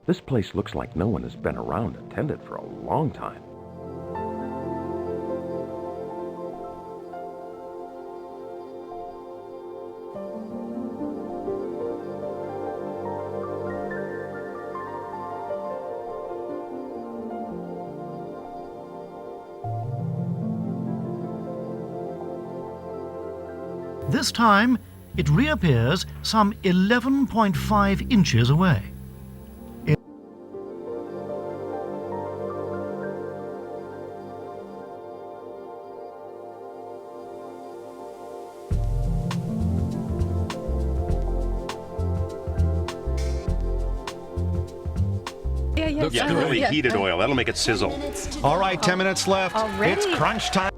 This place looks like no one has been around and tended for a long time. This time, it reappears some 11.5 inches away. Looks really heated oil. That'll make it sizzle. All right, 10 minutes left. Already? It's crunch time.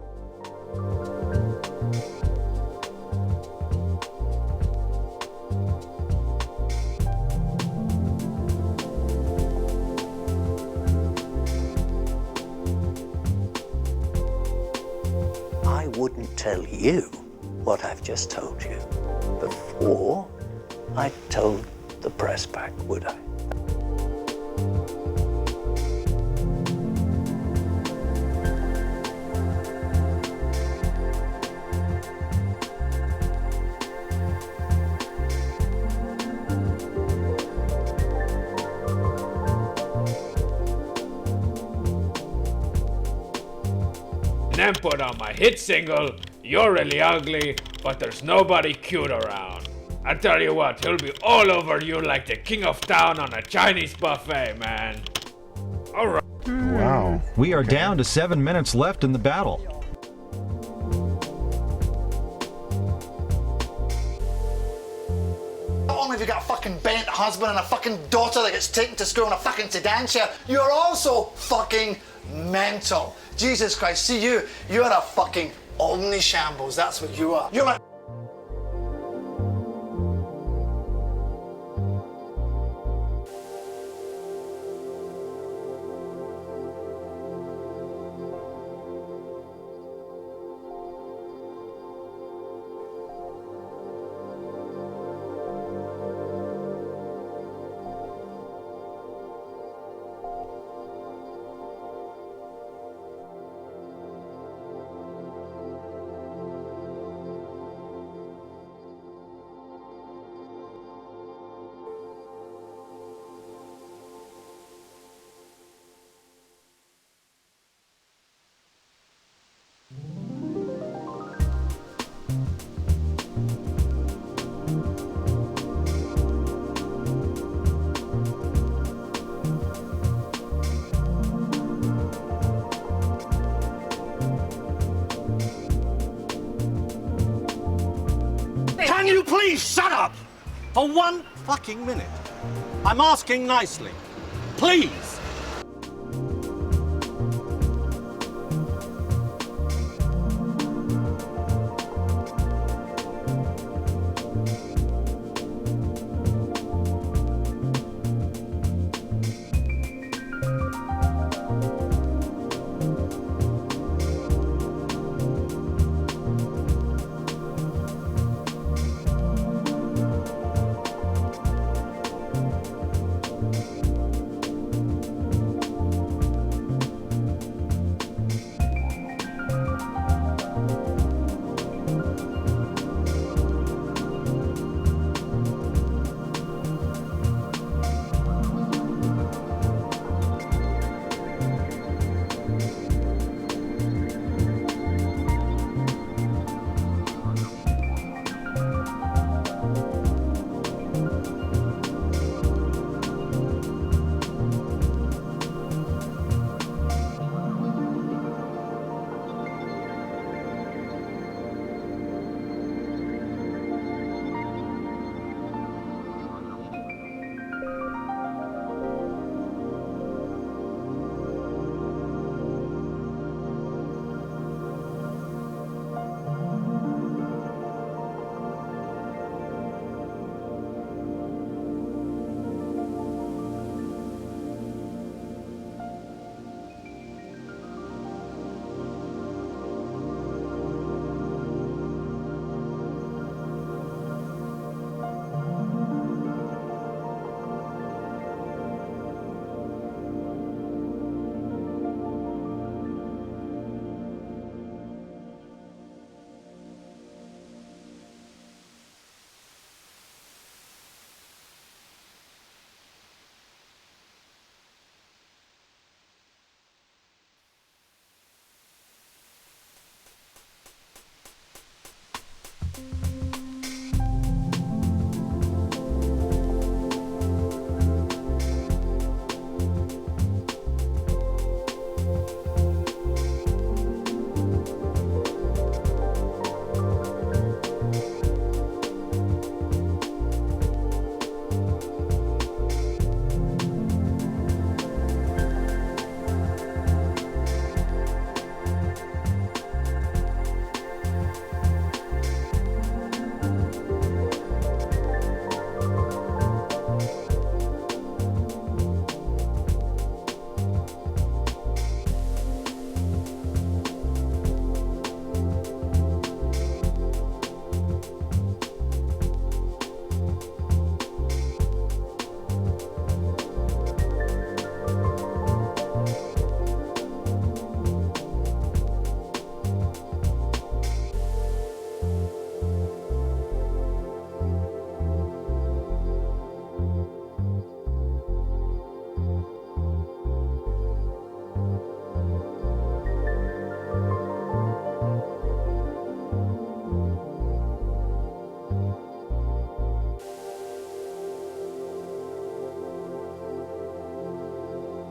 I wouldn't tell you what I've just told you before I told the press pack, would I? Then put on my hit single, You're Really Ugly, but there's nobody cute around. I tell you what, he'll be all over you like the king of town on a Chinese buffet, man. Alright. Wow. We are down to 7 minutes left in the battle. Not only have you got a fucking bent husband and a fucking daughter that gets taken to school in a fucking sedan chair, you're also fucking mental. Jesus Christ, see you, you're a fucking omni-shambles, that's what you are. You're like... Can you please shut up for 1 fucking minute? I'm asking nicely. Please.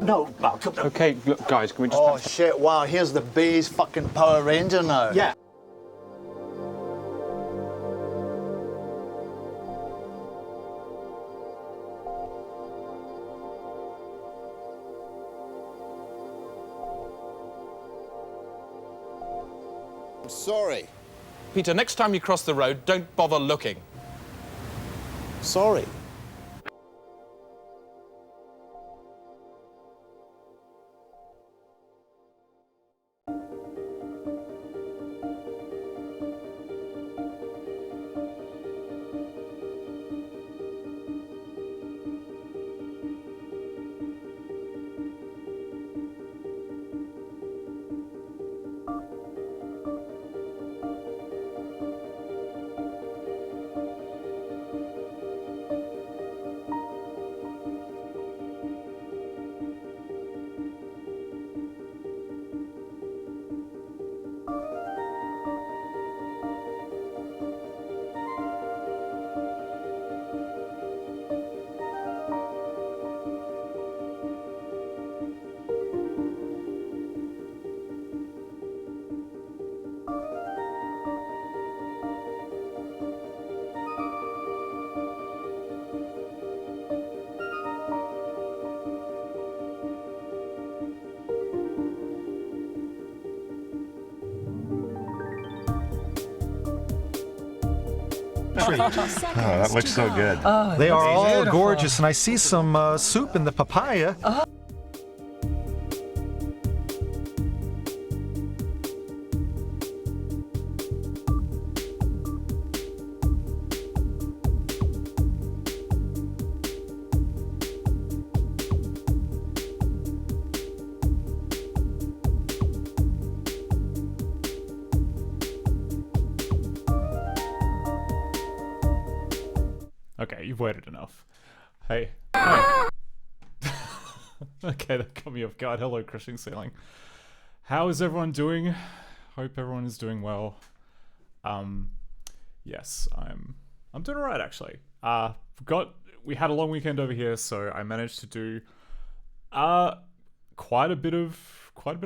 No, well, Okay, look, guys, can we just... oh shit, wow, here's the beige fucking Power Ranger now. Yeah. I'm sorry. Peter, next time you cross the road, don't bother looking. Sorry. Oh, that looks so good. They are all gorgeous, and I see some soup in the papaya. Okay, you've waited enough. Hey. Hey. Okay, that caught me off guard. Hello, crushing ceiling. How is everyone doing? Hope everyone is doing well. Yes, I'm doing alright actually. We had a long weekend over here, so I managed to do quite a bit of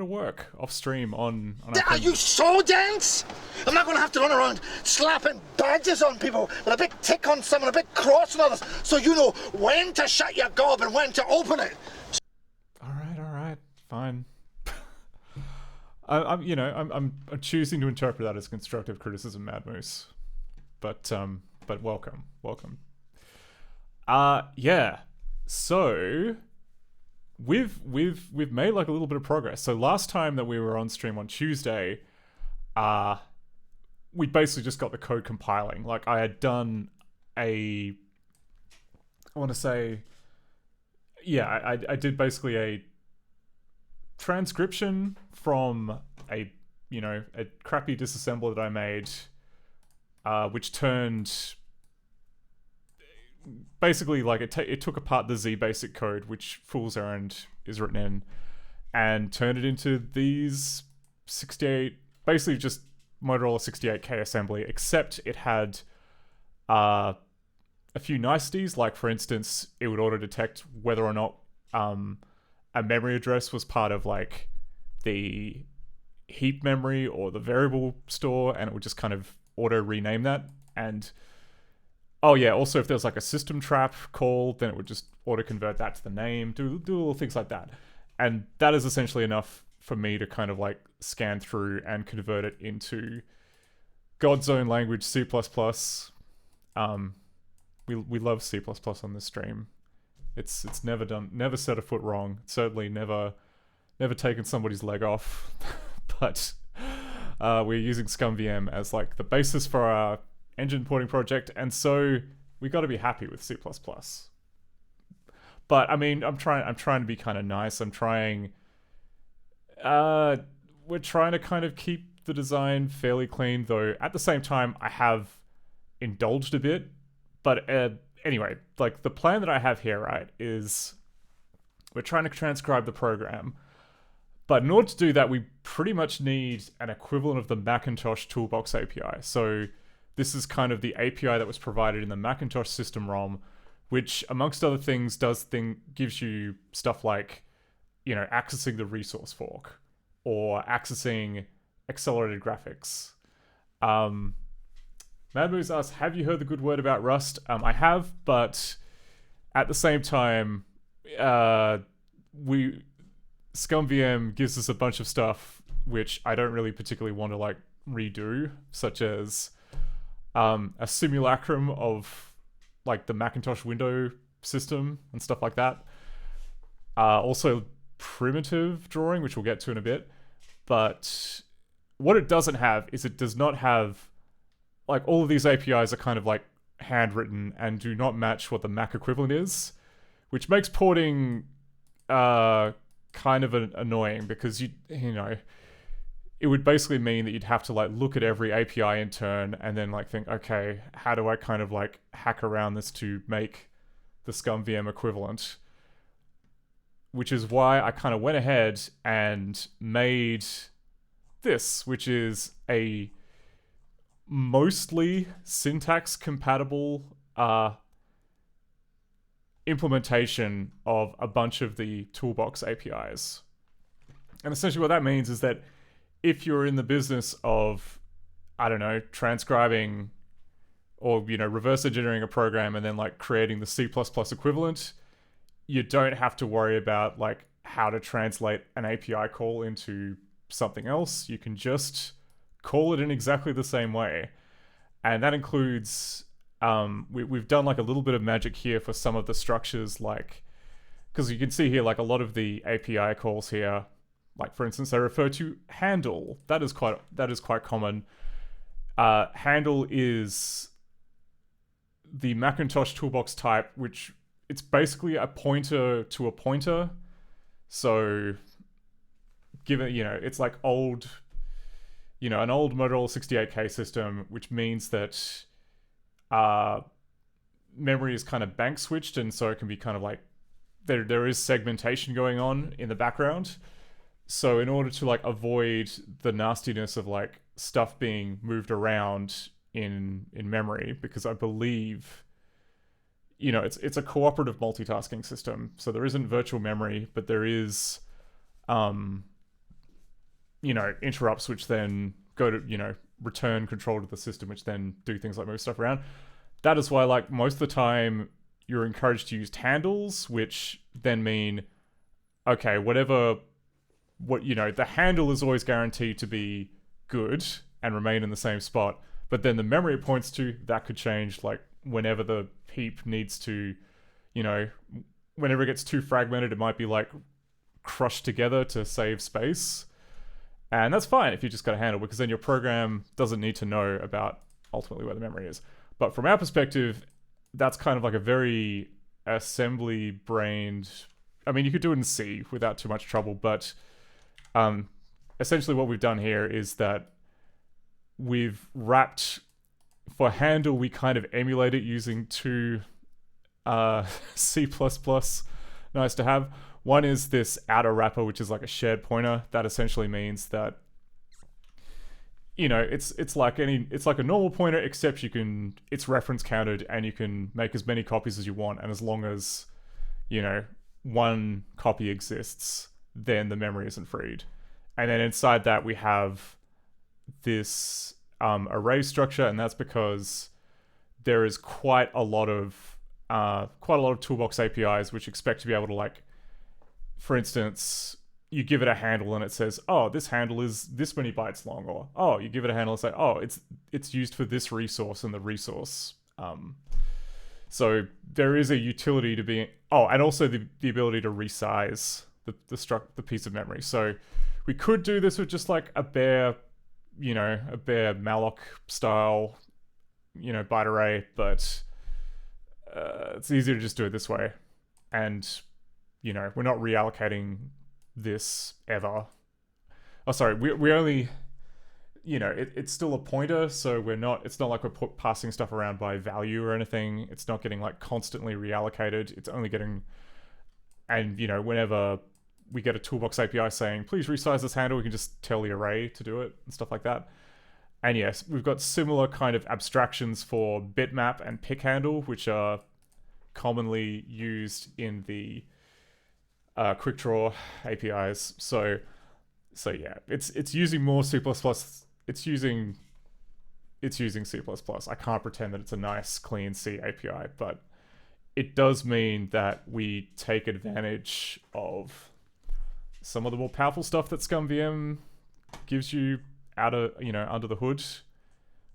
work off stream on Are you so dense? I'm not going to have to run around slapping badges on people with a big tick on some and a big cross on others, so you know when to shut your gob and when to open it. Alright, fine. I'm choosing to interpret that as constructive criticism, Mad Moose. But welcome. Yeah. So we've made like a little bit of progress. So last time that we were on stream on Tuesday, we basically just got the code compiling. Like I had done I did basically a transcription from a crappy disassembler that I made, which turned basically like it took apart the Z basic code, which Fool's Errand is written in, and turned it into these 68, basically just Motorola 68K assembly, except it had a few niceties, like for instance, it would auto detect whether or not a memory address was part of like the heap memory or the variable store, and it would just kind of auto rename that. And oh yeah, also if there's like a system trap call, then it would just auto convert that to the name, do little things like that. And that is essentially enough for me to kind of like scan through and convert it into God's own language, C++. We love C++ on this stream. It's never set a foot wrong. It's certainly never taken somebody's leg off. But we're using ScumVM as like the basis for our engine porting project, and so we got to be happy with C++. But I mean, I'm trying to be kind of nice. We're trying to kind of keep the design fairly clean, though at the same time I have indulged a bit. But anyway, like the plan that I have here, right, is we're trying to transcribe the program. But in order to do that, we pretty much need an equivalent of the Macintosh Toolbox API. So this is kind of the API that was provided in the Macintosh system ROM, which amongst other things gives you stuff like accessing the resource fork or accessing accelerated graphics. Mad Moose asks, have you heard the good word about Rust? I have, but at the same time, ScumVM gives us a bunch of stuff which I don't really particularly want to like redo, such as a simulacrum of like the Macintosh window system and stuff like that. Also primitive drawing, which we'll get to in a bit. But what it doesn't have is it does not have, like, all of these APIs are kind of like handwritten and do not match what the Mac equivalent is, which makes porting kind of annoying, because you know, it would basically mean that you'd have to like look at every API in turn and then like think, okay, how do I kind of like hack around this to make the ScumVM equivalent? Which is why I kind of went ahead and made this, which is a mostly syntax compatible implementation of a bunch of the Toolbox APIs. And essentially what that means is that if you're in the business of, I don't know, transcribing or, reverse engineering a program and then like creating the C++ equivalent, you don't have to worry about like how to translate an API call into something else. You can just call it in exactly the same way. And that includes, we've done like a little bit of magic here for some of the structures, like, because you can see here like a lot of the API calls here, like for instance, they refer to handle. That is quite common. Handle is the Macintosh toolbox type, which it's basically a pointer to a pointer. So given, it's like old, an old Motorola 68K system, which means that memory is kind of bank switched, and so it can be kind of like, there is segmentation going on in the background. So in order to like avoid the nastiness of like stuff being moved around in memory, because I believe, it's a cooperative multitasking system. So there isn't virtual memory, but there is, interrupts which then go to, return control to the system, which then do things like move stuff around. That is why like most of the time you're encouraged to use handles, which then mean, okay, the handle is always guaranteed to be good and remain in the same spot, but then the memory it points to, that could change like whenever the heap needs to, whenever it gets too fragmented, it might be like crushed together to save space. And that's fine if you just got a handle, because then your program doesn't need to know about ultimately where the memory is. But from our perspective, that's kind of like a very assembly-brained, I mean, you could do it in C without too much trouble, but essentially what we've done here is that we've wrapped, for handle, we kind of emulate it using two C++ nice to have. One is this outer wrapper, which is like a shared pointer. That essentially means that, it's like a normal pointer, except it's reference counted, and you can make as many copies as you want, and as long as, one copy exists, then the memory isn't freed. And then inside that we have this array structure, and that's because there is quite a lot of Toolbox APIs which expect to be able to, like, for instance, you give it a handle and it says, oh, this handle is this many bytes long, or oh, you give it a handle and say, oh, it's used for this resource and the resource. So there is a utility to being, and also the ability to resize the piece of memory. So we could do this with just like a bare malloc style, byte array, but it's easier to just do it this way. And, we're not reallocating this ever. Oh, sorry, we only, it's still a pointer, so it's not like we're passing stuff around by value or anything. It's not getting like constantly reallocated. It's only getting, and whenever we get a Toolbox API saying, please resize this handle, we can just tell the array to do it and stuff like that. And yes, we've got similar kind of abstractions for bitmap and pick handle, which are commonly used in the quick draw APIs. So yeah, it's using more C++. It's using C++. I can't pretend that it's a nice clean C API, but it does mean that we take advantage of some of the more powerful stuff that ScumVM gives you under the hood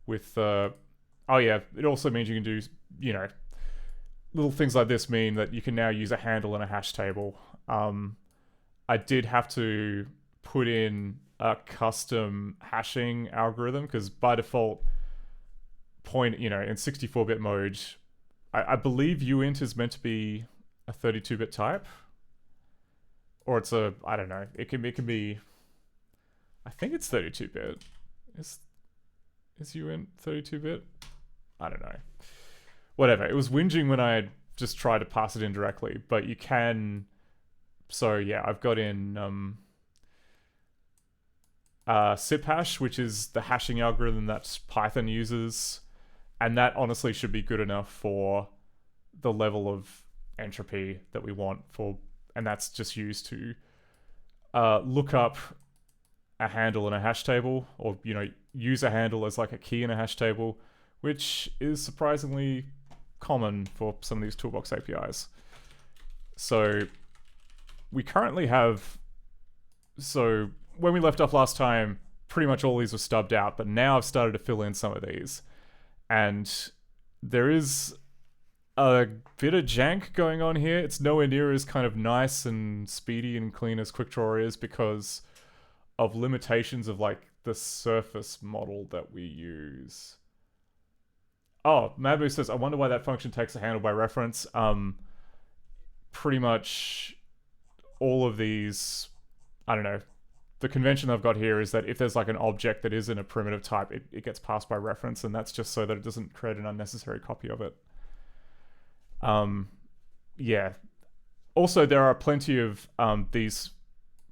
with it also means you can do, little things like this mean that you can now use a handle in a hash table. I did have to put in a custom hashing algorithm because by default in 64-bit mode, I believe uint is meant to be a 32-bit type, or it's I don't know. It can be. I think it's 32-bit. Is uint 32-bit? I don't know. Whatever. It was whinging when I just tried to pass it in directly, but you can. So yeah, I've got in SipHash, which is the hashing algorithm that Python uses. And that honestly should be good enough for the level of entropy that we want and that's just used to look up a handle in a hash table, or use a handle as like a key in a hash table, which is surprisingly common for some of these toolbox APIs. So we currently have. So when we left off last time, pretty much all these were stubbed out, but now I've started to fill in some of these. And there is a bit of jank going on here. It's nowhere near as kind of nice and speedy and clean as QuickDraw is because of limitations of like the surface model that we use. Oh, Mabu says, I wonder why that function takes a handle by reference. Pretty much all of these, I don't know. The convention I've got here is that if there's like an object that isn't a primitive type, it gets passed by reference, and that's just so that it doesn't create an unnecessary copy of it. Yeah. Also, there are plenty of these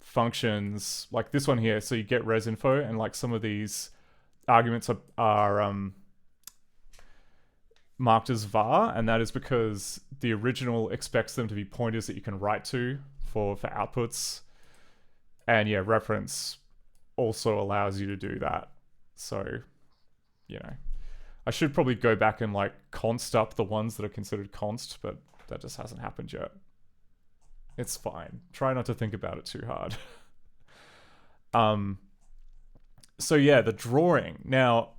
functions, like this one here. So you get res info, and like some of these arguments are marked as var, and that is because the original expects them to be pointers that you can write to for outputs. And yeah, reference also allows you to do that. So, I should probably go back and like const up the ones that are considered const, but that just hasn't happened yet. It's fine. Try not to think about it too hard. So yeah, the drawing. Now,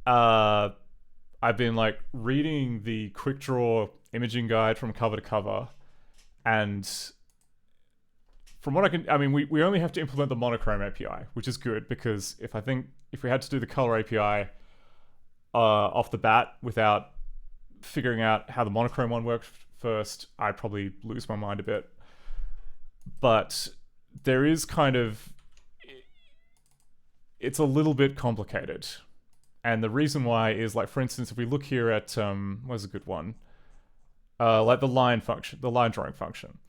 I've been like reading the QuickDraw imaging guide from cover to cover, and from what we only have to implement the monochrome API, which is good because if we had to do the color API off the bat without figuring out how the monochrome one worked first, I'd probably lose my mind a bit. But there is it's a little bit complicated. And the reason why is, like, for instance, if we look here at, what's a good one? Like the line drawing function.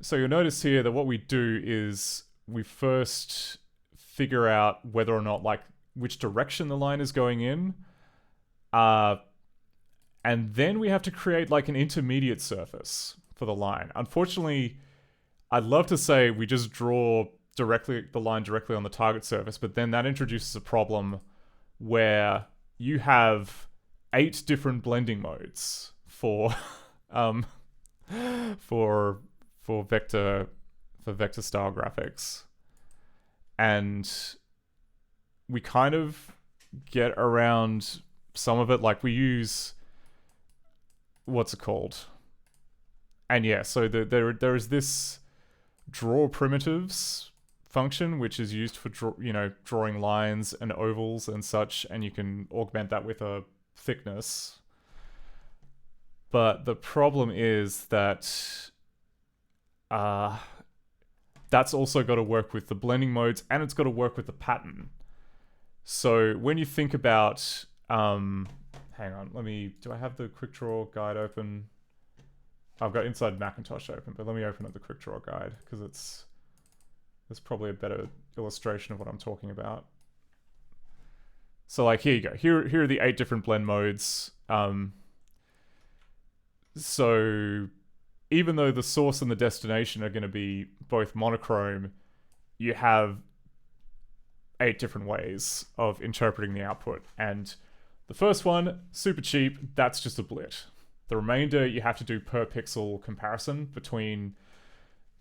So you'll notice here that what we do is we first figure out whether or not, like, which direction the line is going in. And then we have to create, like, an intermediate surface for the line. Unfortunately, I'd love to say we just draw the line directly on the target surface, but then that introduces a problem where you have 8 different blending modes for vector style graphics, and we kind of get around some of it. Like, we use what's it called, and yeah, so there is this draw primitives function which is used for drawing lines and ovals and such, and you can augment that with a thickness. But the problem is that that's also got to work with the blending modes, and it's got to work with the pattern. So when you think about, hang on, do I have the QuickDraw guide open? I've got Inside Macintosh open, but let me open up the QuickDraw guide because there's probably a better illustration of what I'm talking about. So, like, here you go. Here are the 8 different blend modes. So even though the source and the destination are going to be both monochrome, you have 8 different ways of interpreting the output. And the first one, super cheap, that's just a blit. The remainder, you have to do per pixel comparison between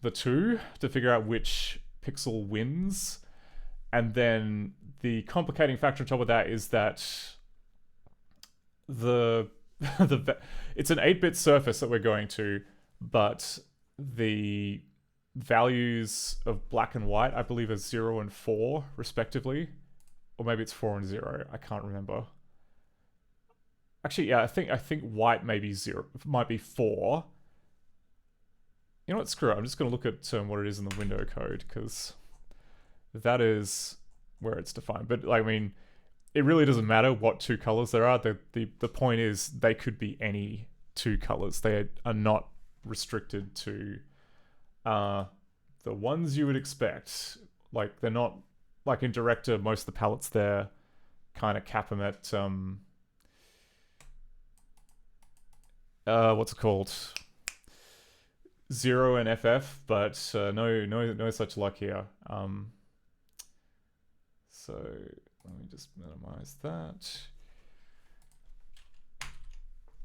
the two to figure out which pixel wins. And then the complicating factor on top of that is that it's an 8-bit surface that we're going to, but the values of black and white, I believe, are 0 and 4 respectively, or maybe it's 4 and 0. I can't remember. Actually, yeah, I think white may be 0, might be 4. You know what? Screw it. I'm just going to look at what it is in the window code, because that is where it's defined. But I mean, it really doesn't matter what 2 colors there are. The point is they could be any 2 colors. They are not restricted to the ones you would expect. Like, they're not like in Director. Most of the palettes there kind of cap them at what's it called? 0 and FF, but no such luck here. So let me just minimize that.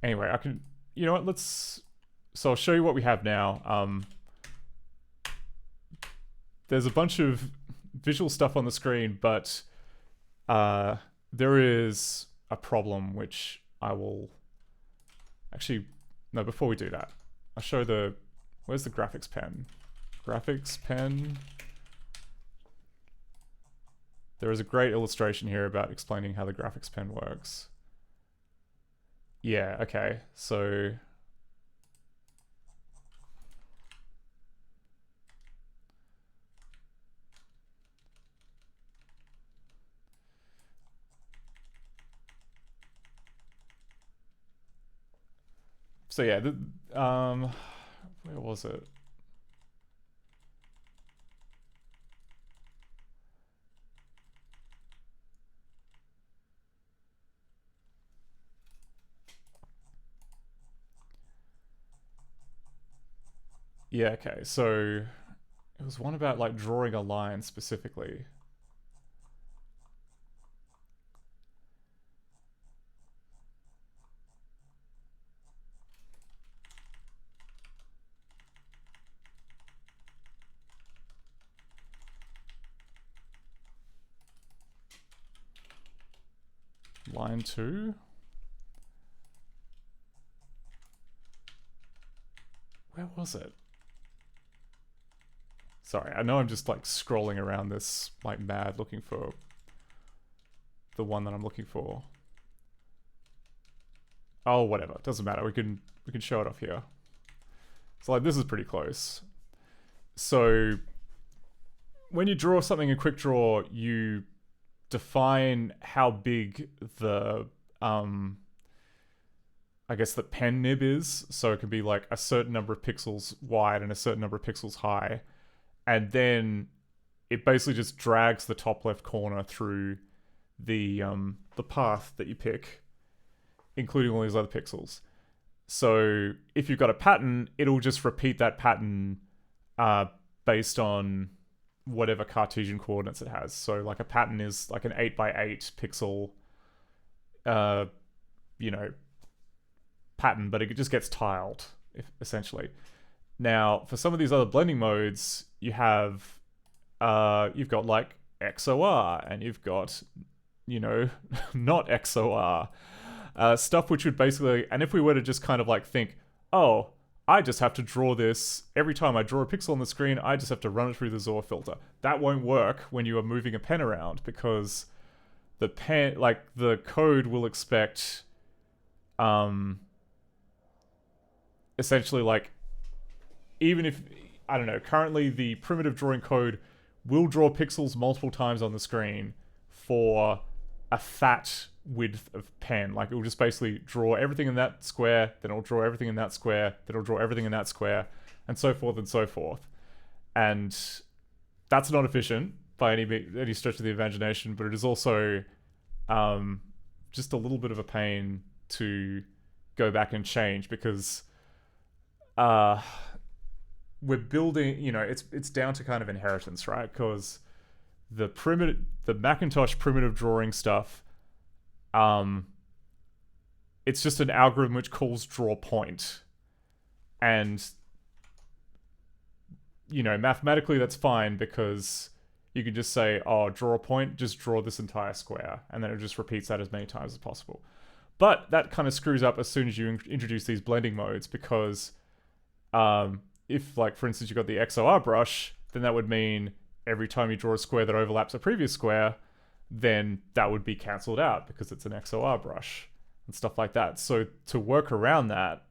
Anyway, I can, you know what, so I'll show you what we have now. There's a bunch of visual stuff on the screen, but there is a problem which I will, actually, no, before we do that, I'll show where's the graphics pen? Graphics pen. There is a great illustration here about explaining how the graphics pen works. Yeah, okay, so yeah, where was it? Yeah, okay, so it was one about like drawing a line specifically. Line 2. Where was it? Sorry, I know I'm just like scrolling around this like mad looking for the one that I'm looking for. Oh, whatever. Doesn't matter. We can show it off here. So like this is pretty close. So when you draw something in Quick Draw, you define how big the I guess the pen nib is. So it can be like a certain number of pixels wide and a certain number of pixels high. And then it basically just drags the top left corner through the path that you pick, including all these other pixels. So if you've got a pattern, it'll just repeat that pattern based on whatever Cartesian coordinates it has. So like a pattern is like an 8x8 pixel pattern, but it just gets tiled, essentially. Now, for some of these other blending modes, you've got like XOR, and you've got, not XOR. Stuff which would basically, and if we were to just kind of like think, oh, I just have to draw this, every time I draw a pixel on the screen, I just have to run it through the XOR filter. That won't work when you are moving a pen around, because the pen, like the code will expect, essentially like, even if, I don't know, currently the primitive drawing code will draw pixels multiple times on the screen for a fat width of pen. Like, it will just basically draw everything in that square, then it'll draw everything in that square, then it'll draw everything in that square, and so forth and so forth. And that's not efficient by any stretch of the imagination, but it is also just a little bit of a pain to go back and change, because we're building, it's down to kind of inheritance, right? Because the Macintosh primitive drawing stuff, it's just an algorithm which calls draw point. And, mathematically that's fine because you can just say, oh, draw a point, just draw this entire square. And then it just repeats that as many times as possible. But that kind of screws up as soon as you introduce these blending modes because if, like, for instance, you've got the XOR brush, then that would mean every time you draw a square that overlaps a previous square, then that would be cancelled out because it's an XOR brush and stuff like that. So to work around that,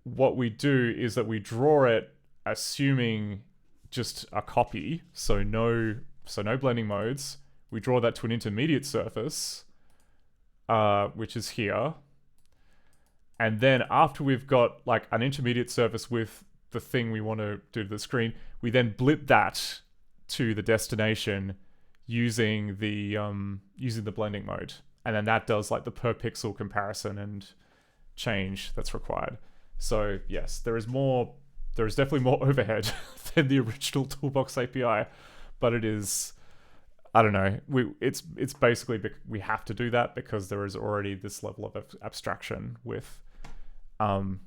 what we do is that we draw it assuming just a copy, so no blending modes. We draw that to an intermediate surface, which is here. And then after we've got like an intermediate surface with the thing we want to do to the screen, we then blip that to the destination using the blending mode. And then that does like the per pixel comparison and change that's required. So yes, there is definitely more overhead than the original Toolbox API, but it is, I don't know, it's basically we have to do that because there is already this level of abstraction with how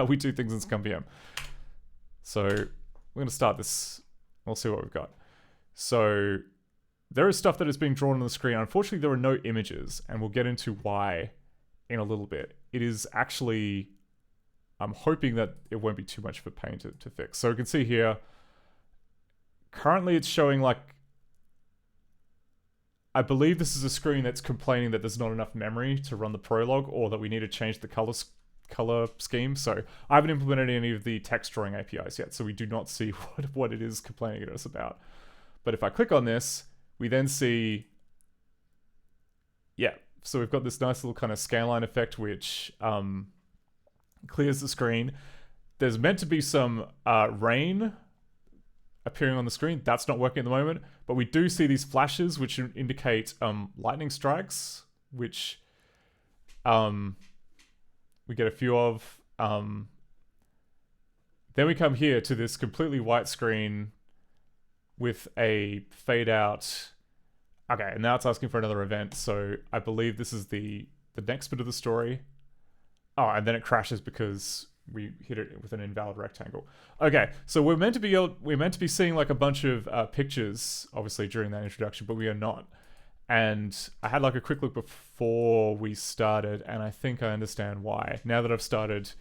we do things in ScummVM. So we're going to start this. We'll see what we've got. So there is stuff that is being drawn on the screen. Unfortunately, there are no images, and we'll get into why in a little bit. It is actually, I'm hoping that it won't be too much of a pain to fix. So you can see here, currently it's showing like, I believe this is a screen that's complaining that there's not enough memory to run the prologue or that we need to change the color scheme. So I haven't implemented any of the text drawing APIs yet, so we do not see what it is complaining at us about. But if I click on this, we then see, yeah, so we've got this nice little kind of scanline effect which clears the screen. There's meant to be some rain appearing on the screen. That's not working at the moment, but we do see these flashes which indicate lightning strikes, which we get a few of. Then we come here to this completely white screen with a fade out. Okay, and now it's asking for another event, so I believe this is the next bit of the story. Oh, and then it crashes because we hit it with an invalid rectangle. Okay, so we're meant to be seeing like a bunch of pictures, obviously, during that introduction, but we are not. And I had like a quick look before we started, and I think I understand why. Now that I've started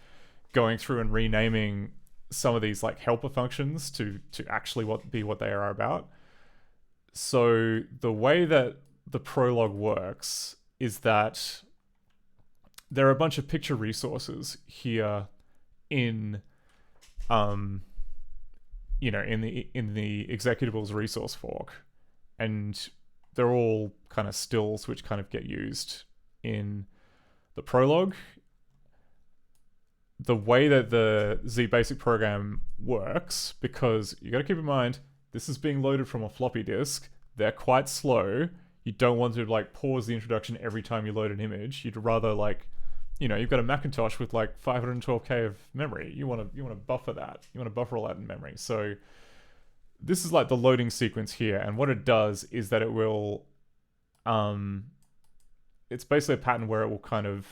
going through and renaming some of these like helper functions to actually be what they are about. So the way that the prologue works is that there are a bunch of picture resources here in in the executables resource fork, and they're all kind of stills which kind of get used in the prologue. The way that the ZBasic program works, because you got to keep in mind this is being loaded from a floppy disk. They're quite slow. You don't want to like pause the introduction every time you load an image. You'd rather like, you've got a Macintosh with like 512K of memory. You want to buffer that. You want to buffer all that in memory. So this is like the loading sequence here, and what it does is that it will it's basically a pattern where it will kind of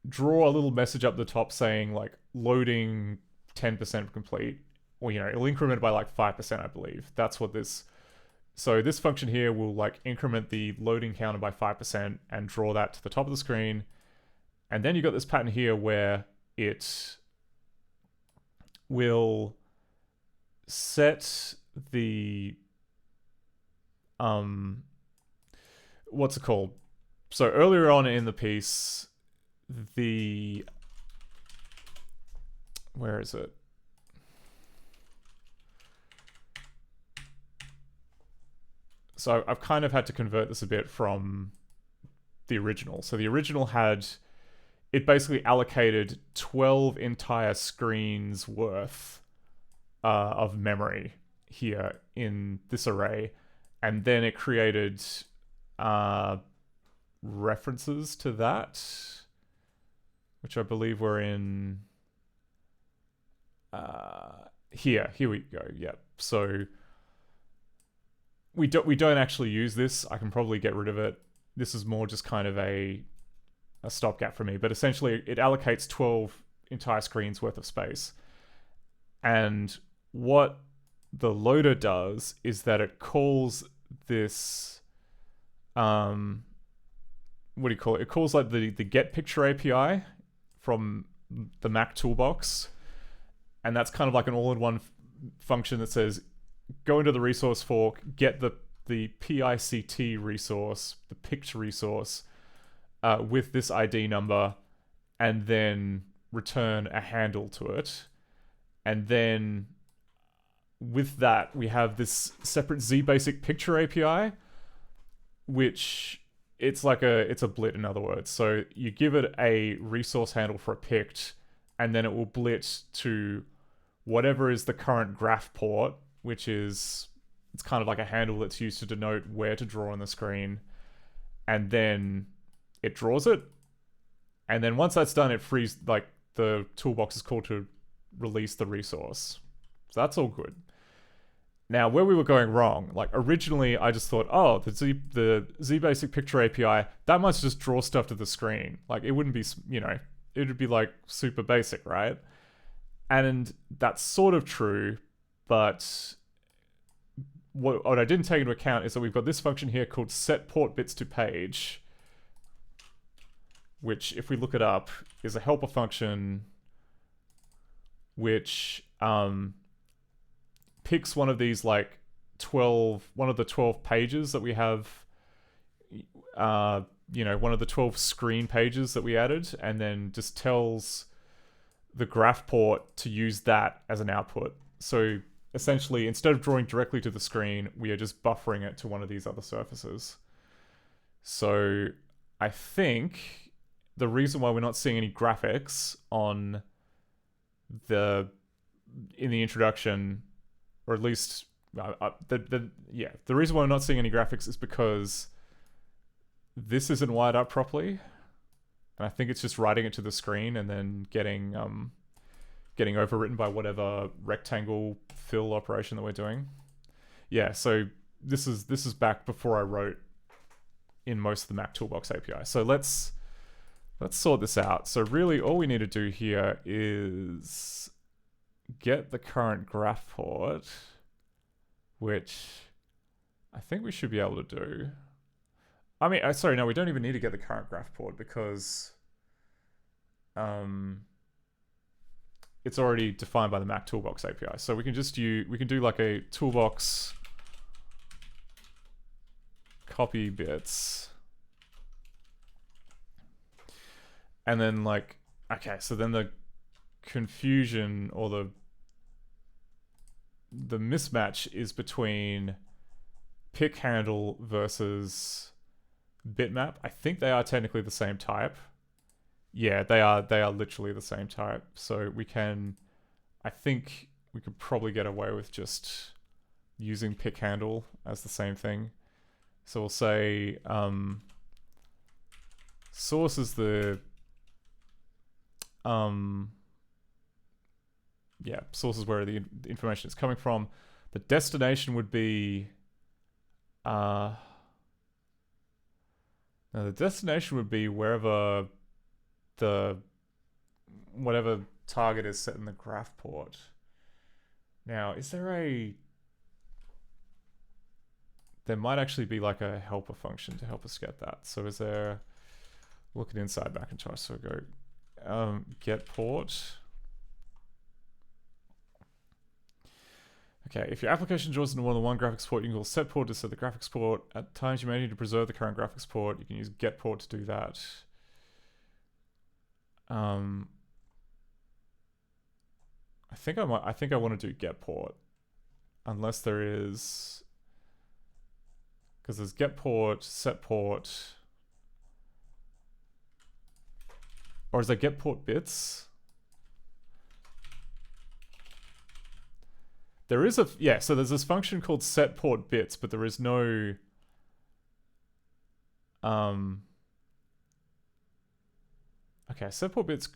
draw a little message up the top saying like loading 10% complete, or it'll increment by like 5%, I believe. That's what this. So this function here will like increment the loading counter by 5% and draw that to the top of the screen. And then you got this pattern here where it will set the what's it called? So earlier on in the piece, where is it? So I've kind of had to convert this a bit from the original. So the original it basically allocated 12 entire screens worth of memory here in this array. And then it created references to that, which I believe were in here we go. Yep. So we don't actually use this. I can probably get rid of it. This is more just kind of a stopgap for me, but essentially it allocates 12 entire screens worth of space. And what the loader does is that it calls this what do you call it? It calls like the get picture API from the Mac toolbox, and that's kind of like an all-in-one function that says go into the resource fork, get the PICT resource, the picture resource, with this ID number, and then return a handle to it. And then with that, we have this separate ZBasic picture API, which it's a blit, in other words. So you give it a resource handle for a pict, and then it will blit to whatever is the current graph port, which is, it's kind of like a handle that's used to denote where to draw on the screen. And then it draws it. And then once that's done, it frees, like, the toolbox is called to release the resource. So that's all good. Now, where we were going wrong, like originally I just thought, oh, the ZBasic picture API, that must just draw stuff to the screen. Like it wouldn't be, it would be like super basic, right? And that's sort of true, but what I didn't take into account is that we've got this function here called set port bits to page, which if we look it up is a helper function which picks one of these like one of the 12 pages that we have, one of the 12 screen pages that we added, and then just tells the graph port to use that as an output. So essentially, instead of drawing directly to the screen, we are just buffering it to one of these other surfaces. So I think the reason why we're not seeing any graphics in the introduction, or at least the reason why we're not seeing any graphics is because this isn't wired up properly, and I think it's just writing it to the screen and then getting overwritten by whatever rectangle fill operation that we're doing. Yeah, so this is back before I wrote in most of the Mac Toolbox API. So let's sort this out. So really all we need to do here is get the current graph port, which I think we should be able to do. I mean, sorry, no, we don't even need to get the current graph port because it's already defined by the Mac Toolbox API. So we can just we can do like a toolbox copy bits. And then like, okay, so then the confusion or the mismatch is between pick handle versus bitmap. I think they are technically the same type. Yeah, they are literally the same type. So I think we could probably get away with just using pick handle as the same thing. So we'll say source is the source is where the information is coming from. The destination would be the destination would be wherever whatever target is set in the graph port. Now, there might actually be like a helper function to help us get that. So is there, look at inside Macintosh, so go get port. Okay, if your application draws into more than one graphics port, you can call set port to set the graphics port. At times you may need to preserve the current graphics port. You can use get port to do that. I think I want to do get port, unless there is, because there's get port, set port, or is there get port bits? There is so there's this function called set port bits, but there is no Okay, set port bits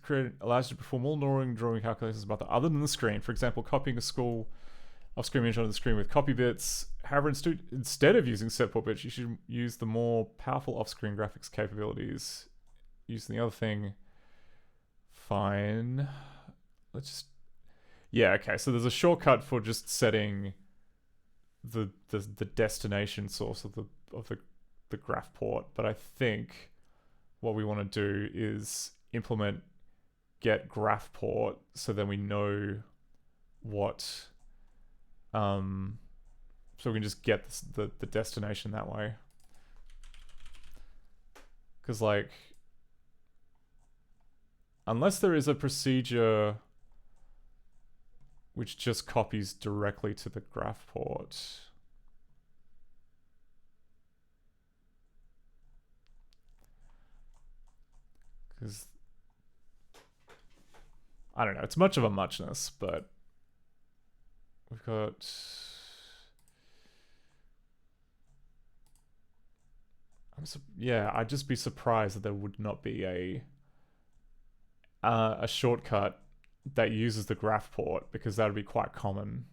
allows you to perform all drawing calculations about the other than the screen. For example, copying a school off-screen image onto the screen with copy bits. However, instead of using set port bits, you should use the more powerful off-screen graphics capabilities. Using the other thing. Fine. Let's just... Yeah, okay, so there's a shortcut for just setting the destination source of the graph port, but I think what we want to do is implement get graph port so then we know what so we can just get the destination that way, because like unless there is a procedure which just copies directly to the graph port. Because, I don't know, it's much of a muchness, but we've got... yeah, I'd just be surprised that there would not be a shortcut that uses the graph port, because that would be quite common.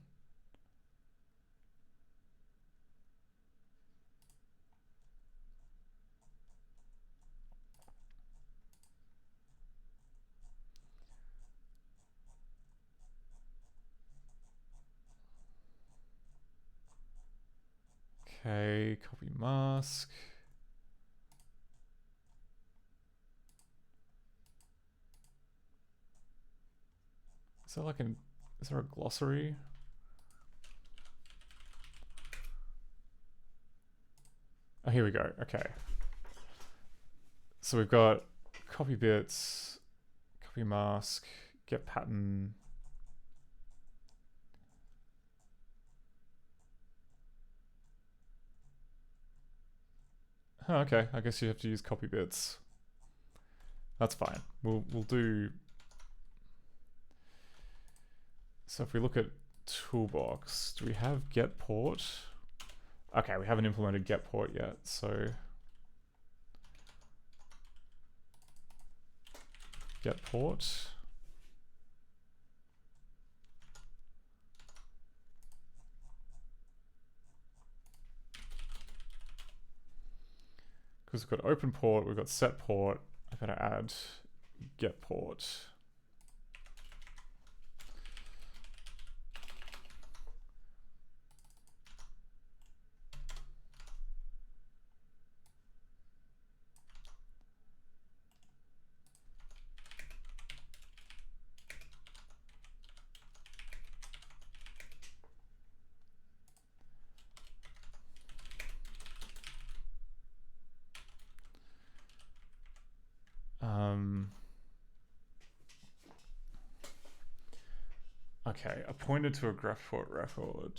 Okay, copy mask. Is there like is there a glossary? Oh, here we go. Okay. So we've got copy bits, copy mask, get pattern. Oh, okay. I guess you have to use copy bits. That's fine. We'll do. So if we look at toolbox, do we have get port? Okay, we haven't implemented get port yet, so get port. Because we've got open port, we've got set port, I've got to add get port. Okay, appointed to a graph port record.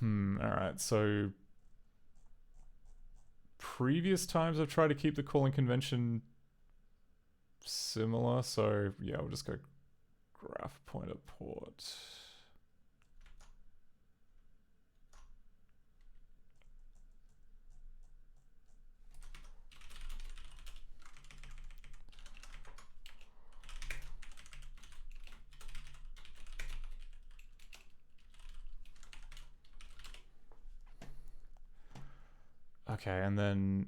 Alright, so previous times I've tried to keep the calling convention similar, so yeah, we'll just go graph pointer port. Okay, and then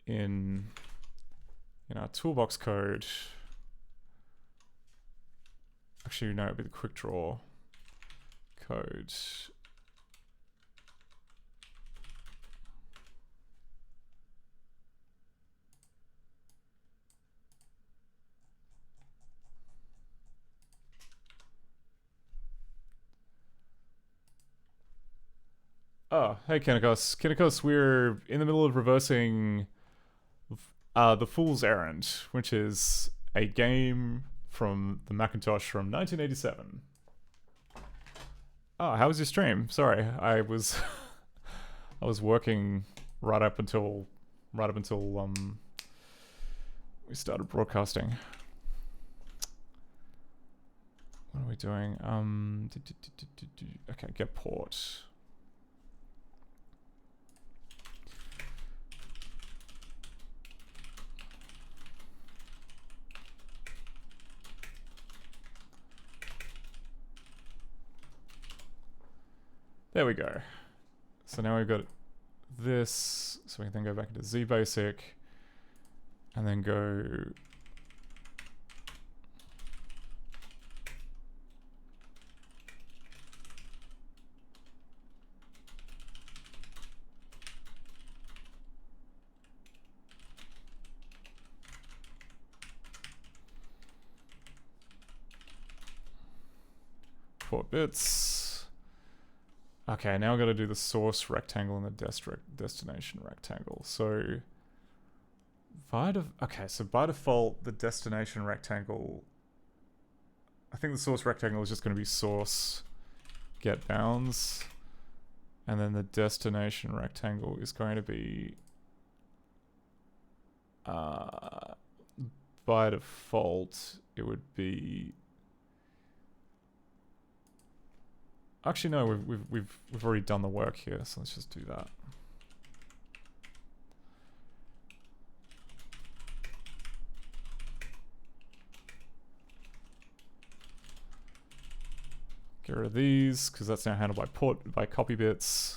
in our toolbox code, actually no, it'd be the quick draw code. Oh, hey Kennikos. Kennikos, we're in the middle of reversing The Fool's Errand, which is a game from the Macintosh from 1987. Oh, how was your stream? Sorry, I was I was working right up until we started broadcasting. we doing? Okay, get port. There we go. So now we've got this, so we can then go back into ZBasic, and then go port bits. Okay, now I've got to do the source rectangle and the destination rectangle. So by default, the destination rectangle, I think the source rectangle is just going to be source get bounds, and then the destination rectangle is going to be by default it would be. Actually, no, we've already done the work here, so let's just do that. Get rid of these because that's now handled by copy bits.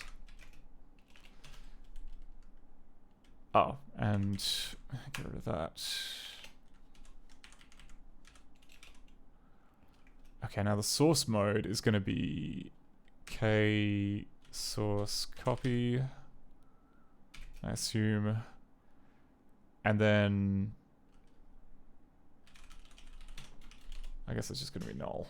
Oh, and get rid of that. Okay, now the source mode is going to be k source copy, I assume, and then I guess it's just going to be null.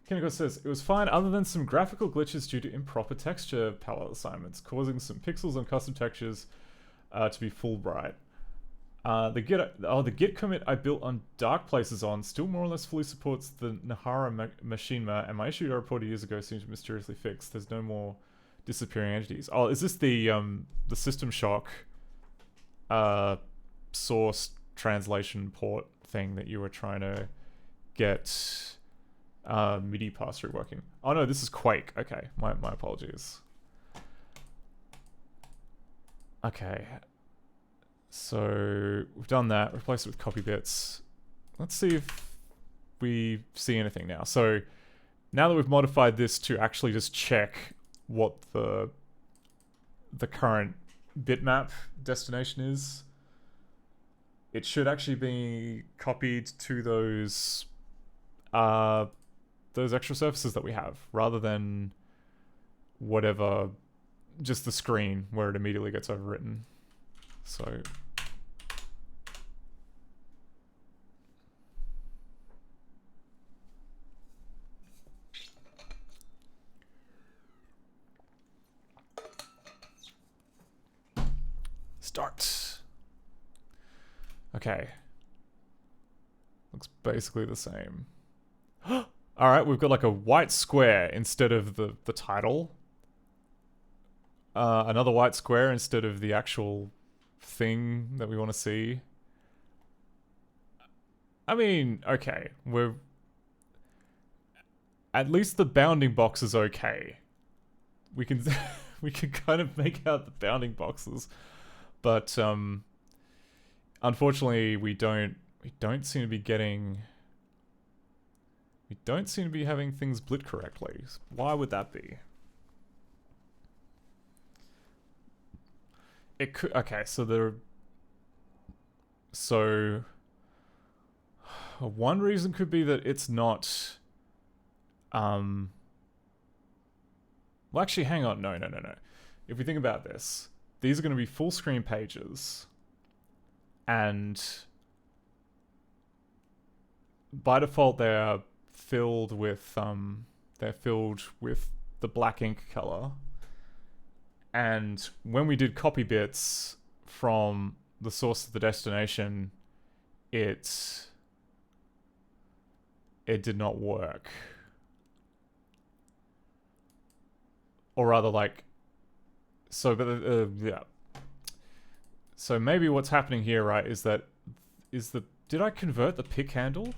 Kinnigo says, it was fine other than some graphical glitches due to improper texture palette assignments, causing some pixels on custom textures to be full bright. The git commit I built on Dark Places on still more or less fully supports the Nahara machinima, and my issue I reported years ago seems mysteriously fixed. There's no more disappearing entities. Oh, is this the System Shock source translation port thing that you were trying to get MIDI pass-through working? Oh no, this is Quake. Okay, my apologies. Okay. So we've done that, replace it with copy bits. Let's see if we see anything now. So now that we've modified this to actually just check what the current bitmap destination is, it should actually be copied to those extra surfaces that we have, rather than whatever, just the screen where it immediately gets overwritten. So start. Okay. Looks basically the same. Alright, we've got like a white square instead of the title. Another white square instead of the actual thing that we want to see. I mean, okay, we're at least the bounding box is okay. We can we can kind of make out the bounding boxes, but unfortunately we don't seem to be having things blit correctly. Why would that be? It could, okay, so one reason could be that it's not, well actually hang on, no. If we think about this, these are going to be full screen pages, and by default they're filled with the black ink color. And when we did copy bits from the source to the destination, it did not work. Or rather, like, so, but yeah. So maybe what's happening here, right, did I convert the pick handle?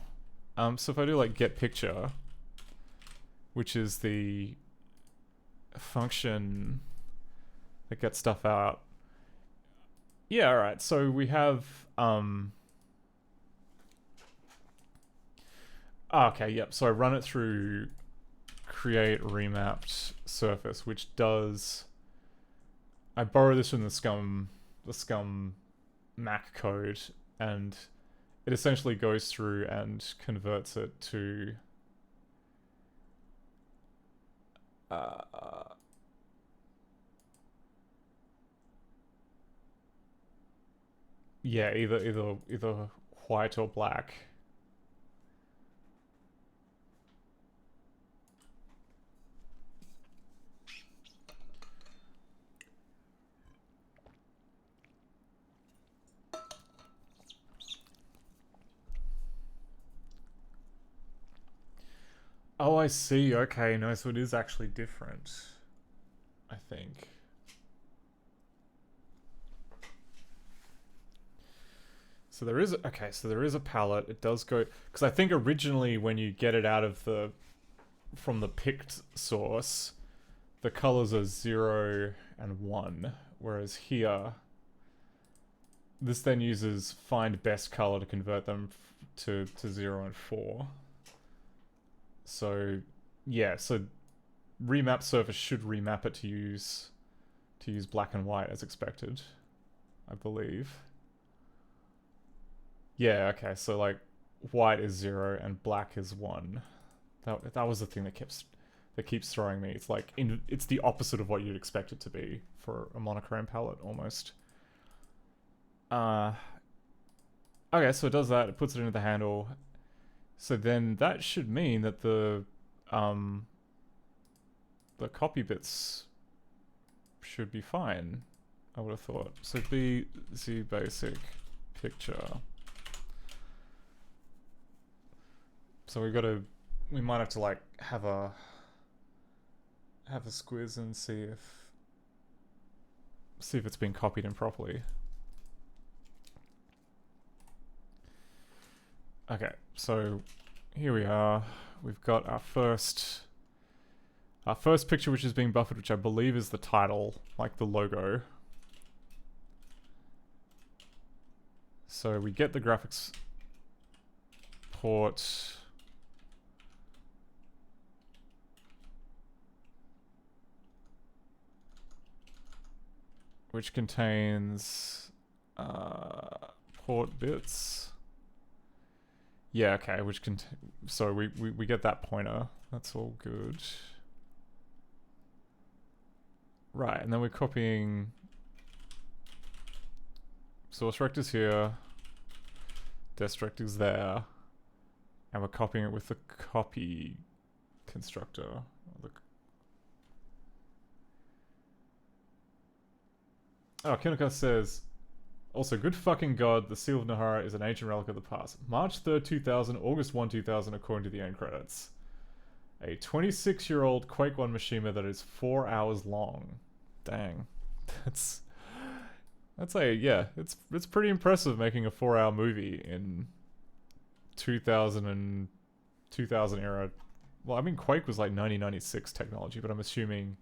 So if I do like get picture, which is the function that gets stuff out. Yeah, alright, so we have, okay, yep, so I run it through create remapped surface, which does, I borrow this from the Scum Mac code, and it essentially goes through and converts it to yeah, either white or black. Oh, I see. Okay, no, so it is actually different, I think. So there is, okay, so there is a palette. It does go, because I think originally when you get it out of the, from the picked source, the colors are 0 and 1, whereas here, this then uses find best color to convert them to 0 and 4. So, yeah, so remap surface should remap it to use black and white as expected, I believe. Yeah, okay, so like white is 0 and black is 1. That was the thing that keeps throwing me. It's like it's the opposite of what you'd expect it to be for a monochrome palette almost. Okay, so it does that, it puts it into the handle. So then that should mean that the copy bits should be fine, I would have thought. So BZ basic picture. So we might have to like have a squiz and see if it's been copied in properly. Okay, so here we are. We've got our first picture, which is being buffered, which I believe is the title, like the logo. So we get the graphics port. Which contains port bits. Yeah, okay, so we get that pointer. That's all good. Right, and then we're copying source directives here, desk directives there, and we're copying it with the copy constructor. Oh, Kinoko says, also, good fucking god, the Seal of Nahara is an ancient relic of the past. March 3rd, 2000, August 1, 2000, according to the end credits. A 26-year-old Quake 1 Mishima that is 4 hours long. Dang. That's yeah, it's pretty impressive making a 4-hour movie in 2000 era. Well, I mean, Quake was like 1996 technology, but I'm assuming...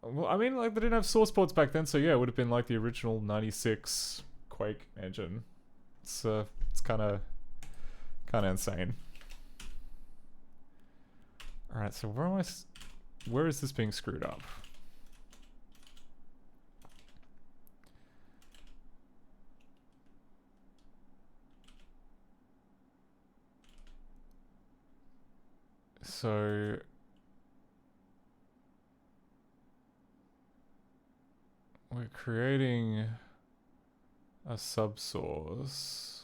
Well, I mean, like, they didn't have source ports back then, so yeah, it would have been like the original 96 Quake engine. It's kind of insane. Alright, so where is this being screwed up? So... we're creating a subsource.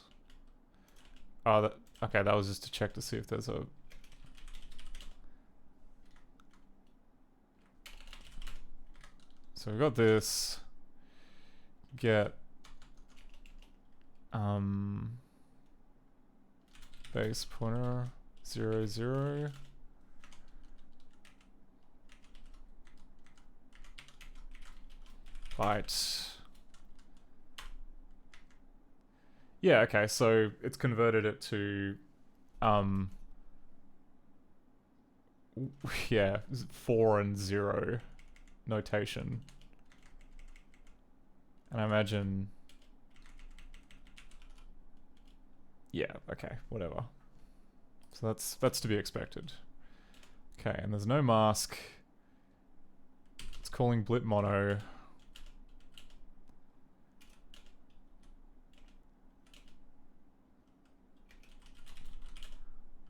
Oh, okay, that was just to check to see if there's a... So we got this. Get base pointer 0, 0. Byte. Yeah, okay, so it's converted it to yeah, 4 and 0 notation. And I imagine... Yeah, okay, whatever. So that's to be expected. Okay, and there's no mask. It's calling blip mono.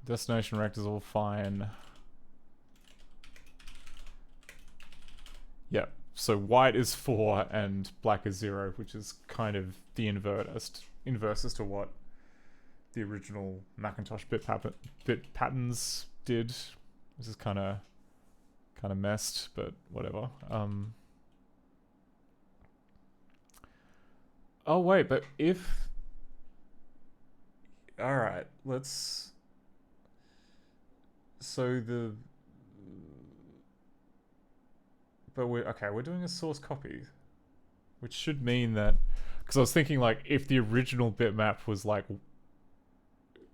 Destination rect is all fine. Yep. So white is 4 and black is 0, which is kind of the inverse as to what the original Macintosh bit patterns did. This is kind of messed, but whatever. Oh wait, but if... Alright, let's... So the... But we're doing a source copy, which should mean that... Because I was thinking, like, if the original bitmap was, like...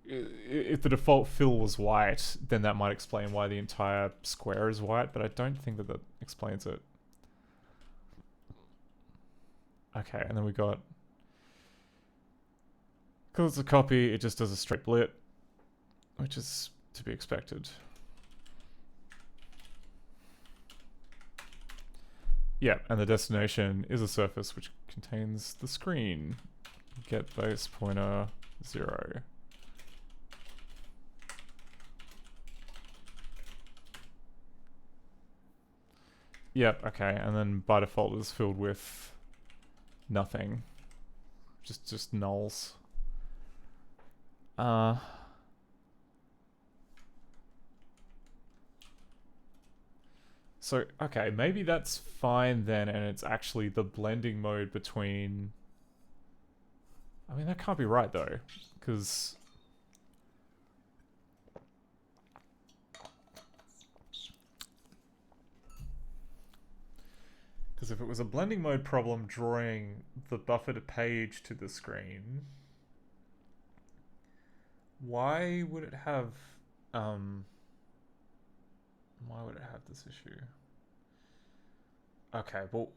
If the default fill was white, then that might explain why the entire square is white, but I don't think that explains it. Okay, and then we got... Because it's a copy, it just does a straight blip, which is to be expected. Yeah, and the destination is a surface which contains the screen. Get base pointer 0. Yep, okay, and then by default is filled with nothing. Just nulls. So, okay, maybe that's fine then, and it's actually the blending mode between... I mean, that can't be right, though, because... Because if it was a blending mode problem drawing the buffered page to the screen, why would it have this issue? Okay, well,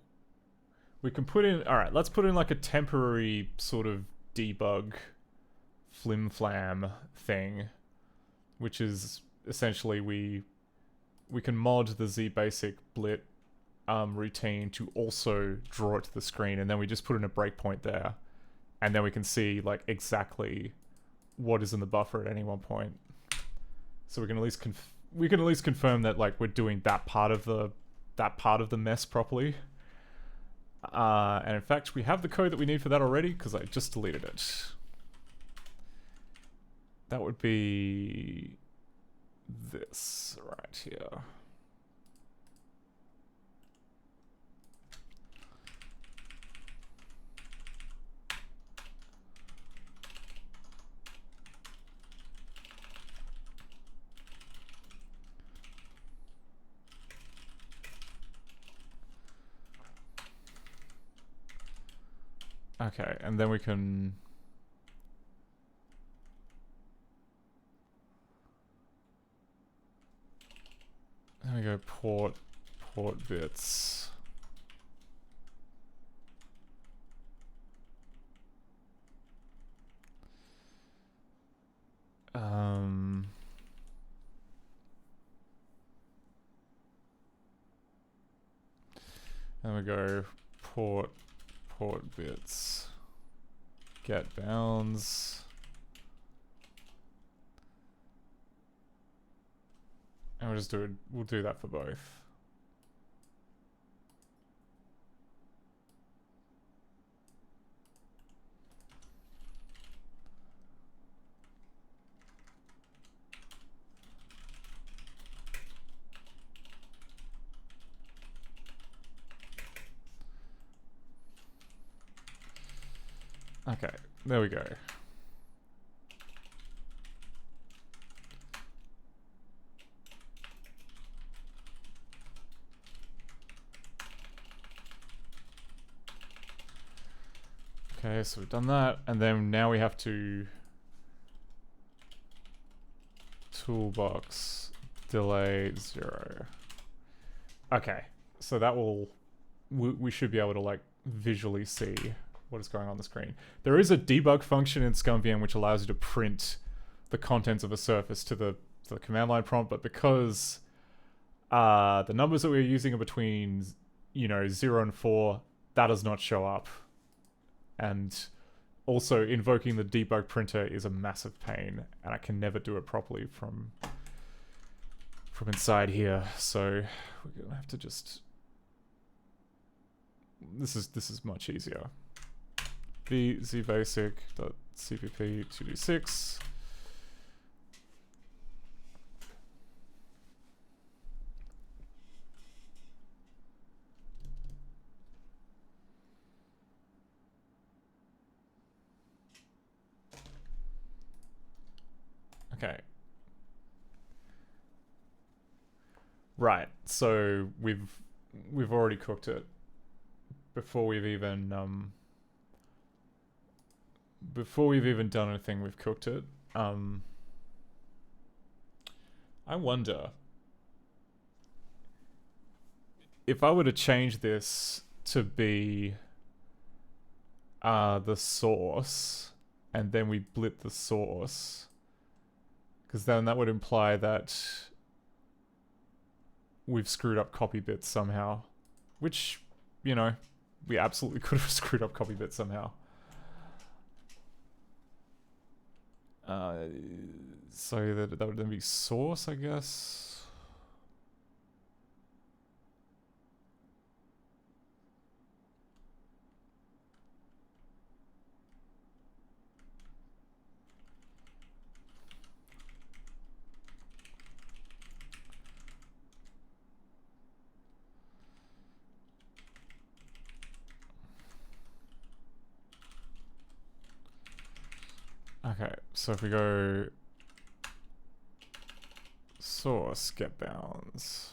we can put in... Alright, let's put in like a temporary sort of debug flim-flam thing, which is essentially we can mod the ZBasic blit routine to also draw it to the screen, and then we just put in a breakpoint there, and then we can see like exactly what is in the buffer at any one point. So we can at least confirm that like we're doing that part of the mess properly. And in fact, we have the code that we need for that already because I just deleted it. That would be this right here. Okay, and then we can... There we go, port bits. There we go, port bits, get bounds, and we'll do that for both. Okay, there we go. Okay, so we've done that, and then now we have to toolbox delay 0. Okay, so that will, we should be able to like visually see what is going on the screen. There is a debug function in ScumVM which allows you to print the contents of a surface to the command line prompt, but because the numbers that we're using are between 0 and 4, that does not show up. And also invoking the debug printer is a massive pain, and I can never do it properly from inside here. So we're gonna have to just, this is much easier. vzbasic.cpp 2d6. Okay. Right, so we've already cooked it before we've even done anything. We've cooked it. I wonder if I were to change this to be the source, and then we blip the source, because then that would imply that we've screwed up copy bits somehow. Which, we absolutely could have screwed up copy bits somehow. So that would then be source, I guess. Okay, so if we go source, get bounds,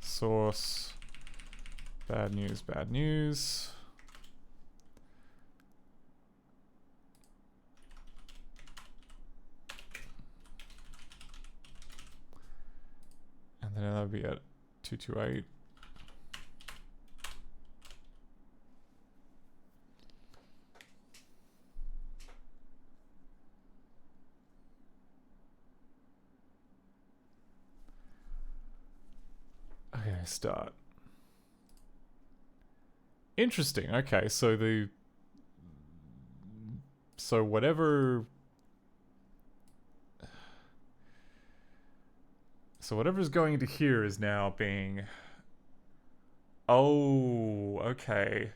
source, bad news, bad news. And then that would be at 228. Okay, start. Interesting. Okay, so whatever's going into here is now being, oh, okay.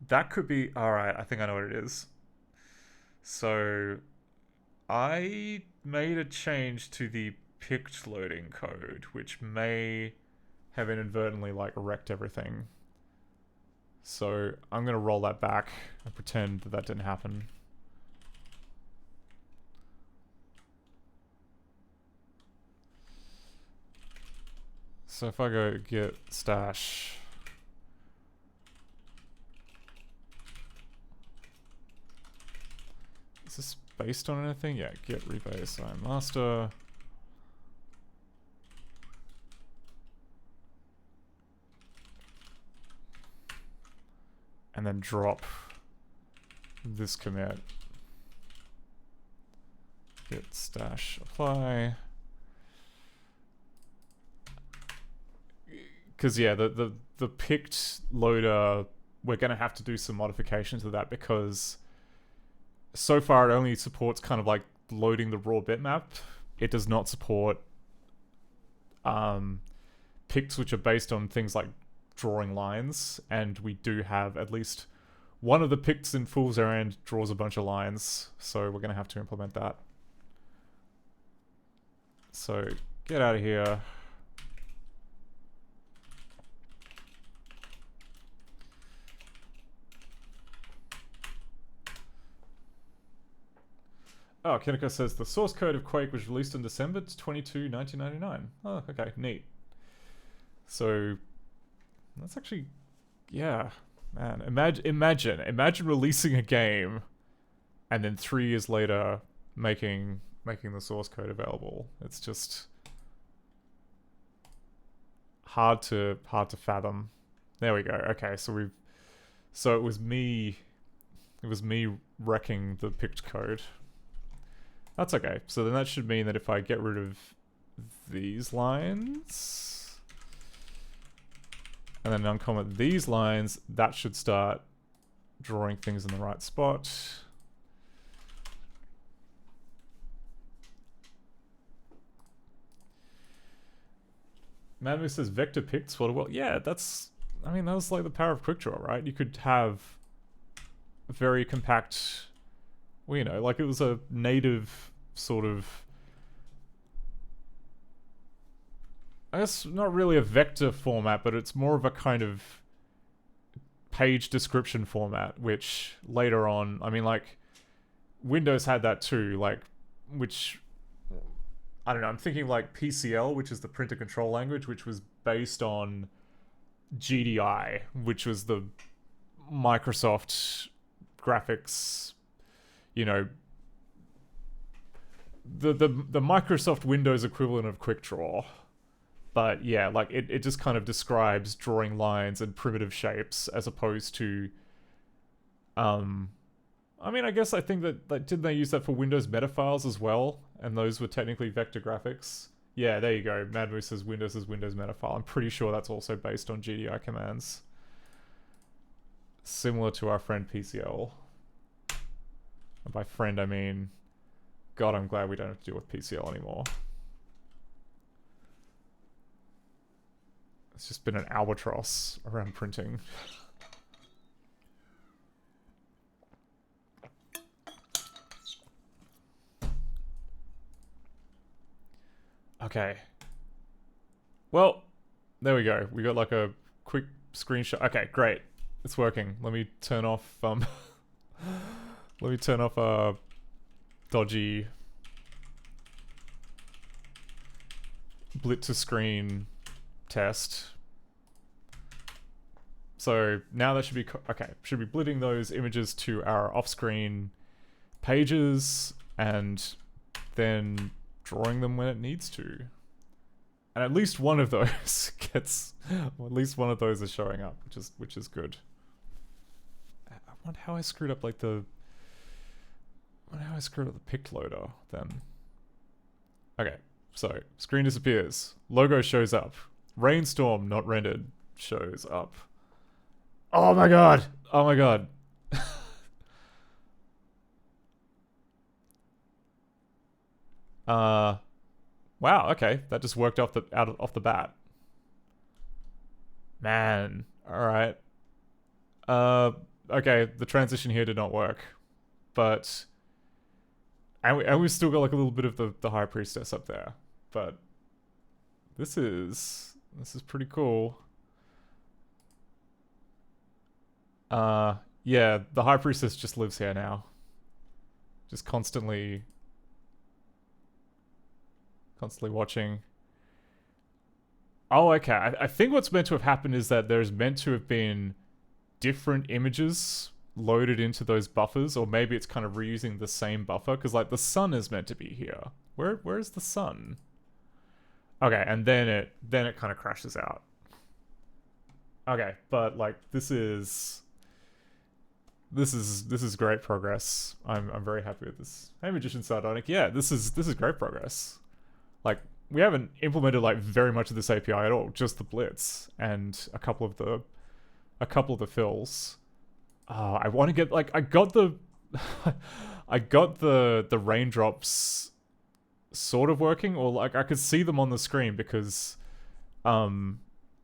That could be, alright, I think I know what it is. So I made a change to the picked loading code, which may have inadvertently like wrecked everything. So I'm gonna roll that back and pretend that didn't happen. So if I go git stash, is this based on anything? Yeah, git rebase master. And then drop this commit. Git stash apply. Because yeah, the picked loader, we're gonna have to do some modifications to that, because so far it only supports kind of like loading the raw bitmap. It does not support picks which are based on things like drawing lines, and we do have at least one of the picks in Fool's Errand draws a bunch of lines, so we're gonna have to implement that. So get out of here. Oh, Kineko says the source code of Quake was released on December 22, 1999. Oh, okay, neat. So that's actually, yeah, man. Imagine releasing a game, and then 3 years later making making the source code available. It's just hard to fathom. There we go. Okay, so it was me wrecking the picked code. That's okay. So then that should mean that if I get rid of these lines and then uncomment these lines, that should start drawing things in the right spot. Madmu says vector picked sort of well. Yeah, that's, I mean, that was like the power of quick draw, right? You could have a very compact, well, you know, like it was a native sort of, I guess not really a vector format, but it's more of a kind of page description format, which later on, I mean, like, Windows had that too, like, which, I don't know, I'm thinking like PCL, which is the printer control language, which was based on GDI, which was the Microsoft graphics, you know, the Microsoft Windows equivalent of QuickDraw. But yeah, like it just kind of describes drawing lines and primitive shapes as opposed to, I mean, I guess I think that, like, didn't they use that for Windows metafiles as well? And those were technically vector graphics. Yeah, there you go. Madmu says Windows is Windows metafile. I'm pretty sure that's also based on GDI commands. Similar to our friend PCL. And by friend, I mean, God, I'm glad we don't have to deal with PCL anymore. It's just been an albatross around printing. Okay. Well, there we go. We got like a quick screenshot. Okay, great. It's working. Let me turn off dodgy blit to screen test. So now that should be okay. Should be blitting those images to our off-screen pages and then drawing them when it needs to. And at least one of those gets, well, at least one of those is showing up, which is good. I wonder how I screwed up like the picked loader then. Okay, so screen disappears. Logo shows up. Rainstorm not rendered shows up. Oh my god! Oh my god. Wow, okay. That just worked off the bat. Man. Alright. Okay, the transition here did not work. But and we've still got like a little bit of the High Priestess up there. But this is pretty cool. Yeah, the High Priestess just lives here now. Just constantly watching. Oh, okay. I think what's meant to have happened is that there's meant to have been different images loaded into those buffers, or maybe it's kind of reusing the same buffer, because like the sun is meant to be here. Where's the sun? Okay, and then it kind of crashes out. Okay, but like this is great progress. I'm very happy with this. Hey, Magician Sardonic. Yeah, this is great progress. Like, we haven't implemented like very much of this API at all, just the blitz and a couple of the fills. I want to get like I got the raindrops sort of working, or like I could see them on the screen because well,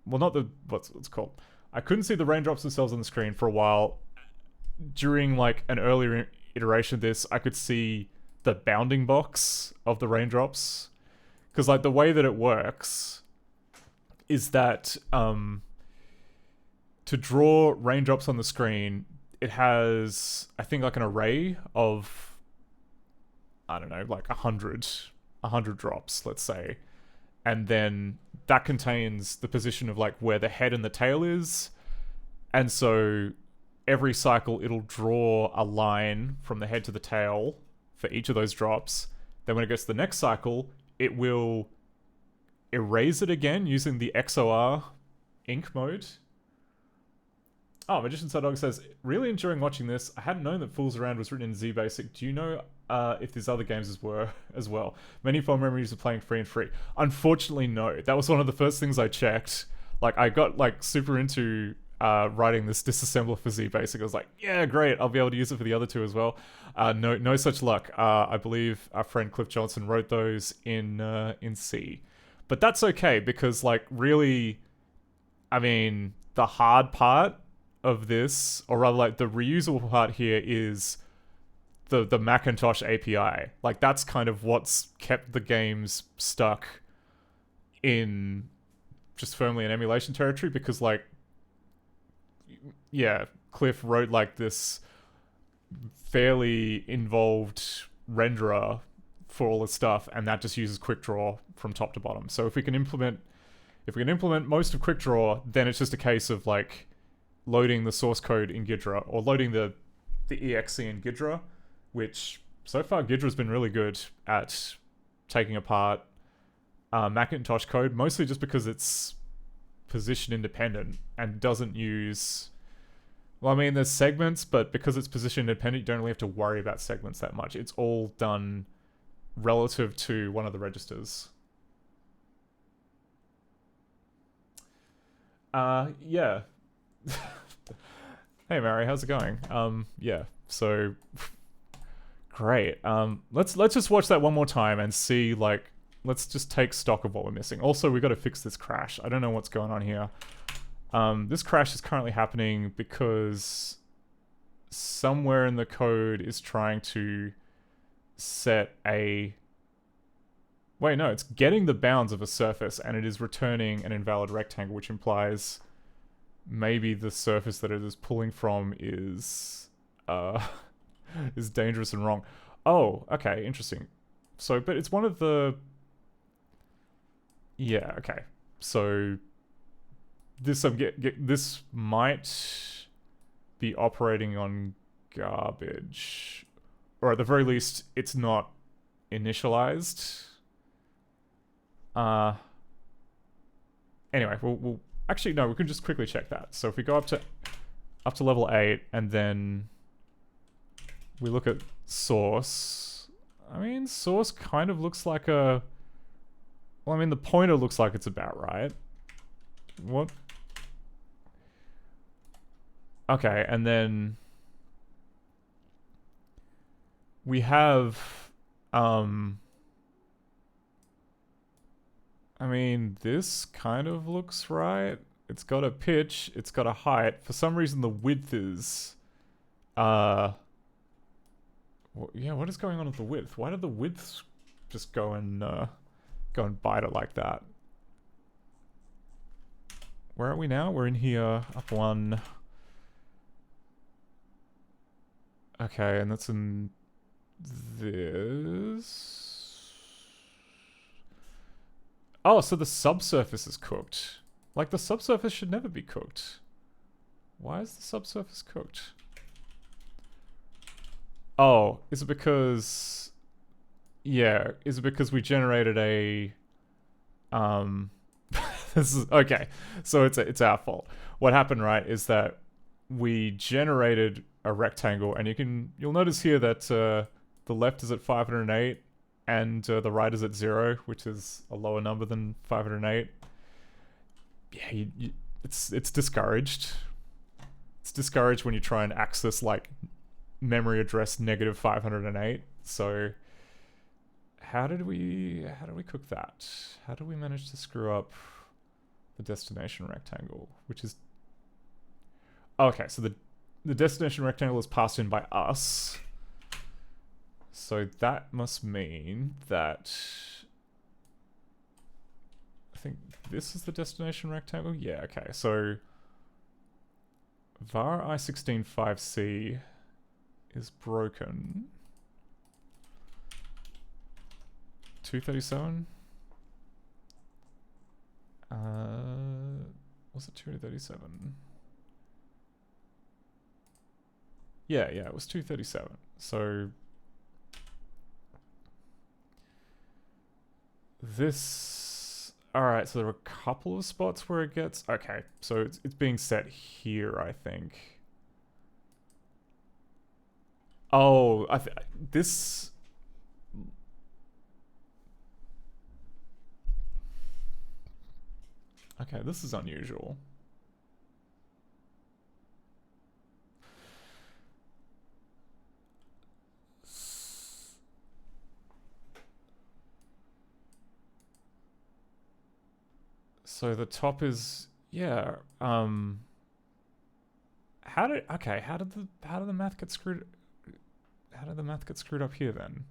not the what's it called. I couldn't see the raindrops themselves on the screen for a while. During like an earlier iteration of this, I could see the bounding box of the raindrops. Because like the way that it works is that to draw raindrops on the screen, it has, I think, like an array of, I don't know, like 100 drops, let's say. And then that contains the position of like where the head and the tail is. And so every cycle it'll draw a line from the head to the tail for each of those drops. Then when it gets to the next cycle, it will erase it again using the XOR ink mode. Oh, Magician's Dog says, really enjoying watching this. I hadn't known that Fools Around was written in ZBasic. Do you know if there's other games as well? Many fond memories of playing free and free. Unfortunately, no. That was one of the first things I checked. Like, I got like super into writing this disassembler for ZBasic. I was like, yeah, great. I'll be able to use it for the other two as well. No such luck. I believe our friend Cliff Johnson wrote those in C. But that's okay because, like, really, I mean, the hard part of this, or rather like the reusable part here, is the Macintosh API. Like, that's kind of what's kept the games stuck in just firmly in emulation territory, because, like, yeah, Cliff wrote like this fairly involved renderer for all this stuff, and that just uses QuickDraw from top to bottom. So if we can implement most of QuickDraw, then it's just a case of like loading the source code in Ghidra, or loading the exe in Ghidra, which so far Ghidra's been really good at taking apart Macintosh code, mostly just because it's position independent and doesn't use... Well, I mean, there's segments, but because it's position independent, you don't really have to worry about segments that much. It's all done relative to one of the registers. Yeah. Hey Mary, how's it going? Yeah, so great. Let's just watch that one more time and see, like, let's just take stock of what we're missing. Also, we got to fix this crash. I don't know what's going on here. This crash is currently happening because somewhere in the code is trying to set a... Wait, no, it's getting the bounds of a surface and it is returning an invalid rectangle, which implies maybe the surface that it is pulling from is is dangerous and wrong. Oh, okay, interesting. So, but it's one of the... Yeah, okay. So this this might be operating on garbage, or at the very least, it's not initialized. Anyway, we'll actually no, we can just quickly check that. So if we go up to level 8 and then we look at source, I mean, source kind of looks like a... Well, I mean, the pointer looks like it's about right. What? Okay, and then we have, I mean, this kind of looks right. It's got a pitch, it's got a height. For some reason, the width is, yeah, what is going on with the width? Why did the width just go and bite it like that? Where are we now? We're in here, up 1. Okay, and that's in this. Oh, so the subsurface is cooked. Like, the subsurface should never be cooked. Why is the subsurface cooked? Oh, is it because... Yeah, is it because we generated a... This is... Okay, so it's our fault. What happened, right, is that we generated a rectangle, and you'll notice here that the left is at 508, and the right is at 0, which is a lower number than 508. Yeah, it's discouraged. It's discouraged when you try and access, like, memory address -508. So how did we cook that? How did we manage to screw up the destination rectangle, which is... Okay, so the destination rectangle is passed in by us. So that must mean that... I think this is the destination rectangle? Yeah, okay. So var i16.5c is broken. 237? Was it 237? Yeah, it was 237. So this... Alright, so there are a couple of spots where it gets... Okay, so it's being set here, I think. Oh, this... Okay, this is unusual. So the top is, yeah, how did the math get screwed? How did the math get screwed up here then?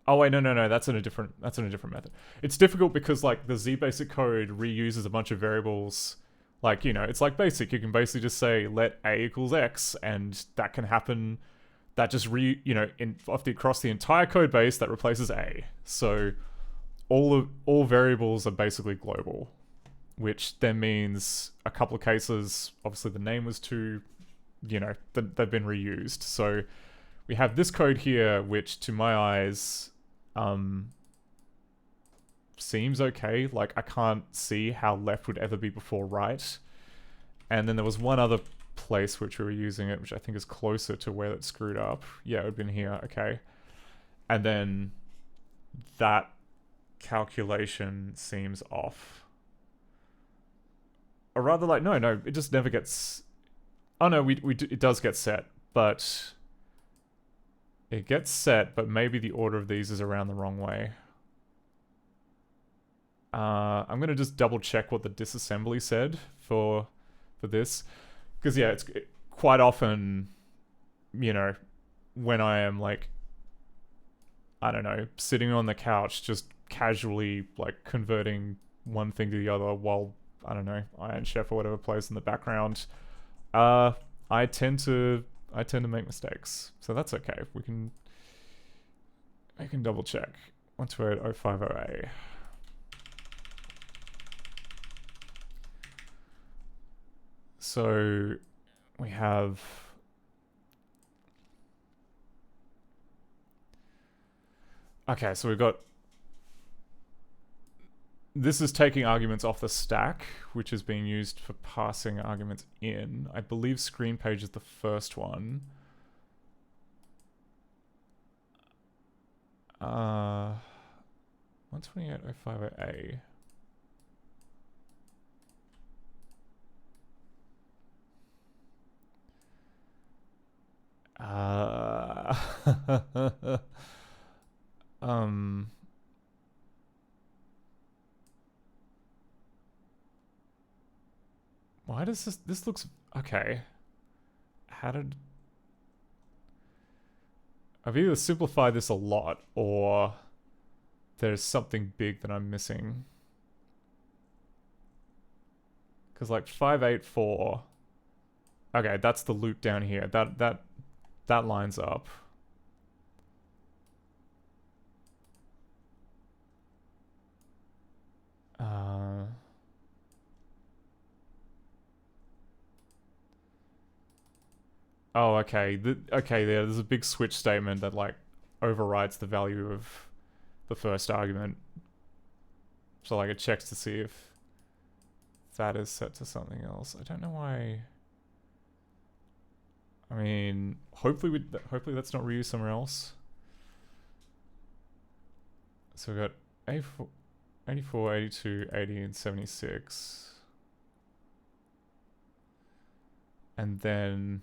Oh wait, no, that's in a different method. It's difficult because like the Z basic code reuses a bunch of variables. Like, you know, it's like basic. You can basically just say let a equals x, and that can happen. That just across the entire code base that replaces a. So all variables are basically global, which then means a couple of cases. Obviously, the name was too, they've been reused. So we have this code here, which to my eyes seems okay. Like, I can't see how left would ever be before right. And then there was one other place which we were using it, which I think is closer to where it screwed up. Yeah, it would have been here. Okay. And then that calculation seems off. Or rather, like, no, it just never gets... Oh no, it does get set, but... It gets set, but maybe the order of these is around the wrong way. I'm gonna just double check what the disassembly said for this. Because, yeah, it's quite often, when I am, like, I don't know, sitting on the couch, just casually, like, converting one thing to the other while, I don't know, Iron Chef or whatever plays in the background, I tend to make mistakes. So that's okay. I can double check once we're at 050A. So we have... Okay, so we've got... This is taking arguments off the stack, which is being used for passing arguments in. I believe screen page is the first one. 128.050A. Why does this looks okay? I've either simplified this a lot, or there's something big that I'm missing. Because like 584, okay, that's the loop down here. That lines up. Oh, okay. There's a big switch statement that like overrides the value of the first argument. So like it checks to see if that is set to something else. I don't know why. I mean, hopefully that's not reused somewhere else. So we've got 84, 82, 80, and 76. And then...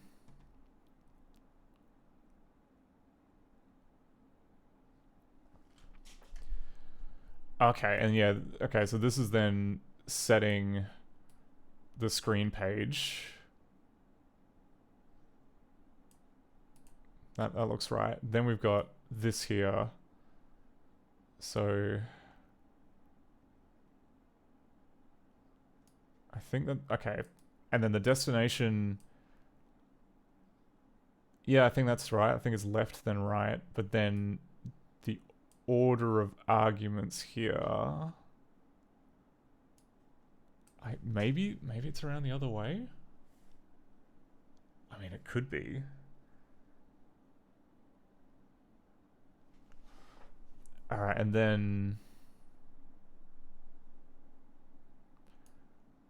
Okay, and yeah, okay, so this is then setting the screen page. That looks right. Then we've got this here. So I think that, okay. And then the destination, yeah, I think that's right. I think it's left then right, but then the order of arguments here, maybe it's around the other way. I mean, it could be. Alright, and then...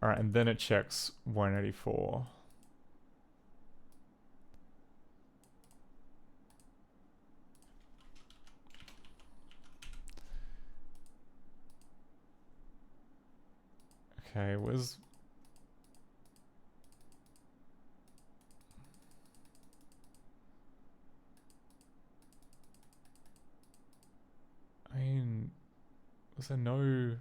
Alright, and then it checks 184. Okay, where's... I mean, was there no...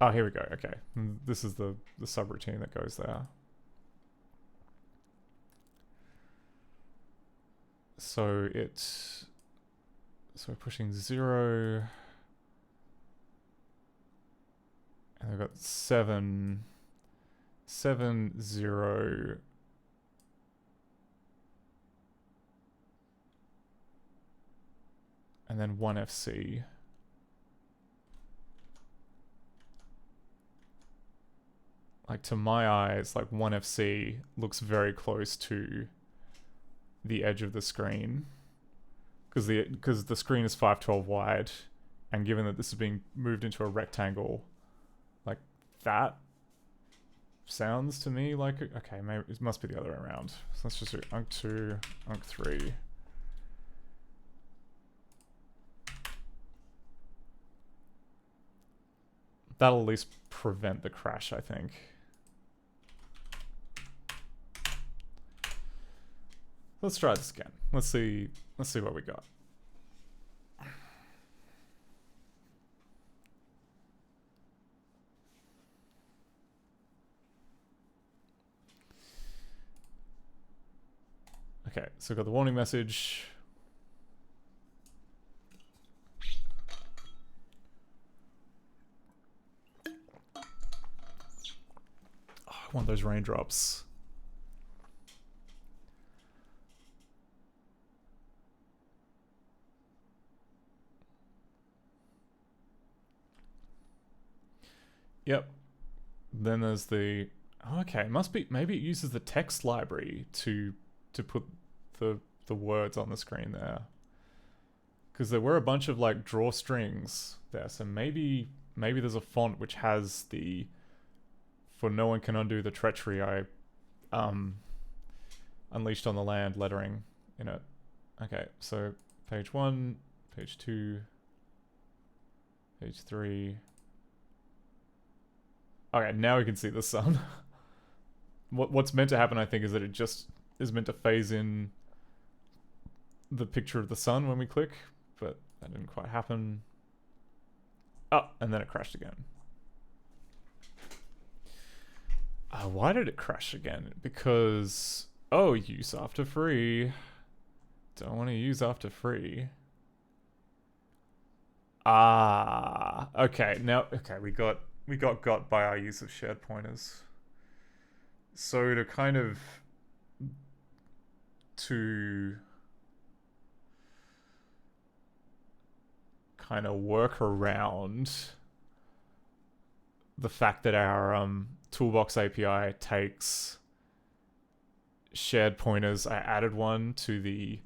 Oh, here we go. Okay, this is the subroutine that goes there. So it's... So we're pushing 0. And we've got 7, 7, 0. And then 1 FC. Like, to my eyes, like 1 FC looks very close to the edge of the screen. Because the screen is 512 wide, and given that this is being moved into a rectangle, like, that sounds to me like... Okay, maybe it must be the other way around. So let's just do UNC 2, UNC 3. That'll at least prevent the crash, I think. Let's try this again. Let's see what we got. Okay, so we've got the warning message. Oh, I want those raindrops. Yep. Then there's the... Oh, okay, it must be... Maybe it uses the text library to put the words on the screen there. Because there were a bunch of, like, drawstrings there. So maybe there's a font which has the... For no one can undo the treachery I unleashed on the land lettering in it. Okay, so page 1, page 2, page 3... Okay, now we can see the sun. What's meant to happen, I think, is that it just is meant to phase in the picture of the sun when we click, but that didn't quite happen. Oh, and then it crashed again. Why did it crash again? Because... Oh, use after free. Don't want to use after free. Ah, okay, now... Okay, we got got by our use of shared pointers. So to kind of... To... kind of work around the fact that our Toolbox API takes shared pointers. I added one to the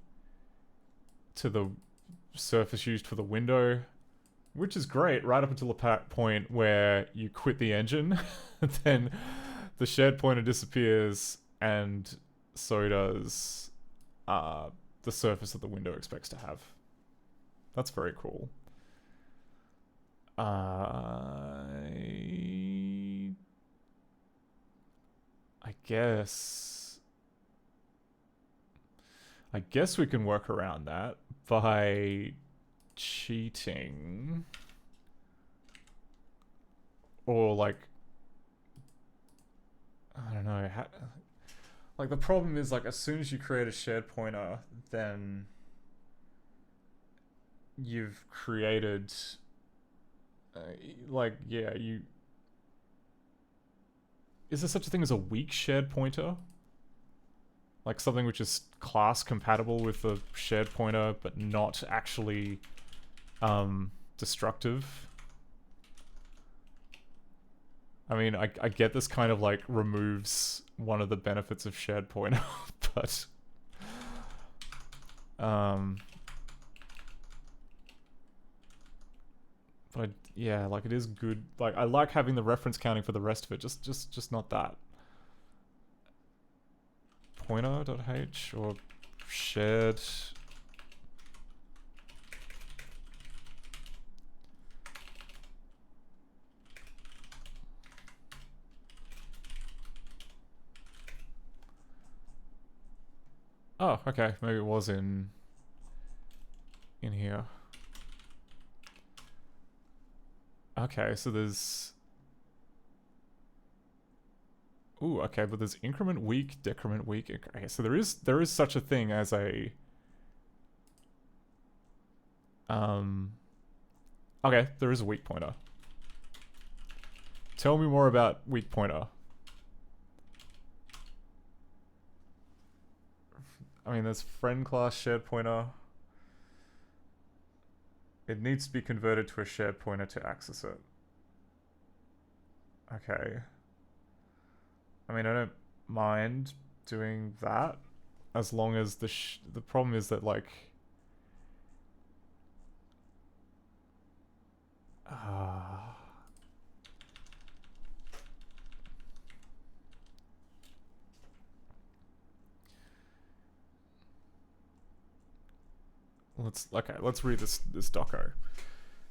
surface used for the window, which is great right up until the point where you quit the engine. Then the shared pointer disappears, and so does the surface that the window expects to have. That's very cool. I guess we can work around that by cheating, or like, I don't know, like the problem is, like, as soon as you create a shared pointer, then you've created like, yeah, is there such a thing as a weak shared pointer? Like something which is class compatible with the shared pointer, but not actually destructive? I mean, I get this kind of like removes one of the benefits of shared pointer, but But yeah, like it is good. Like I like having the reference counting for the rest of it. Just not that. Pointer.h or shared. Oh, okay. Maybe it was in here. Okay, so there's... Ooh, okay, but there's increment weak, decrement weak. Okay, so there is such a thing as a... Okay, there is a weak pointer. Tell me more about weak pointer. I mean, there's friend class shared pointer. It needs to be converted to a shared pointer to access it. Okay. I mean, I don't mind doing that as long as the problem is that like let's read this doco.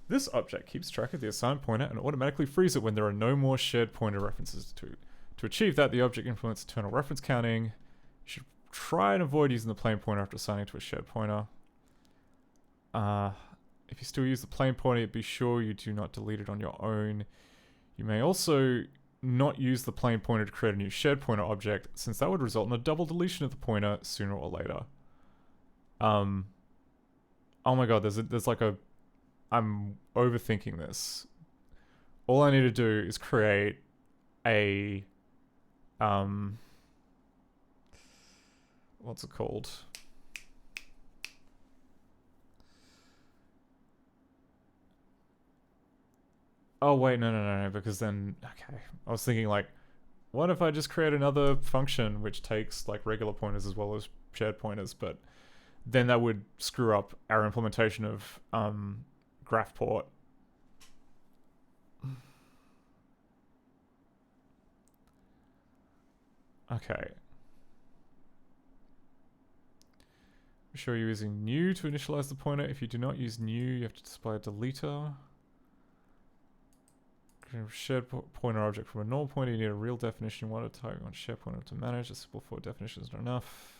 This object keeps track of the assigned pointer and automatically frees it when there are no more shared pointer references to it. To achieve that, the object implements internal reference counting. You should try and avoid using the plain pointer after assigning to a shared pointer. If you still use the plain pointer, be sure you do not delete it on your own. You may also not use the plain pointer to create a new shared pointer object, since that would result in a double deletion of the pointer sooner or later. Oh my god, there's like a... I'm overthinking this. All I need to do is create a... what's it called? Oh wait, no, because then... Okay, I was thinking like, what if I just create another function which takes like regular pointers as well as shared pointers, but then that would screw up our implementation of GraphPort. Okay. Be sure you're using new to initialize the pointer. If you do not use new, you have to display a deleter. Shared pointer object from a null pointer. You need a real definition. You want to type on shared pointer to manage. A simple for definition is not enough.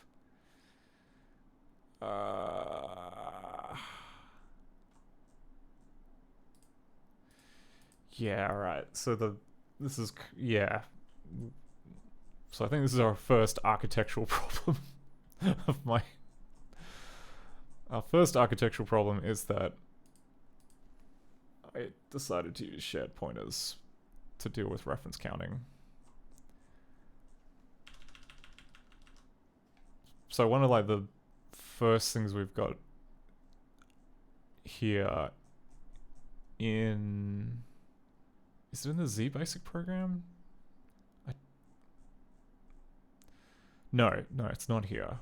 Yeah, alright. So this is, yeah. So I think this is our first architectural problem of my... Our first architectural problem is that I decided to use shared pointers to deal with reference counting. So one of like the first things we've got here in... Is it in the Z basic program? No, it's not here.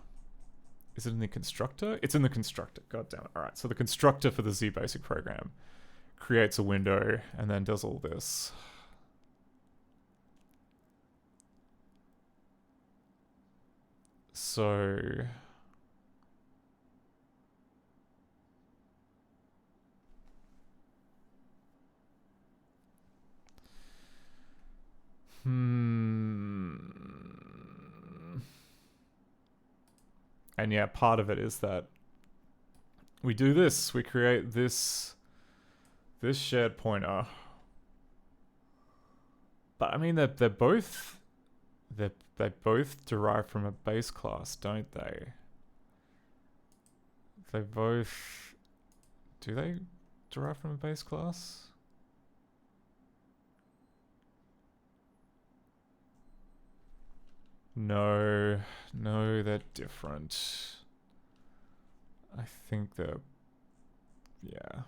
Is it in the constructor? It's in the constructor. God damn it. Alright, so the constructor for the Z basic program creates a window and then does all this. So... And yeah, part of it is that we do this. We create this shared pointer. But I mean, they're both they both derive from a base class, don't they? They both... Do they derive from a base class? No, they're different. I think they're... Yeah.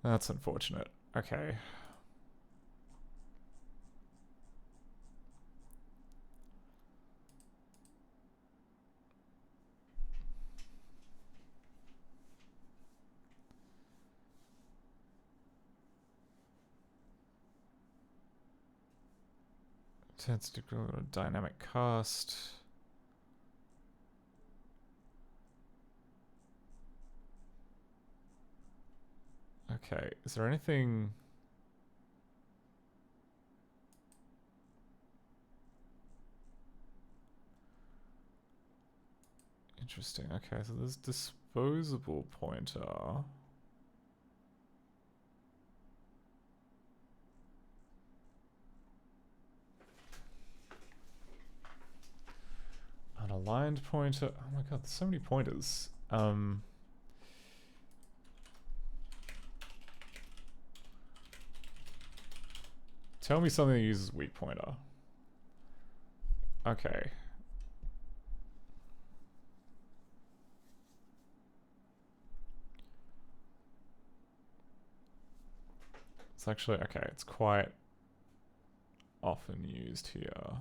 That's unfortunate. Okay. Tends to go to dynamic cast. Okay, is there anything... Interesting. Okay, so there's disposable pointer. Unaligned pointer. Oh my god, there's so many pointers. Tell me something that uses weak pointer. Okay. It's actually, okay, it's quite often used here.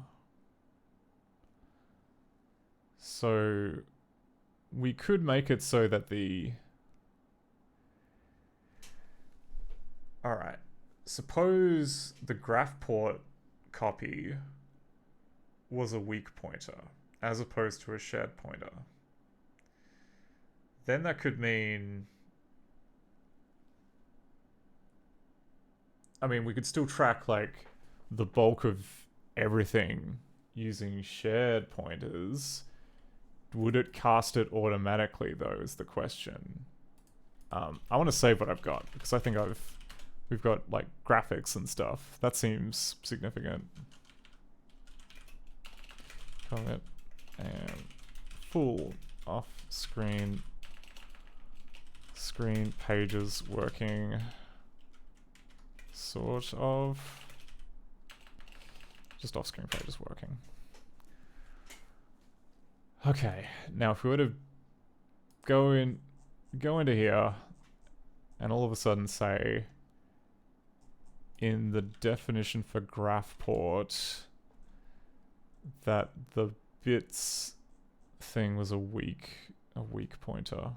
So we could make it so that the... Alright. Suppose the graph port copy was a weak pointer as opposed to a shared pointer. Then that could mean... I mean, we could still track, like, the bulk of everything using shared pointers. Would it cast it automatically, though, is the question. I want to save what I've got, because I think we've got, like, graphics and stuff. That seems significant. Comment and full off-screen pages working. Sort of. Just off-screen pages working. Okay, now if we were to go into here and all of a sudden say in the definition for graph port that the bits thing was a weak pointer.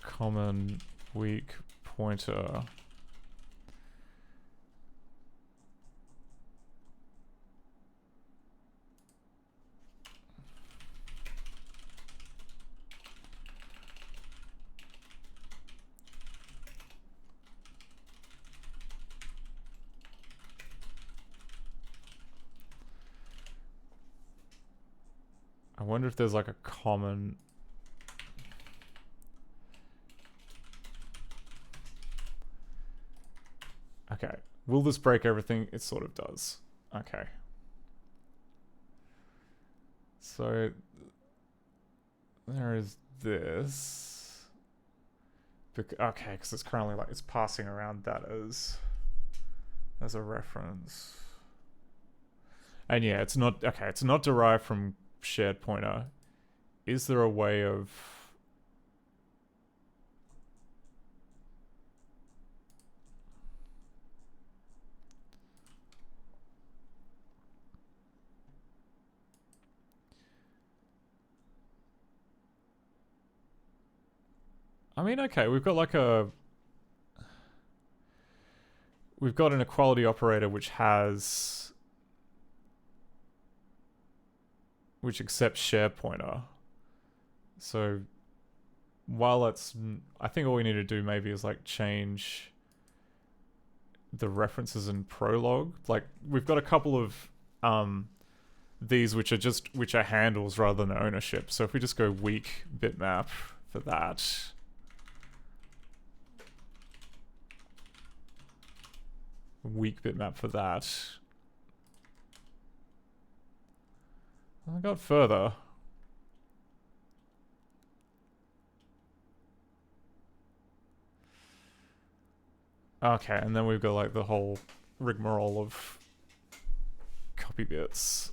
Common weak pointer. I wonder if there's like a common... Okay. Will this break everything? It sort of does. Okay. So there is this. Okay, because it's currently like it's passing around that as a reference. And yeah, it's not okay, it's not derived from shared pointer. Is there a way of I mean, okay, we've got an equality operator which accepts share pointer. So while I think all we need to do maybe is like change the references in prologue. Like we've got a couple of these which are handles rather than ownership. So if we just go weak bitmap for that. Weak bitmap for that. I got further. Okay, and then we've got like the whole rigmarole of copy bits.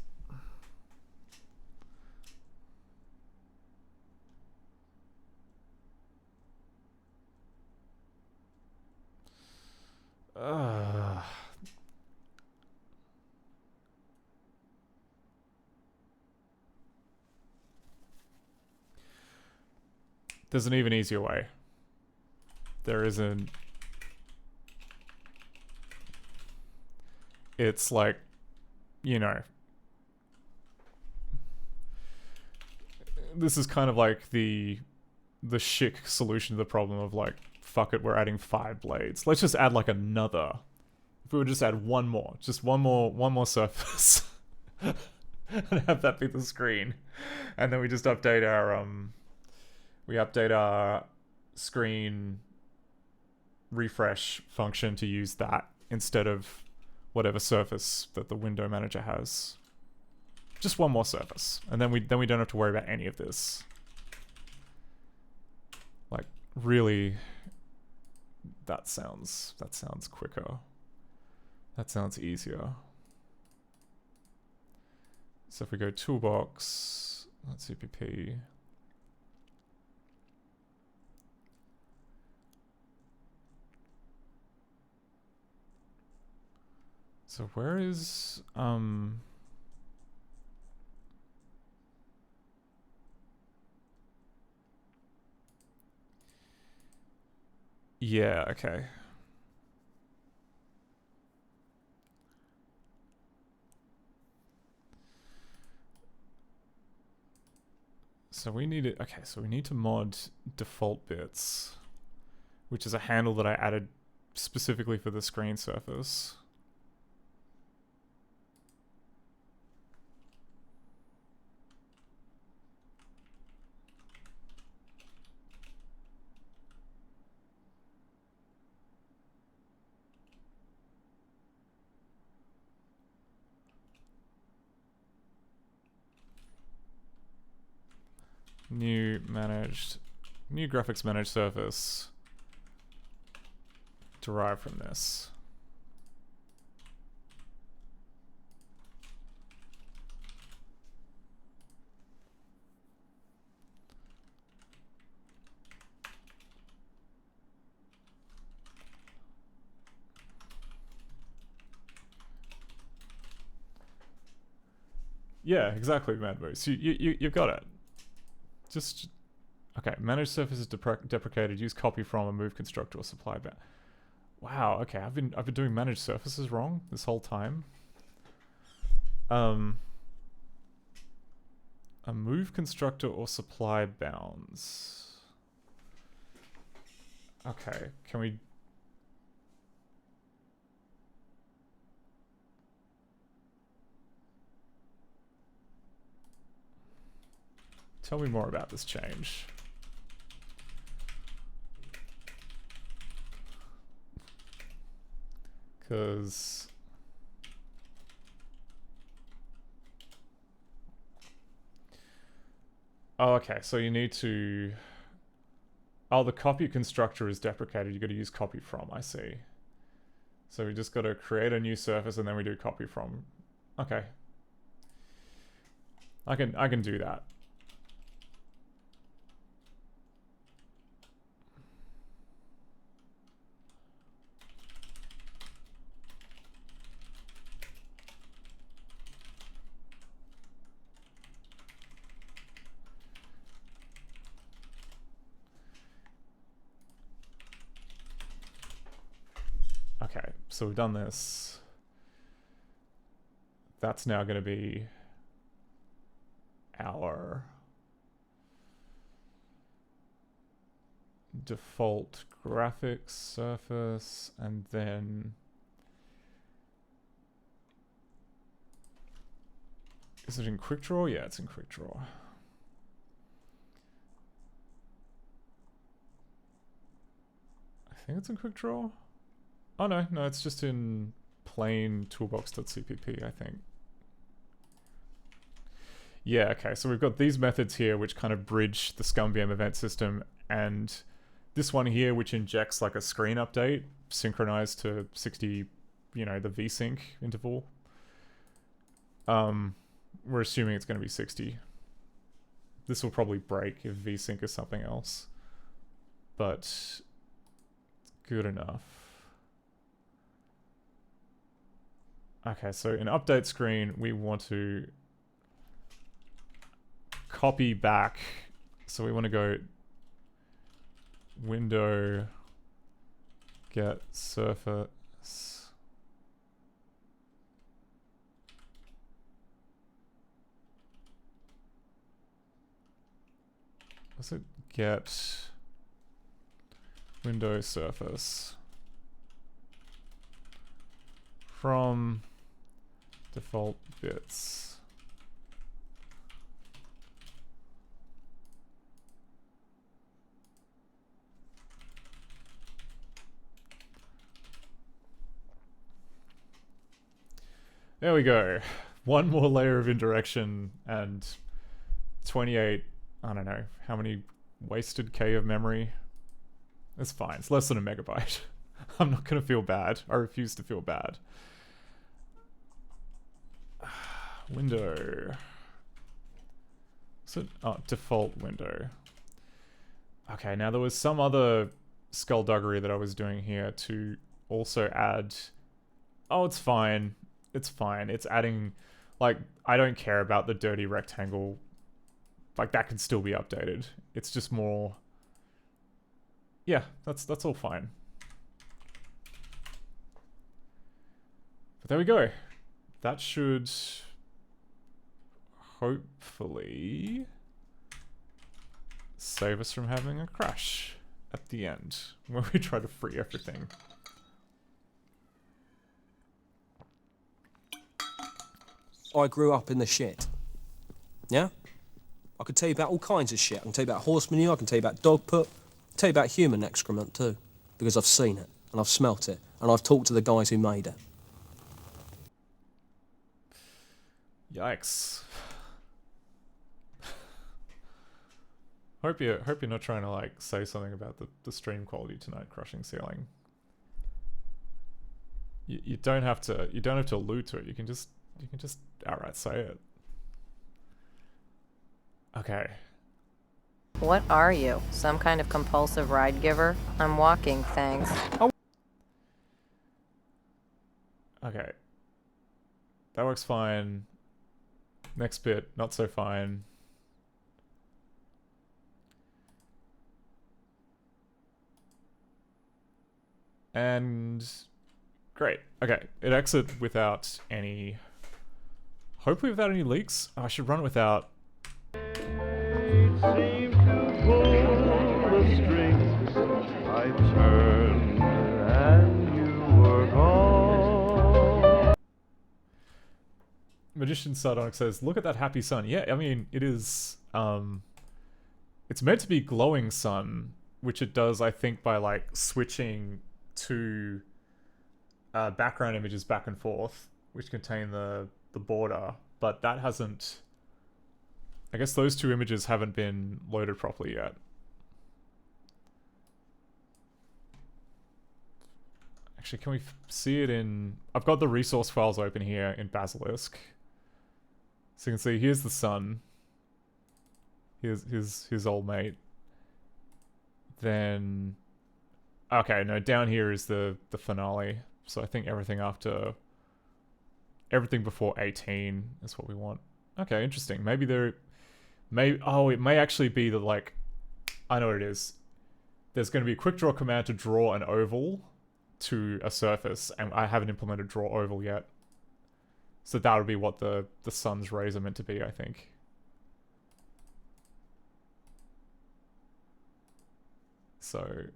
There's an even easier way. There isn't... It's like, you know... This is kind of like the chic solution to the problem of like, fuck it, we're adding 5 blades. Let's just add like another. If we would just add one more, just one more surface. And have that be the screen. And then we just update our screen refresh function to use that instead of whatever surface that the window manager has. Just one more surface, and then we don't have to worry about any of this. Like, really, that sounds quicker. That sounds easier. So if we go toolbox, let's CPP. So where is yeah, okay. So we need it. Okay, so we need to mod default bits, which is a handle that I added specifically for the screen surface. New graphics managed surface derived from this. Yeah, exactly, Mad Moose. You've got it. Just okay. Manage surface is deprecated. Use copy from a move constructor or supply bound. Wow. Okay, I've been doing managed surfaces wrong this whole time. A move constructor or supply bounds. Okay, can we? Tell me more about this change. Because... Oh, okay, so you need to... Oh, the copy constructor is deprecated. You got to use copy from, I see. So we just got to create a new surface and then we do copy from. Okay. I can do that. Okay, so we've done this. That's now going to be our default graphics surface, and then is it in Quick Draw? Yeah, it's in Quick Draw. I think it's in Quick Draw. Oh no, it's just in plain toolbox.cpp, I think. Yeah, okay, so we've got these methods here which kind of bridge the ScumVM event system, and this one here which injects like a screen update synchronized to 60, you know, the vsync interval. We're assuming it's going to be 60. This will probably break if vsync is something else, but it's good enough. Okay, so in update screen, we want to copy back. So we want to go window get surface. Does it get window surface from default bits? There we go. One more layer of indirection and 28, I don't know, how many wasted K of memory? It's fine. It's less than a megabyte. I'm not going to feel bad. I refuse to feel bad. Window. Is it? Oh, default window. Okay, now there was some other skullduggery that I was doing here to also add... Oh, it's fine. It's fine. It's adding... Like, I don't care about the dirty rectangle. Like, that can still be updated. It's just more... Yeah, that's all fine. But there we go. That should... hopefully... save us from having a crash at the end. Where we try to free everything. I grew up in the shit. Yeah? I could tell you about all kinds of shit. I can tell you about horse manure, I can tell you about dog poop, I can tell you about human excrement too. Because I've seen it, and I've smelt it, and I've talked to the guys who made it. Yikes. Hope you're not trying to like say something about the stream quality tonight, Crushing Ceiling. You don't have to allude to it. You can just outright say it. Okay. What are you? Some kind of compulsive ride giver? I'm walking, thanks. Oh. Okay. That works fine. Next bit, not so fine. And great. Okay, it exit without any... Hopefully without any leaks. Oh, I should run without... Magician Sardonic says, look at that happy sun. Yeah, I mean, it is... it's meant to be glowing sun, which it does, I think, by, like, switching to background images back and forth, which contain the border, but that hasn't... I guess those two images haven't been loaded properly yet. Actually, can we see it in... I've got the resource files open here in Basilisk. So you can see, here's the sun. Here's his old mate. Then... Okay, no, down here is the finale. So I think everything after... Everything before 18 is what we want. Okay, interesting. Maybe there... Oh, it may actually be the, like... I know what it is. There's going to be a quick draw command to draw an oval to a surface, and I haven't implemented draw oval yet. So that would be what the sun's rays are meant to be, I think. So...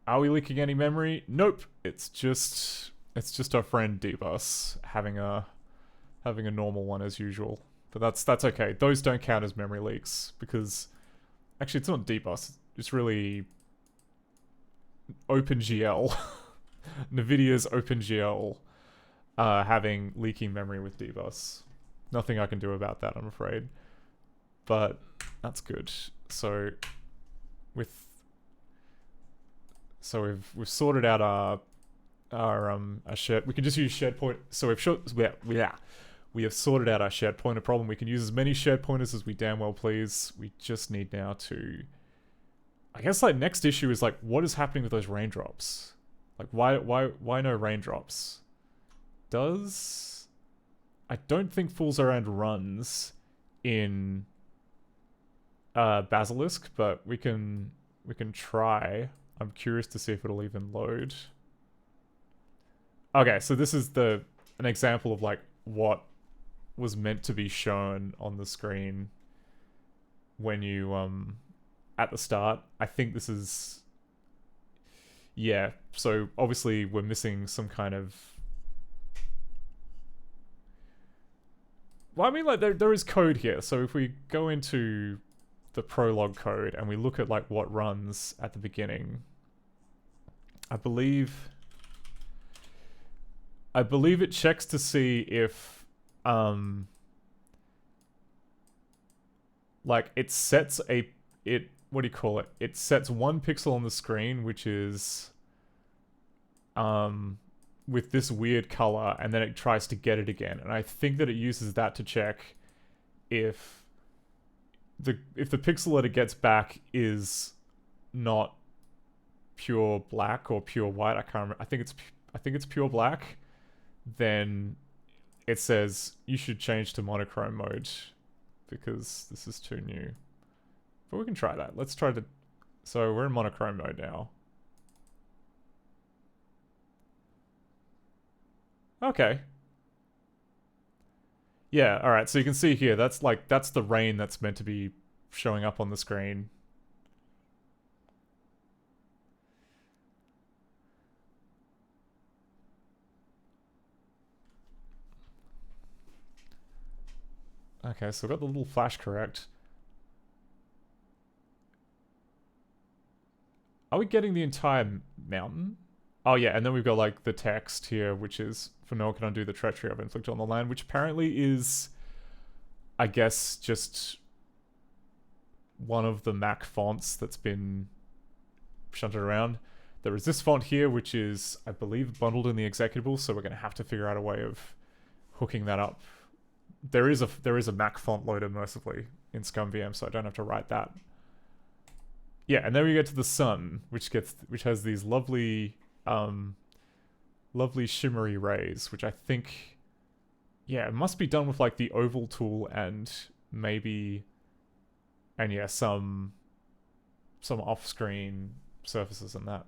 Are we leaking any memory? Nope. It's just our friend Dbus having a normal one as usual. But that's okay. Those don't count as memory leaks because actually it's not Dbus. It's really OpenGL. NVIDIA's OpenGL having leaking memory with Dbus. Nothing I can do about that, I'm afraid. But that's good. So we've sorted out our shared. We can just use shared point. So we have sorted out our shared pointer problem. We can use as many shared pointers as we damn well please. We just need now to... I guess like next issue is like, what is happening with those raindrops? Like why no raindrops? I don't think Fool's Errand runs in Basilisk, but we can We can try. I'm curious to see if it'll even load. Okay, so this is an example of like what was meant to be shown on the screen when you at the start. I think this is, yeah, so obviously we're missing some kind of, well, I mean, like there is code here. So if we go into the prologue code and we look at like what runs at the beginning, I believe it checks to see if like it sets what do you call it? It sets one pixel on the screen, which is with this weird color, and then it tries to get it again. And I think that it uses that to check if the pixel that it gets back is not pure black or pure white. I can't remember. I think it's pure black. Then it says you should change to monochrome mode because this is too new. But we can try that. Let's try to... So we're in monochrome mode now. Okay. Yeah, alright, so you can see here, that's the rain that's meant to be showing up on the screen. Okay, so we've got the little flash correct. Are we getting the entire mountain? Oh yeah, and then we've got like the text here, which is, for no one can undo the treachery I've inflicted on the land, which apparently is, I guess, just one of the Mac fonts that's been shunted around. There is this font here, which is, I believe, bundled in the executable, so we're going to have to figure out a way of hooking that up. There is a Mac font loader, mercifully, in ScumVM, so I don't have to write that. Yeah, and then we get to the sun, which has these lovely shimmery rays, which I think, yeah, it must be done with like the oval tool and maybe, and yeah, some off-screen surfaces and that.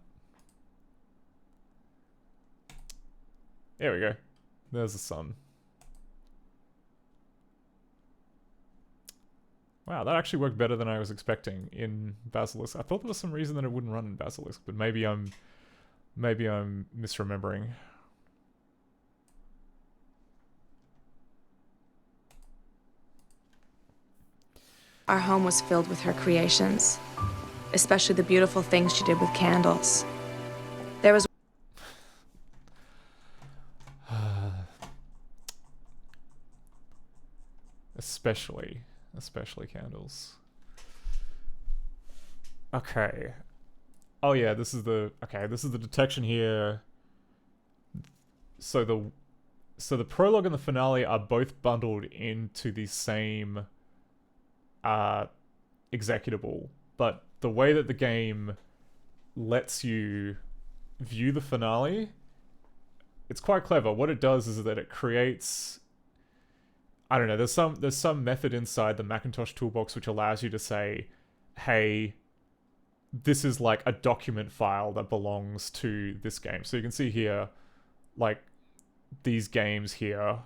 There we go. There's the sun. Wow, that actually worked better than I was expecting in Basilisk. I thought there was some reason that it wouldn't run in Basilisk, but maybe I'm misremembering. Our home was filled with her creations, especially the beautiful things she did with candles. There was especially candles. Okay. Oh yeah, this is the detection here. So the prologue and the finale are both bundled into the same executable, but the way that the game lets you view the finale, it's quite clever. What it does is that it creates, I don't know, there's some method inside the Macintosh toolbox which allows you to say, hey, this is like a document file that belongs to this game. So you can see here, like, these games here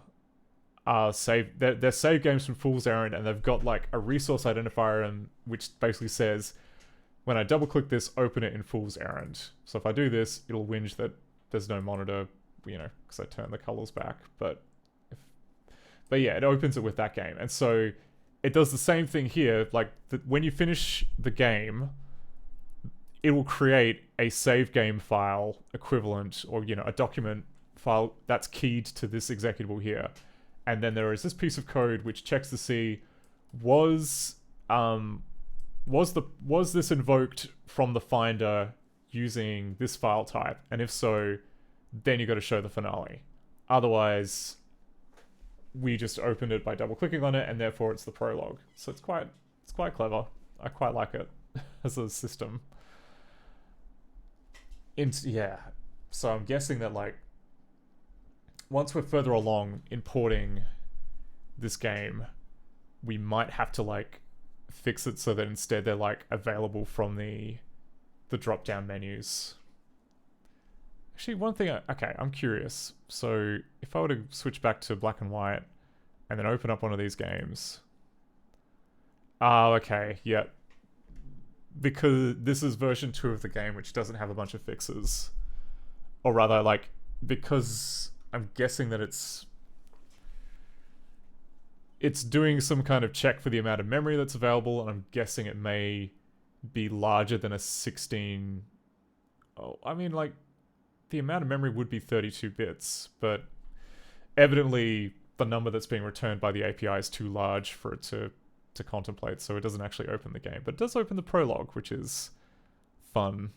are saved. They're saved games from Fool's Errand, and they've got like a resource identifier and which basically says, when I double click this, open it in Fool's Errand. So if I do this, it'll whinge that there's no monitor, you know, because I turned the colors back. But yeah, it opens it with that game. And so it does the same thing here. Like, when you finish the game, it will create a save game file equivalent, or, you know, a document file that's keyed to this executable here. And then there is this piece of code which checks to see, was this invoked from the Finder using this file type? And if so, then you got to show the finale. Otherwise, we just opened it by double clicking on it, and therefore it's the prologue. So it's quite clever. I quite like it as a system. Yeah. So I'm guessing that, like, once we're further along in porting this game, we might have to, like, fix it so that instead they're, like, available from the the drop-down menus. Actually, one thing, okay, I'm curious. So if I were to switch back to black and white and then open up one of these games. Oh, okay, yep. Because this is version 2 of the game, which doesn't have a bunch of fixes. Or rather, like, because I'm guessing that it's doing some kind of check for the amount of memory that's available, and I'm guessing it may be larger than a 16... Oh, I mean, like, the amount of memory would be 32 bits, but evidently the number that's being returned by the API is too large for it to contemplate, so it doesn't actually open the game. But it does open the prologue, which is fun.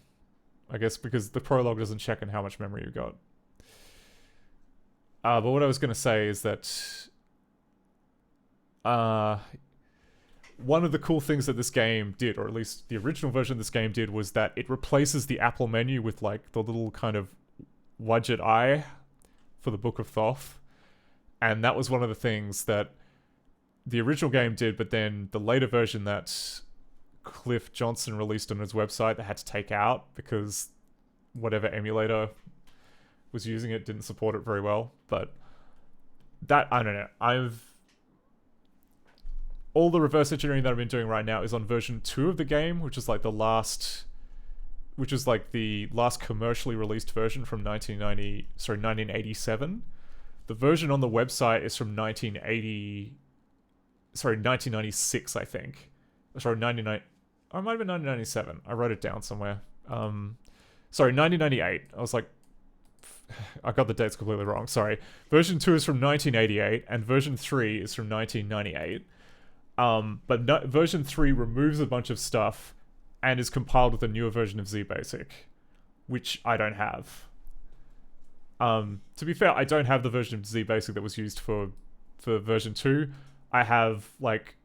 I guess because the prologue doesn't check on how much memory you've got. But what I was going to say is that one of the cool things that this game did, or at least the original version of this game did, was that it replaces the Apple menu with like the little kind of widget eye for the Book of Thoth. And that was one of the things that the original game did, but then the later version that Cliff Johnson released on his website they had to take out because whatever emulator was using it didn't support it very well. But that, I don't know, all the reverse engineering that I've been doing right now is on version 2 of the game, which is like the last commercially released version from 1987. The version on the website is from 1996, I think. Sorry, 99... Or it might have been 1997. I wrote it down somewhere. Sorry, 1998. I was like... I got the dates completely wrong. Sorry. Version 2 is from 1988, and version 3 is from 1998. But version 3 removes a bunch of stuff and is compiled with a newer version of ZBasic, which I don't have. To be fair, I don't have the version of ZBasic that was used for version 2. I have, like,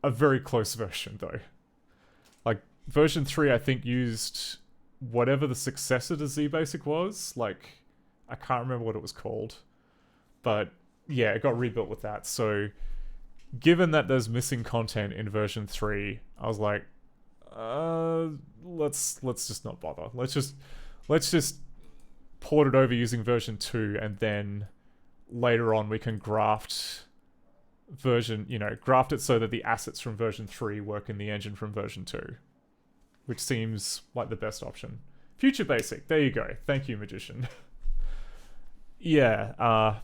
a very close version, though. Like, version 3, I think, used whatever the successor to ZBasic was. Like, I can't remember what it was called. But, yeah, it got rebuilt with that. So, given that there's missing content in version 3, I was like, let's just not bother. Let's just port it over using version 2, and then later on we can graft it so that the assets from version 3 work in the engine from version 2, which seems like the best option. Future Basic, there you go. Thank you, Magician. Yeah, I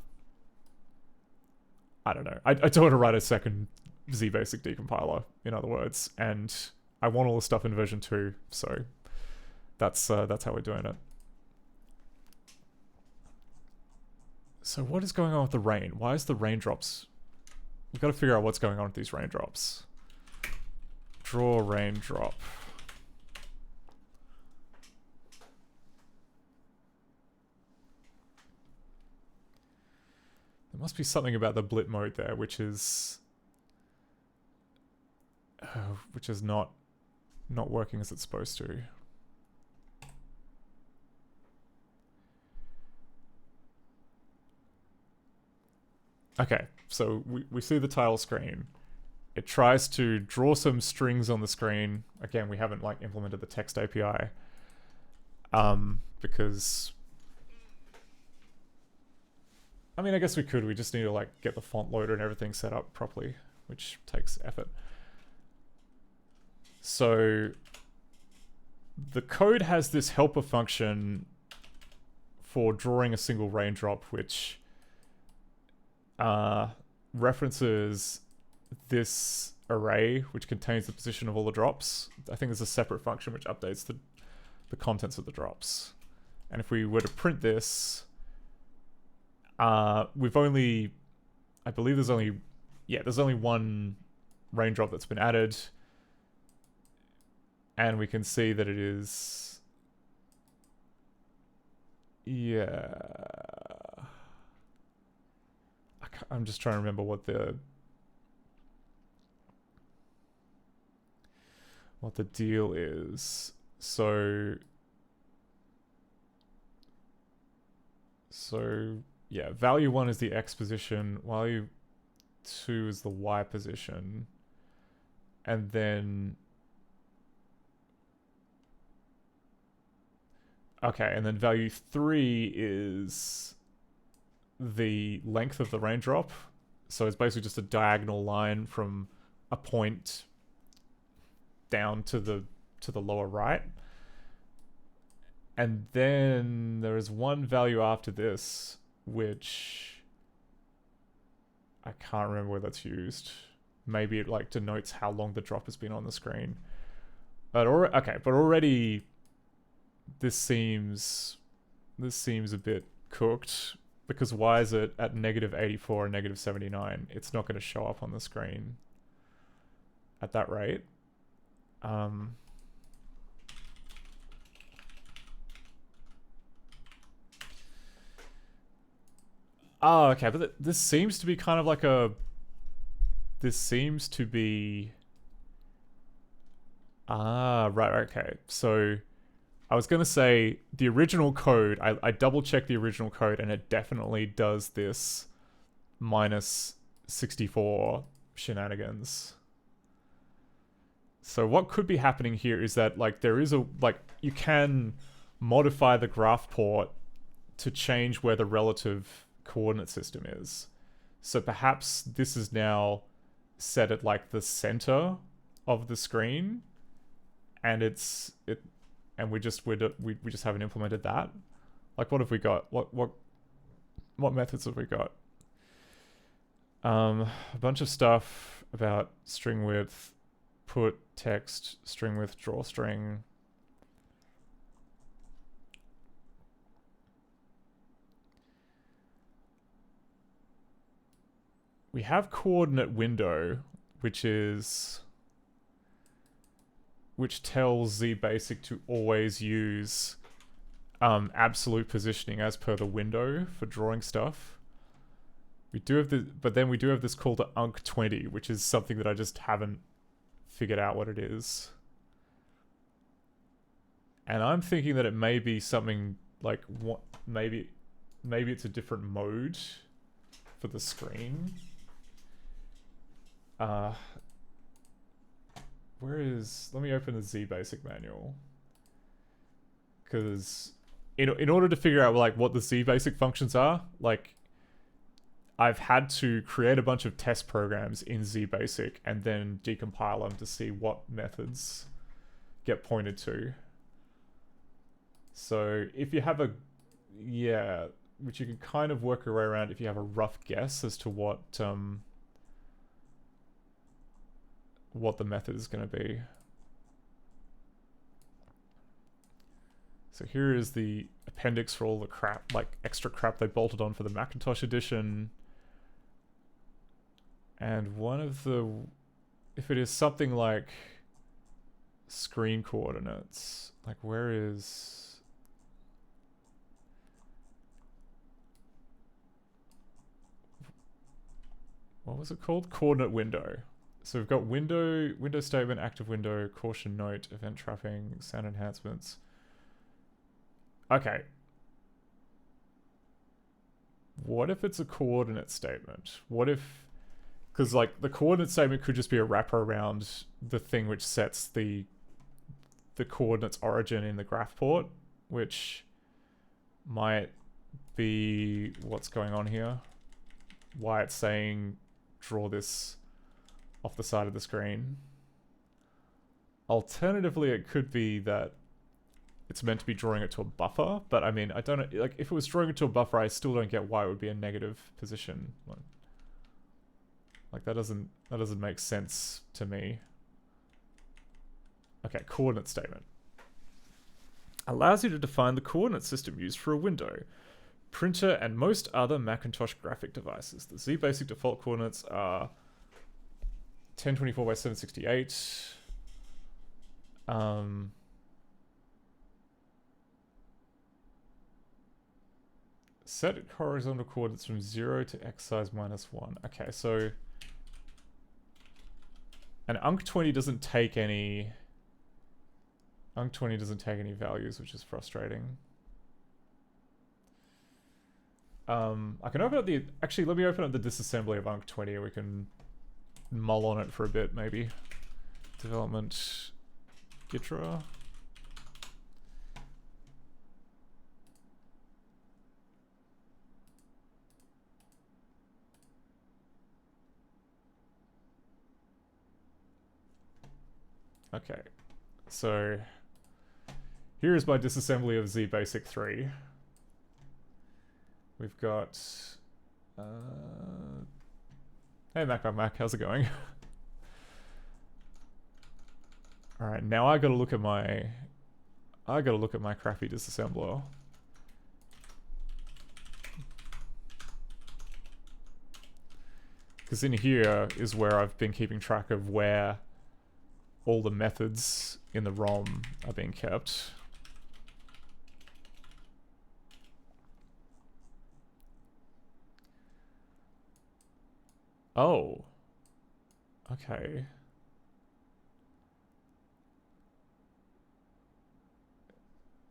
don't know. I don't want to write a second ZBasic decompiler, in other words, and I want all the stuff in version 2, so that's how we're doing it. So what is going on with the rain? Why is the raindrops... We've got to figure out what's going on with these raindrops. Draw raindrop. There must be something about the blip mode there, which is not working as it's supposed to. Okay, so we see the title screen. It tries to draw some strings on the screen. Again, we haven't like implemented the text API. Because I mean, I guess we could. We just need to like get the font loader and everything set up properly, which takes effort. So the code has this helper function for drawing a single raindrop, which references this array, which contains the position of all the drops. I think there's a separate function which updates the contents of the drops. And if we were to print this, we've only, I believe there's only one raindrop that's been added. And we can see that it is, yeah. I'm just trying to remember what the deal is. So yeah, value 1 is the X position, value 2 is the Y position, and then Okay, and then value 3 is the length of the raindrop. So it's basically just a diagonal line from a point down to the lower right. And then there is one value after this, which I can't remember where that's used. Maybe it like denotes how long the drop has been on the screen. But already this seems a bit cooked, because why is it at -84 and -79? It's not going to show up on the screen at that rate. Oh, okay, but this seems to be kind of like a... This seems to be... Ah, right, okay. So, I was going to say, the original code, I double-checked the original code, and it definitely does this -64 shenanigans. So what could be happening here is that, like, there is a... Like, you can modify the graph port to change where the relative coordinate system is. So perhaps this is now set at like the center of the screen, and we just haven't implemented that. Like, what have we got? What methods have we got? A bunch of stuff about string width, put text, string width, drawstring. We have coordinate window, which tells ZBasic to always use absolute positioning as per the window for drawing stuff. We do have but then we do have this call to unc20, which is something that I just haven't figured out what it is. And I'm thinking that it may be something like maybe it's a different mode for the screen. Let me open the ZBasic manual, because in order to figure out like what the ZBasic functions are, like, I've had to create a bunch of test programs in ZBasic and then decompile them to see what methods get pointed to. So if you have which you can kind of work your way around if you have a rough guess as to what the method is going to be. So here is the appendix for all the crap, like extra crap they bolted on for the Macintosh edition. And one of the, if it is something like screen coordinates, like where is, what was it called? Coordinate window. So we've got window statement, active window, caution note, event trapping, sound enhancements. Okay. What if it's a coordinate statement? What if, because like the coordinate statement could just be a wrapper around the thing which sets the coordinates origin in the graph port, which might be what's going on here. Why it's saying draw this off the side of the screen. Alternatively, it could be that it's meant to be drawing it to a buffer, but I mean, I don't know, like, if it was drawing it to a buffer, I still don't get why it would be a negative position. Like that doesn't make sense to me. Okay, coordinate statement. Allows you to define the coordinate system used for a window, printer, and most other Macintosh graphic devices. The ZBasic default coordinates are 1024 by 768. Set horizontal coordinates from 0 to x size -1. Okay, so and unc20 doesn't take any. Unc20 doesn't take any values, which is frustrating. I can open up the... Actually, let me open up the disassembly of unc20 and we can mull on it for a bit, maybe. Development... Gitra. Okay, so here is my disassembly of Z Basic 3. We've got hey Mac on Mac, how's it going? Alright, now I gotta look at my crappy disassembler. Because in here is where I've been keeping track of where all the methods in the ROM are being kept. Oh. Okay.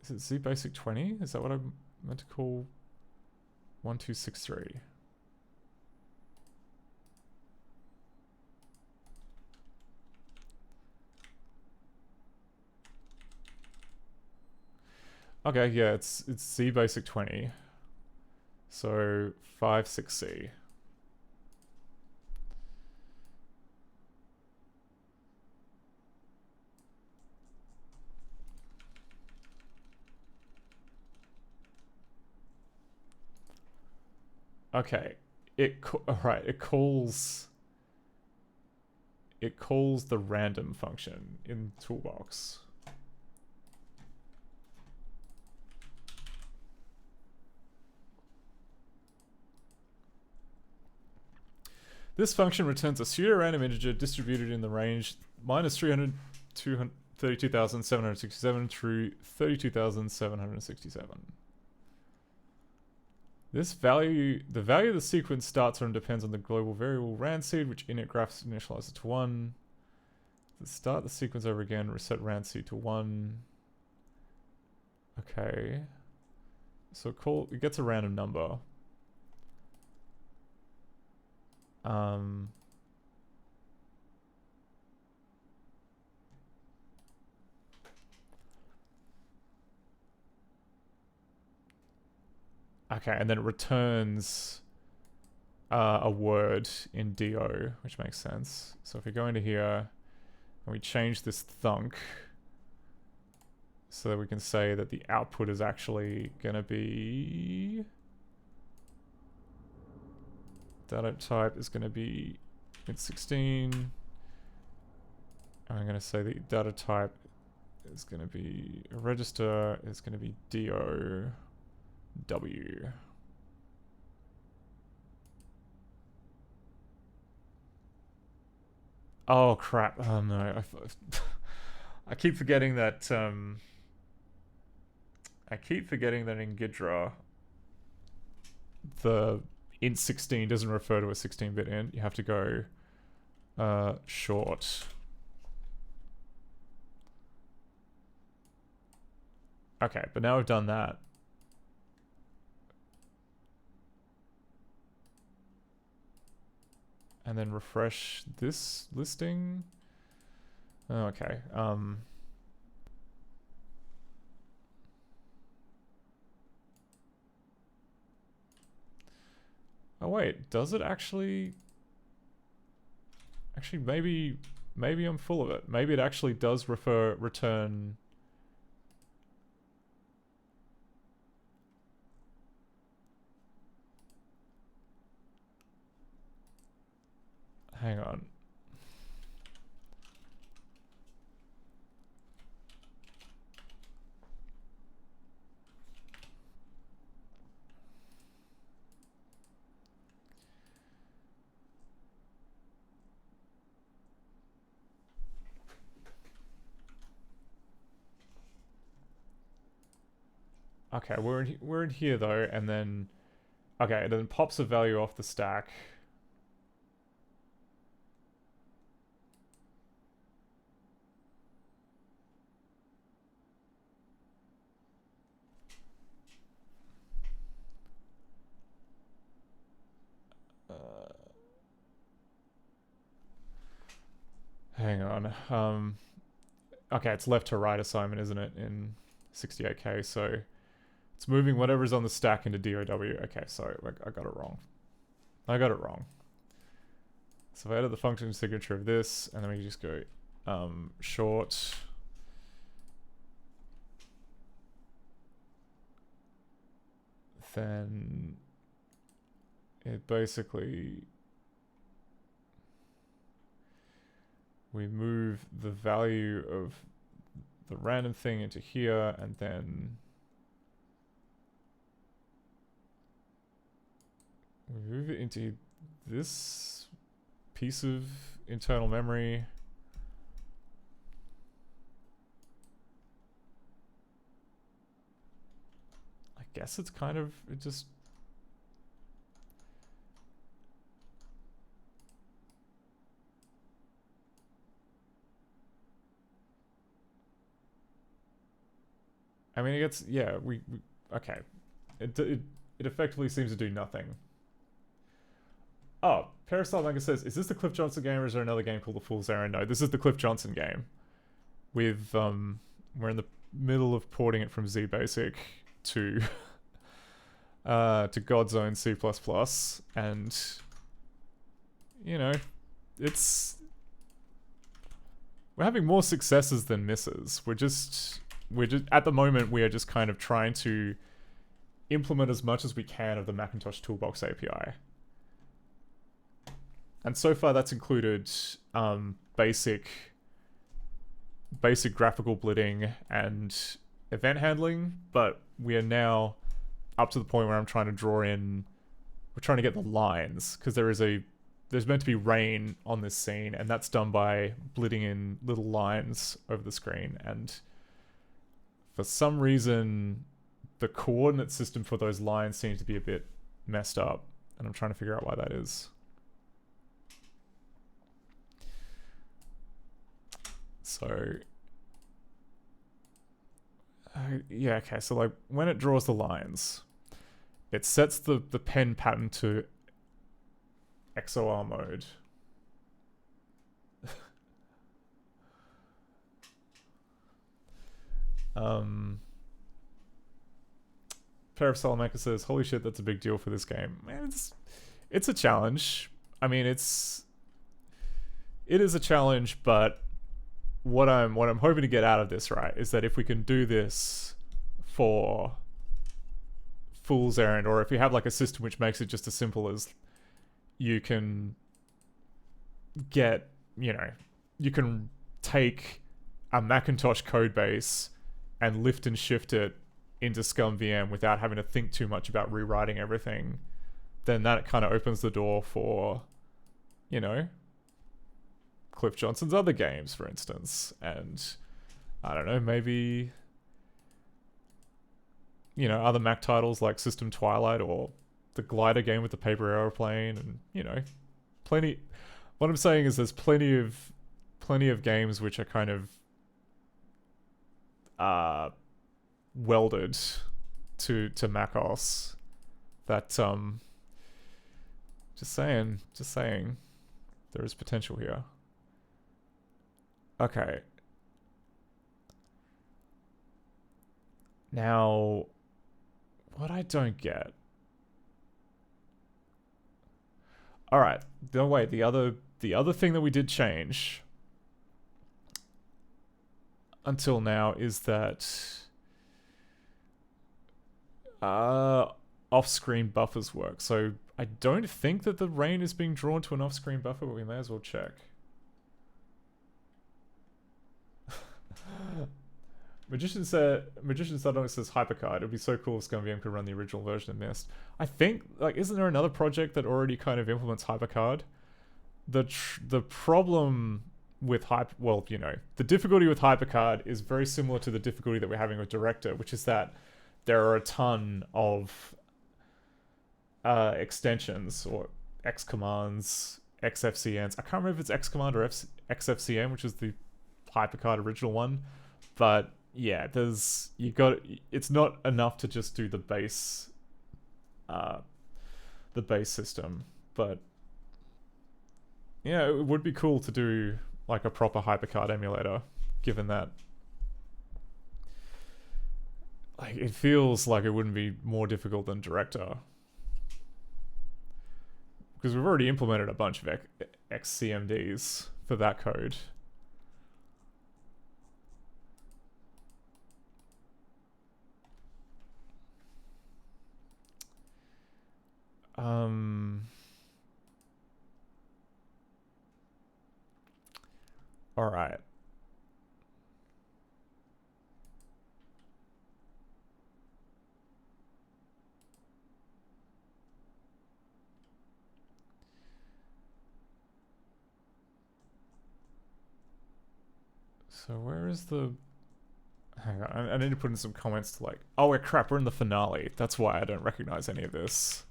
Is it Z Basic 20? Is that what I'm meant to call 1263? Okay, yeah, it's Z Basic 20. So 56C. Okay, it calls the random function in toolbox. This function returns a pseudo-random integer distributed in the range -300 to 32,767 through 32,767. This value, the value of the sequence starts from depends on the global variable randseed, which init graphs initializes to 1. Let's start the sequence over again, reset randseed to 1. Okay. So it gets a random number. Okay, and then it returns a word in DO, which makes sense. So if we go into here and we change this thunk so that we can say that the output is actually gonna be data type is gonna be int16. I'm gonna say the data type is gonna be a register, is gonna be DO W. Oh crap! Oh no! I keep forgetting that. I keep forgetting that in Ghidra, the int16 doesn't refer to a 16-bit int. You have to go short. Okay, but now we've done that. And then refresh this listing. Oh, okay. Oh wait, does it actually? Actually, maybe I'm full of it. Maybe it actually does return. Hang on. Okay, we're in here though, and then okay, it then pops a value off the stack. Hang on. Okay, it's left to right assignment, isn't it, in 68K? So it's moving whatever's on the stack into DOW. Okay, sorry, I got it wrong. I got it wrong. So if I edit the function signature of this, and then we just go short. Then it basically, we move the value of the random thing into here, and then we move it into this piece of internal memory. I guess it's kind of, it just, I mean, it gets, yeah, we okay. It effectively seems to do nothing. Oh, Parasol Manga says, is this the Cliff Johnson game, or is there another game called The Fool's Errand? No, this is the Cliff Johnson game. With, we're in the middle of porting it from ZBasic to God's Own C++, and, you know, we're having more successes than misses. We're just, at the moment, we are just kind of trying to implement as much as we can of the Macintosh Toolbox API. And so far that's included basic graphical blitting and event handling, but we are now up to the point where I'm trying to draw in, we're trying to get the lines, because there's meant to be rain on this scene, and that's done by blitting in little lines over the screen, and for some reason the coordinate system for those lines seems to be a bit messed up, and I'm trying to figure out why that is. So, yeah, okay, so like when it draws the lines, it sets the pen pattern to XOR mode. Pair of Salamaker says, holy shit, that's a big deal for this game. Man, it's a challenge. I mean, it is a challenge, but what I'm hoping to get out of this, right, is that if we can do this for Fool's Errand, or if you have like a system which makes it just as simple as you can get, you know, you can take a Macintosh code base and lift and shift it into ScumVM without having to think too much about rewriting everything, then that kind of opens the door for, you know, Cliff Johnson's other games, for instance. And I don't know, maybe, you know, other Mac titles like System Twilight or the glider game with the paper aeroplane, and, you know, plenty. What I'm saying is there's plenty of games which are kind of welded to macOS that just saying there is potential here. Okay. Now, what I don't get. All right. No, wait. The other thing that we did change until now is that off-screen buffers work. So I don't think that the rain is being drawn to an off-screen buffer, but we may as well check. Magician Sardonic says Hypercard. It would be so cool if ScumVM could run the original version of Mist. I think, like, isn't there another project that already kind of implements Hypercard? The problem with well, you know, the difficulty with Hypercard is very similar to the difficulty that we're having with Director, which is that there are a ton of extensions or X commands, XFCNs. I can't remember if it's Xcommand or XFCN, which is the Hypercard original one, but yeah, it's not enough to just do the base system, but yeah, it would be cool to do like a proper Hypercard emulator, given that like it feels like it wouldn't be more difficult than Director, because we've already implemented a bunch of XCMDs for that code. All right. So where is the... Hang on, I need to put in some comments to like... Oh, crap, we're in the finale. That's why I don't recognize any of this.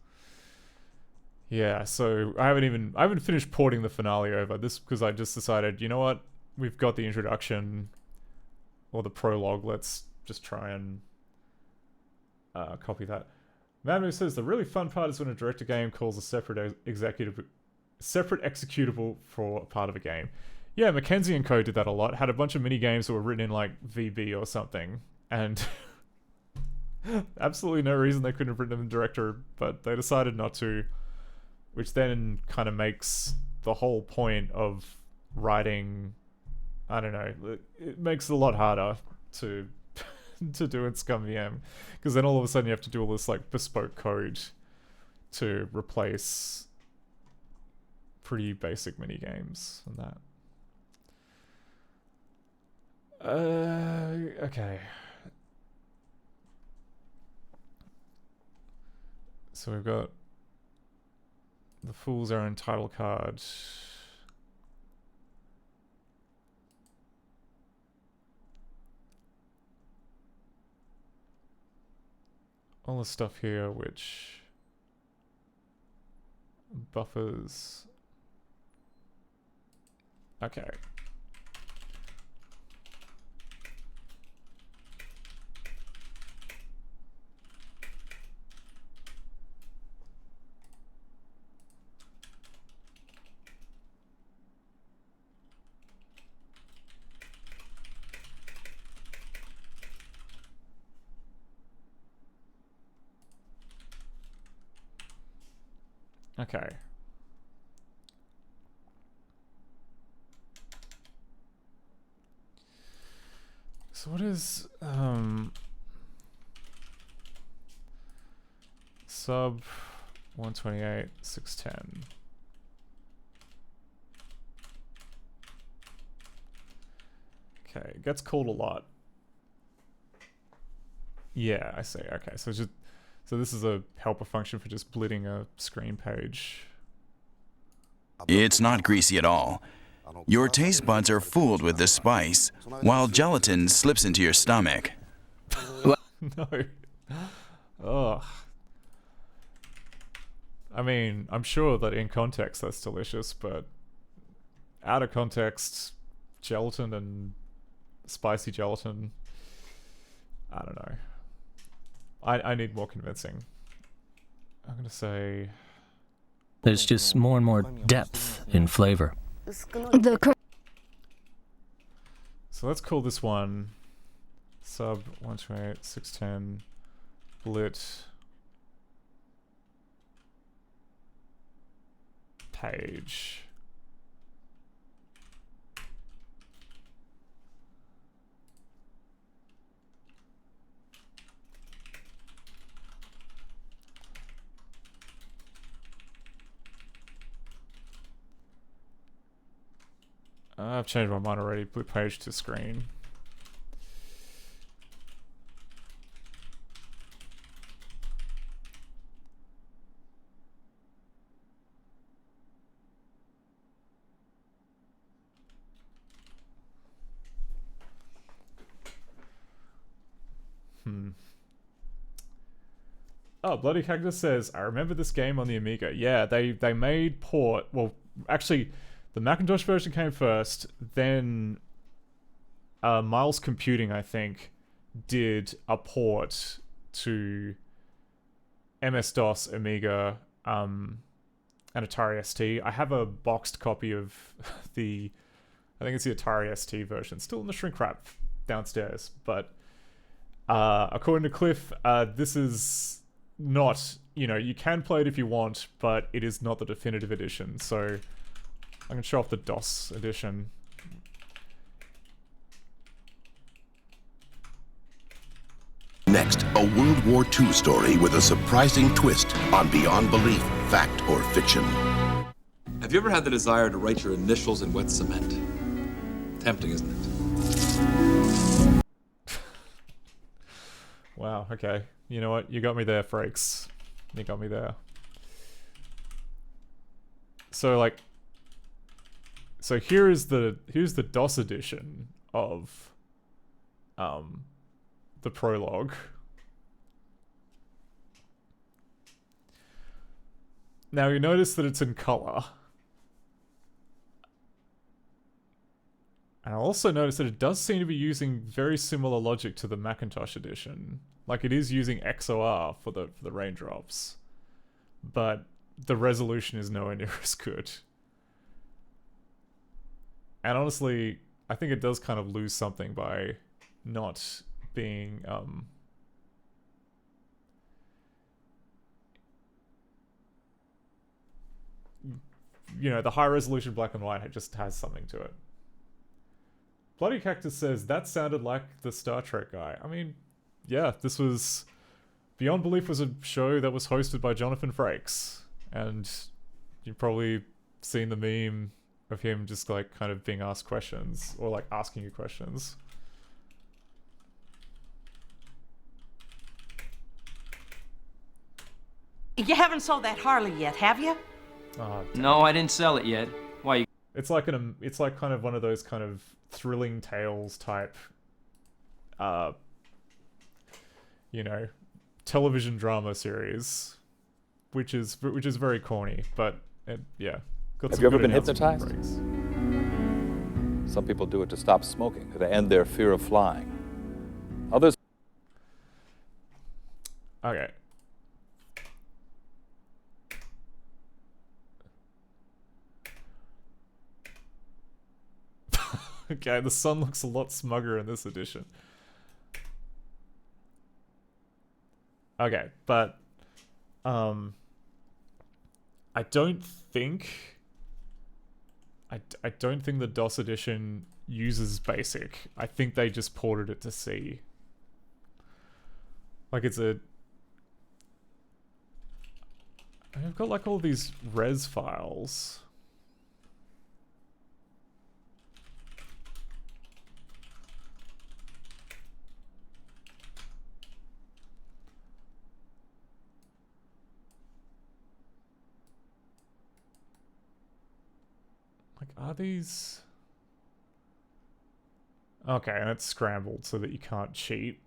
Yeah, so I haven't finished porting the finale over. This because I just decided, you know what? We've got the introduction or the prologue. Let's just try and copy that. Manu says the really fun part is when a director game calls a separate executable for part of a game. Yeah, Mackenzie & Co. did that a lot. Had a bunch of mini games that were written in like VB or something, and absolutely no reason they couldn't have written them in director, but they decided not to, which then kind of makes the whole point of writing, I don't know, it makes it a lot harder to to do in ScumVM, because then all of a sudden you have to do all this like bespoke code to replace pretty basic mini games and that. Okay. So we've got the Fool's Errand title card. All the stuff here which buffers. Okay. Okay. So what is sub 128 610? Okay, it gets called a lot. Yeah, I see. Okay, so it's just this is a helper function for just blitting a screen page. It's not greasy at all. Your taste buds are fooled with the spice, while gelatin slips into your stomach. No. Ugh. I mean, I'm sure that in context that's delicious, but out of context, gelatin and spicy gelatin, I don't know. I need more convincing. I'm gonna say... There's just more and more depth in flavor. So let's call this one sub 128 610 blit page. I've changed my mind already. Blue page to screen. Oh, Bloody Cactus says, I remember this game on the Amiga. Yeah, they made port. Well, actually, the Macintosh version came first, then Miles Computing, I think, did a port to MS-DOS, Amiga, and Atari ST. I have a boxed copy of the, I think it's the Atari ST version, still in the shrink wrap downstairs. But according to Cliff, this is not, you can play it if you want, but it is not the definitive edition. So I can show off the DOS edition. Next, a World War II story with a surprising twist on Beyond Belief. fact or fiction. Have you ever had the desire to write your initials in wet cement? Tempting, isn't it? Wow, okay. You know what? You got me there, Frakes. You got me there. So, like... So here's the DOS edition of the prologue. Now you notice that it's in color. And I also notice that it does seem to be using very similar logic to the Macintosh edition. Like it is using XOR for the raindrops. But the resolution is nowhere near as good. And honestly, I think it does kind of lose something by not being you know, the high resolution black and white just has something to it. Bloody Cactus says, that sounded like the Star Trek guy. I mean, yeah, this was... Beyond Belief was a show that was hosted by Jonathan Frakes. And you've probably seen the meme of him just, like, kind of being asked questions. Or, like, asking you questions. You haven't sold that Harley yet, have you? Oh, no, I didn't sell it yet. Why? It's like it's like kind of one of those kind of thrilling tales type, you know, television drama series, which is very corny, but yeah. Have you ever been hypnotized? Some people do it to stop smoking, to end their fear of flying. Others. Okay. Okay, the sun looks a lot smugger in this edition. Okay, but I don't think the DOS edition uses BASIC. I think they just ported it to C. Like it's a... I've got like all these res files. Are these... Okay, and it's scrambled so that you can't cheat.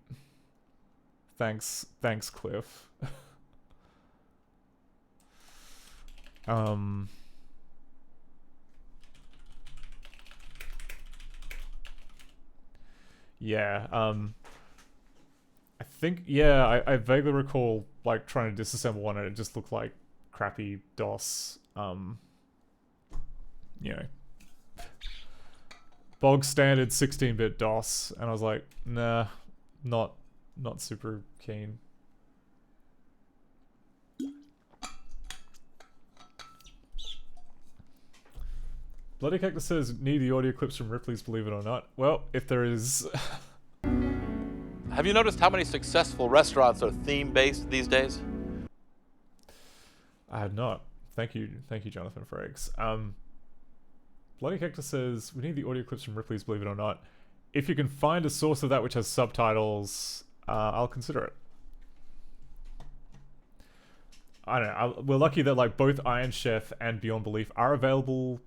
Thanks, Cliff. Yeah, I think, yeah, I vaguely recall, like, trying to disassemble one and it just looked like crappy DOS, you know, bog standard 16-bit DOS, and I was like, nah, not super keen. Bloody Cactus says, need the audio clips from Ripley's Believe It or Not. Well, if there is... Have you noticed how many successful restaurants are theme-based these days? I have not. Thank you, Jonathan Frakes. Bloody Cactus says, we need the audio clips from Ripley's Believe It or Not. If you can find a source of that which has subtitles, I'll consider it. I don't know. We're lucky that like both Iron Chef and Beyond Belief are available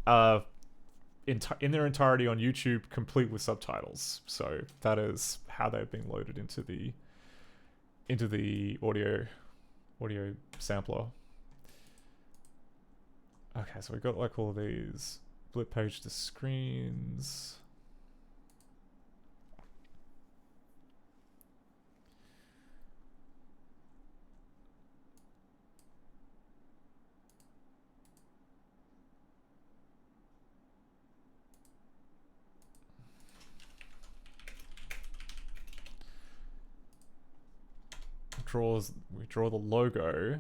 in their entirety on YouTube, complete with subtitles. So that is how they've been loaded into the audio sampler. Okay, so we've got like all of these blip page to screens. We draw the logo,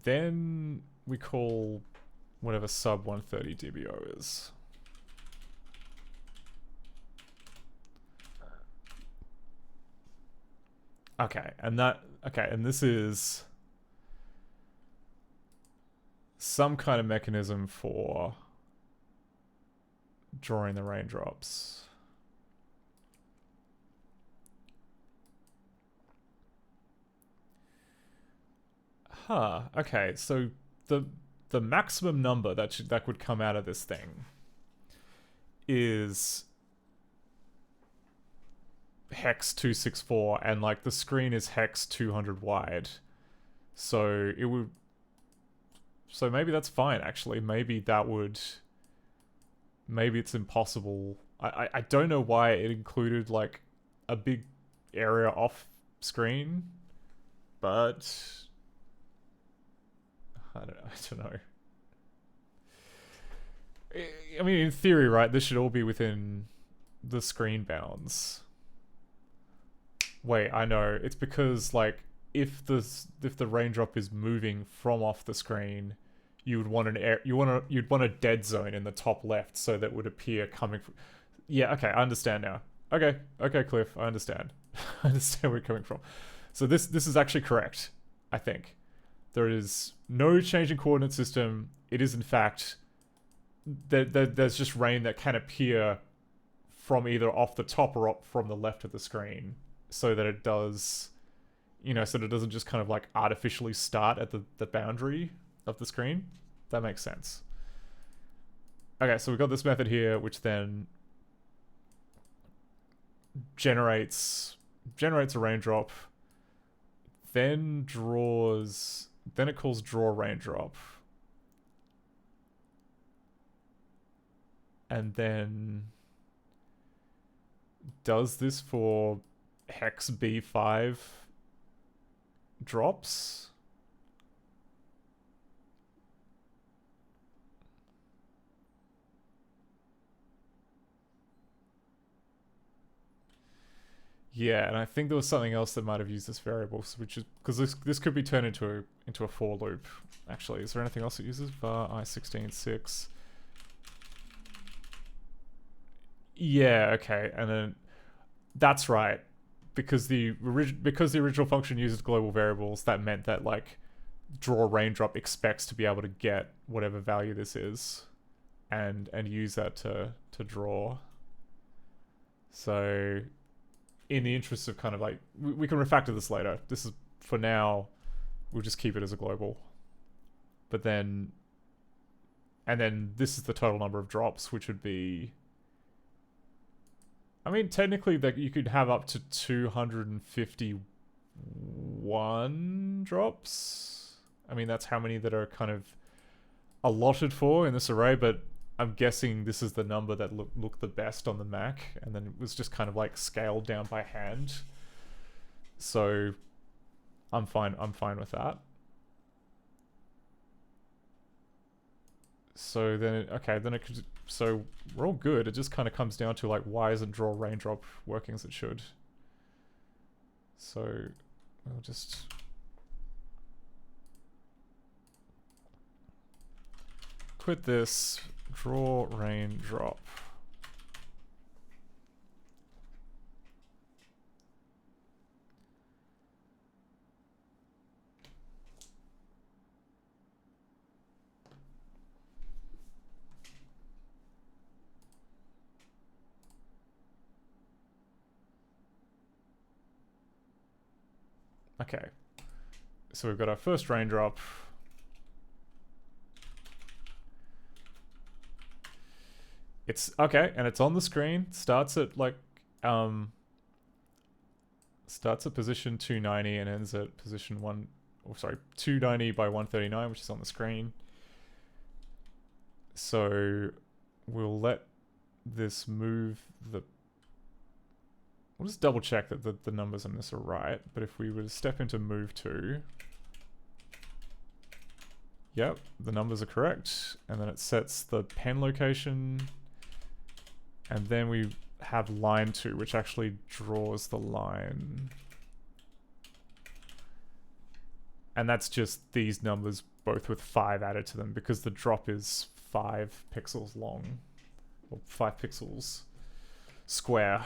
then we call whatever sub 130 dBO is. Okay, and this is some kind of mechanism for drawing the raindrops. Huh. Okay, so the maximum number that would come out of this thing is hex 264, and like the screen is hex 200 wide. So it would. So maybe that's fine. Actually, maybe that would. Maybe it's impossible. I don't know why it included like a big area off screen, but I don't know. I mean, in theory, right? This should all be within the screen bounds. Wait, I know. It's because like if the raindrop is moving from off the screen, you would want you'd want a dead zone in the top left so that would appear coming from. Yeah, okay, I understand now. Okay, Cliff, I understand. I understand where you're coming from. So this is actually correct, I think. There is no change in coordinate system. It is in fact there's just rain that can appear from either off the top or up from the left of the screen, so that it does, so that it doesn't just kind of like artificially start at the boundary of the screen. That makes sense. Okay, so we've got this method here, which then generates a raindrop, then it calls draw raindrop, and then does this for hex B5 drops. Yeah, and I think there was something else that might have used this variable, which is because this could be turned into a for loop. Actually, is there anything else it uses? Var I16.6. Yeah, okay, and then that's right, because the original function uses global variables. That meant that like draw raindrop expects to be able to get whatever value this is, and use that to draw. So, in the interest of kind of like, we can refactor this later. This is, for now, we'll just keep it as a global. But then, and then this is the total number of drops, which would be, I mean, technically that you could have up to 251 drops. I mean, that's how many that are kind of allotted for in this array, but I'm guessing this is the number that looked the best on the Mac, and then it was just kind of like scaled down by hand. So I'm fine with that. So then, so we're all good. It just kind of comes down to like, why isn't draw raindrop working as it should? So we'll just quit this, draw raindrop. Okay, so we've got our first raindrop. It's okay, and it's on the screen. Starts at like starts at position 290 and ends at position 290 by 139, which is on the screen. So we'll let this move the. We'll just double check that the numbers on this are right, but if we were to step into move to, yep, the numbers are correct, and then it sets the pen location, and then we have line 2, which actually draws the line. And that's just these numbers both with 5 added to them, because the drop is 5 pixels long, or 5 pixels square.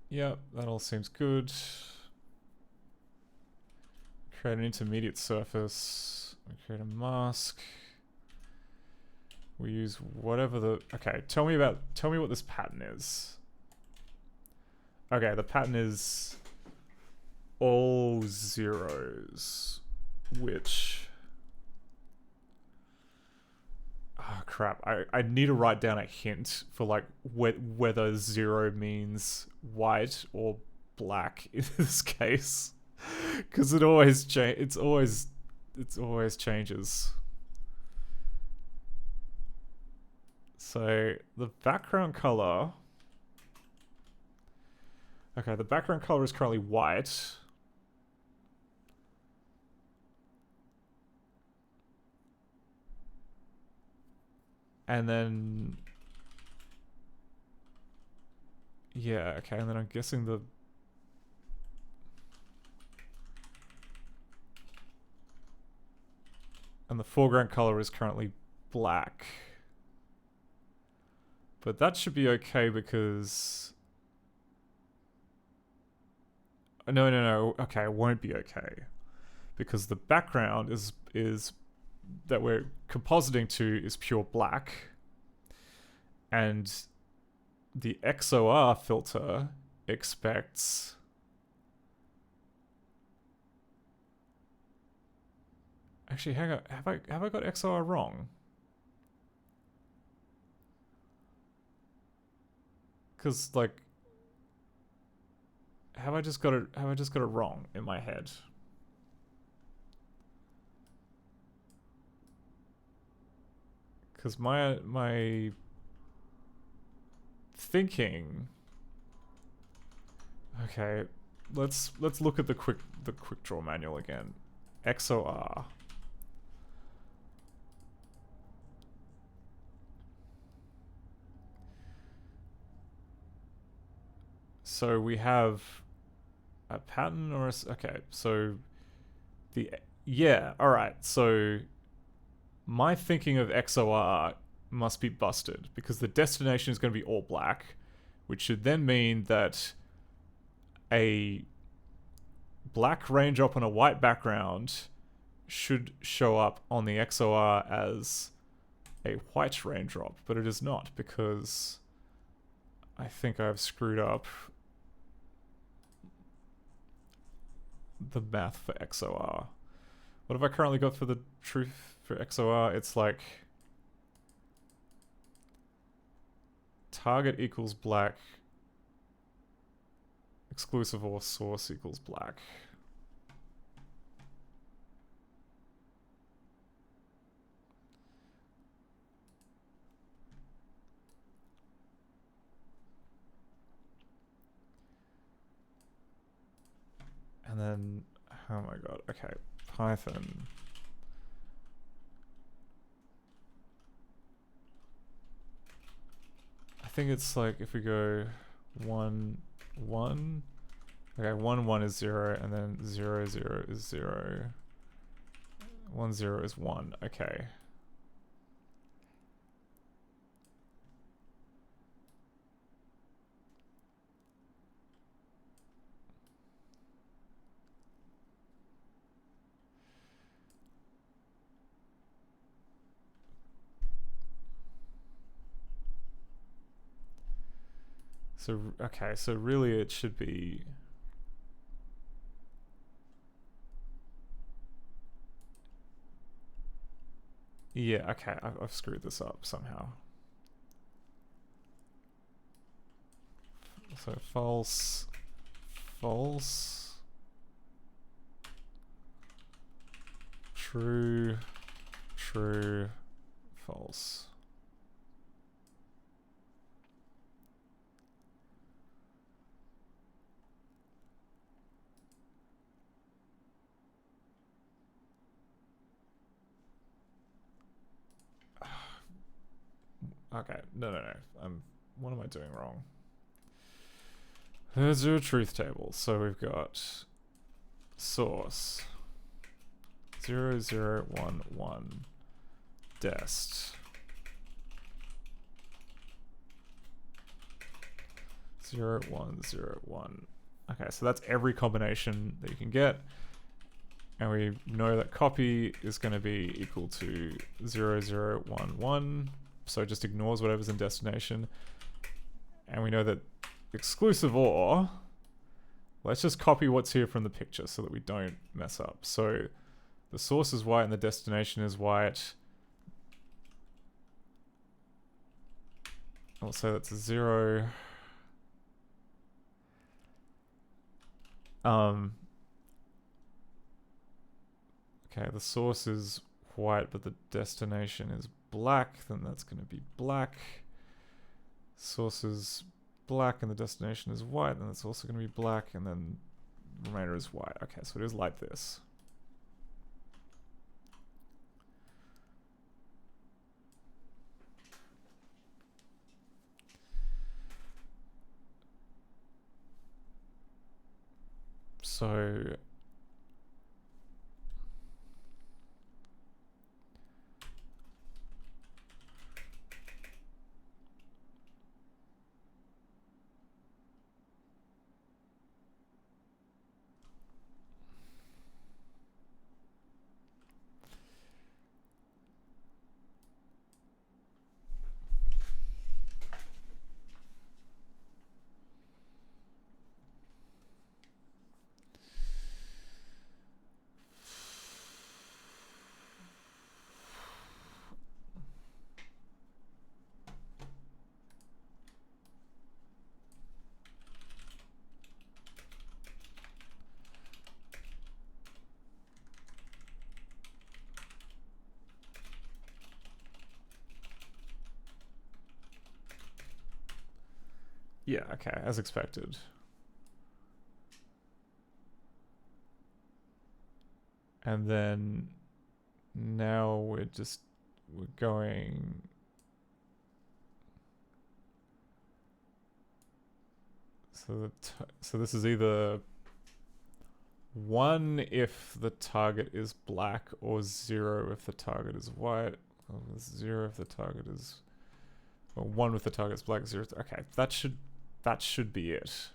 Yep, that all seems good. Create an intermediate surface. We create a mask. We use whatever the... Okay, tell me what this pattern is. Okay, the pattern is all zeros, which... Oh crap, I need to write down a hint for like whether 0 means white or black in this case. Because it always changes. So the background color. Okay, the background color is currently white. And then yeah, okay, and then I'm guessing the foreground color is currently black. But that should be okay because... No. Okay, it won't be okay. Because the background is that we're compositing to is pure black. And the XOR filter expects... Actually, hang on. Have I got XOR wrong? Because like, have I just got it wrong in my head? Because my thinking. Okay, let's look at the quick draw manual again. XOR. So we have a pattern or a... Okay, so yeah, alright, so my thinking of XOR must be busted because the destination is going to be all black, which should then mean that a black raindrop on a white background should show up on the XOR as a white raindrop, but it is not because I think I've screwed up the math for XOR. What have I currently got for the truth for XOR? It's like target equals black, exclusive or source equals black. And then, oh my god, okay, Python. I think it's like if we go 1, 1. Okay, 1, 1 is 0, and then 0, 0 is 0. 1, 0 is 1, okay. So, okay, so really it should be... Yeah, okay, I've screwed this up somehow. So false, false, true, true, false. Okay, no. What am I doing wrong? Let's do a truth table. So we've got source 0, 0, 1, 1 dest 0, 1, 0, 1. Okay, so that's every combination that you can get. And we know that copy is going to be equal to 0, 0, 1, 1. So it just ignores whatever's in destination. And we know that exclusive OR, let's just copy what's here from the picture so that we don't mess up. So the source is white and the destination is white. I'll say that's a 0. Okay, the source is white, but the destination is black. Then that's going to be black. Source is black and the destination is white. Then it's also going to be black, and then the remainder is white. Okay, so it is like this. So yeah, okay, as expected. And then now we're going. So this is either 1 if the target is black, or 0 if the target is white, or 0 if the target is, or 1 if the target is black, 0. Okay, that should be it.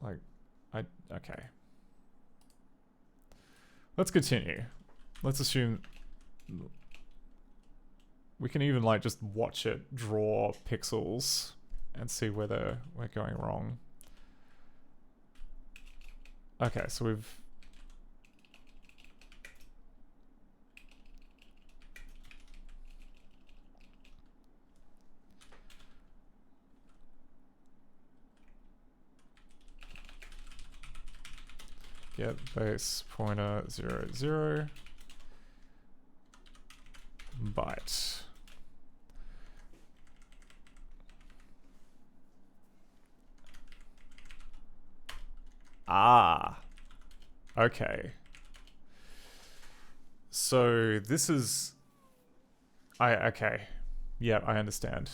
Like, okay. Let's continue. Let's assume we can even like just watch it draw pixels and see whether we're going wrong. Okay, so we've get base pointer 0, 0 byte. Ah, okay. So this is, okay. Yeah, I understand.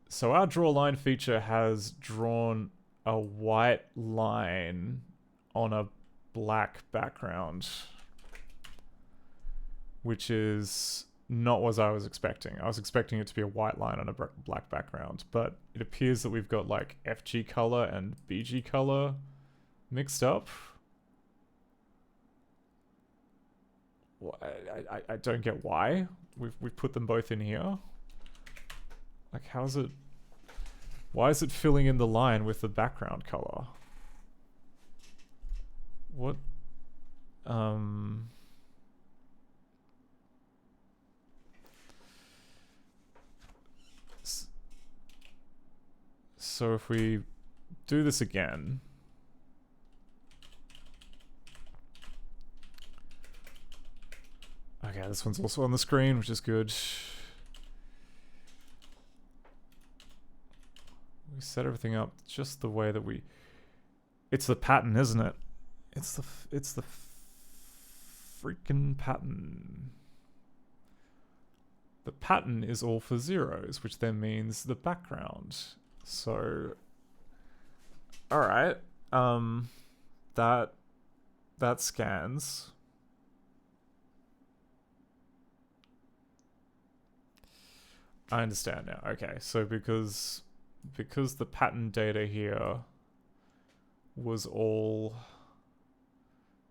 So our draw line feature has drawn a white line on a black background, which is not what I was expecting. I was expecting it to be a white line on a black background, but it appears that we've got like FG color and BG color mixed up. I don't get why we've put them both in here. Like, how's it? Why is it filling in the line with the background color? What? So if we do this again, okay, this one's also on the screen, which is good. We set everything up just the way that we. It's the pattern, isn't it? It's the freaking pattern. The pattern is all for zeros, which then means the background. So, all right, that scans. I understand now. Okay, so because the pattern data here was all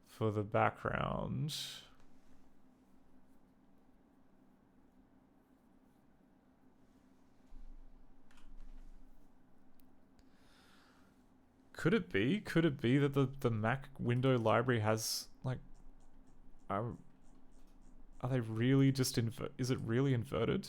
for the background. Could it be? Could it be that the Mac window library has, like, are they really just is it really inverted?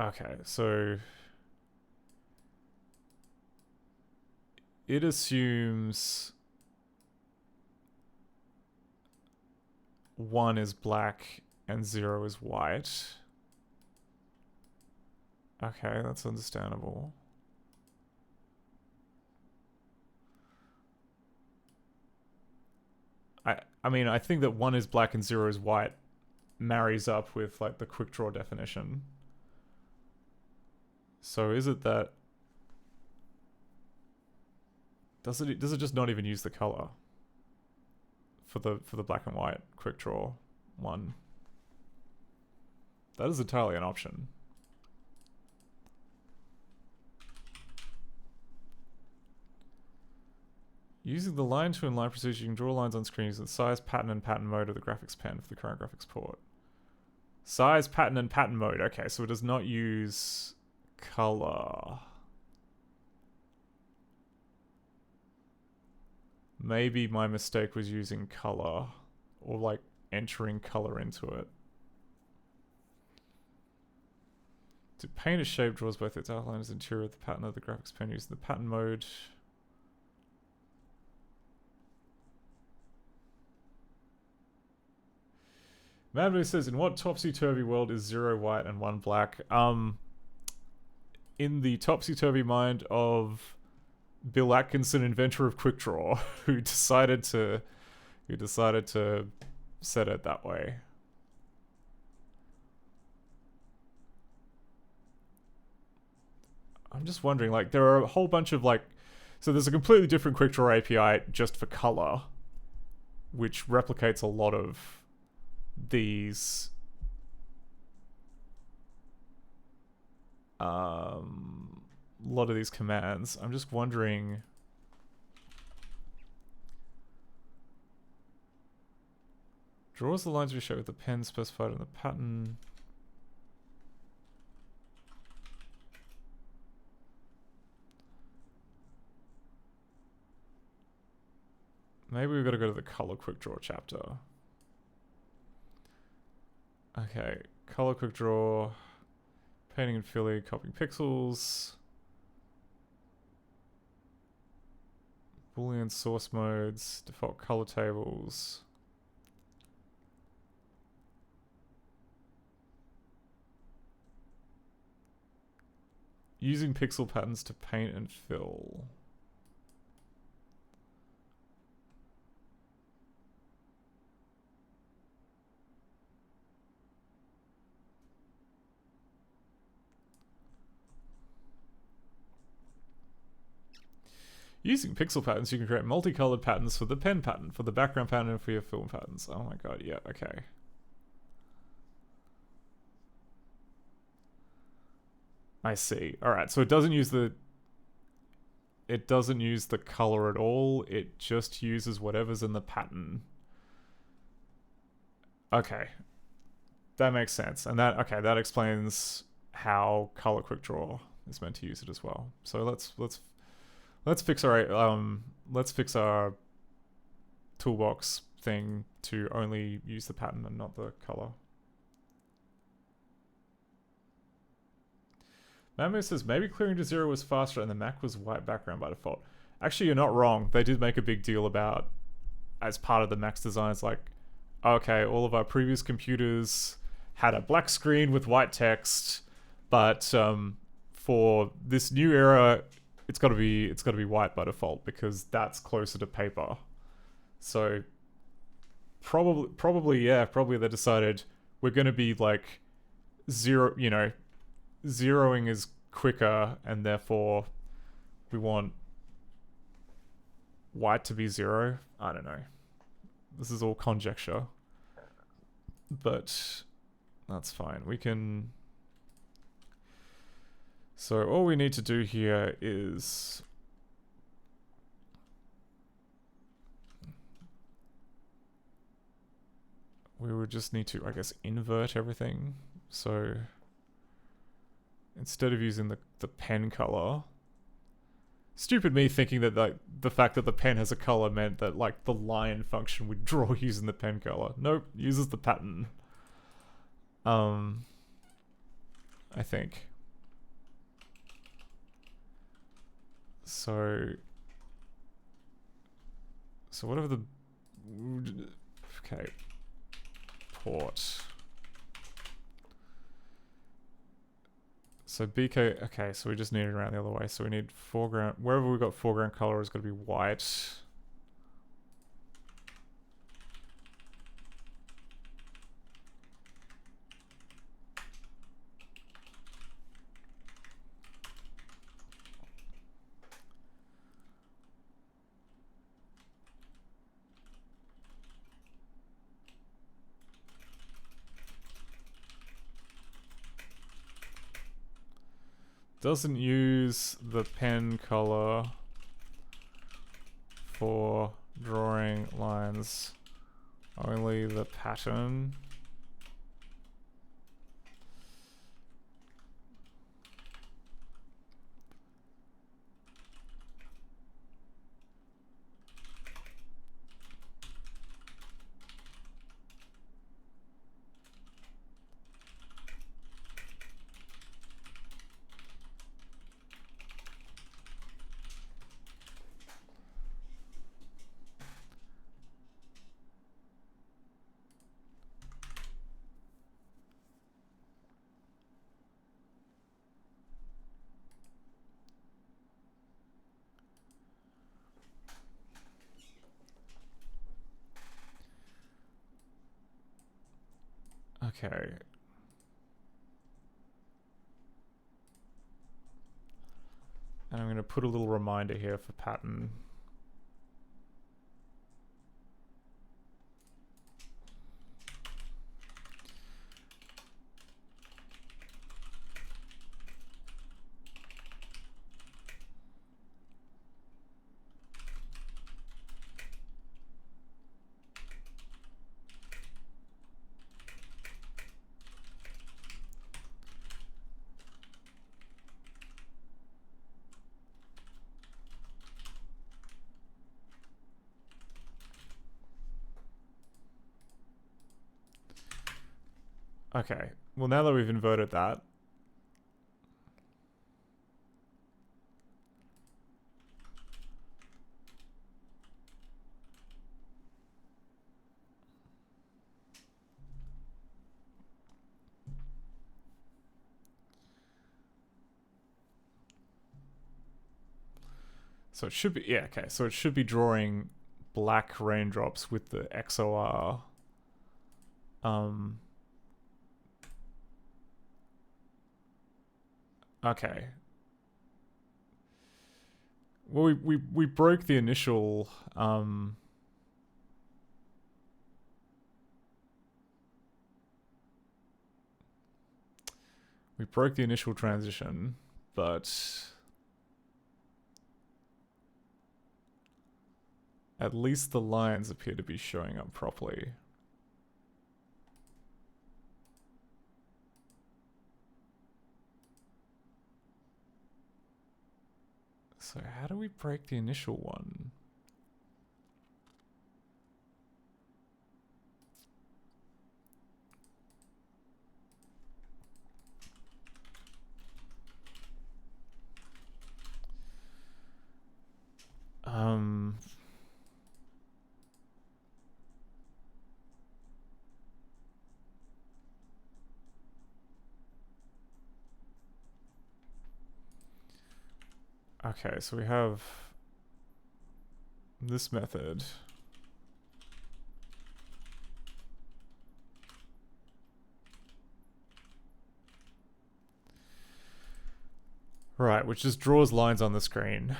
Okay, so it assumes 1 is black and 0 is white. Okay, that's understandable. I mean, I think that 1 is black and 0 is white marries up with, like, the quick draw definition. So is it that... Does it just not even use the color for the black and white quick draw one? That is entirely an option. Using the line to inline procedure, you can draw lines on screen using the size, pattern, and pattern mode of the graphics pen for the current graphics port. Size, pattern, and pattern mode. Okay, so it does not use color. Maybe my mistake was using color, or like entering color into it. To paint a shape draws both its outline and interior of the pattern of the graphics pen using the pattern mode. Madman says, in what topsy-turvy world is 0 white and 1 black? In the topsy-turvy mind of Bill Atkinson, inventor of QuickDraw, who decided to set it that way. I'm just wondering, like, there are a whole bunch of, like, so there's a completely different QuickDraw API just for color, which replicates a lot of these commands. I'm just wondering, draws the lines we show with the pen specified in the pattern. Maybe we've got to go to the color quick draw chapter. Okay, color quick draw, painting and filling, copying pixels, Boolean source modes, default color tables. Using pixel patterns to paint and fill. Using pixel patterns, you can create multicolored patterns for the pen pattern, for the background pattern, and for your film patterns. Oh my god, yeah, okay. I see. Alright, so it doesn't use the color at all, it just uses whatever's in the pattern. Okay. That makes sense. And that explains how color quick draw is meant to use it as well. So let's fix our toolbox thing to only use the pattern and not the color. Mammo says maybe clearing to 0 was faster and the Mac was white background by default. Actually, you're not wrong. They did make a big deal about, as part of the Mac's design, it's like, okay, all of our previous computers had a black screen with white text, but for this new era, it's got to be white by default because that's closer to paper. So probably they decided we're going to be like zeroing is quicker, and therefore we want white to be 0. I don't know. This is all conjecture. But that's fine. We can... So all we need to do here is... we would just need to, I guess, invert everything. So instead of using the pen color... Stupid me thinking that like the fact that the pen has a color meant that like the line function would draw using the pen color. Nope, uses the pattern. I think. So whatever the... Okay. Port. So BK, okay, so we just need it around the other way. So we need foreground, wherever we've got foreground color is going to be white. Doesn't use the pen color for drawing lines, only the pattern. Okay. And I'm going to put a little reminder here for pattern. Okay, well now that we've inverted that, so it should be, yeah, okay, so it should be drawing black raindrops with the XOR. Okay. Well, we broke the initial, we broke the initial transition, but at least the lines appear to be showing up properly. So how do we break the initial one? Okay, so we have this method. Right, which just draws lines on the screen.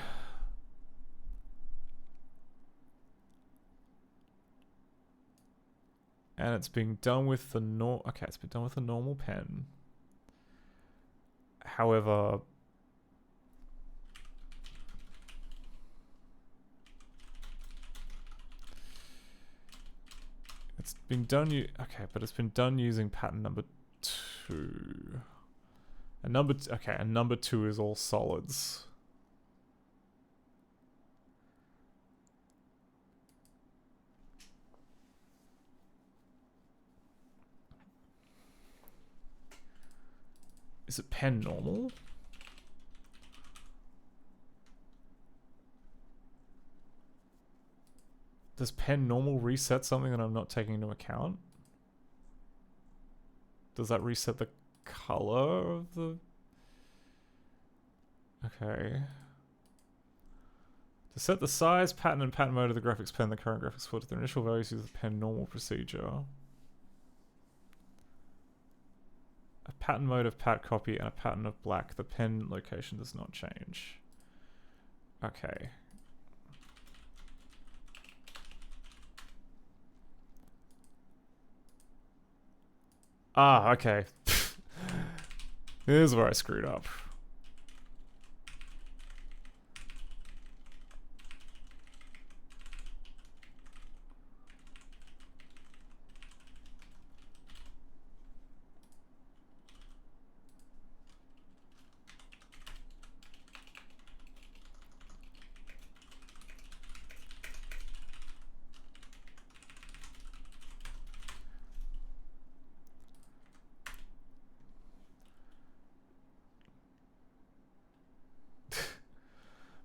And it's being done with the okay, it's been done with a normal pen. However, it's been done okay, but it's been done using pattern number 2. And number 2 is all solids. Is it pen normal? Does pen normal reset something that I'm not taking into account? Does that reset the color of the... Okay. To set the size, pattern, and pattern mode of the graphics pen, the current graphics filter, the initial values use the pen normal procedure. A pattern mode of pat copy and a pattern of black. The pen location does not change. Okay. Ah, okay. Here's where I screwed up.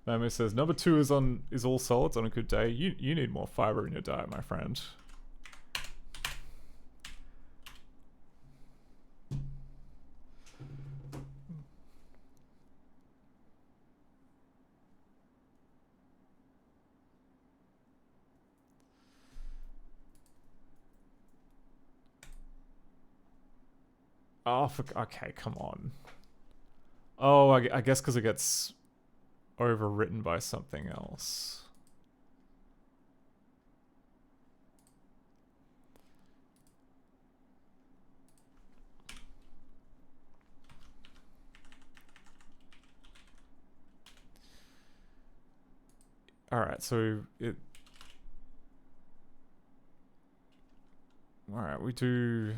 Mamo says number 2 is all solids on a good day. You need more fiber in your diet, my friend. Oh, okay, come on. Oh, I guess because it gets overwritten by something else. Alright, so it... Alright, we do...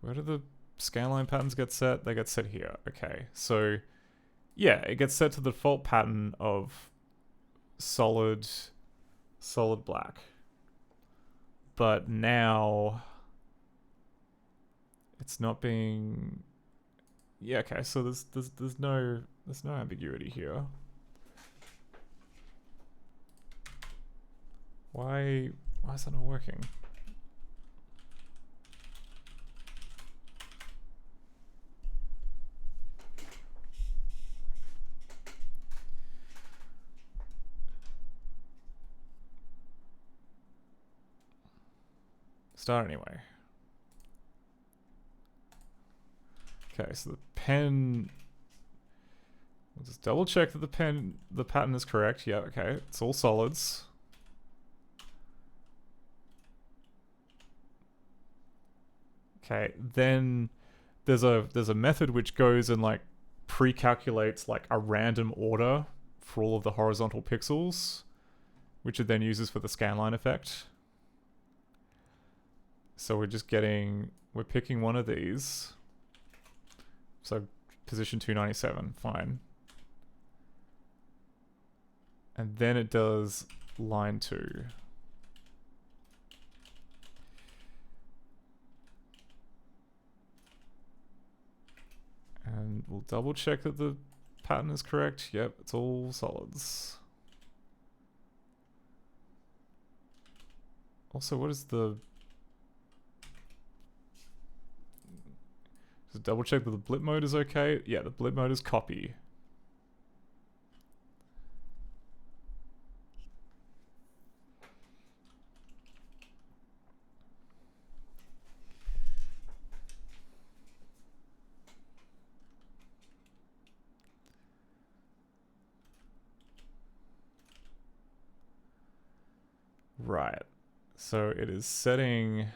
Where do the scanline patterns get set? They get set here. Okay, so yeah, it gets set to the default pattern of solid black. But now it's not being... Yeah, okay, so there's no ambiguity here. Why is that not working? Start anyway. Okay, so the pen... We'll just double check that the pattern is correct. Yeah, okay, it's all solids. Okay, then there's a method which goes and like pre-calculates like a random order for all of the horizontal pixels, which it then uses for the scanline effect. So we're picking one of these. So position 297, fine. And then it does line 2. And we'll double check that the pattern is correct. Yep, it's all solids. Also, what is the... Just double check that the blip mode is okay. Yeah, the blip mode is copy. Right. So it is setting...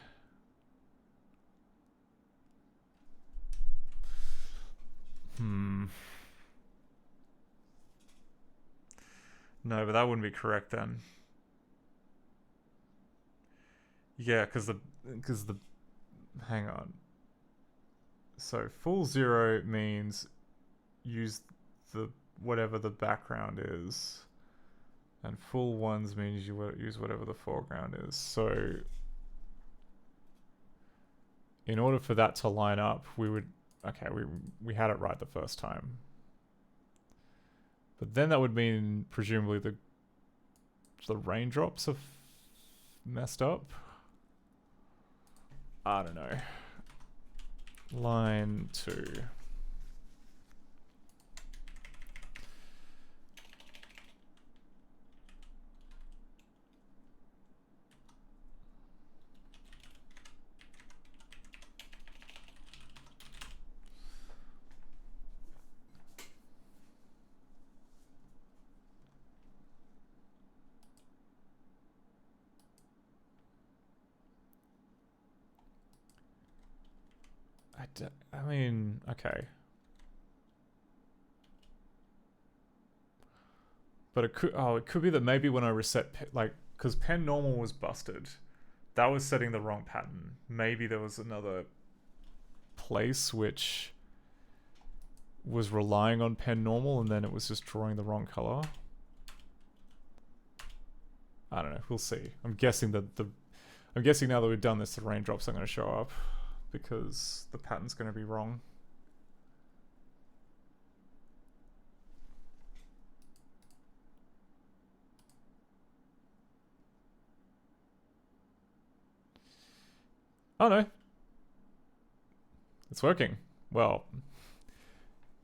No, but that wouldn't be correct then. Yeah, because the hang on. So full 0 means use the whatever the background is, and full 1s means you use whatever the foreground is. So in order for that to line up, we would we had it right the first time. But then that would mean presumably the raindrops have messed up. I don't know. Line 2. I mean, okay. But it could be that maybe when I reset, because pen normal was busted. That was setting the wrong pattern. Maybe there was another place which was relying on pen normal and then it was just drawing the wrong color. I don't know, we'll see. I'm guessing now that we've done this, the raindrops are going to show up because the pattern's going to be wrong. Oh no. It's working. Well,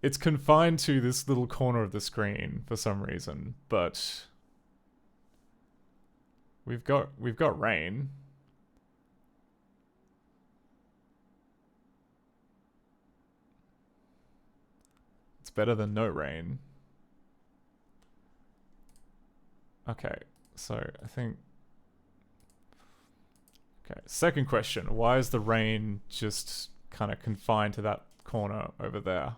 it's confined to this little corner of the screen for some reason, but we've got rain. It's better than no rain. Okay, so I think... Okay, second question. Why is the rain just kind of confined to that corner over there?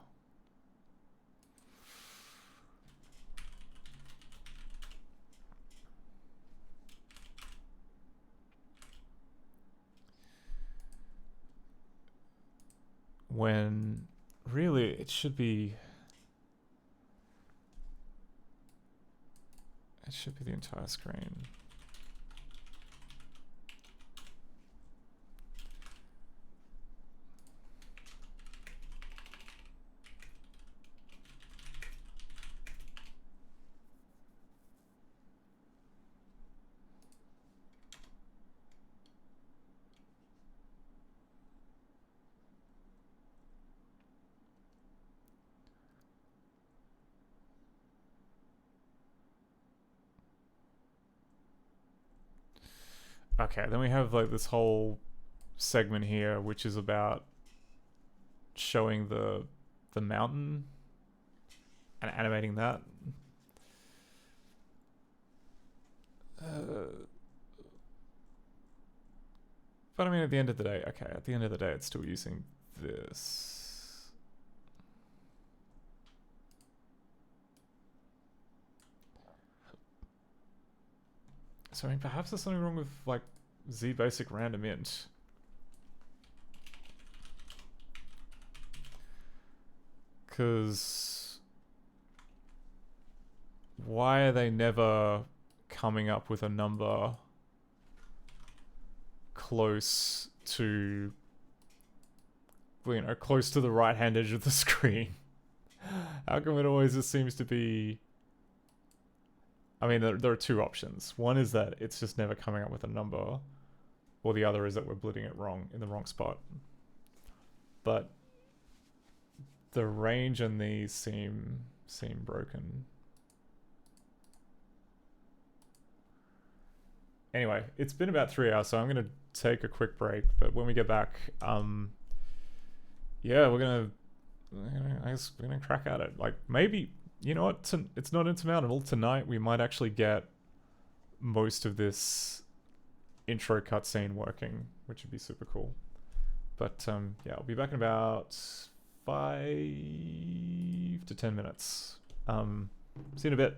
When really it should be... It should be the entire screen. Okay, then we have like this whole segment here, which is about showing the mountain and animating that. But I mean, at the end of the day, okay, at the end of the day, it's still using this. So I mean, perhaps there's something wrong with like Z basic random int. Because why are they never coming up with a number close to, you know, close to the right hand edge of the screen? How come it always just seems to be... I mean, there are two options. One is that it's just never coming up with a number, or the other is that we're blitting it wrong in the wrong spot. But the range on these seem broken. Anyway, it's been about 3 hours, so I'm gonna take a quick break. But when we get back, yeah, I guess we're gonna crack at it. Like maybe. You know what, it's not insurmountable. Tonight we might actually get most of this intro cutscene working, which would be super cool. But yeah, I'll be back in about 5 to 10 minutes. See you in a bit.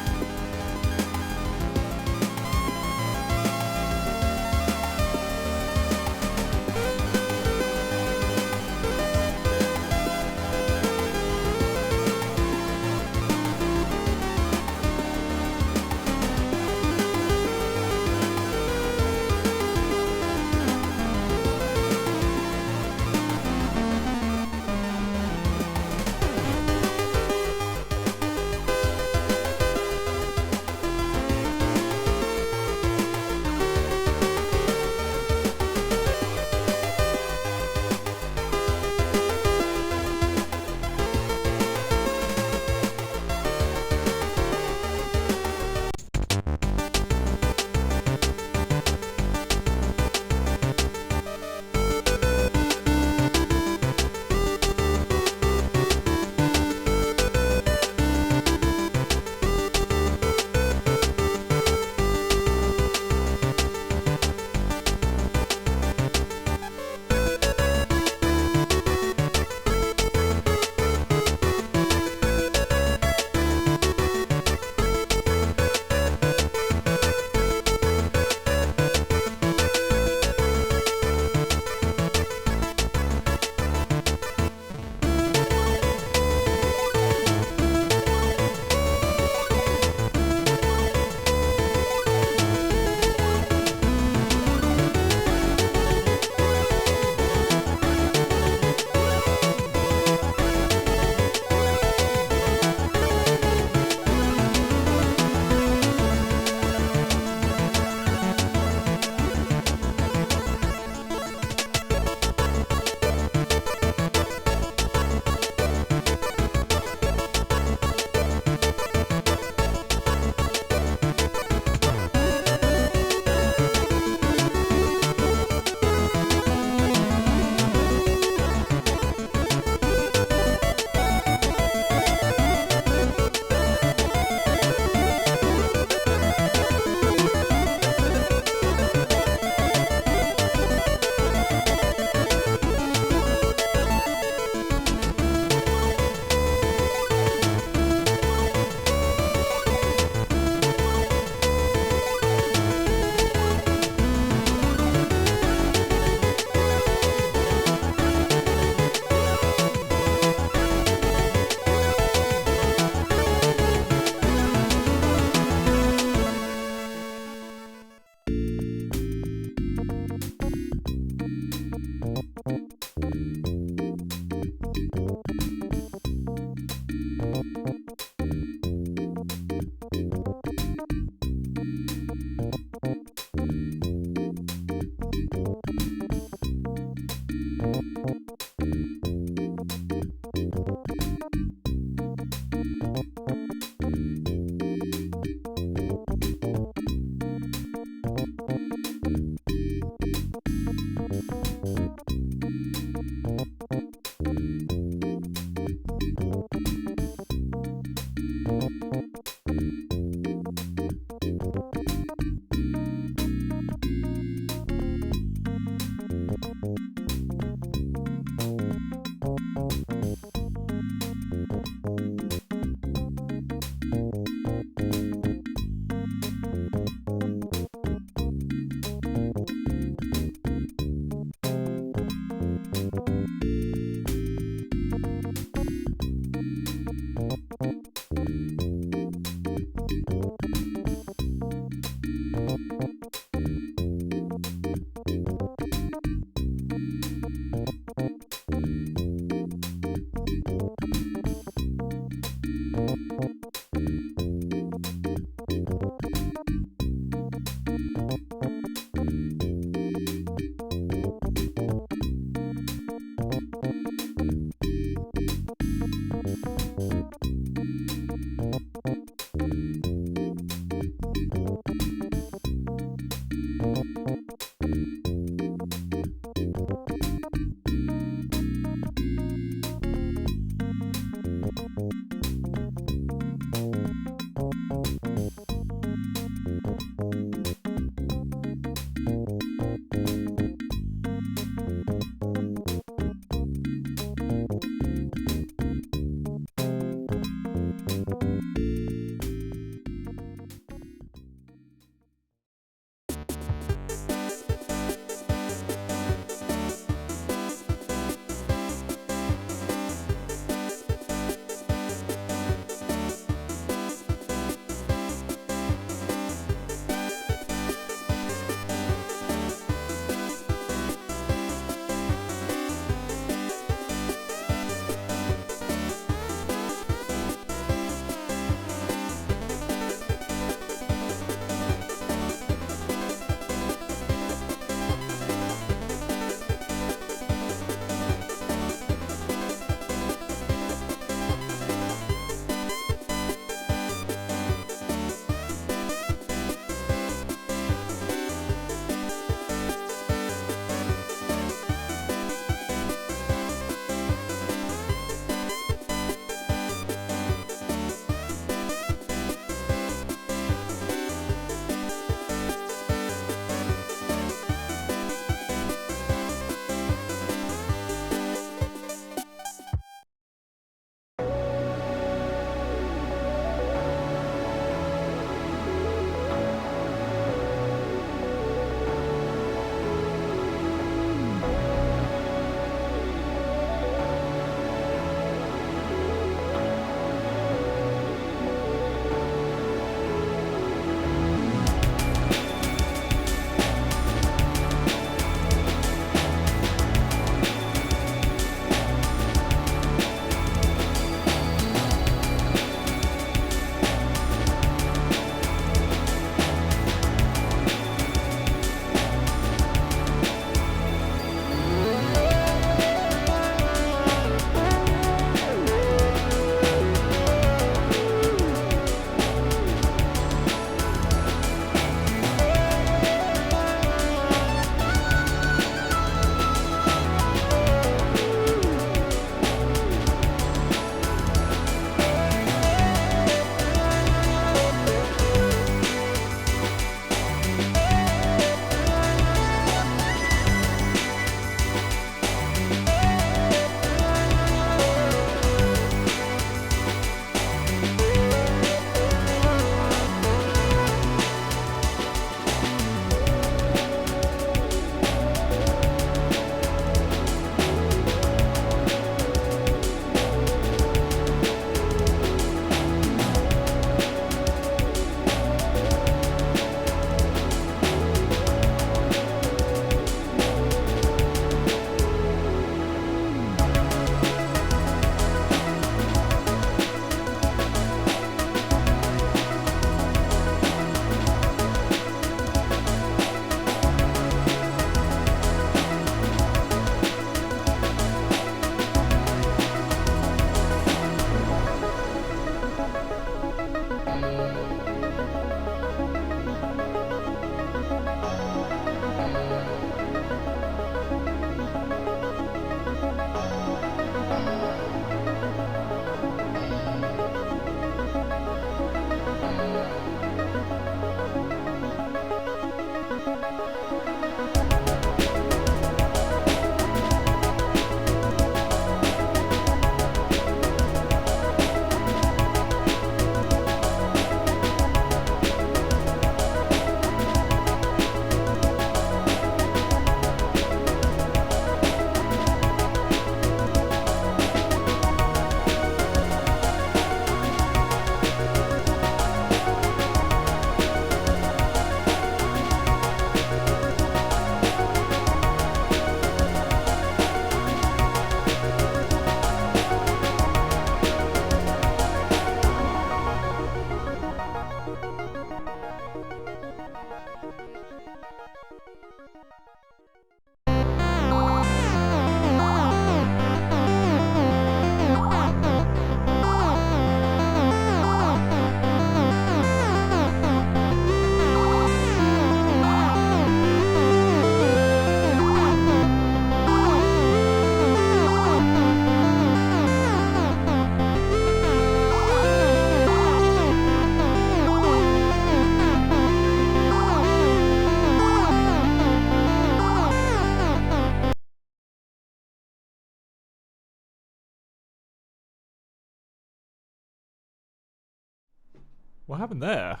What happened there?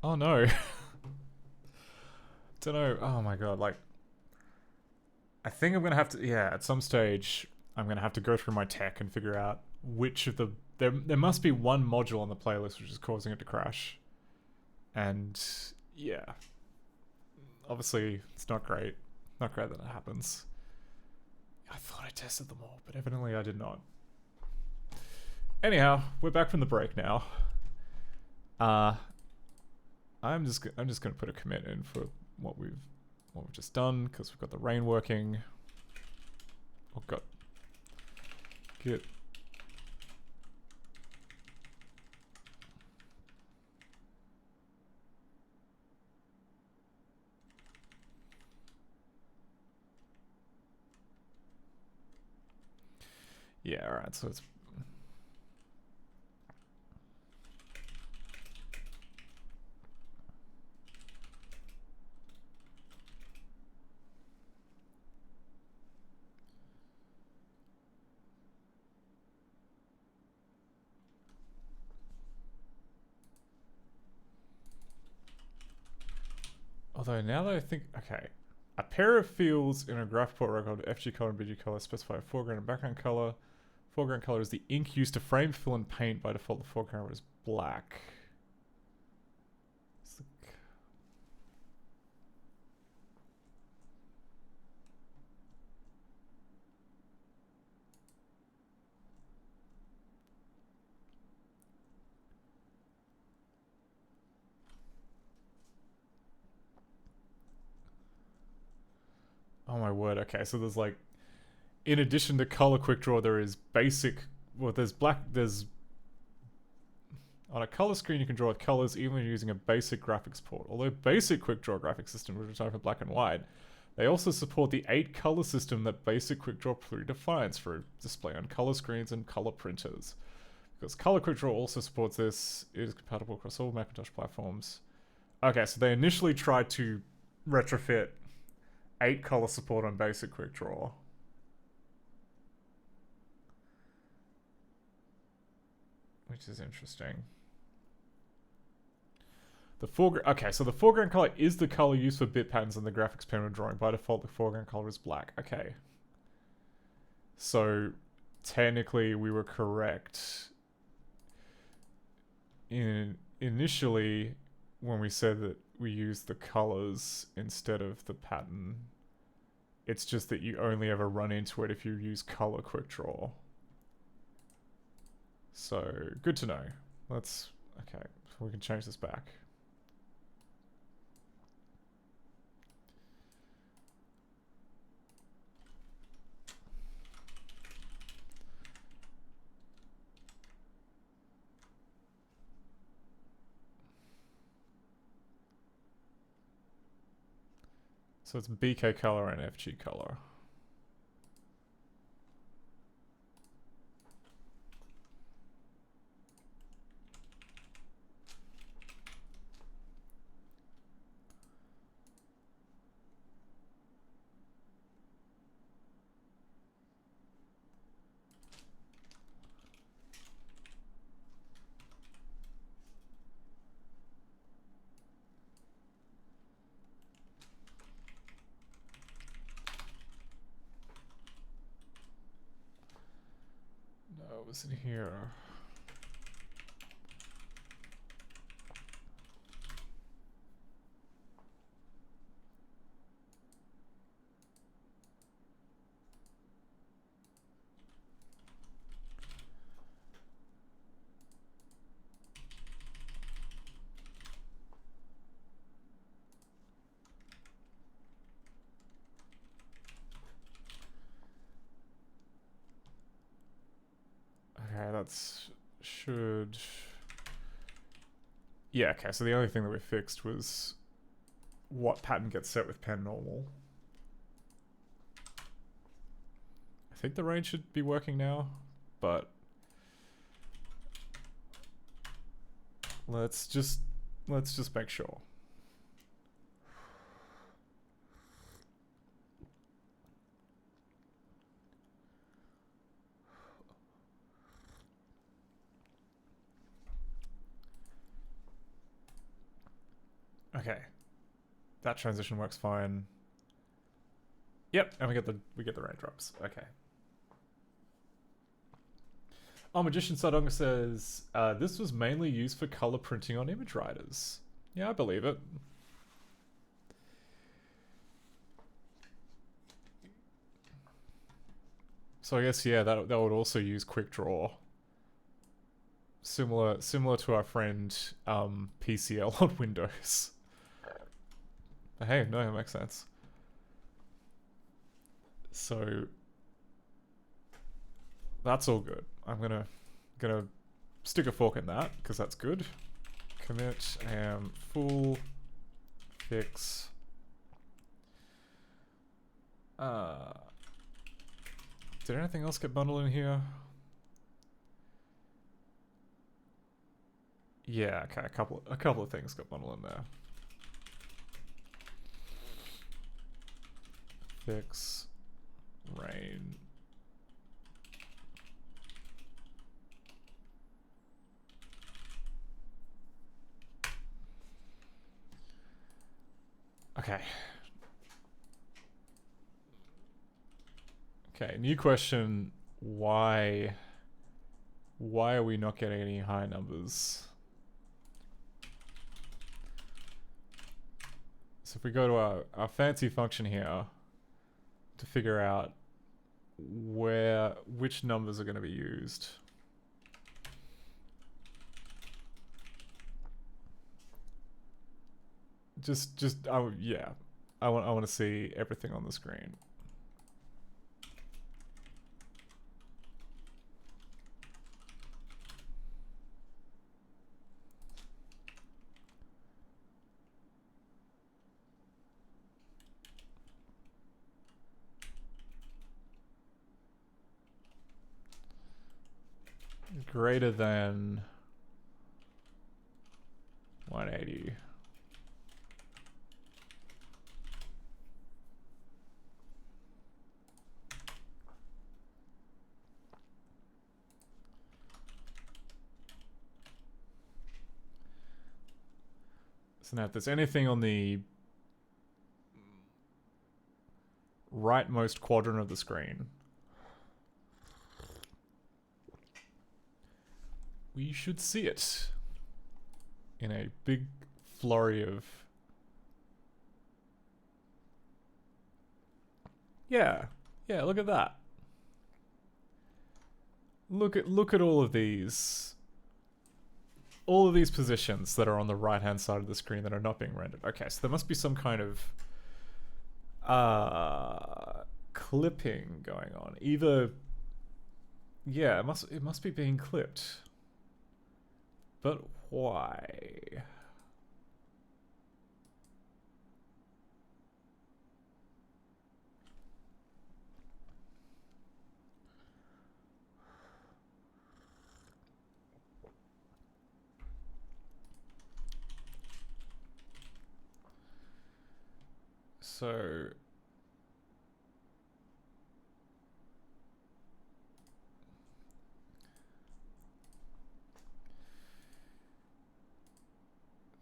Oh no. Don't know. Oh my god, like... I think I'm gonna have to... Yeah, at some stage, I'm gonna have to go through my tech and figure out which of the... There must be one module on the playlist which is causing it to crash. And... yeah. Obviously, it's not great. Not great that it happens. I thought I tested them all, but evidently I did not. Anyhow, we're back from the break now. I'm just gonna put a commit in for what we've just done because we've got the rain working. Oh god. Git. Yeah, alright, so it's... Although now that I think... Okay. A pair of fields in a graph report record, FG color and BG color, specify a foreground and background color. Foreground color is the ink used to frame, fill, and paint. By default, the foreground is black. Oh my word, okay, so there's like... In addition to color quick draw, there is basic... Well, there's there's... On a color screen, you can draw with colors even when using a basic graphics port. Although basic quick draw graphics system was designed for black and white, they also support the 8 color system that basic quick draw predefines for display on color screens and color printers. Because color quick draw also supports this, it is compatible across all Macintosh platforms. Okay, so they initially tried to retrofit 8 color support on basic quick draw. Which is interesting. The foreground... Okay, so the foreground color is the color used for bit patterns in the graphics panel drawing. By default, the foreground color is black. Okay. So, technically, we were correct. Initially, when we said that we used the colors instead of the pattern, it's just that you only ever run into it if you use color quick draw. So, good to know. Let's... Okay, so we can change this back. So it's BK color and FG color. No, it was in here. Okay, that's... should... Yeah, okay, so the only thing that we fixed was what pattern gets set with pen normal. I think the range should be working now, but... Let's just make sure. Okay. That transition works fine. Yep, and we get the raindrops. Okay. Oh, Magician Sardonga says, this was mainly used for color printing on image writers. Yeah, I believe it. So I guess, yeah, that would also use Quick Draw. Similar to our friend PCL on Windows. But hey, no, it makes sense. So that's all good. I'm gonna stick a fork in that because that's good. Commit full fix. Did anything else get bundled in here? Yeah, okay, a couple of things got bundled in there. Fix rain. Okay. Okay, new question. Why are we not getting any high numbers? So if we go to our fancy function here to figure out which numbers are going to be used. Yeah. I want to see everything on the screen. Greater than 180. So now if there's anything on the rightmost quadrant of the screen, we should see it in a big flurry of... Yeah, look at that. Look at all of these positions that are on the right hand side of the screen that are not being rendered. Okay, so there must be some kind of clipping going on. Either, yeah, it must be being clipped. But why?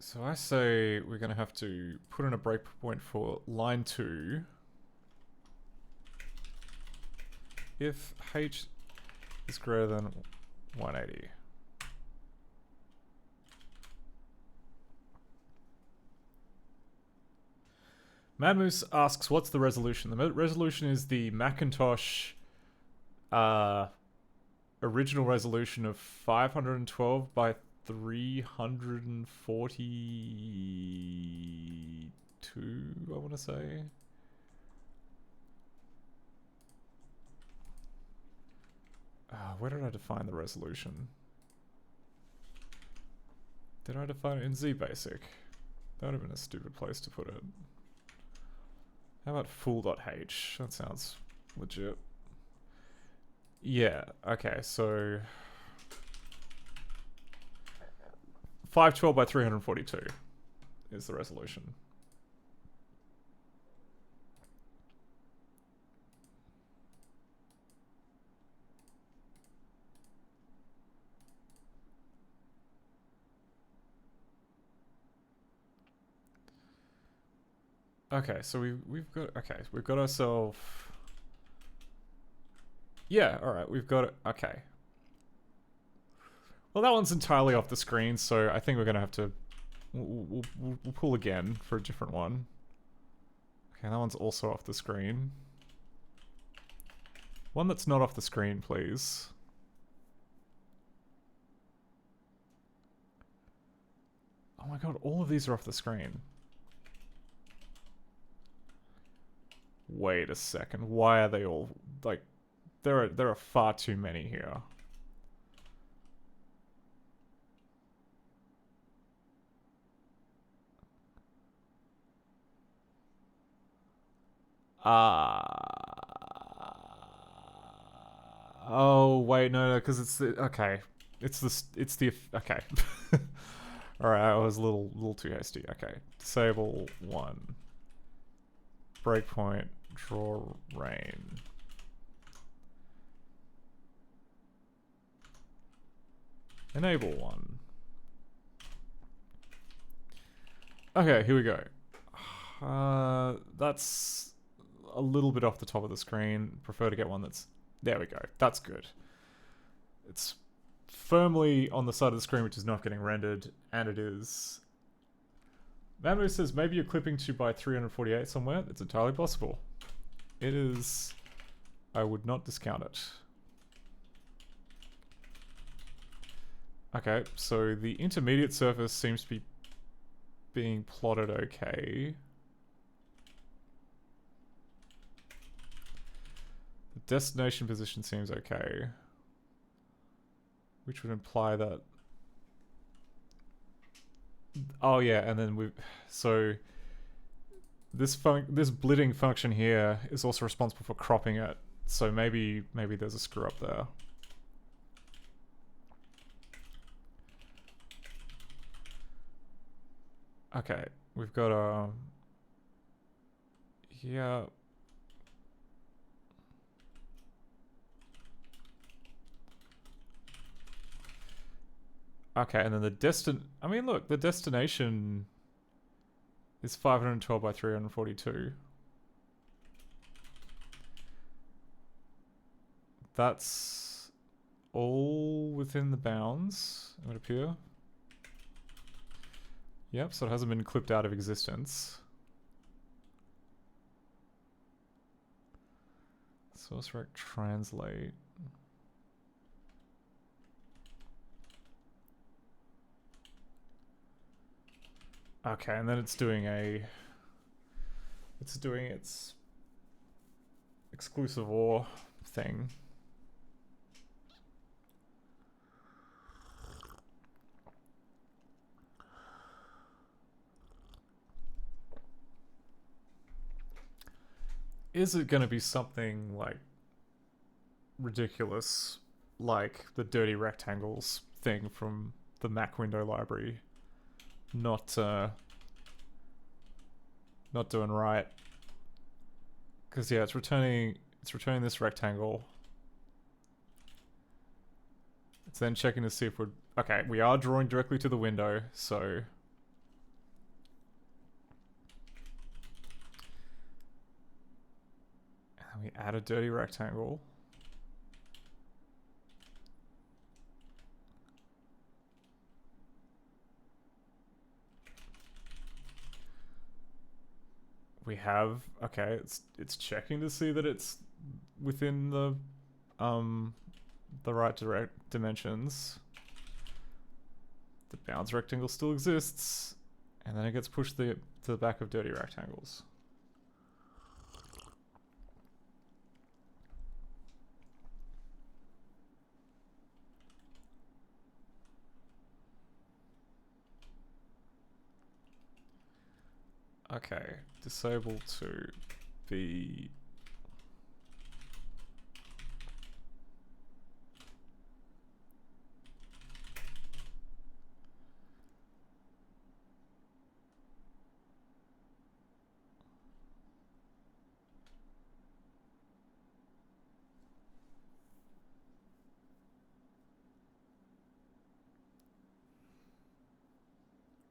So I say we're going to have to put in a breakpoint for line 2 if h is greater than 180. Mad Moose asks, what's the resolution? The resolution is the Macintosh original resolution of 512 by 342, I want to say. Where did I define the resolution? Did I define it in ZBasic? That would have been a stupid place to put it. How about full.h? That sounds legit. Yeah, okay, so 512 by 342 is the resolution. Okay, so we've got ourselves. Yeah, all right, we've got it. Okay. Well, that one's entirely off the screen, so I think we're gonna have to. We'll pull again for a different one. Okay, that one's also off the screen. One that's not off the screen, please. Oh my god, all of these are off the screen. Wait a second, why are they all, like, there are far too many here. Oh, wait, no, because it's the, okay. It's the, okay. Alright, I was a little too hasty. Okay, disable 1. Breakpoint, draw rain. Enable 1. Okay, here we go. That's a little bit off the top of the screen. Prefer to get one that's... There we go. That's good. It's firmly on the side of the screen which is not getting rendered, and it is... Manmo says maybe you're clipping to by 348 somewhere. It's entirely possible. It is... I would not discount it. Okay, so the intermediate surface seems to be being plotted okay. The destination position seems okay. Which would imply that... Oh yeah, and then we... So... This blitting function here is also responsible for cropping it. So maybe there's a screw up there. Okay, we've got a... Yeah... Okay, and then the I mean, look, the destination is 512 by 342. That's all within the bounds, it would appear. Yep, so it hasn't been clipped out of existence. Source rec translate. Okay, and then it's doing its exclusive OR thing. Is it going to be something like ridiculous, like the dirty rectangles thing from the Mac window library? Not doing right. Because yeah, it's returning this rectangle. It's then checking to see if we're... Okay, we are drawing directly to the window, so... And we add a dirty rectangle. We have... Okay, it's checking to see that it's within the right dimensions. The bounds rectangle still exists, and then it gets pushed to the back of dirty rectangles. Okay, disable to be...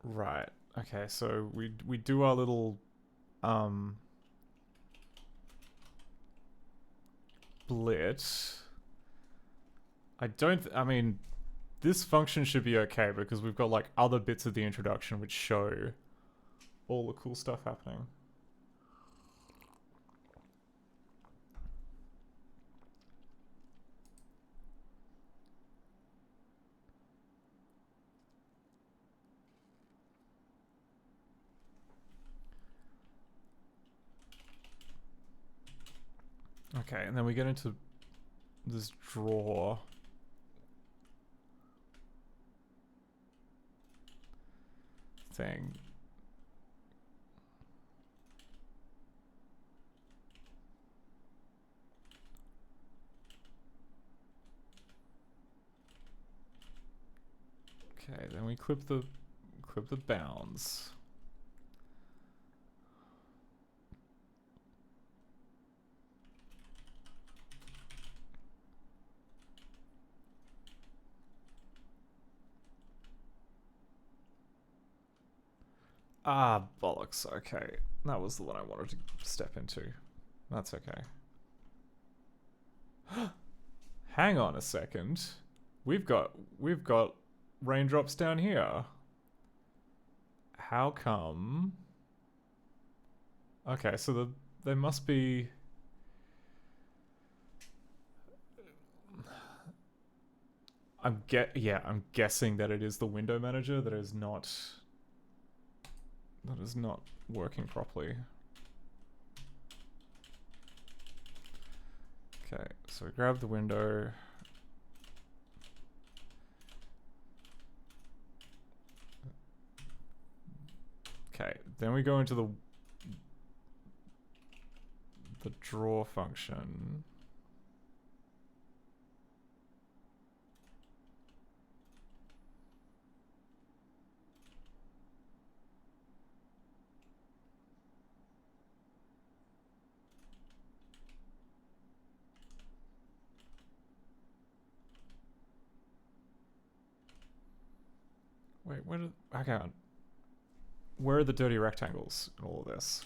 Right. Okay, so we do our little Blit. I mean, this function should be okay because we've got like other bits of the introduction which show all the cool stuff happening. Okay, and then we get into this drawer. Thing. Okay, then we clip the bounds. Ah, bollocks. Okay. That was the one I wanted to step into. That's okay. Hang on a second. We've got raindrops down here. How come? Okay, so they must be... I'm guessing that it is the window manager that is not working properly. Okay, so we grab the window. Okay, then we go into the draw function. Wait, where are the dirty rectangles in all of this?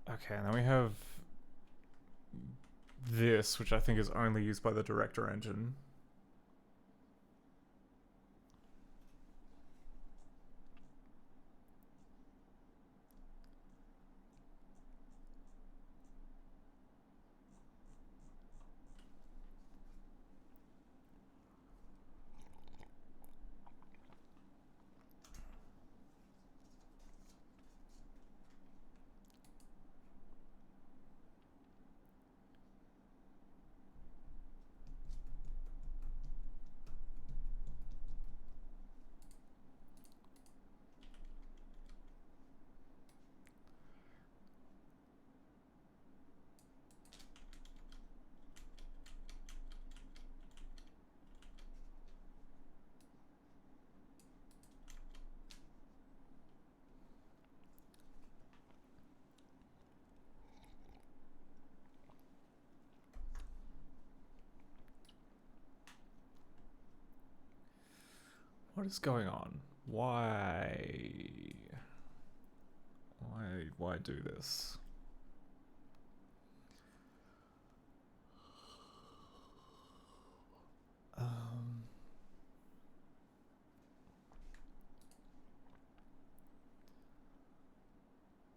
Okay, and then we have this, which I think is only used by the director engine. What is going on? Why do this?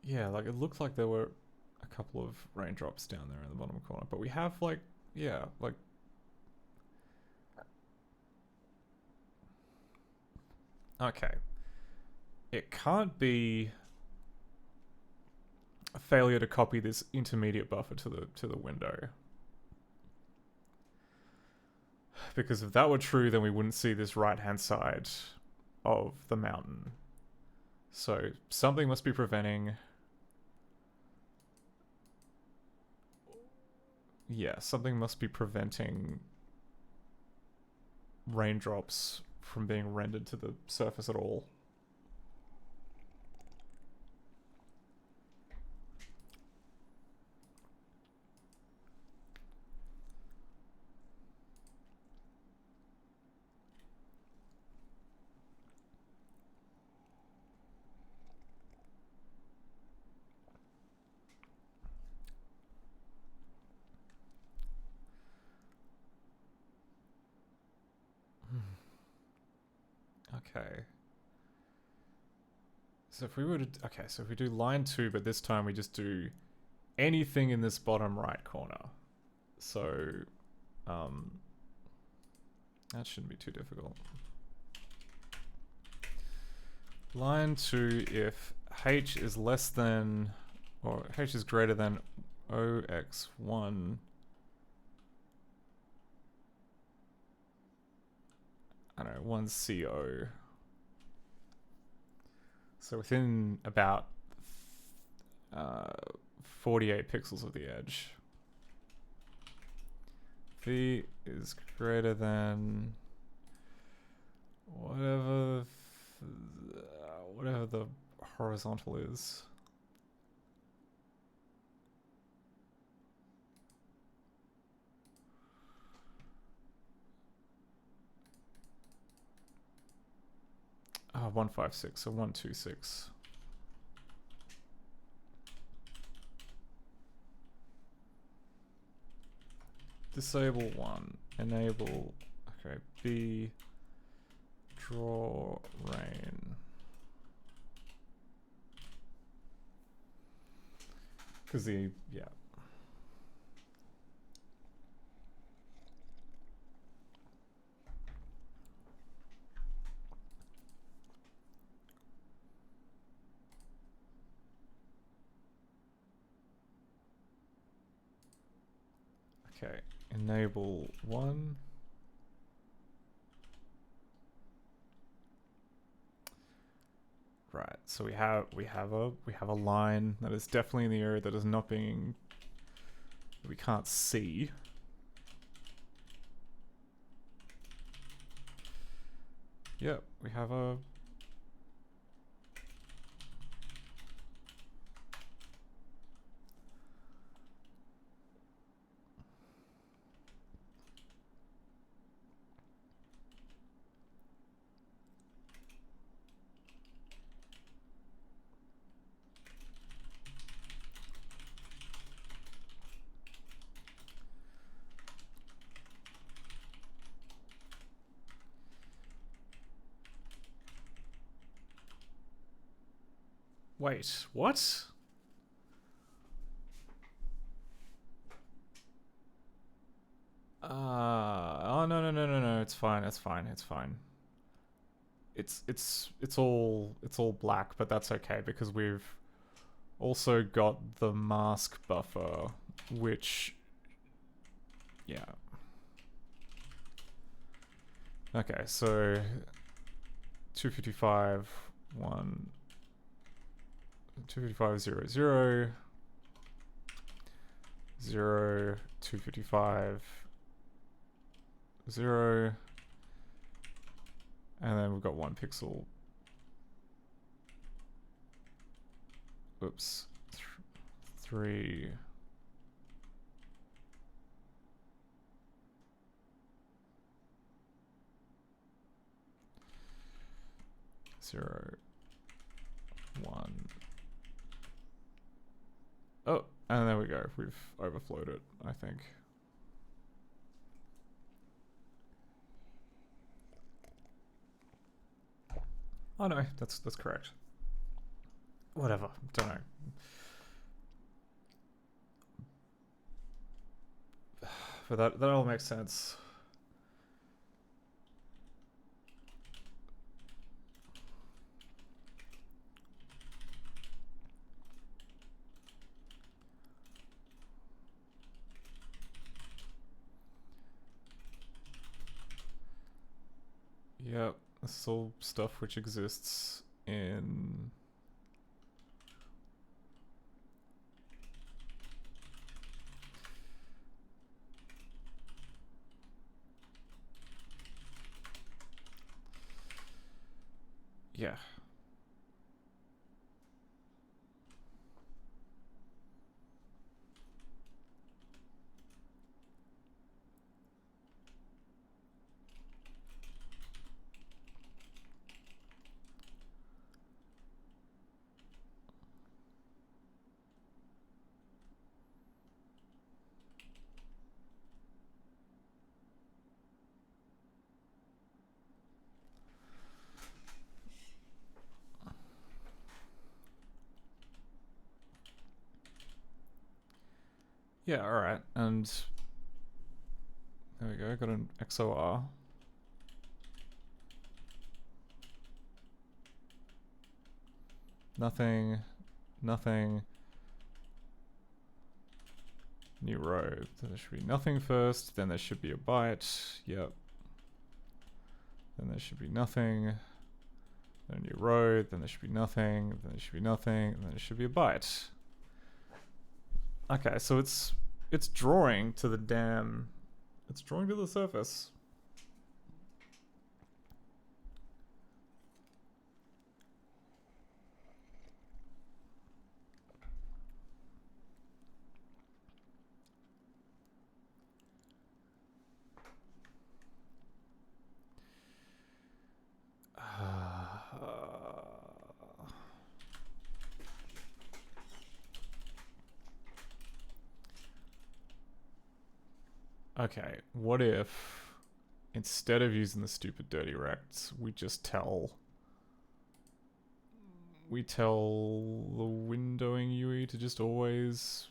Yeah, like it looked like there were a couple of raindrops down there in the bottom corner, but we have like, yeah, like okay. It can't be a failure to copy this intermediate buffer to the window. Because if that were true, then we wouldn't see this right-hand side of the mountain. So something must be preventing... Yeah, something must be preventing raindrops from being rendered to the surface at all. Okay. So if we were to... Okay, so if we do line 2, but this time we just do anything in this bottom right corner. So, that shouldn't be too difficult. Line 2, if h is less than... or h is greater than OX1... I don't know, 1 CO. So within about 48 pixels of the edge. V is greater than whatever the horizontal is. Oh, 156, so 126. Disable 1, enable, okay, B, draw rain. Because the, yeah. Okay, enable 1. Right, so we have a line that is definitely in the area that is not being, we can't see. Yep, we have a Wait, what? Oh no, it's fine, it's fine, it's fine. It's all black, but that's okay because we've also got the mask buffer, which, yeah. Okay, so 255 1 255 0 0 0 255 0, and then we've got 1 pixel. Oops. 3. Zero, 1. Oh, and there we go. We've overflowed it, I think. Oh no, that's correct. Whatever, don't know. But that all makes sense. Yep, this is all stuff which exists in Yeah. Yeah, alright, and there we go, got an XOR. Nothing, nothing. New row. So there should be nothing first, then there should be a byte. Yep. Then there should be nothing. Then a new row, then there should be nothing, then there should be nothing, and then there should be a byte. Okay, so it's drawing to the damn... It's drawing to the surface. Okay, what if instead of using the stupid dirty rects, we tell the windowing UE to just always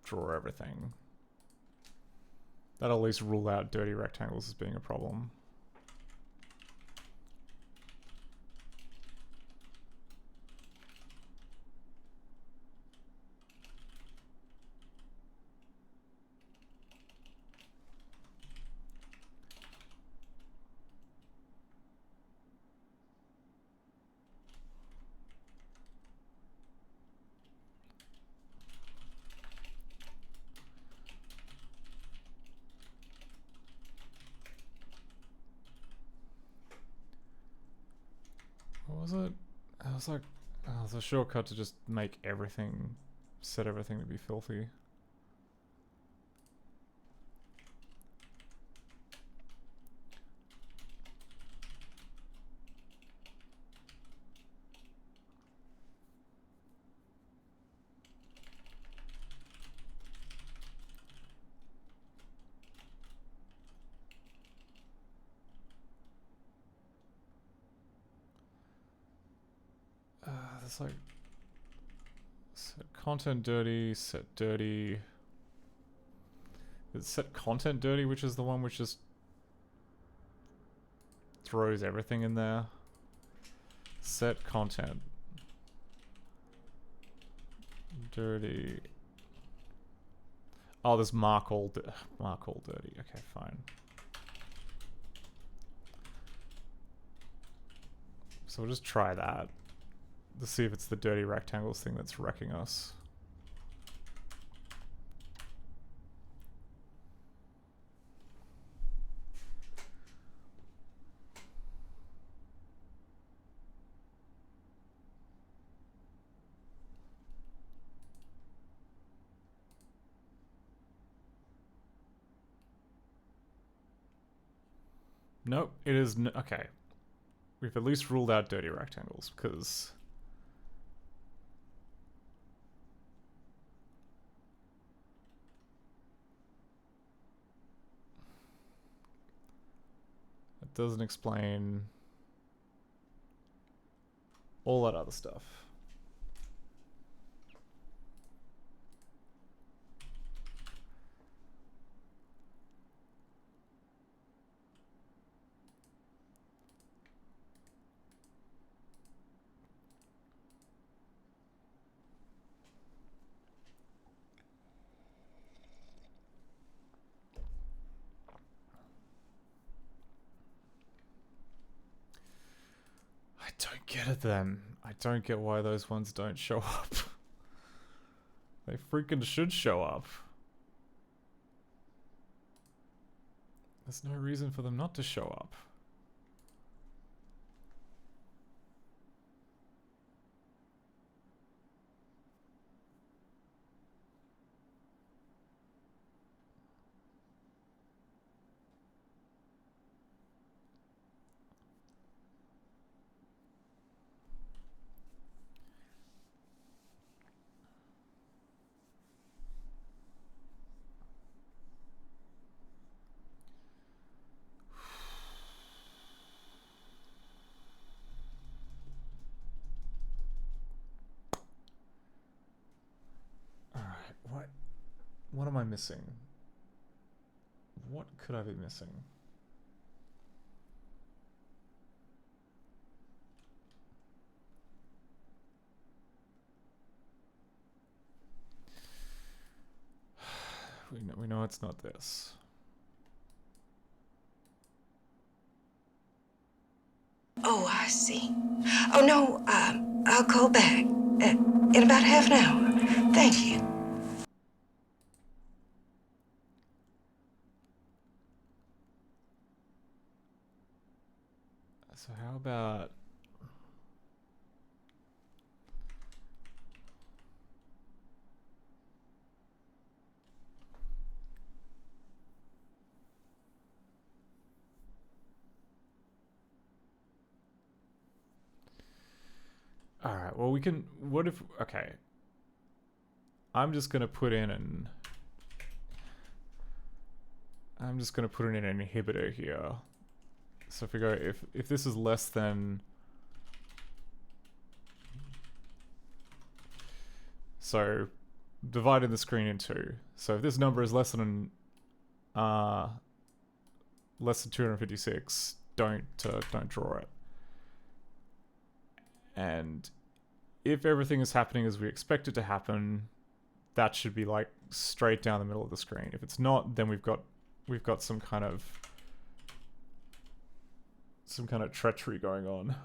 draw everything. That'll at least rule out dirty rectangles as being a problem. What was it? I was like, oh, it's a shortcut to just make everything, set everything to be filthy. It's like set content dirty, set dirty. It's set content dirty, which is the one which just throws everything in there. Set content dirty. Oh, there's mark all dirty. Okay, fine. So we'll just try that. To see if it's the dirty rectangles thing that's wrecking us. Nope, it is okay. We've at least ruled out dirty rectangles, because it doesn't explain all that other stuff. I don't get it then. I don't get why those ones don't show up. They freaking should show up. There's no reason for them not to show up. What am I missing? What could I be missing? We know it's not this. Oh, I see. Oh, no, I'll call back in about half an hour. Thank you. So how about... Alright, well we can... What if... Okay. I'm just gonna put in an... I'm just gonna put in an inhibitor here. So if we go... If this is less than... So, dividing the screen in two. So if this number is less than... less than 256, don't draw it. And if everything is happening as we expect it to happen, that should be like straight down the middle of the screen. If it's not, then we've got some kind of treachery going on.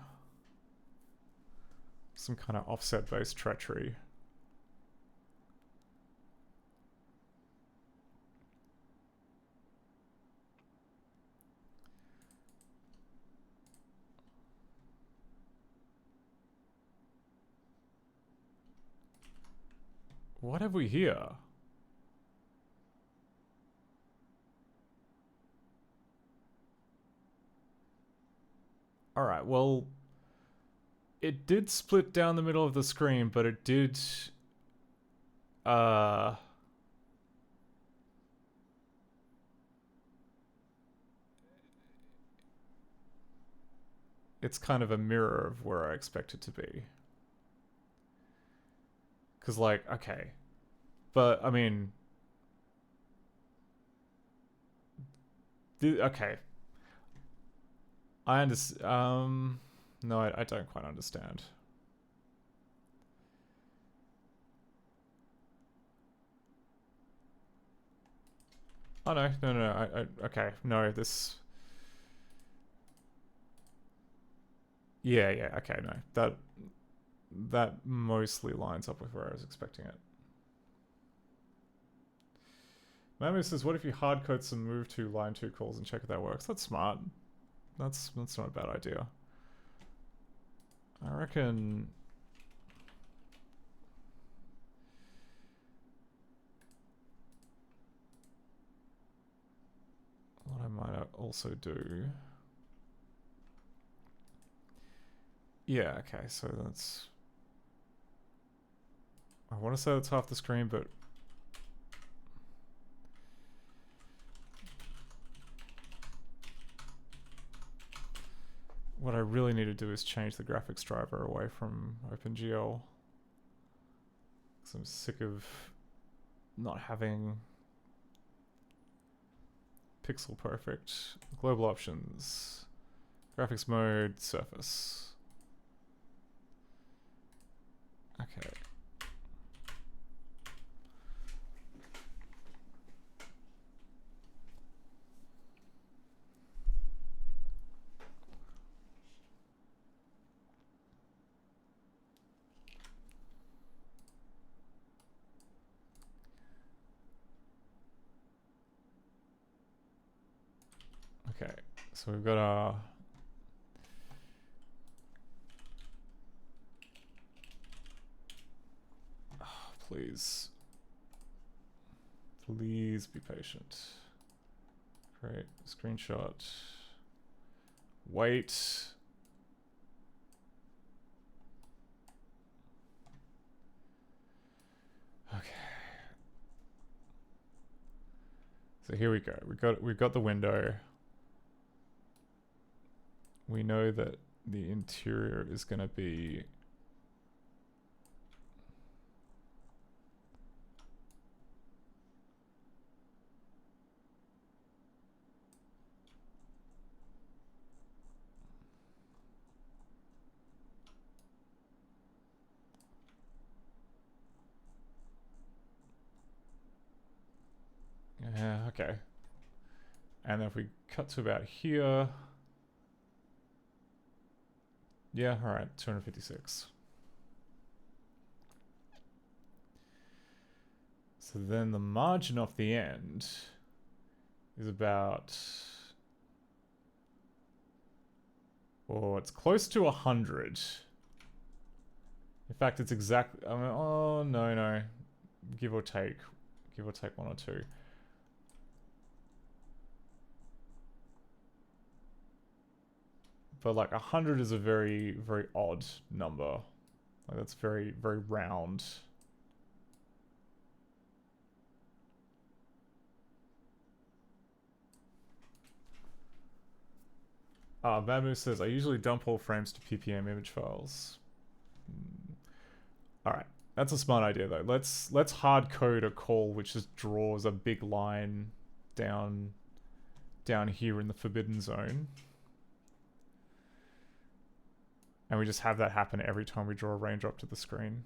Some kind of offset-based treachery. What have we here? Alright, well... It did split down the middle of the screen, but it did... It's kind of a mirror of where I expect it to be. Because, like, okay. But, I mean... Okay. I understand... No, I don't quite understand. Oh, no. Okay. No, this... Yeah, okay, no. That mostly lines up with where I was expecting it. Mammy says, what if you hardcode some move to line 2 calls and check if that works? That's smart. That's not a bad idea. I reckon... What I might also do... Yeah, okay, so that's... I want to say that's half the screen, but... What I really need to do is change the graphics driver away from OpenGL. Because I'm sick of not having pixel perfect. Global options. Graphics mode, surface. Okay. Okay, so we've got our... Oh, please. Please be patient. Great, screenshot. Wait. Okay. So here we go. We've got the window. We know that the interior is going to be Okay. And if we cut to about here... Yeah, alright, 256. So then the margin off the end is about... Oh, it's close to 100. In fact, it's exactly... I mean, oh, no. Give or take. Give or take 1 or 2. But like 100 is a very, very odd number. Like that's very, very round. Babu says, I usually dump all frames to PPM image files. Alright, that's a smart idea though. Let's hard code a call which just draws a big line down here in the forbidden zone. And we just have that happen every time we draw a raindrop to the screen.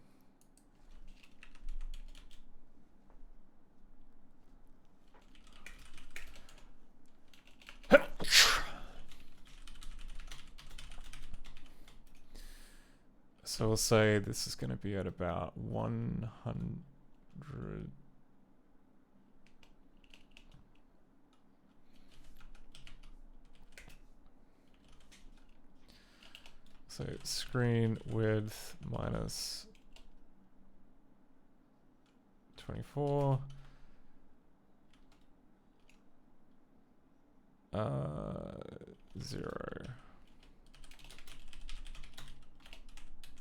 So we'll say this is going to be at about 100. So screen width minus 24. 0.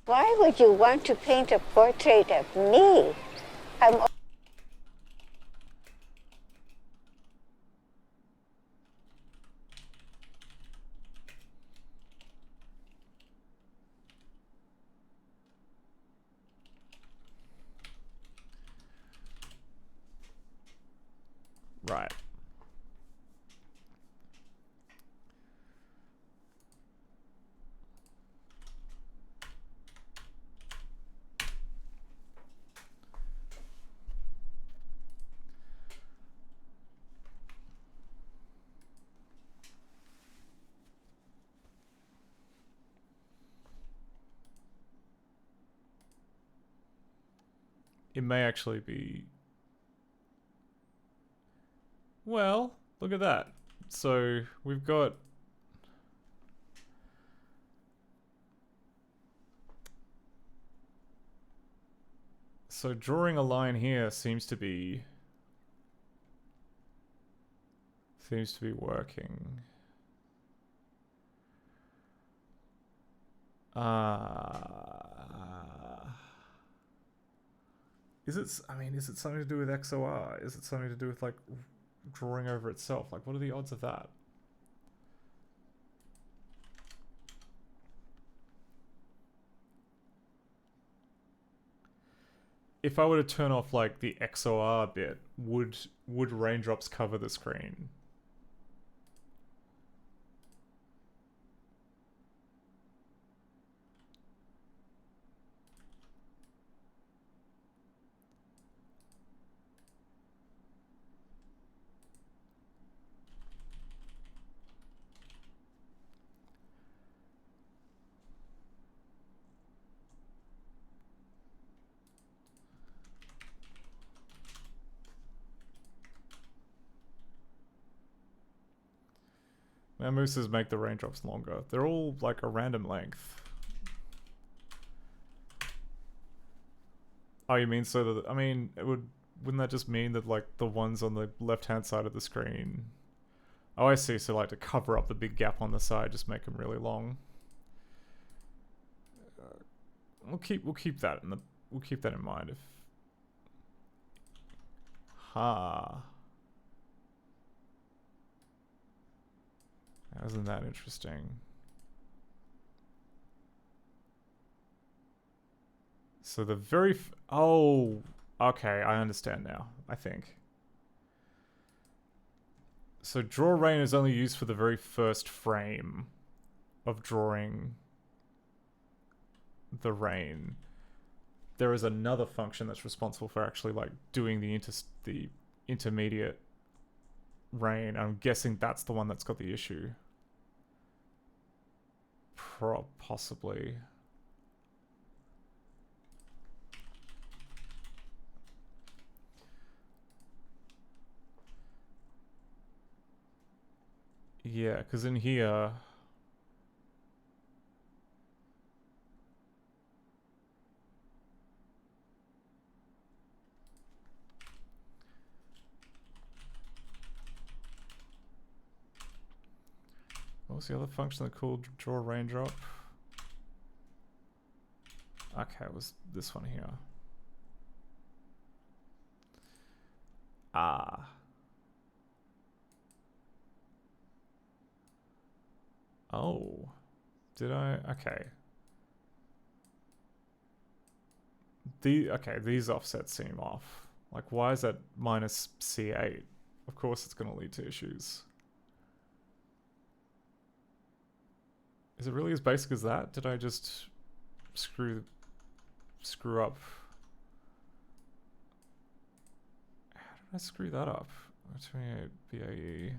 Why would you want to paint a portrait of me? I'm Right. It may actually be... Well, look at that. So we've got... So drawing a line here seems to be working. Is it, I mean, is it something to do with XOR? Is it something to do with, like, drawing over itself? Like, what are the odds of that? If I were to turn off, like, the XOR bit, would raindrops cover the screen? Now mooses make the raindrops longer. They're all like a random length. Oh, you mean so that, I mean, wouldn't that just mean that like the ones on the left-hand side of the screen? Oh, I see. So like to cover up the big gap on the side, just make them really long. We'll keep that in mind if. Isn't that interesting? So the very... oh, okay, I understand now, I think. So draw rain is only used for the very first frame of drawing the rain. There is another function that's responsible for actually like doing the intermediate rain. I'm guessing that's the one that's got the issue. Possibly. Yeah, because in here... What was the other function that called draw raindrop? Okay, it was this one here. Ah. Oh. Did I? Okay. Okay, these offsets seem off. Like, why is that minus C8? Of course it's going to lead to issues. Is it really as basic as that? Did I just screw up? How did I screw that up? 28 BAE.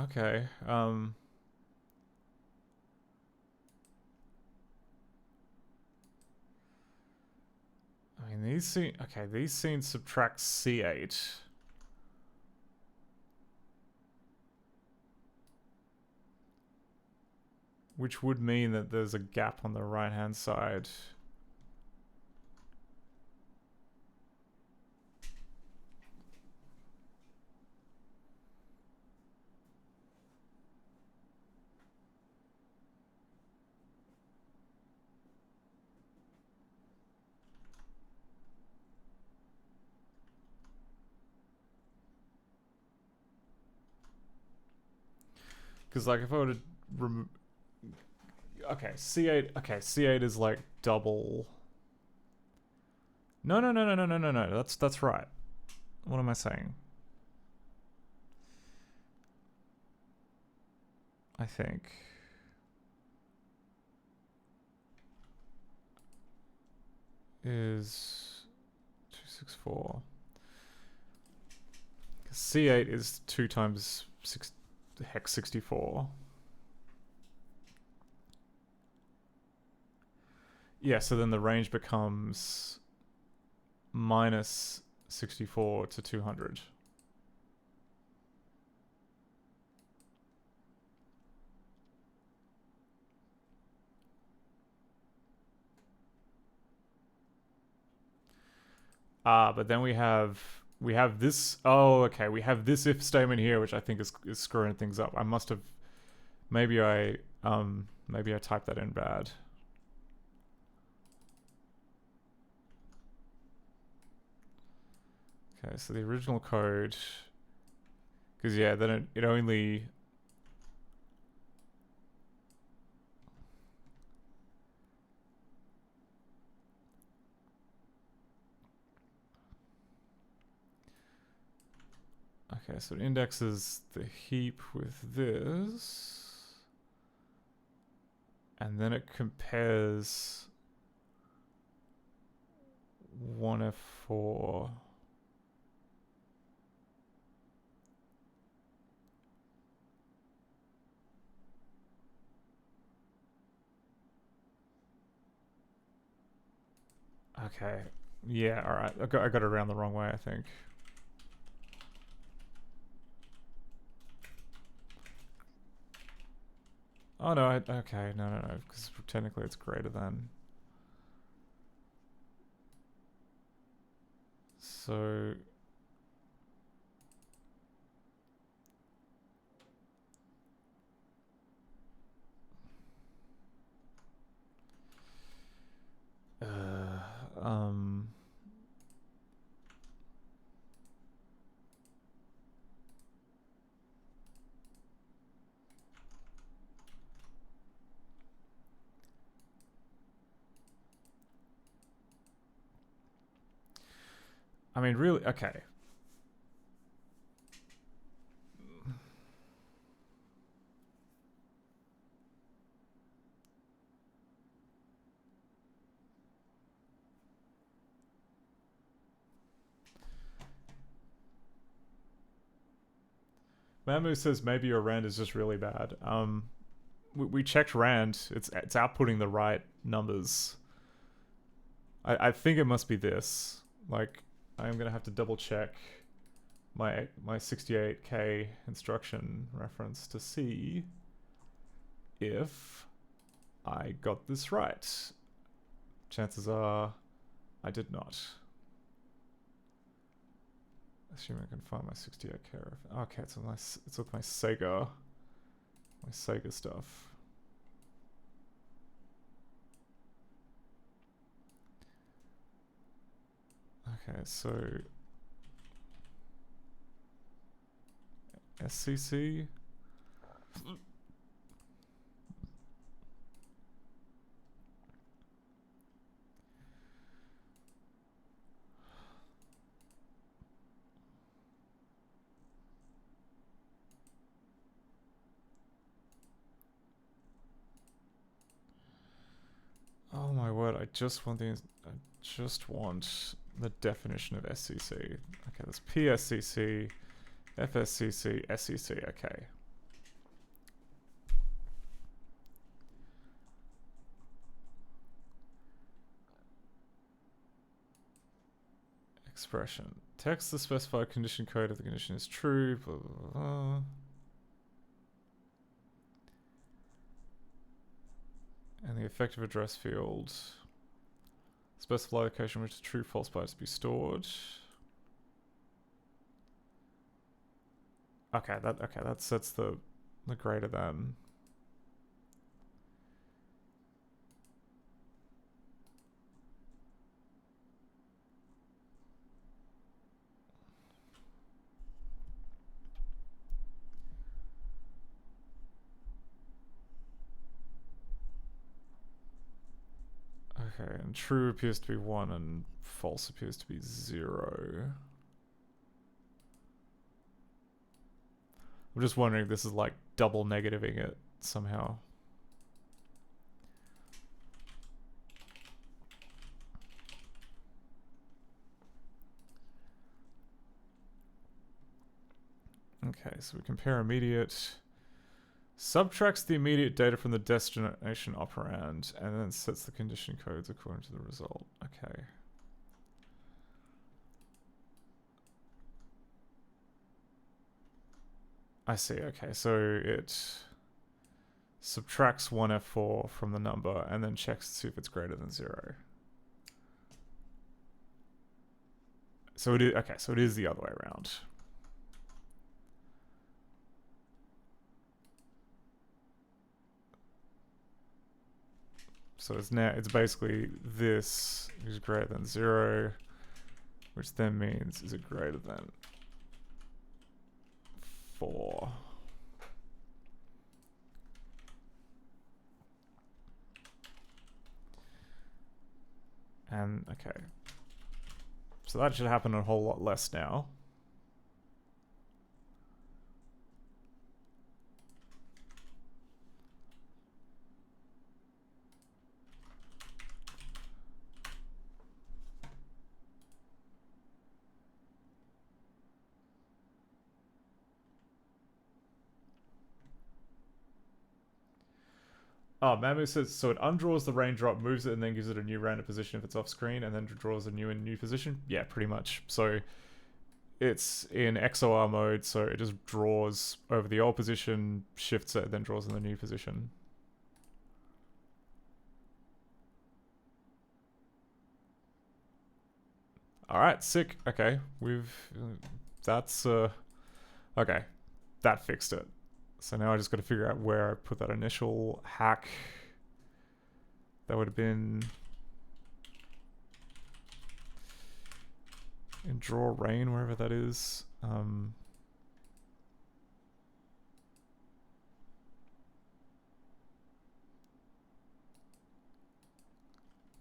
Okay, I mean, these seem... Okay, these seem subtract C8. Which would mean that there's a gap on the right-hand side. Because, like, if I were to remove... Okay, C8... Okay, C8 is, like, double... No. That's right. What am I saying? I think... is... 264... C8 is 2 times 6... hex 64. Yeah, so then the range becomes minus 64 to 200. But then we have this. Oh, okay. We have this if statement here, which I think is screwing things up. I must have. Maybe I typed that in bad. Okay, so the original code. Because yeah, then it only. Okay, so it indexes the heap with this. And then it compares 1F4. Okay. Yeah, alright. I got it around the wrong way, I think. Oh no, okay, no, because technically it's greater than. So... I mean, really, okay. Mamu says maybe your Rand is just really bad. We checked Rand. It's outputting the right numbers. I think it must be this. Like, I'm gonna have to double check my 68K instruction reference to see if I got this right. Chances are I did not. Assuming I can find my 68K. Okay, it's with my Sega stuff. Okay, so SCC. Oh my word! I just want the definition of SCC. Okay, that's PSCC, FSCC, SCC. Okay. Expression. Text the specified condition code if the condition is true. Blah, blah, blah. And the effective address field. Specify location which the true false bytes to be stored. Okay, that sets the greater than. Okay, and true appears to be 1 and false appears to be 0. I'm just wondering if this is like double negativing it somehow. Okay, so we compare immediate. Subtracts the immediate data from the destination operand and then sets the condition codes according to the result. Okay. I see, okay, so it subtracts 1F4 from the number and then checks to see if it's greater than 0. So it is, okay, so it is the other way around. So it's basically this is greater than 0, which then means is it greater than 4. And okay. So that should happen a whole lot less now. Oh, Mamu says, so it undraws the raindrop, moves it, and then gives it a new random position if it's off screen, and then draws a new position? Yeah, pretty much. So it's in XOR mode, so it just draws over the old position, shifts it, then draws in the new position. Alright, sick. Okay, that's, okay. That fixed it. So now I just got to figure out where I put that initial hack. That would have been in draw rain, wherever that is.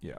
Yeah.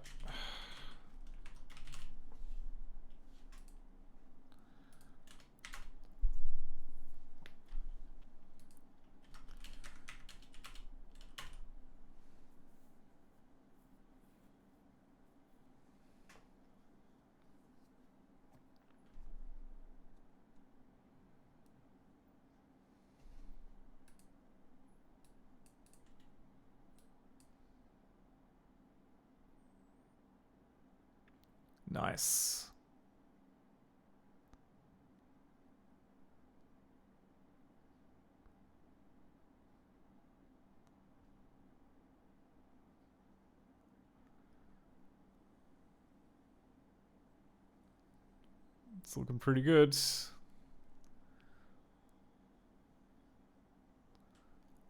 Nice. It's looking pretty good.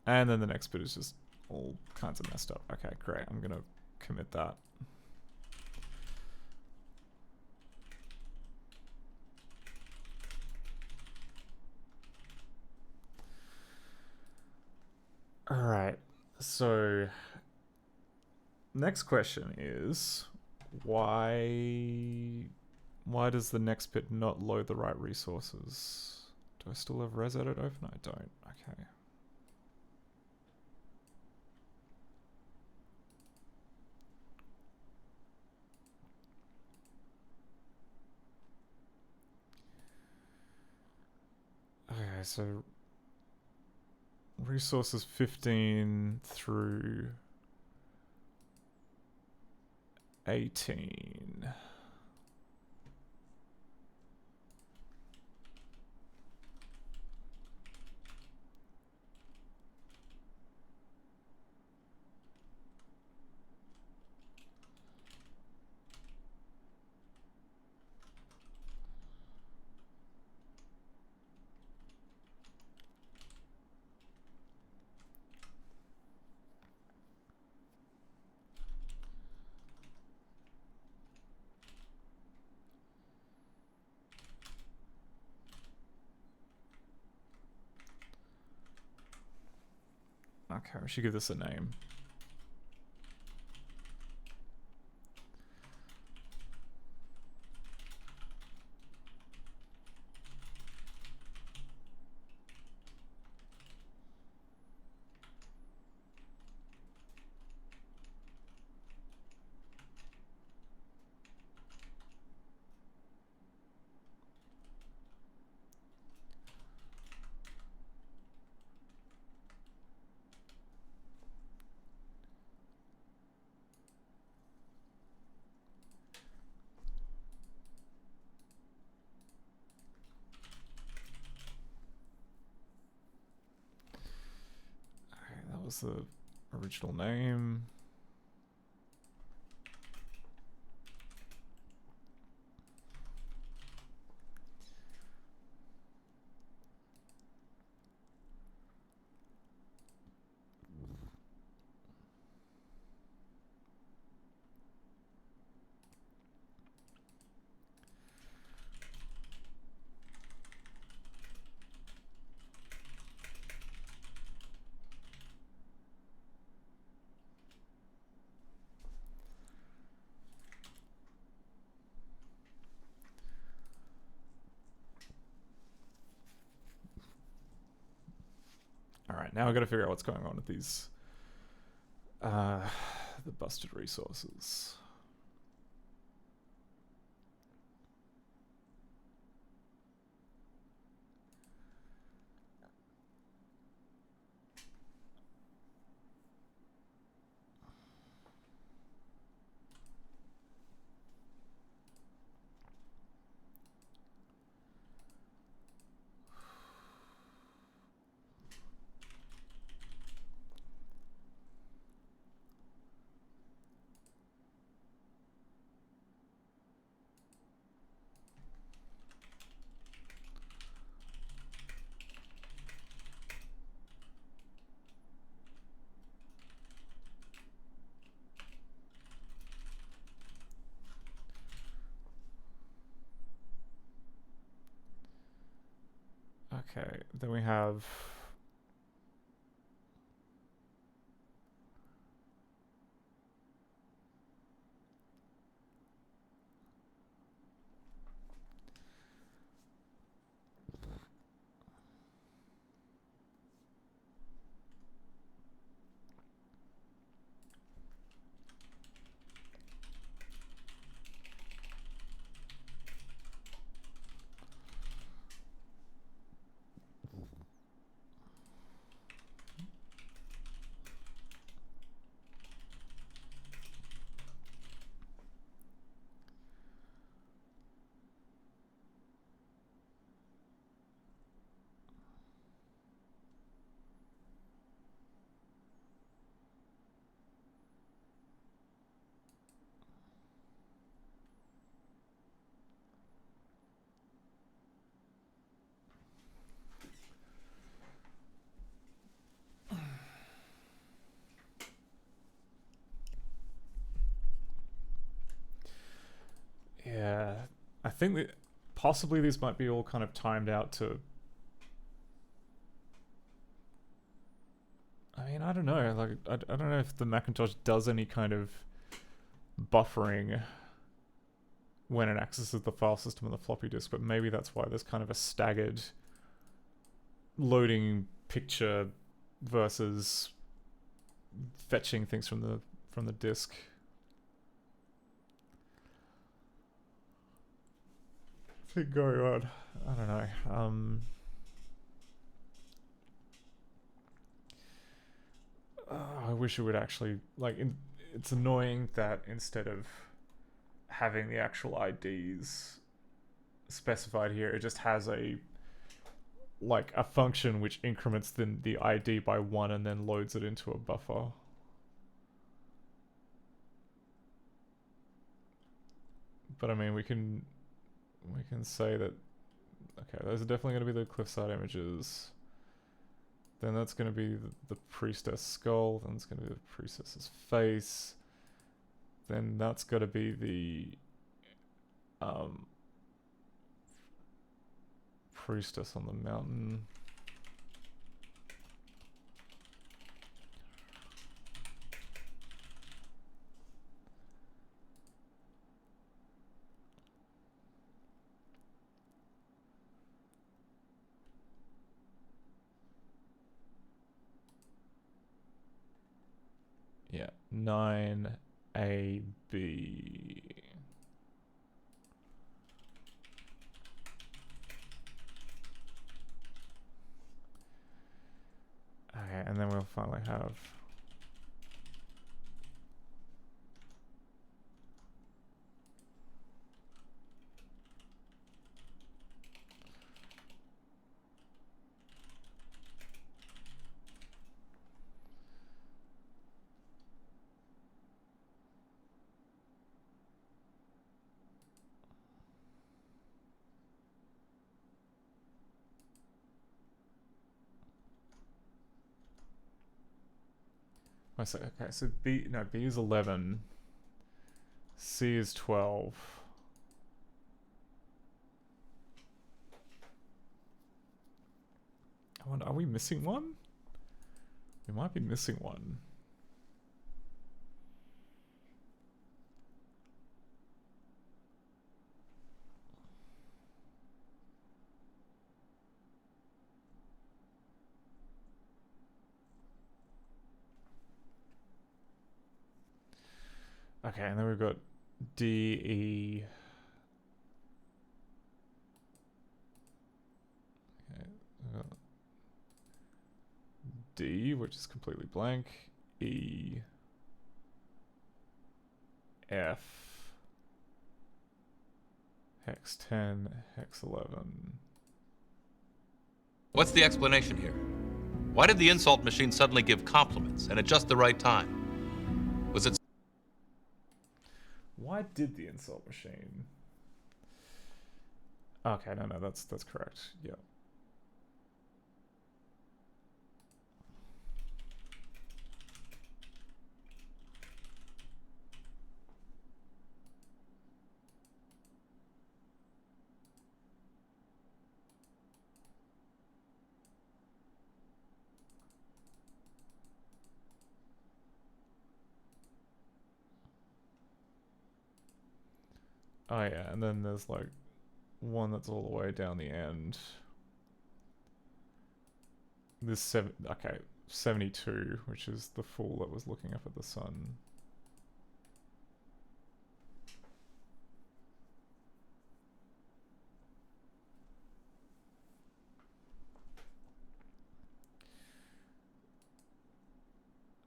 And then the next bit is just all kinds of messed up. Okay, great. I'm gonna commit that. Alright, so next question is why does the next bit not load the right resources? Do I still have res edit open? I don't. Okay. Okay, so resources 15 through 18. Okay, we should give this a name. That was the original name. Alright, now I've got to figure out what's going on with these the busted resources. Okay, then we have Yeah, I think that possibly these might be all kind of timed out to... I mean, I don't know. Like, I don't know if the Macintosh does any kind of buffering when it accesses the file system on the floppy disk, but maybe that's why there's kind of a staggered loading picture versus fetching things from the disk. What's going on? I don't know. I wish it would actually, like, it's annoying that instead of having the actual IDs specified here, it just has a function which increments the ID by 1 and then loads it into a buffer. But I mean, we can say that, okay, those are definitely going to be the cliffside images. Then that's going to be the priestess skull. Then it's going to be the priestess's face. Then that's got to be the priestess on the mountain. Yeah, 9AB. Okay, and then we'll finally have okay, so B is 11. C is 12. I wonder, are we missing one? We might be missing one. Okay, and then we've got D, E. Okay, we've got D, which is completely blank. E, F, hex 10, hex 11. What's the explanation here? Why did the insult machine suddenly give compliments and at just the right time? Was it... Why did the insult machine? Okay, no, that's correct. Yeah. Oh yeah, and then there's like one that's all the way down the end. This 72, which is the fool that was looking up at the sun.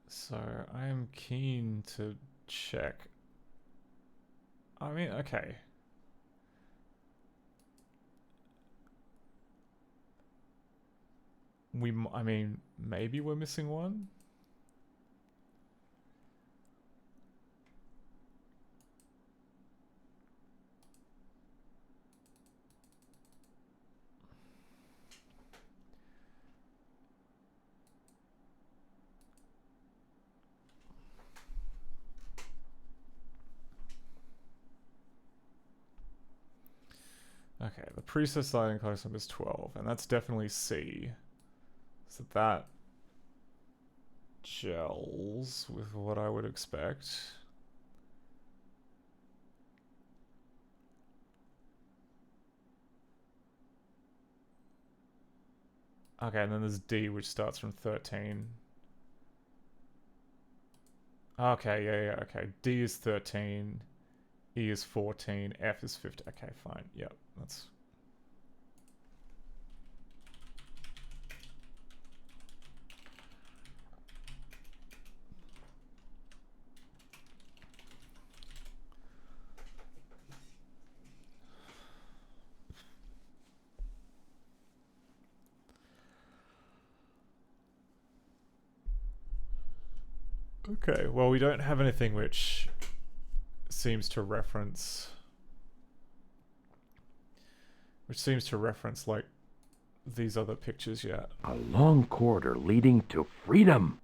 So I am keen to check. I mean, okay. I mean, maybe we're missing one? Okay, the preset lighting close up is 12, and that's definitely C. So that gels with what I would expect. Okay, and then there's D, which starts from 13. Okay, yeah, okay. D is 13, E is 14, F is 15. Okay, fine. Yep, that's... Okay, well, we don't have anything which seems to reference... like, these other pictures yet. A long corridor leading to freedom.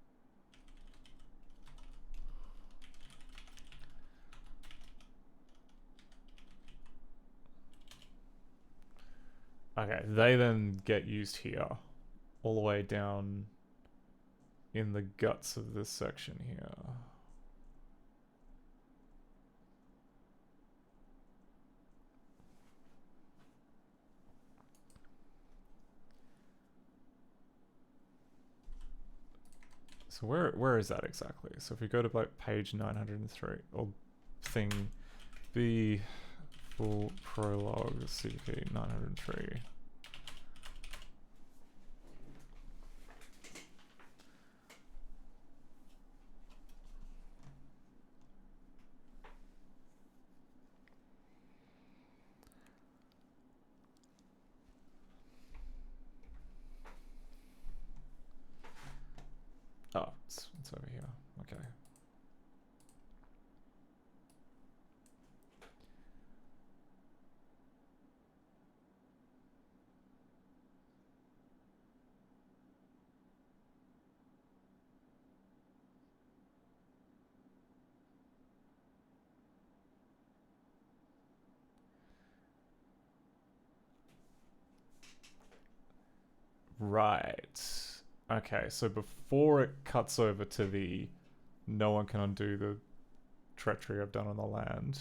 Okay, they then get used here. All the way down in the guts of this section here. So where is that exactly? So if we go to like page 903, or thing B, full prologue, CP 903. Oh, it's over here. Okay. Right. Okay, so before it cuts over to the no one can undo the treachery I've done on the land,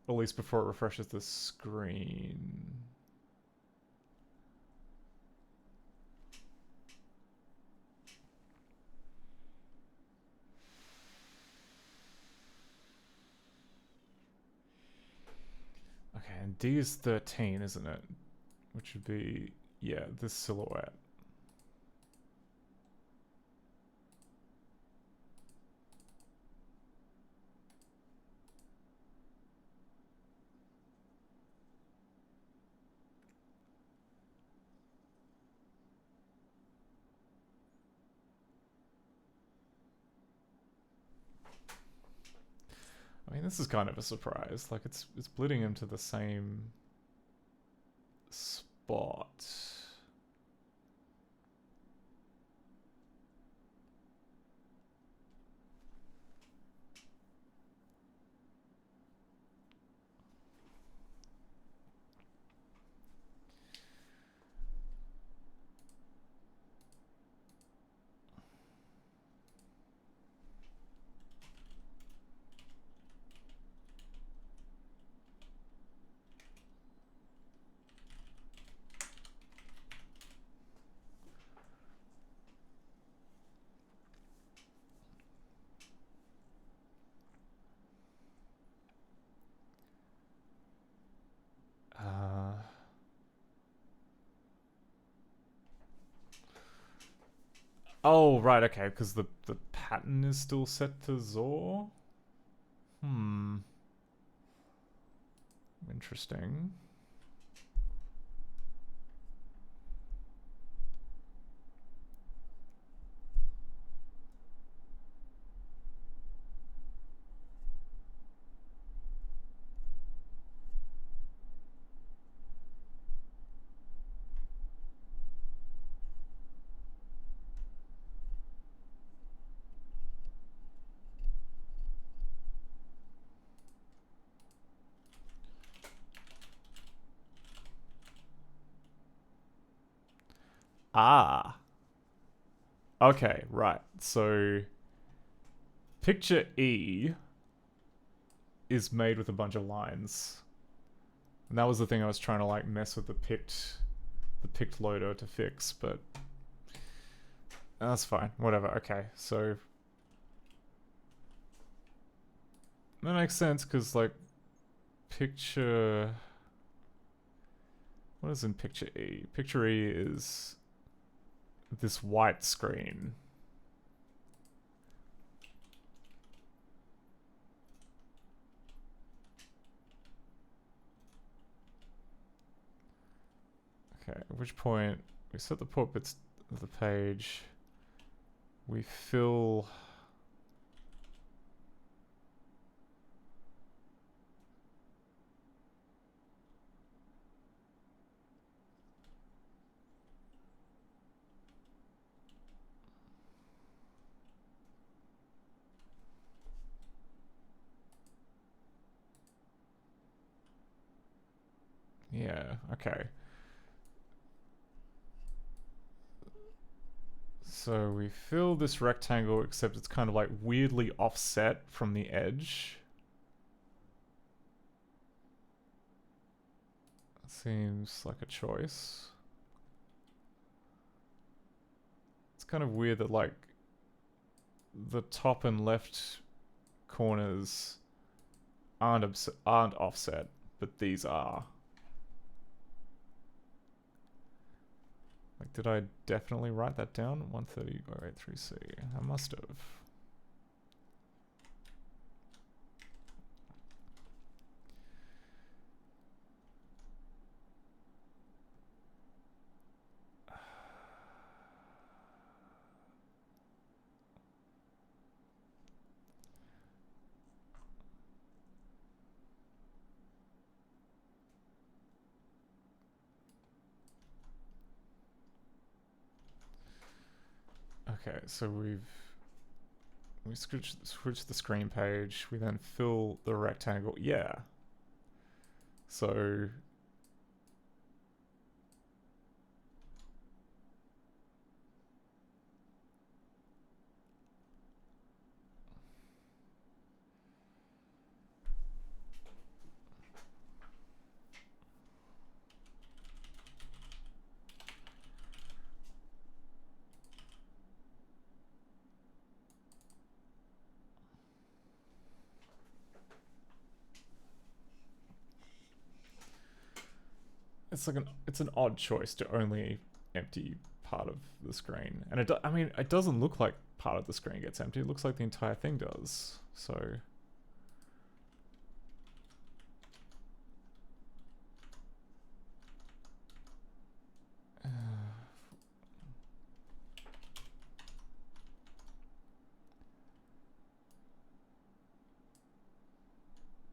or at least before it refreshes the screen. Okay, and D is 13, isn't it? Which would be, yeah, this silhouette. I mean, this is kind of a surprise. Like, it's splitting him to the same spot. Oh, right, okay, because the pattern is still set to Zor? Interesting. Ah. Okay, right. So picture E is made with a bunch of lines. And that was the thing I was trying to like mess with the pict loader to fix, but that's fine. Whatever. Okay, so that makes sense because like picture, what is in picture E? Picture E is this white screen. Okay, at which point we set the port bits of the page. We fill yeah, okay. So we fill this rectangle, except it's kind of like weirdly offset from the edge. Seems like a choice. It's kind of weird that like the top and left corners aren't offset, but these are. Like, did I definitely write that down? 130.83C. I must have. Okay, so we switch the screen page. We then fill the rectangle. Yeah. So it's an odd choice to only empty part of the screen, and I mean it doesn't look like part of the screen gets empty. It looks like the entire thing does. So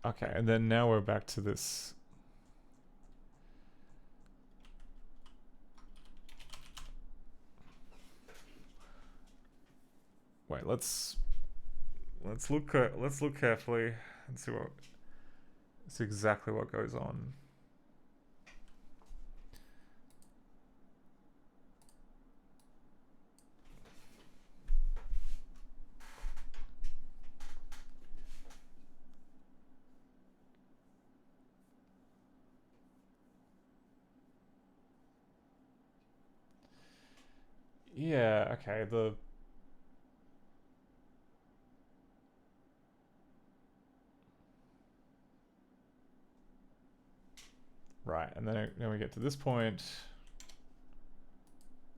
okay, and then now we're back to this. Wait, let's look carefully and see exactly what goes on. Yeah, okay, right, and then we get to this point,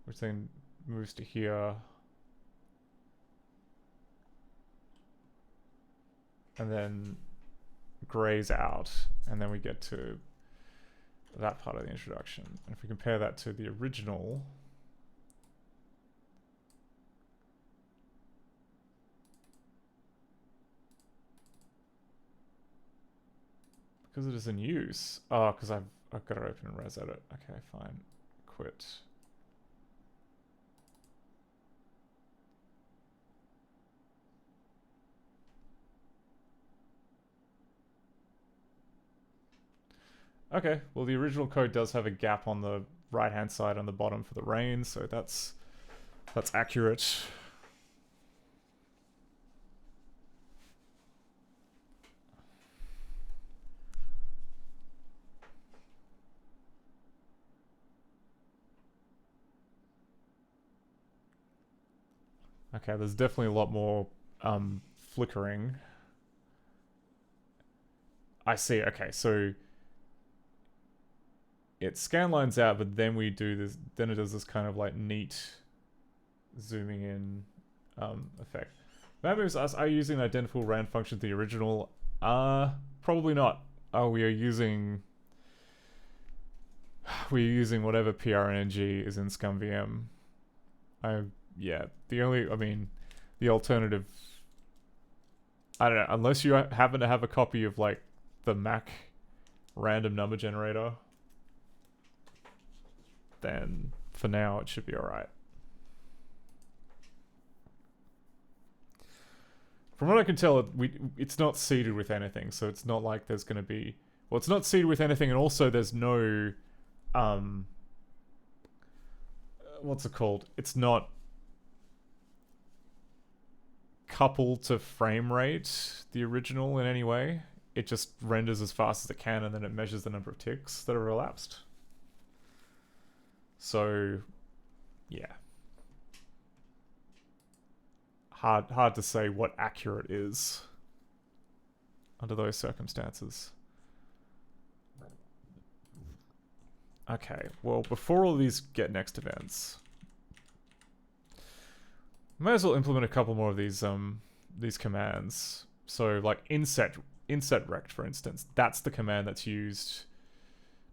which then moves to here. And then grays out, and then we get to that part of the introduction. And if we compare that to the original, because it is in use. Oh, because I've got it open in res edit. Okay, fine. Quit. Okay, well the original code does have a gap on the right-hand side on the bottom for the rain, so that's accurate. Okay, there's definitely a lot more flickering. I see. Okay, so it scan lines out, but then we do this. Then it does this kind of like neat zooming in effect. Map moves us are using an identical RAND function to the original. Probably not. We are using whatever PRNG is in ScumVM. Yeah, the alternative, I don't know, unless you happen to have a copy of like the Mac random number generator, then for now it should be alright. From what I can tell, it's not seeded with anything, so it's not like there's going to be... Well, it's not seeded with anything, and also there's no... what's it called? It's not coupled to frame rate, the original, in any way. It just renders as fast as it can, and then it measures the number of ticks that are elapsed. So, yeah. Hard to say what accurate is under those circumstances. Okay, well, before all these get next events, might as well implement a couple more of these commands. So, like inset rect, for instance, that's the command that's used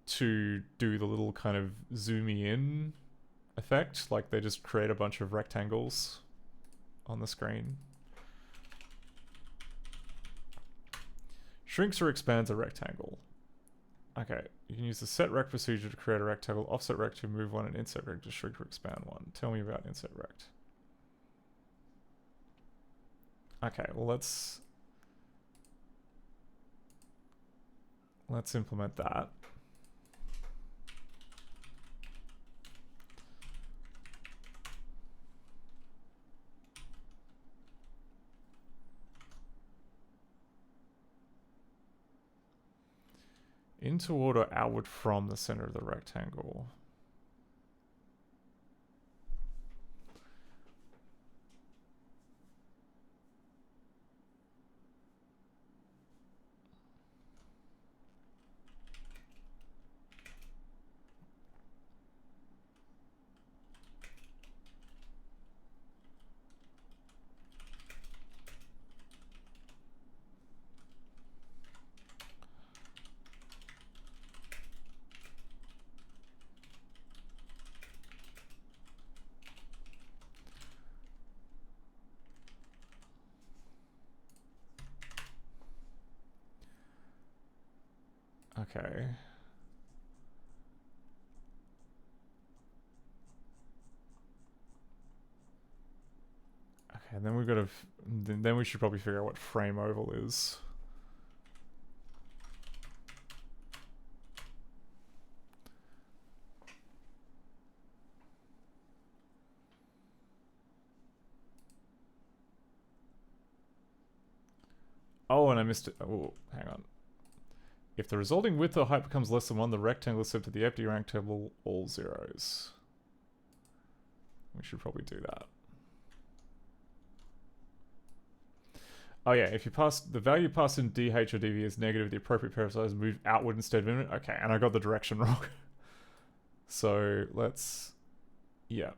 to do the little kind of zoomy in effect. Like they just create a bunch of rectangles on the screen. Shrinks or expands a rectangle. Okay, you can use the set rect procedure to create a rectangle, offset rect to move one, and inset rect to shrink or expand one. Tell me about inset rect. Okay, well let's implement that. Into or outward from the center of the rectangle. Okay. Okay, then we've got to... Then we should probably figure out what frame oval is. Oh, and I missed it. Oh, hang on. If the resulting width or height becomes less than 1, the rectangle is set to the empty rank table all zeros. We should probably do that. Oh yeah, if you pass the value passed in DH or DV is negative, the appropriate pair of size move outward instead of inward. Okay, and I got the direction wrong. So let's... Yeah.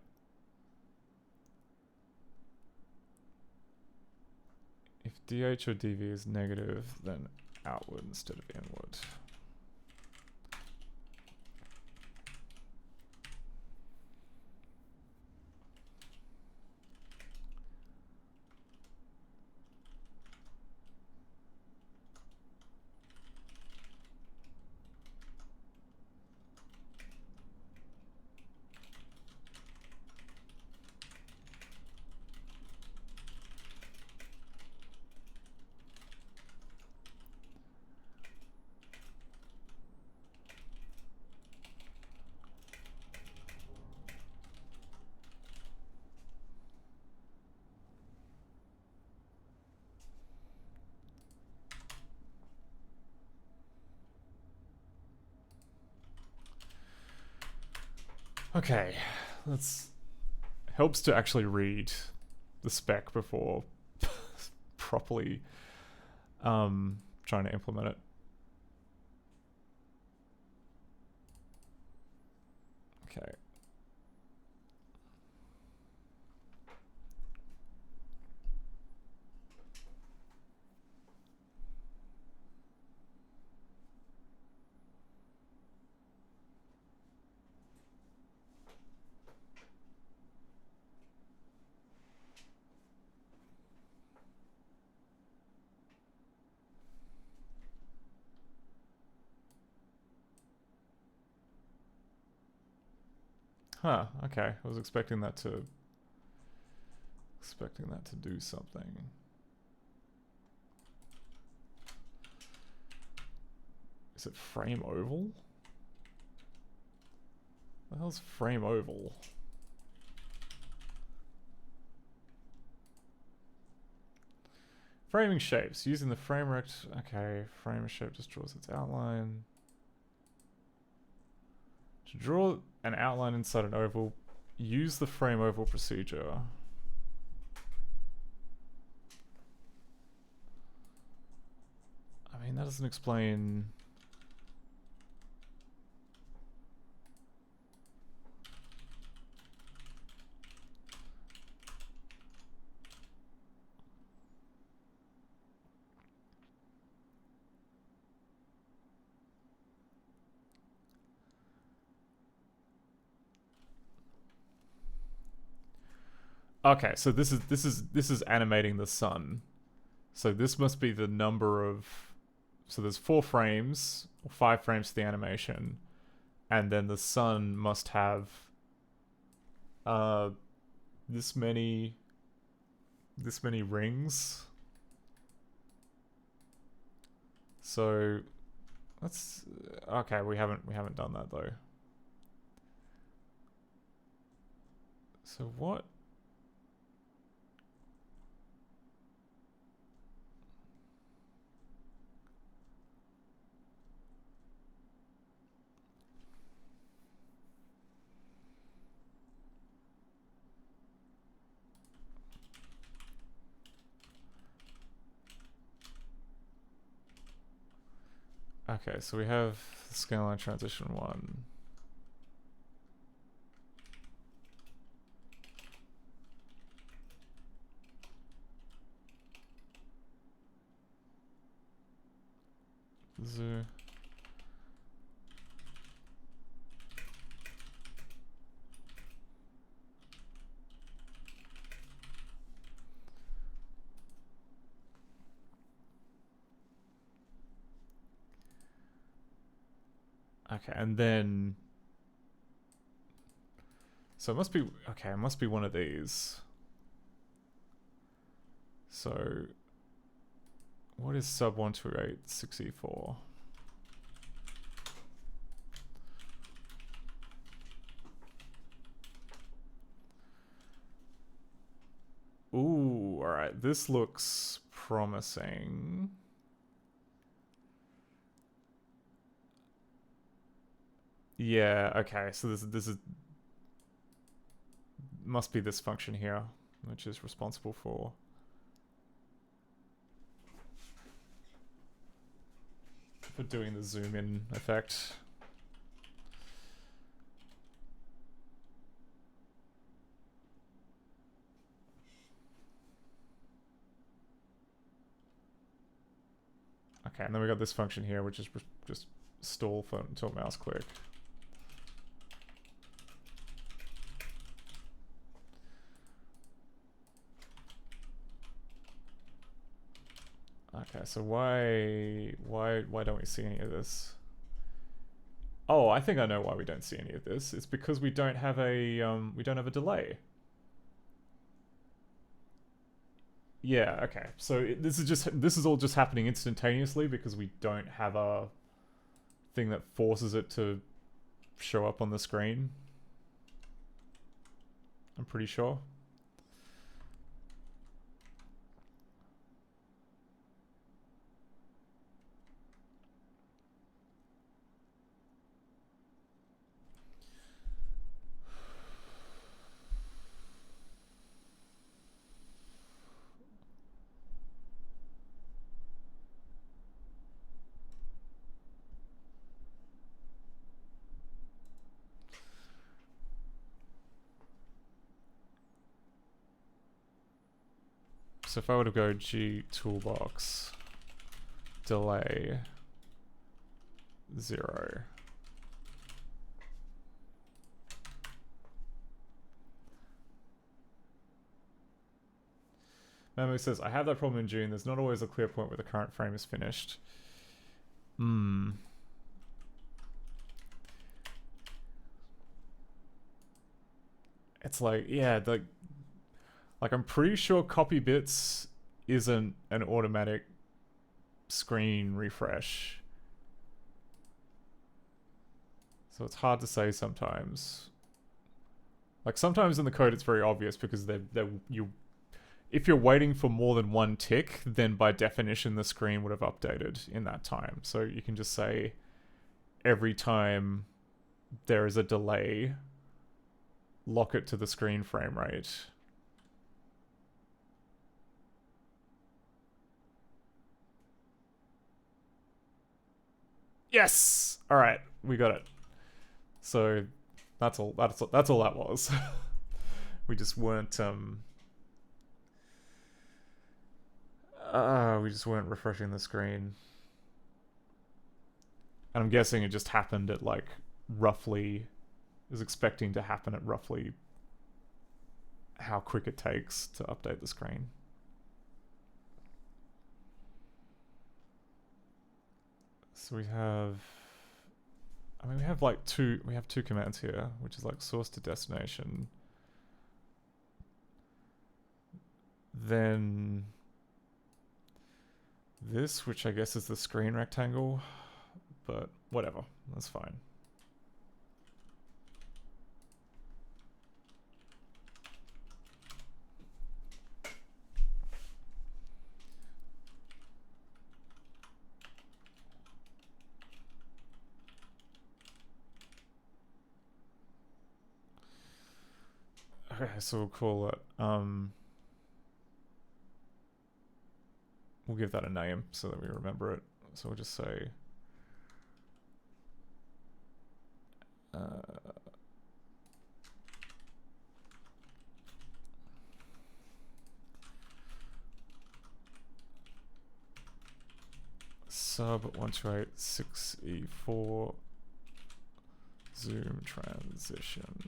If DH or DV is negative, then outward instead of inward. Okay, let's... Helps to actually read the spec before properly trying to implement it. Okay. Huh, okay. I was expecting that to do something. Is it frame oval? The hell's frame oval? Framing shapes. Using the frame rect. Okay, frame shape just draws its outline. To draw an outline inside an oval, use the frame oval procedure. I mean, that doesn't explain... Okay, so this is animating the sun. So this must be the number of... So there's 4 frames, or 5 frames to the animation. And then the sun must have... this many rings. So... Let's... Okay, we haven't done that though. So what... Okay, so we have the scalar transition 1. Zoo. Okay, and then... So it must be... Okay, it must be one of these. So... What is sub 12864? Ooh, alright, this looks promising. Yeah, okay, so this is must be this function here, which is responsible for doing the zoom in effect. Okay, and then we got this function here, which is just stall for until mouse click. Okay, so why don't we see any of this? Oh, I think I know why we don't see any of this. It's because we don't have a delay. Yeah, okay. So this is all just happening instantaneously because we don't have a thing that forces it to show up on the screen. I'm pretty sure. So if I were to go G toolbox, delay 0. Memo says, I have that problem in June. There's not always a clear point where the current frame is finished. It's like, yeah, like I'm pretty sure copy bits isn't an automatic screen refresh. So it's hard to say sometimes. Like sometimes in the code it's very obvious because if you're waiting for more than one tick, then by definition the screen would have updated in that time. So you can just say every time there is a delay, lock it to the screen frame rate. Yes! Alright, we got it. So that's all that was. We just weren't refreshing the screen. And I'm guessing it just happened at like roughly, is expecting to happen at roughly how quick it takes to update the screen. So we have, I mean, we have two commands here, which is like source to destination. Then this, which I guess is the screen rectangle, but whatever, that's fine. Okay, so we'll call it, we'll give that a name so that we remember it. So we'll just say, sub 128.6E4 zoom transition.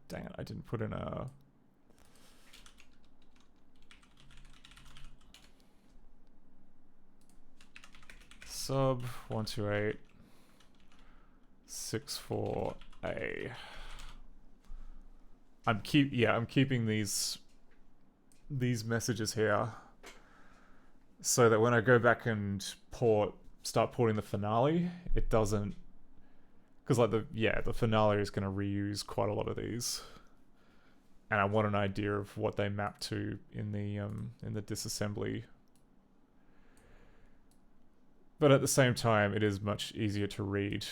Dang it, I didn't put in a... Sub 128.64A. I'm keeping these messages here so that when I go back and start porting the finale, it doesn't, because like the finale is going to reuse quite a lot of these, and I want an idea of what they map to in the disassembly. But at the same time, it is much easier to read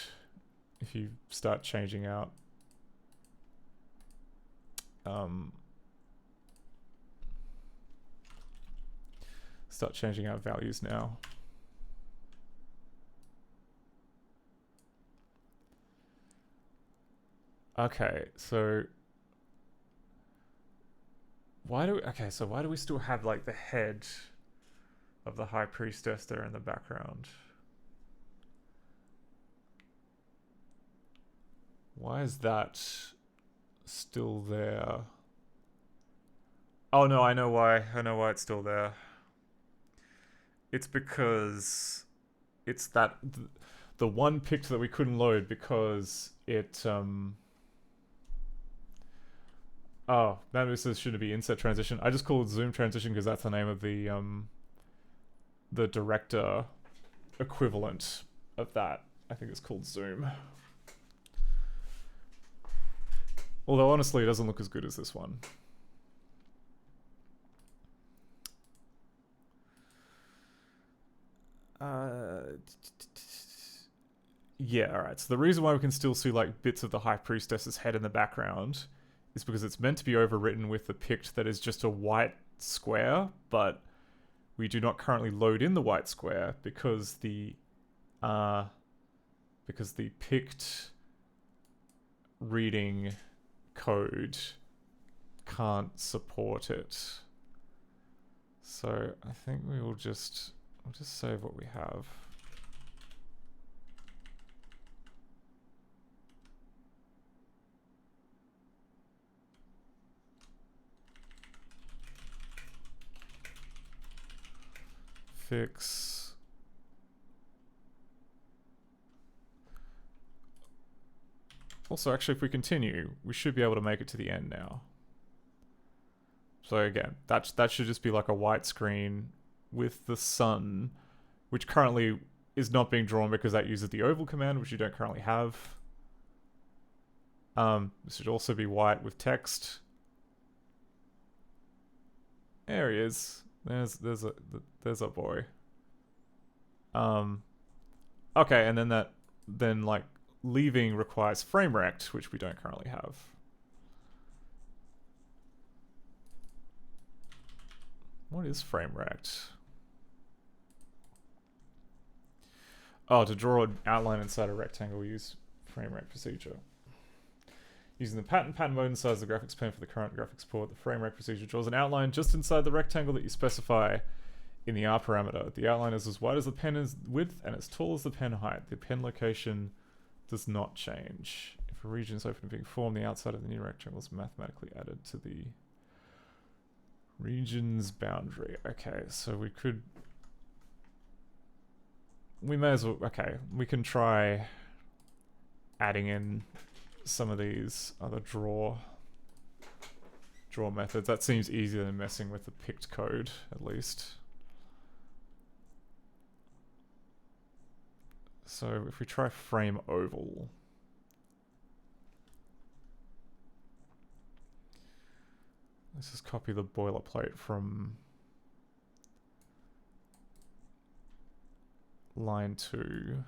if you start changing out values now. Okay, so why do we still have like the head of the High Priestess there in the background? Why is that still there? Oh no, I know why. I know why it's still there. It's because it's that the one pict that we couldn't load because it oh, Manu says shouldn't it be inset transition. I just call it zoom transition because that's the name of the director equivalent of that. I think it's called zoom. Although honestly, it doesn't look as good as this one. Yeah, alright. So the reason why we can still see like bits of the High Priestess's head in the background is because it's meant to be overwritten with the pict that is just a white square, but we do not currently load in the white square because the pict reading code can't support it. So I think we'll just save what we have. Fix. Also, actually, if we continue, we should be able to make it to the end now. So again, that should just be like a white screen with the sun, which currently is not being drawn because that uses the oval command, which you don't currently have. This should also be white with text. There he is. There's a boy. Okay, and then like leaving requires frame rect, which we don't currently have. What is frame rect? Oh, to draw an outline inside a rectangle, use frame rect procedure. Using the pattern mode inside the graphics pane for the current graphics port, the frame rect procedure draws an outline just inside the rectangle that you specify in the R parameter. The outline is as wide as the pen's width and as tall as the pen height. The pen location does not change. If a region is open to being formed, the outside of the new rectangle is mathematically added to the region's boundary. Okay, so we may as well, okay, we can try adding in some of these other draw methods. That seems easier than messing with the pict code, at least. So if we try frame oval, let's just copy the boilerplate from line 2.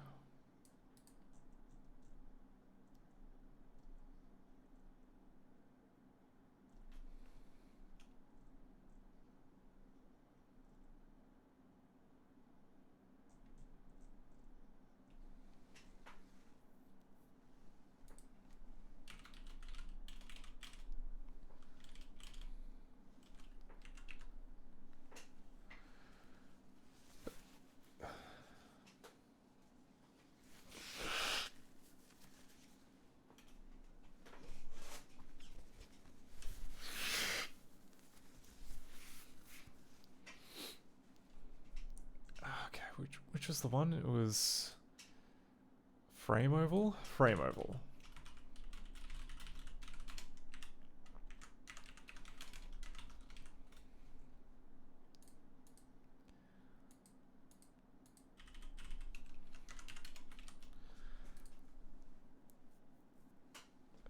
Which was the one? It was frame oval? Frame oval.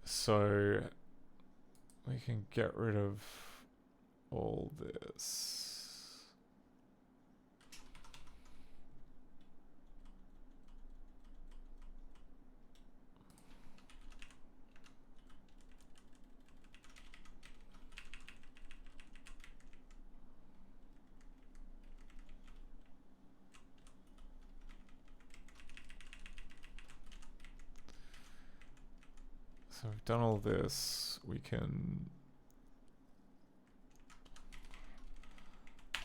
So we can get rid of all this. So we've done all this, we can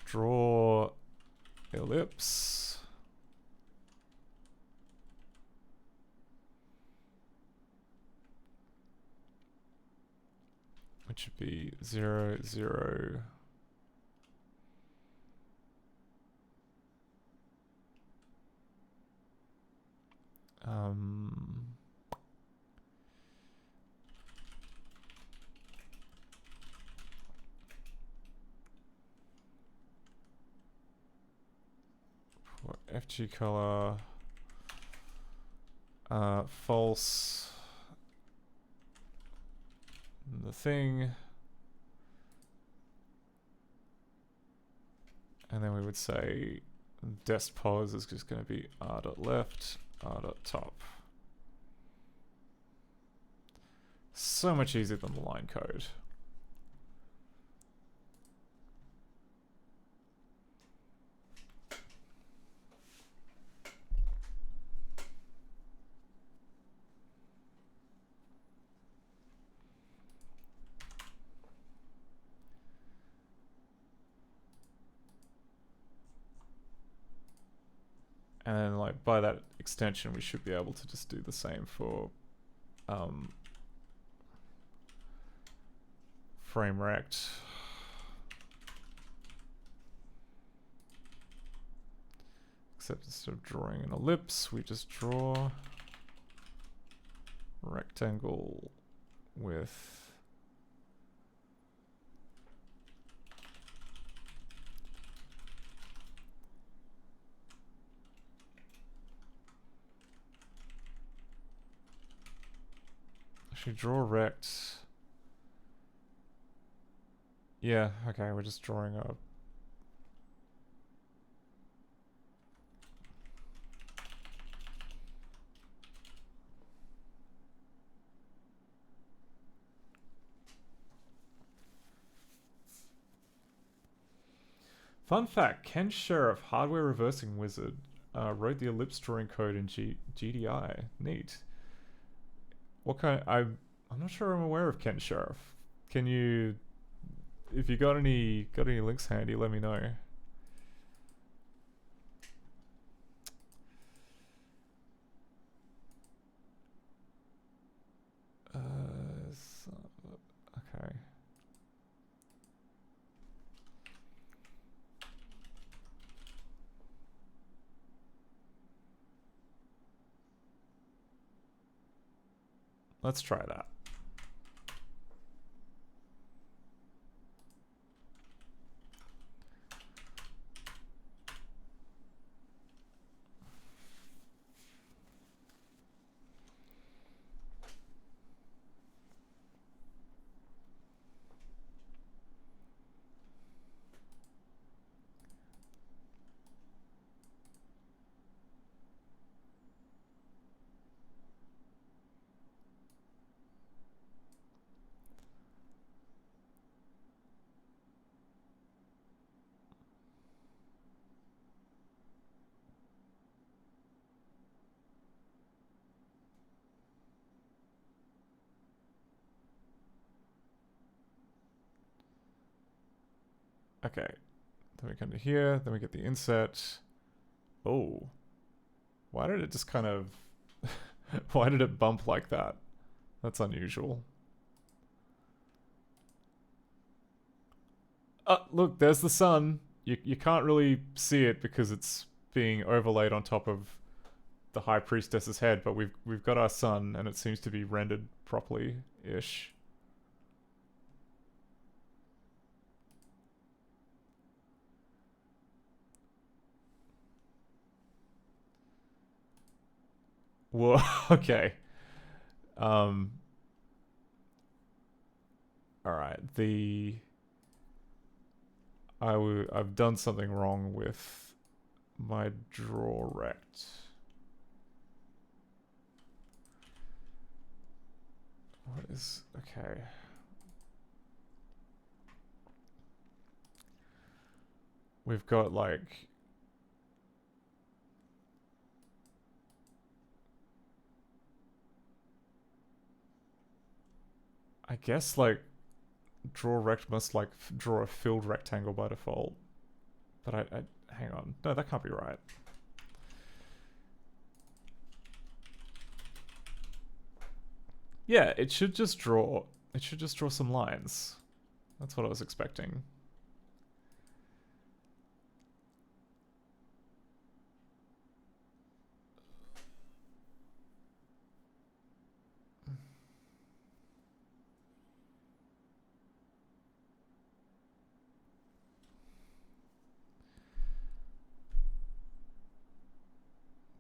draw ellipse. Which would be 0, 0. For FG color, false, the thing, and then we would say dest pos is just going to be r.left, r.top. So much easier than the line code. And then, like, by that extension, we should be able to just do the same for frame rect. Except instead of drawing an ellipse, we just draw rectangle with actually draw rect. Yeah, okay, we're just drawing a fun fact, Ken Sheriff, hardware reversing wizard, wrote the ellipse drawing code in GDI. Neat. What kind I'm not sure I'm aware of Ken Sheriff. Can you, if you got any links handy, let me know. Okay. Let's try that. Okay, then we come to here, then we get the inset. Oh, why did it just kind of, why did it bump like that? That's unusual. Look, there's the sun. You can't really see it because it's being overlaid on top of the High Priestess's head, but we've got our sun and it seems to be rendered properly-ish. Whoa, okay. Alright, I've done something wrong with my draw rect. What is, okay. We've got like, I guess like draw rect must like draw a filled rectangle by default. But I hang on. No, that can't be right. Yeah, it should just draw some lines. That's what I was expecting.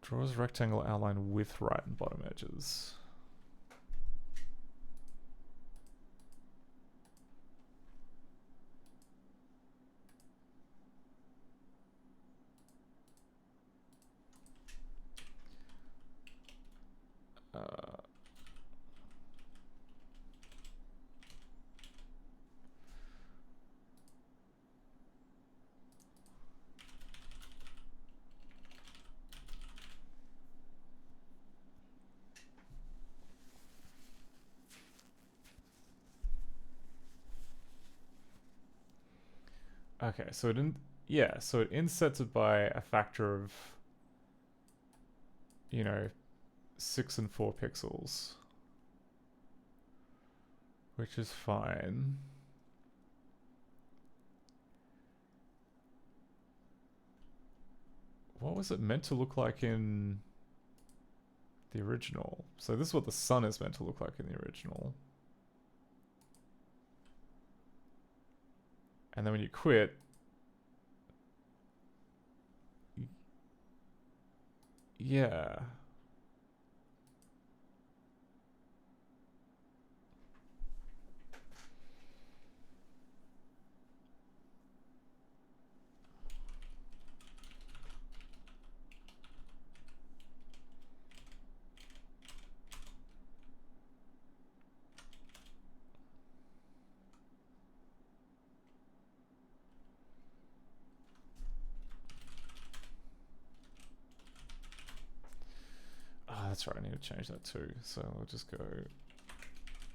Draws rectangle outline with right and bottom edges. Okay, so so it insets it by a factor of, 6 and 4 pixels. Which is fine. What was it meant to look like in the original? So this is what the sun is meant to look like in the original. And then when you quit, yeah. That's right, I need to change that too. So we'll just go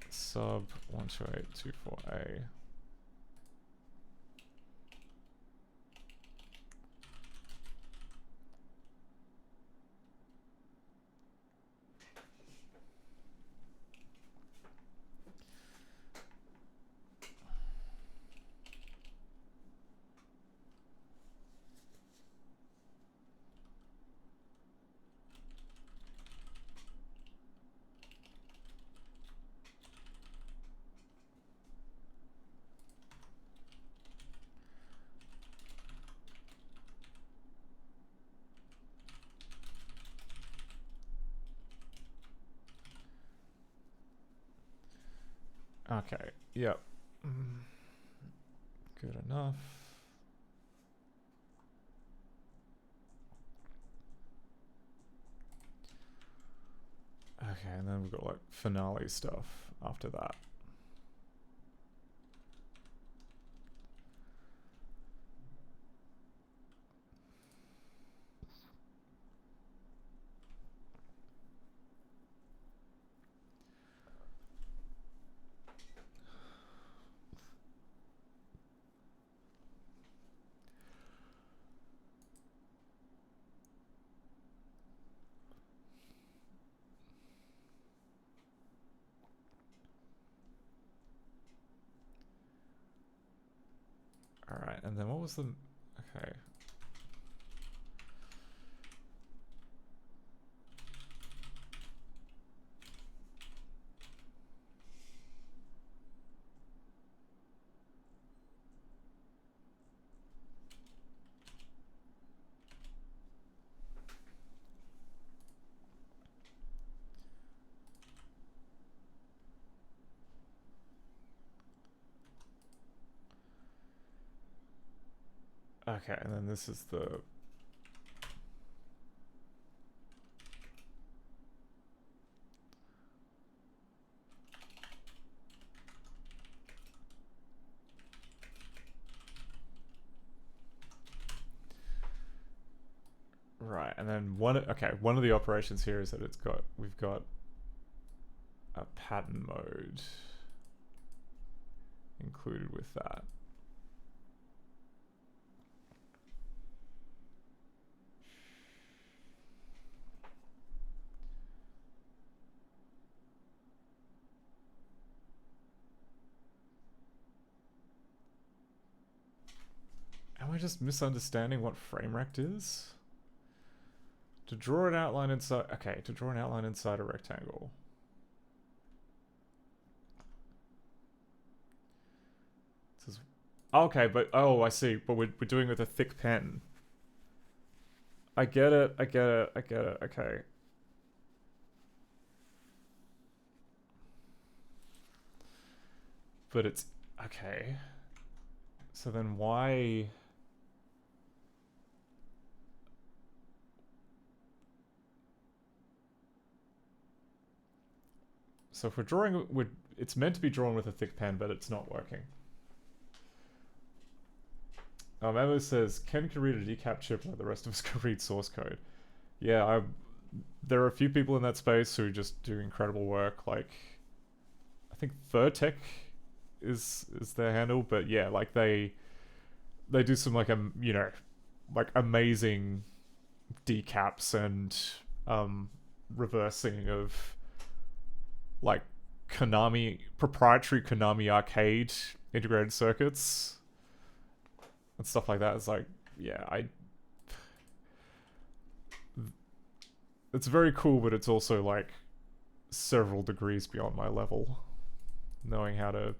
sub 12824A. Okay, yep. Good enough. Okay, and then we've got like finale stuff after that. Alright, and then what was the... Okay. Okay, and then this is the... Right, and then one of the operations here is that we've got a pattern mode included with that. Am I just misunderstanding what frame rect is? To draw an outline inside... Okay, to draw an outline inside a rectangle. It says, okay, but... Oh, I see. But we're doing it with a thick pen. I get it. Okay. But it's... Okay. So then why... So if we're drawing, it's meant to be drawn with a thick pen, but it's not working. Memo says, Ken can read a decap chip while the rest of us can read source code. Yeah, there are a few people in that space who just do incredible work. Like, I think Vertec is their handle, but yeah, like they they do some like you know, like amazing decaps and reversing of like proprietary Konami arcade integrated circuits and stuff like that. It's like, yeah, it's very cool, but it's also like several degrees beyond my level, knowing how to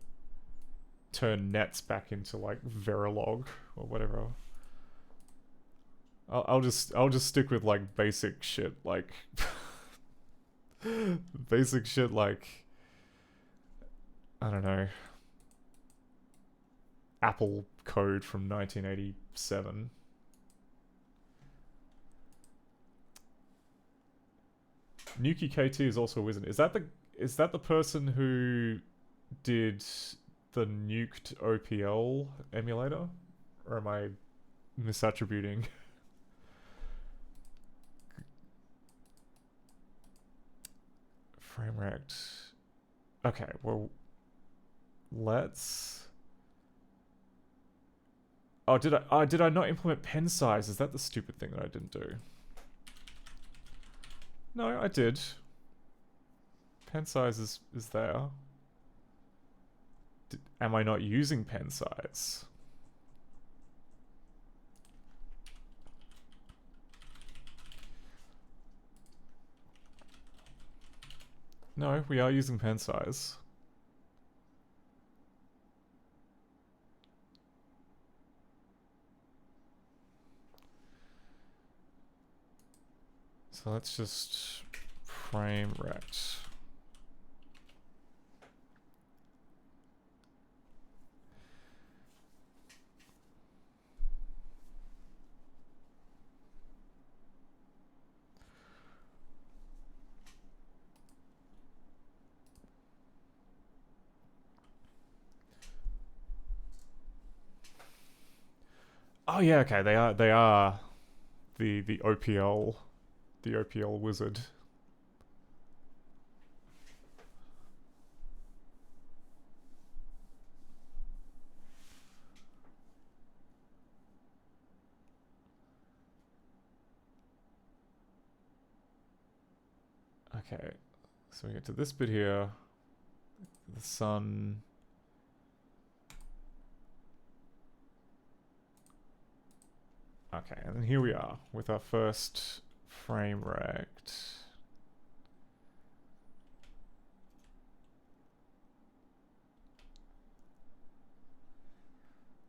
turn nets back into like Verilog or whatever. I'll just stick with like basic shit like basic shit like, I don't know, Apple code from 1987. Nuki KT is also a wizard. Is that the person who did the nuked OPL emulator? Or am I misattributing? Frame wrecked. Okay, well, let's... Oh, did I not implement pen size? Is that the stupid thing that I didn't do? No, I did. Pen size is there. Am I not using pen size? No, we are using pen size. So let's just frame rect. Oh yeah, okay, they are the OPL wizard. Okay, so we get to this bit here, the sun. Okay, and then here we are with our first frame rect.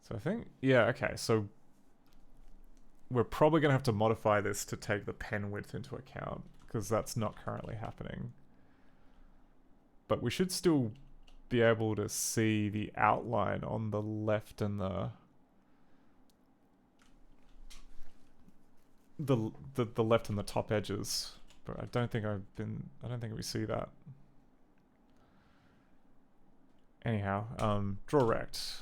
So I think, yeah, okay, so we're probably going to have to modify this to take the pen width into account, because that's not currently happening. But we should still be able to see the outline on the left and the left and the top edges, but I don't think we see that. Anyhow, draw rect.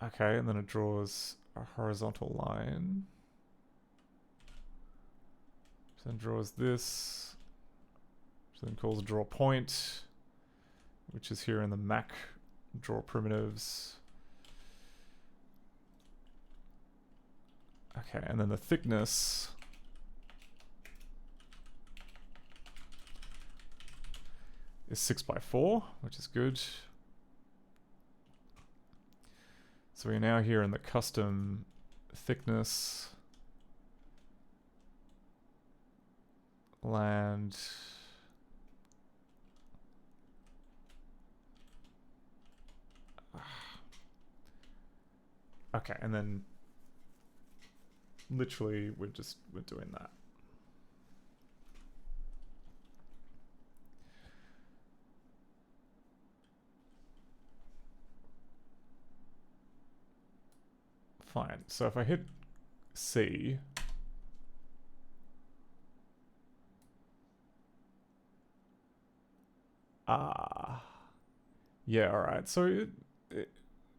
Okay, and then it draws a horizontal line. So then draws this. So then calls draw point, which is here in the Mac draw primitives. Okay, and then the thickness is 6x4, which is good. So we're now here in the custom thickness land. Okay, and then literally we're doing that. Fine. So if I hit C, yeah, all right. So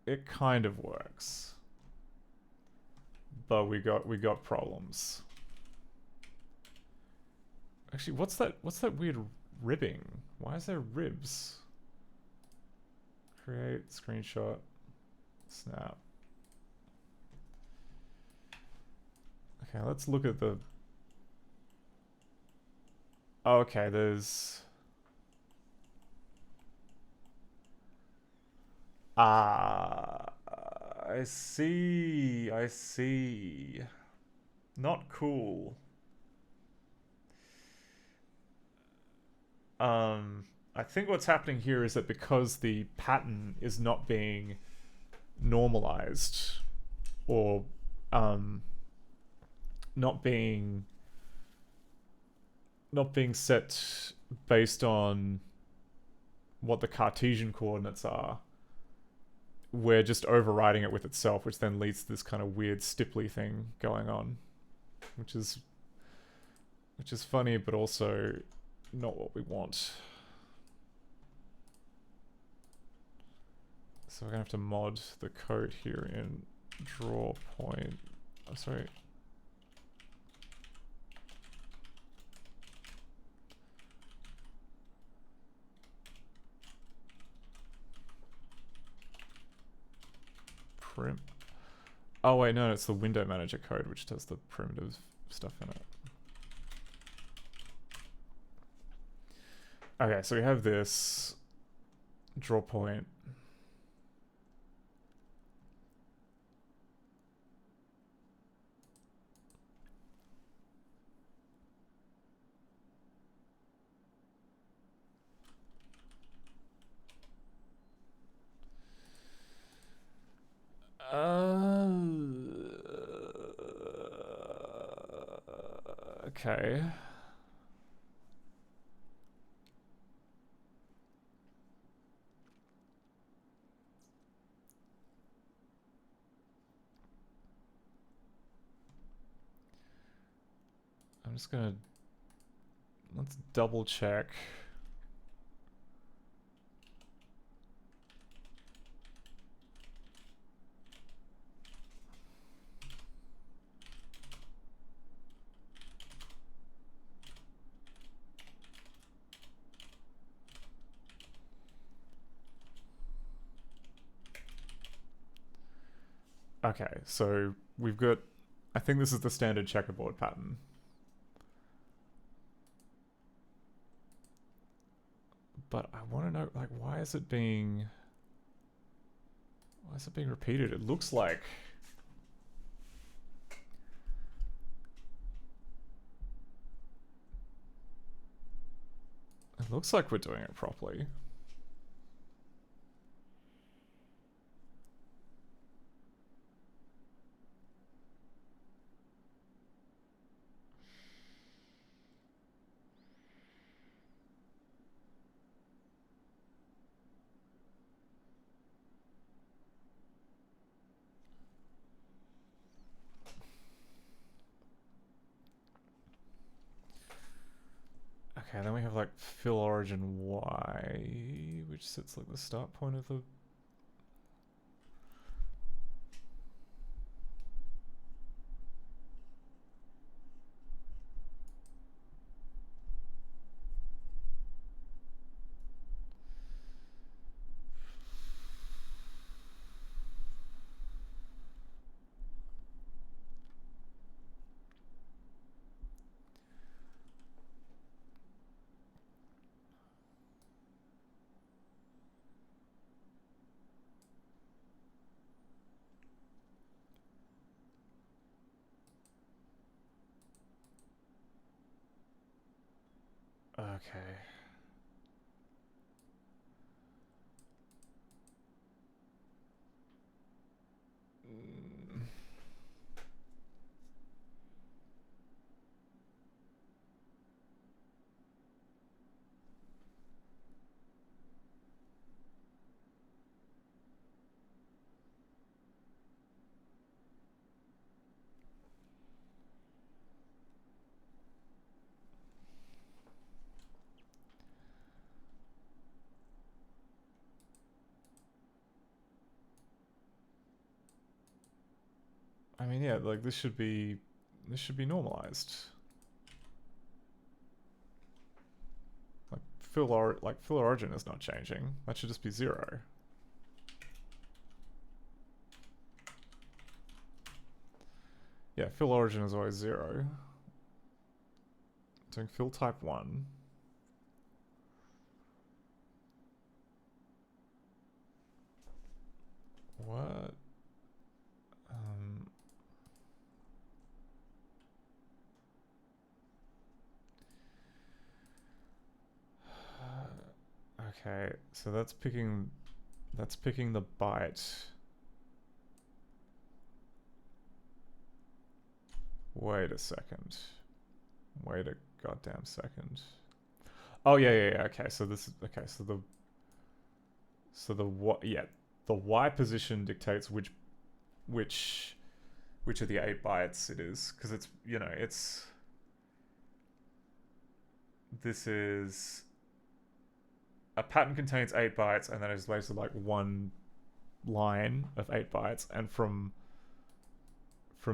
it kind of works, but we got problems. Actually, what's that weird ribbing? Why is there ribs? Create, screenshot, snap. Okay, let's look at the... Okay, there's... Ah, I see, I see. Not cool. I think what's happening here is that because the pattern is not being normalized, or not being set based on what the Cartesian coordinates are, we're just overriding it with itself, which then leads to this kind of weird stipply thing going on, which is funny, but also not what we want. So we're gonna have to mod the code here in draw point. I'm sorry. Oh wait, no, it's the window manager code which does the primitive stuff in it. Okay, so we have this draw point. Okay. I'm just gonna... Let's double check. Okay, so we've got... I think this is the standard checkerboard pattern. But I want to know, like, why is it being repeated? It looks like... It looks like we're doing it properly. Okay, then we have like fill origin Y, which sits like the start point of the... Okay. I mean, yeah, like this should be normalized. Like fill origin is not changing. That should just be 0. Yeah, fill origin is always 0. Doing fill type 1. What? Okay, so that's picking the byte. Wait a second. Wait a goddamn second. Oh yeah. Okay, so this is okay. So the Y position dictates which of the 8 bytes it is, because it's, you know, this is a pattern contains 8 bytes, and then it's basically like one line of 8 bytes, and from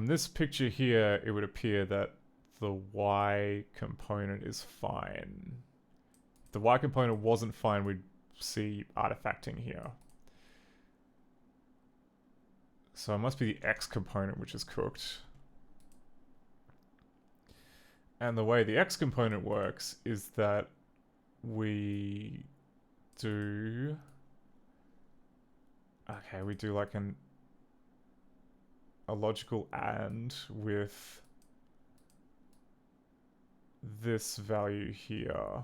this picture here, it would appear that the Y component is fine. If the Y component wasn't fine, we'd see artifacting here. So it must be the X component which is cooked. And the way the X component works is that we do... Okay, we do like a logical AND with this value here.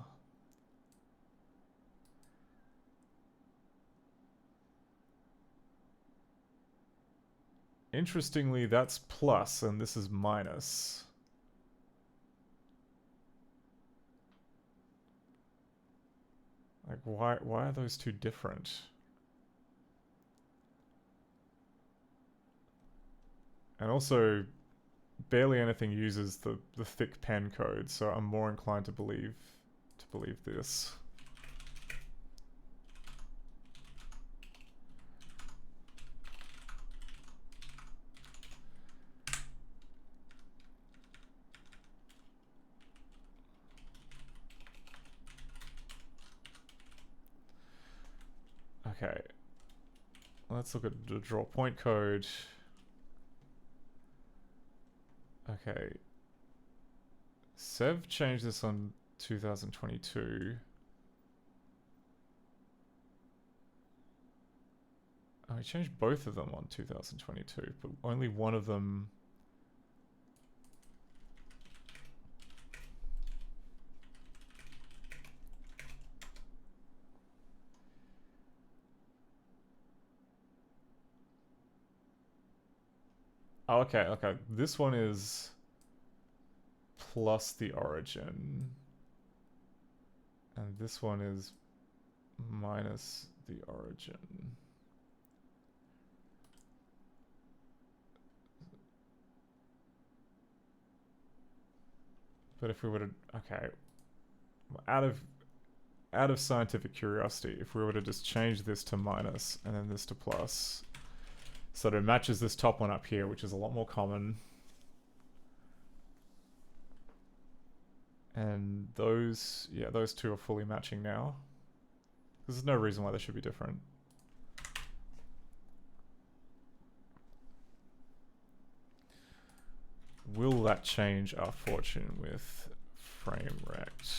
Interestingly, that's plus and this is minus. Like, why are those two different? And also, barely anything uses the thick pen code, so I'm more inclined to believe this. Okay, let's look at the draw point code. Okay, Sev changed this on 2022. Oh, he changed both of them on 2022, but only one of them... Oh, okay. This one is plus the origin. And this one is minus the origin. But if we were to... Okay. Out of scientific curiosity, if we were to just change this to minus and then this to plus... So that it matches this top one up here, which is a lot more common. And those two are fully matching now. There's no reason why they should be different. Will that change our fortune with frame rect?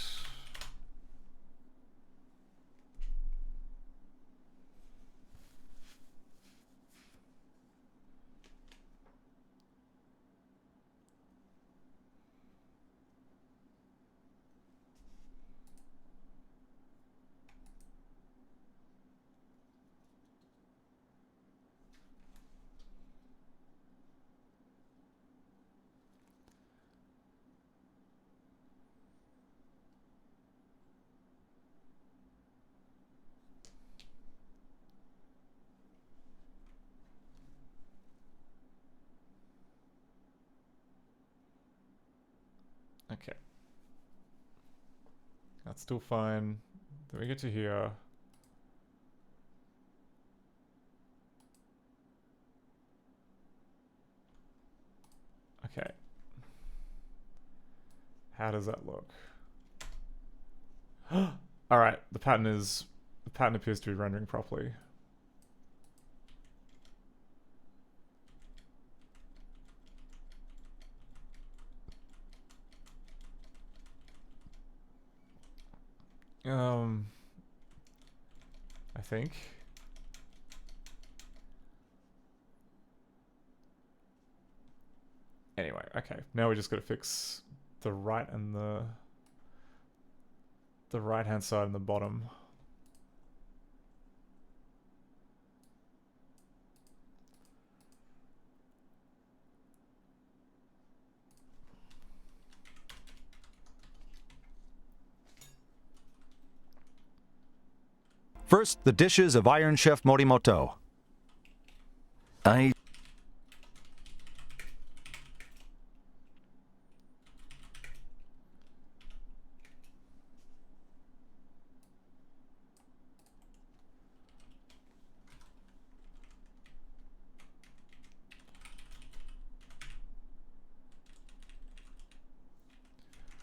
Okay. That's still fine. Then we get to here. Okay. How does that look? Alright, the pattern appears to be rendering properly. I think. Anyway, okay. Now we just got to fix the right and the right hand side and the bottom. First, the dishes of Iron Chef Morimoto.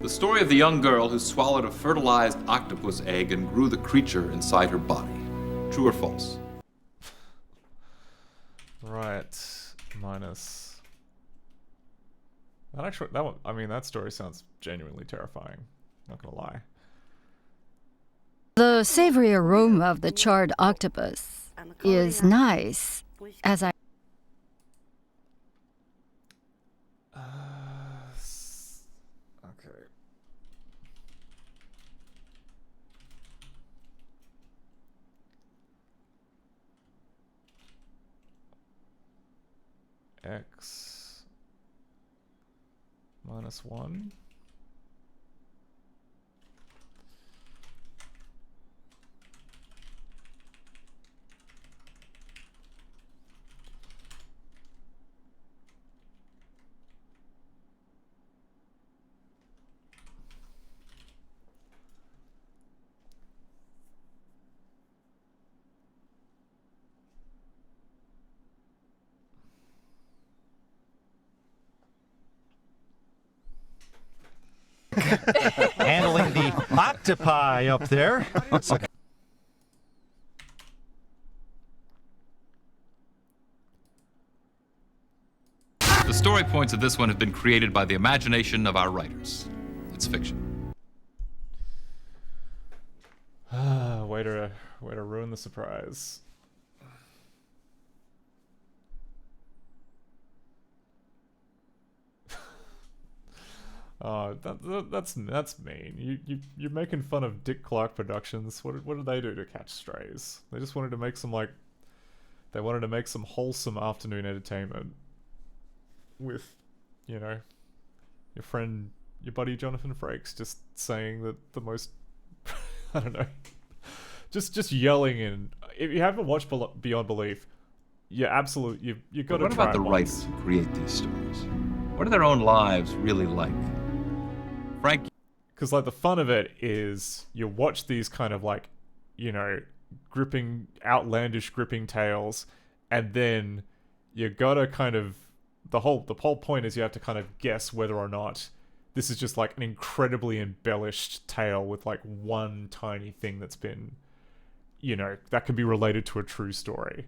The story of the young girl who swallowed a fertilized octopus egg and grew the creature inside her body. True or false? Right. Minus. That one, I mean, that story sounds genuinely terrifying. Not gonna lie. The savory aroma of the charred octopus is nice, as I... Okay. X minus 1. Handling the octopi up there. Okay. The story points of this one have been created by the imagination of our writers. It's fiction. Way to ruin the surprise. Oh, that's mean. You're making fun of Dick Clark Productions. What did they do to catch strays? They just wanted to make some wholesome afternoon entertainment with, you know, your buddy Jonathan Frakes just saying that the most I don't know, just yelling in. If you haven't watched Beyond Belief, you got to try. What about the writers who create these stories? What are their own lives really like? Frank, because like the fun of it is you watch these kind of like, you know, outlandish gripping tales, and then you gotta kind of the whole point is you have to kind of guess whether or not this is just like an incredibly embellished tale with like one tiny thing that's been, you know, that can be related to a true story.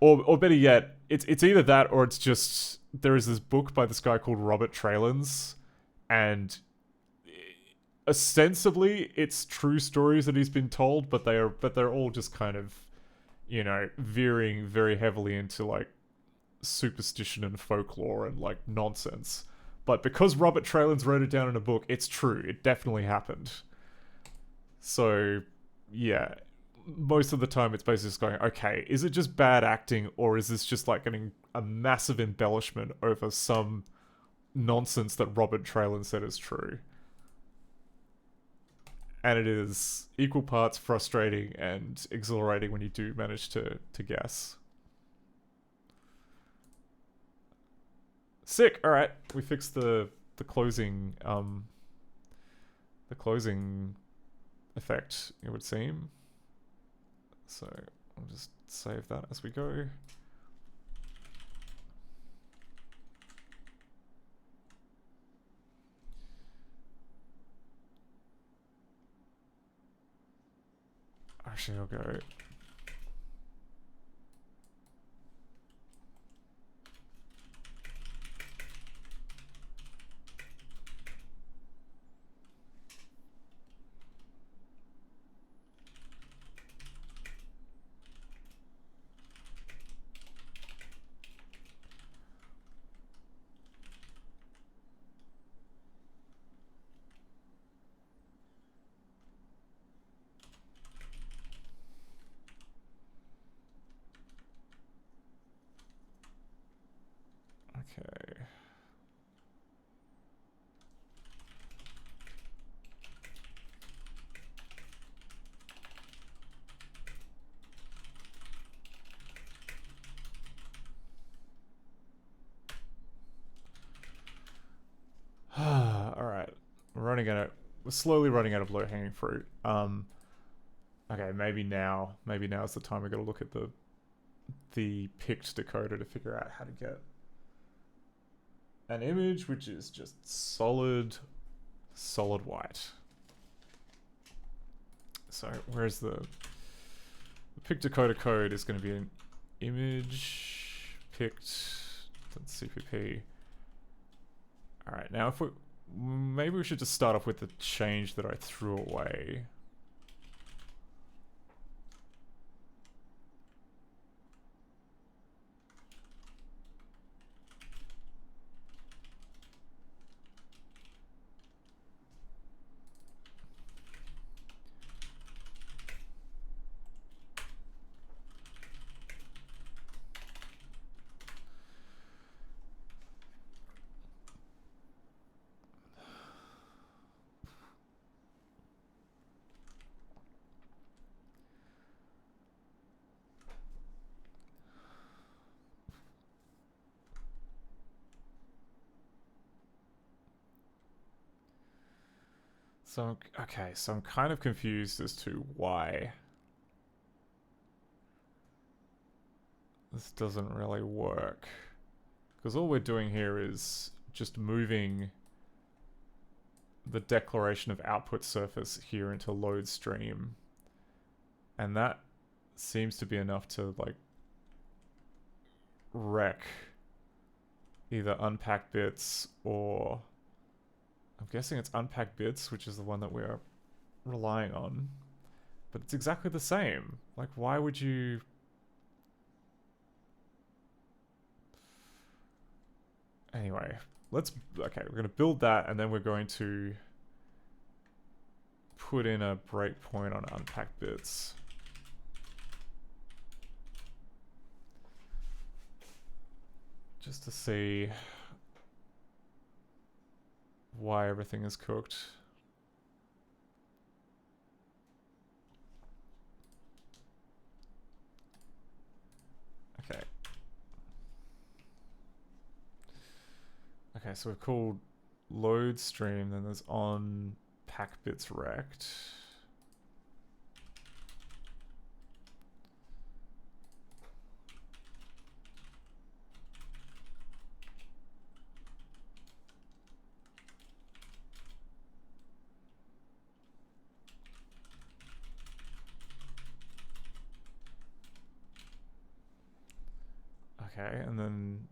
Or better yet, it's either that or it's just there is this book by this guy called Robert Trelans, and ostensibly it's true stories that he's been told, but they're all just kind of, you know, veering very heavily into like superstition and folklore and like nonsense. But because Robert Trelans wrote it down in a book, it's true. It definitely happened. So, yeah, most of the time it's basically just going, okay, is it just bad acting, or is this just like a massive embellishment over some nonsense that Robert Trelans said is true? And it is equal parts frustrating and exhilarating when you do manage to guess. Sick. All right, we fixed the closing effect, it would seem. So I'll just save that as we go. Actually, I'll go. Okay. Alright. We're slowly running out of low-hanging fruit. Okay, maybe now's the time we gotta look at the picked decoder to figure out how to get an image which is just solid white. So where's the picked decoder code is going to be an image picked.cpp. Alright, now maybe we should just start off with the change that I threw away. So, okay, so I'm kind of confused as to why this doesn't really work. Because all we're doing here is just moving the declaration of output surface here into load stream. And that seems to be enough to, like, wreck either unpack bits or... I'm guessing it's unpack bits, which is the one that we're relying on. But it's exactly the same. Like, why would you... Anyway, okay, we're going to build that, and then we're going to put in a breakpoint on unpack bits. Just to see why everything is cooked. Okay. Okay, so we've called load stream, then there's on pack bits rect. Okay, and then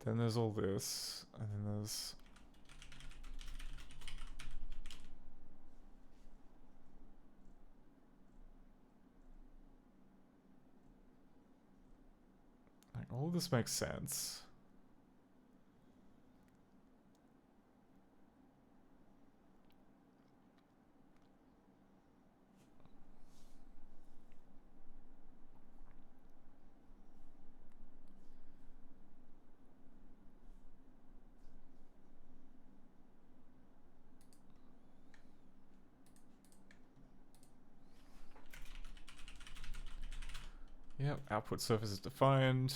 there's all this, and then there's like all of this makes sense. Yep, output surface is defined.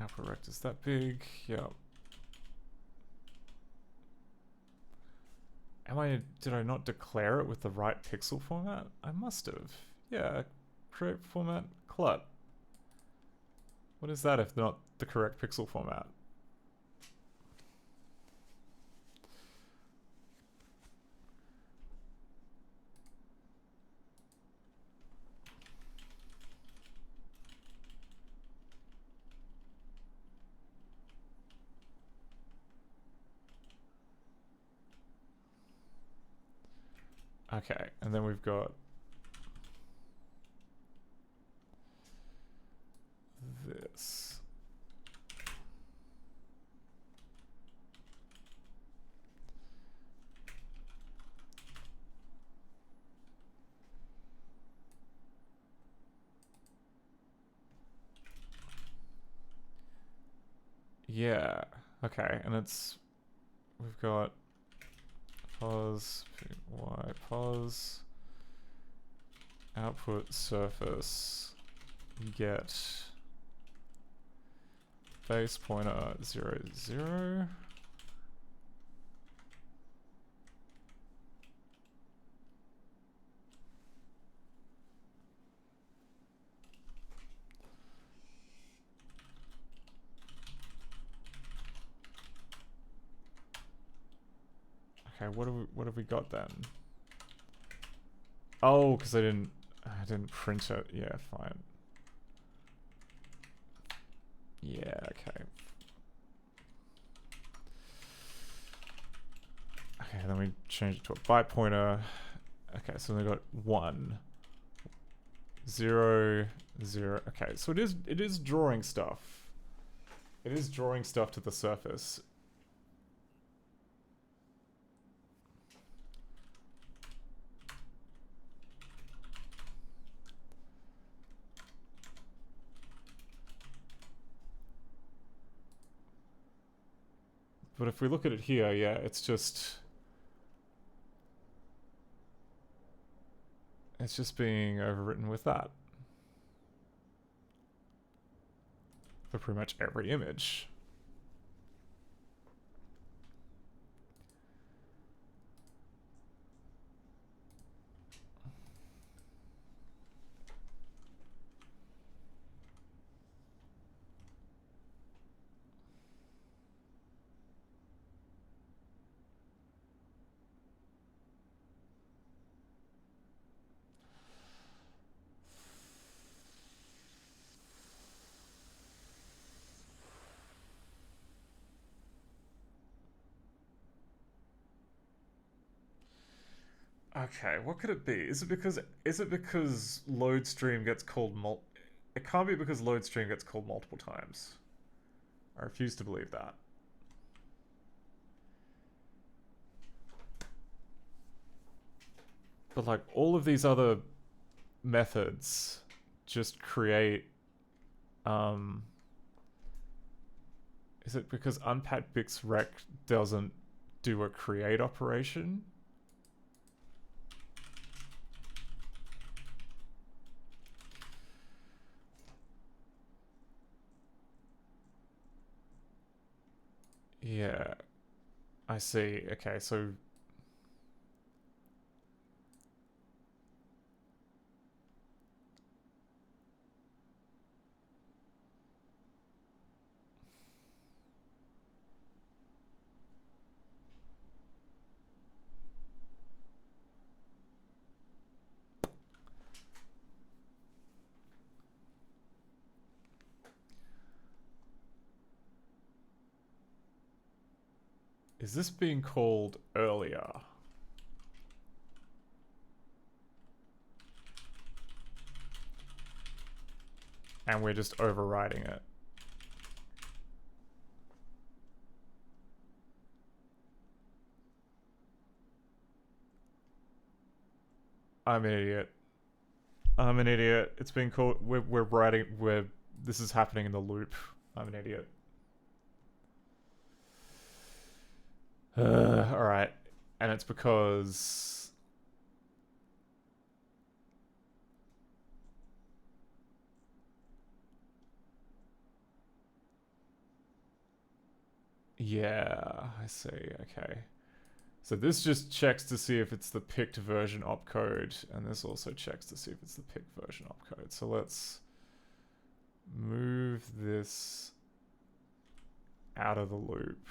Output rect is that big. Yep. Did I not declare it with the right pixel format? I must have. Yeah, create format clut. What is that if not the correct pixel format? Okay, and then we've got this. Yeah. Okay, and we've got pos, y, pos, output surface, get base pointer 0, 0. Okay, what have we got then? Oh, because I didn't print it. Yeah, fine. Yeah, okay. Okay, then we change it to a byte pointer. Okay, so we got 1, 0, 0. Okay, so it is drawing stuff. It is drawing stuff to the surface. But if we look at it here, yeah, it's just being overwritten with that. For pretty much every image. Okay, what could it be? Is it because load stream gets called it can't be because load stream gets called multiple times. I refuse to believe that. But like all of these other methods just create is it because unpackbixrec doesn't do a create operation? Yeah, I see. Okay, so is this being called earlier? And we're just overriding it. I'm an idiot. I'm an idiot. It's being called. We're writing. This is happening in the loop. I'm an idiot. Alright. And it's because... Yeah, I see, okay. So this just checks to see if it's the picked version opcode, and this also checks to see if it's the picked version opcode. So let's move this out of the loop.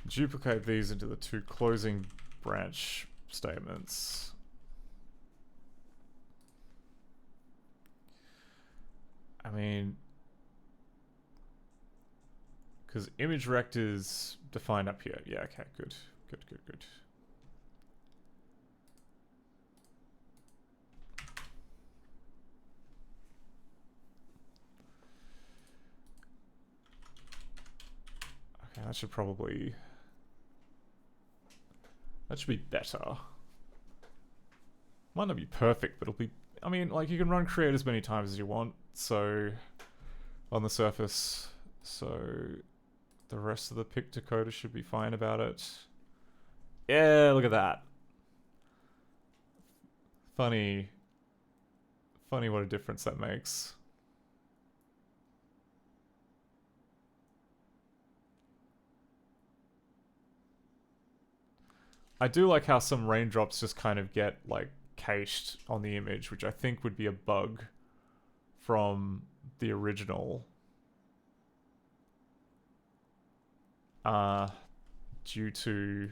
Duplicate these into the two closing branch statements. I mean, because image rect is defined up here. Yeah, okay, good. Good, good, good. Okay, that should probably... That should be better. Might not be perfect, but it'll be... I mean, like, you can run create as many times as you want, so... On the surface. So... The rest of the pick decoder should be fine about it. Yeah, look at that. Funny what a difference that makes. I do like how some raindrops just kind of get, like, cached on the image, which I think would be a bug from the original. Due to...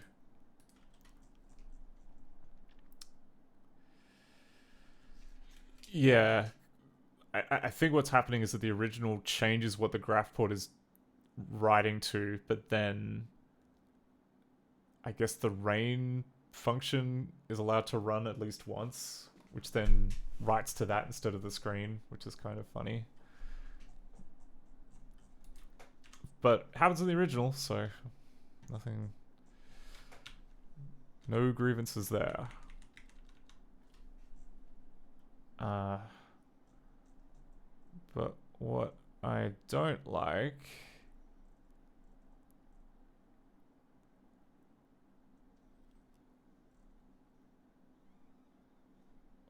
Yeah. I think what's happening is that the original changes what the graph port is writing to, but then I guess the rain function is allowed to run at least once, which then writes to that instead of the screen, which is kind of funny. But happens in the original, so nothing... No grievances there. But what I don't like...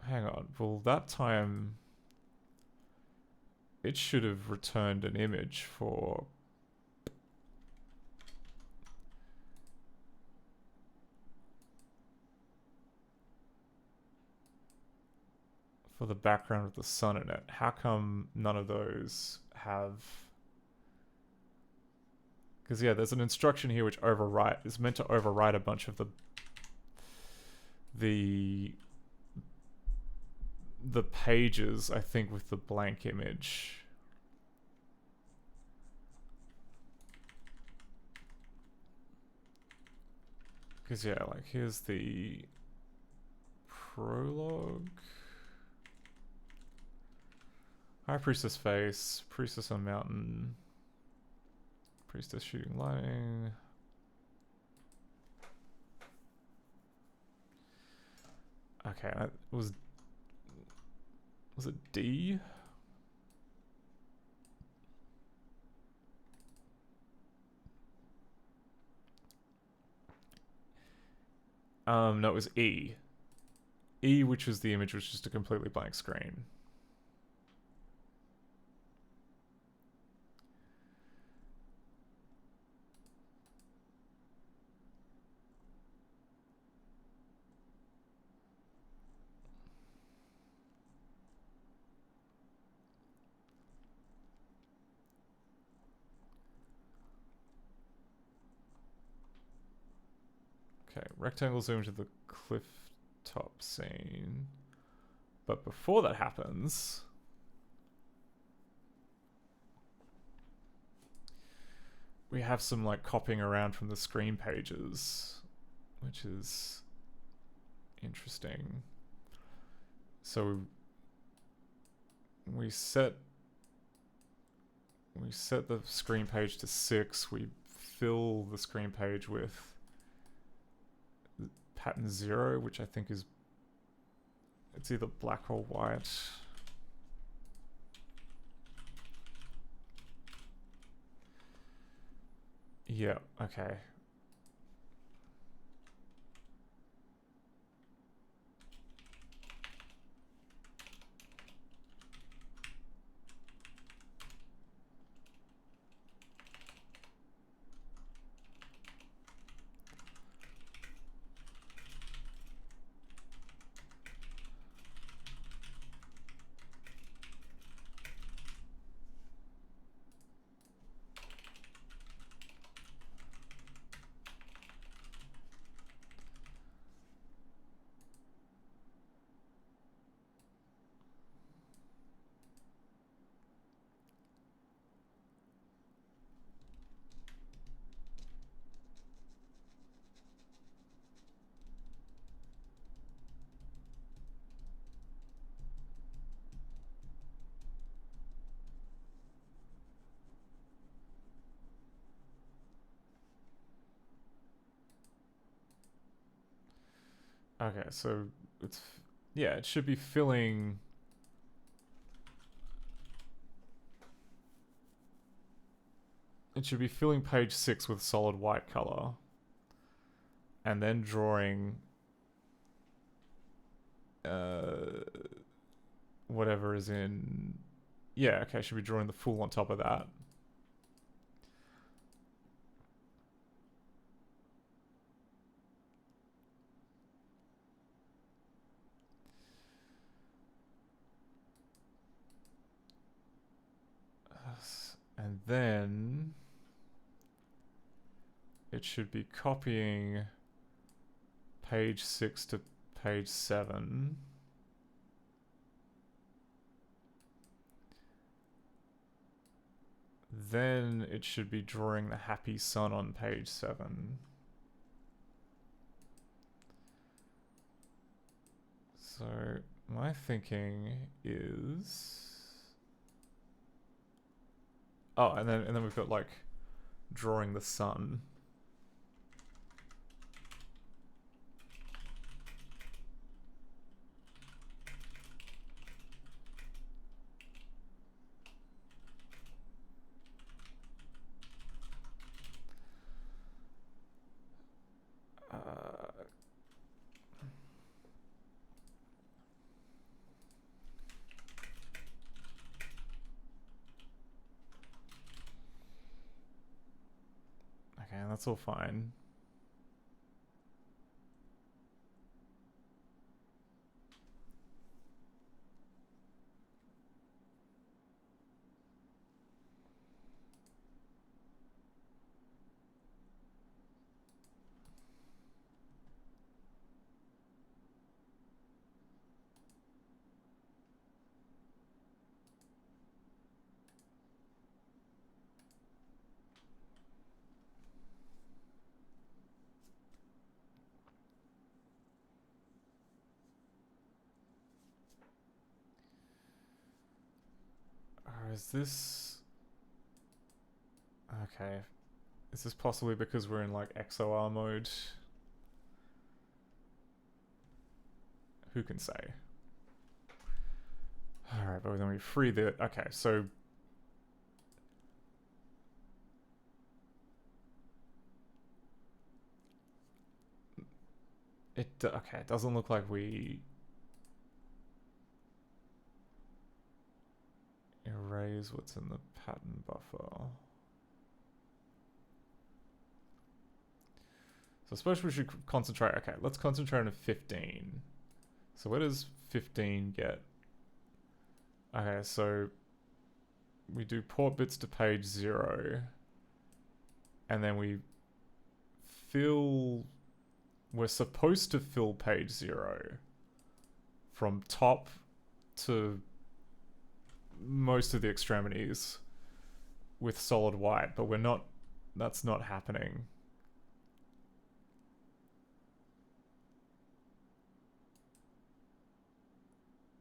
Hang on, well that time... It should have returned an image for... For the background with the sun in it. How come none of those have... Because yeah, there's an instruction here which is meant to overwrite a bunch of the pages, I think, with the blank image. Because yeah, like here's the prologue. High Priestess face, Priestess on mountain, Priestess shooting lightning. Okay, was it D? No, it was E. E, which was the image, was just a completely blank screen. Okay, rectangle zoom to the cliff top scene. But before that happens... We have some, like, copying around from the screen pages, which is interesting. So we set the screen page to 6. We fill the screen page with pattern 0, which I think is, it's either black or white. Yeah, okay. Okay, so it's... Yeah, it should be filling... It should be filling page 6 with solid white color. And then drawing... whatever is in... Yeah, okay, should be drawing the full on top of that. And then it should be copying page 6 to page 7. Then it should be drawing the happy sun on page 7. So my thinking is... Oh, and then we've got like drawing the sun. Okay, that's all fine. Or is this... Okay. Is this possibly because we're in like XOR mode? Who can say? Alright, but then we free the... Okay, so... Okay, it doesn't look like we... erase what's in the pattern buffer. So I suppose we should concentrate. Okay, let's concentrate on 15. So where does 15 get? Okay, so we do port bits to page 0. And then we fill... We're supposed to fill page 0 from top to most of the extremities with solid white, but we're not... That's not happening.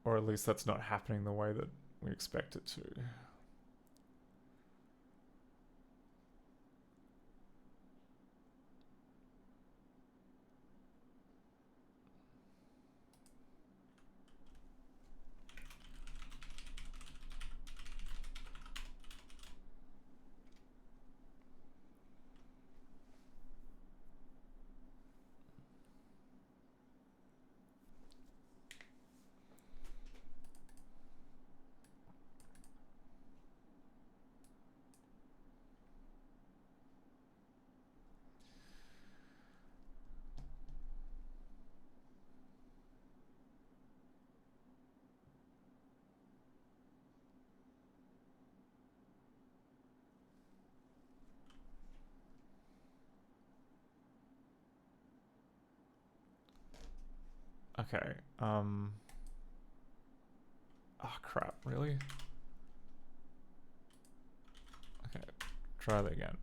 Or at least that's not happening the way that we expect it to. Okay, oh crap, really? Okay, try that again.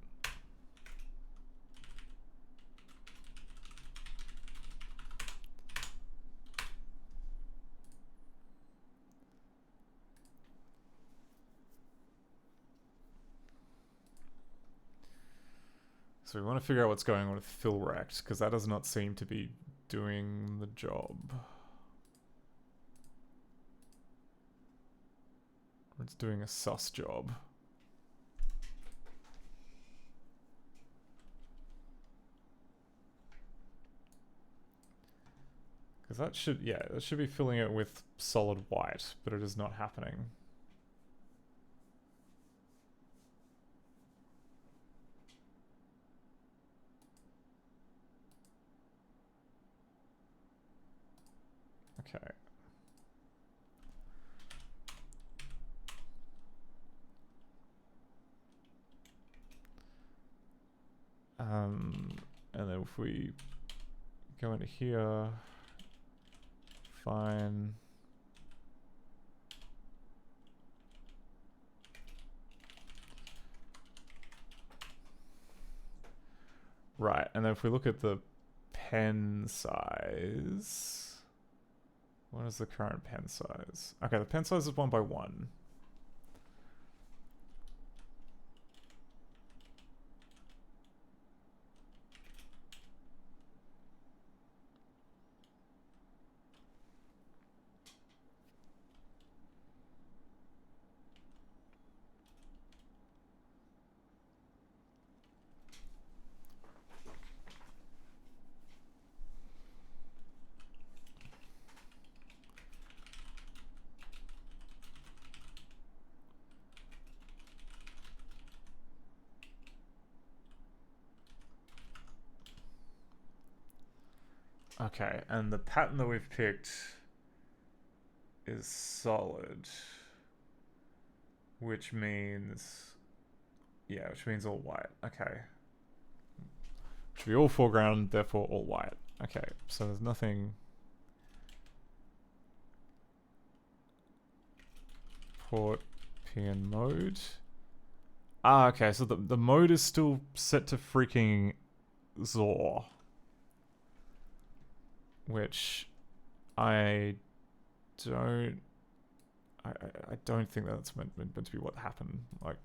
So we want to figure out what's going on with fill rect, because that does not seem to be doing the job. Or it's doing a sus job. Because that should, yeah, that should be filling it with solid white, but it is not happening. Okay. And then if we go into here, fine. Right, and then if we look at the pen size, what is the current pen size? Okay, the pen size is 1 by 1. Okay, and the pattern that we've picked is solid, which means, yeah, which means all white. Okay. Should be all foreground, therefore all white. Okay, so there's nothing. Port PN mode. Ah, okay, so the mode is still set to freaking Zor. Which I don't think that's meant to be what happened. Like,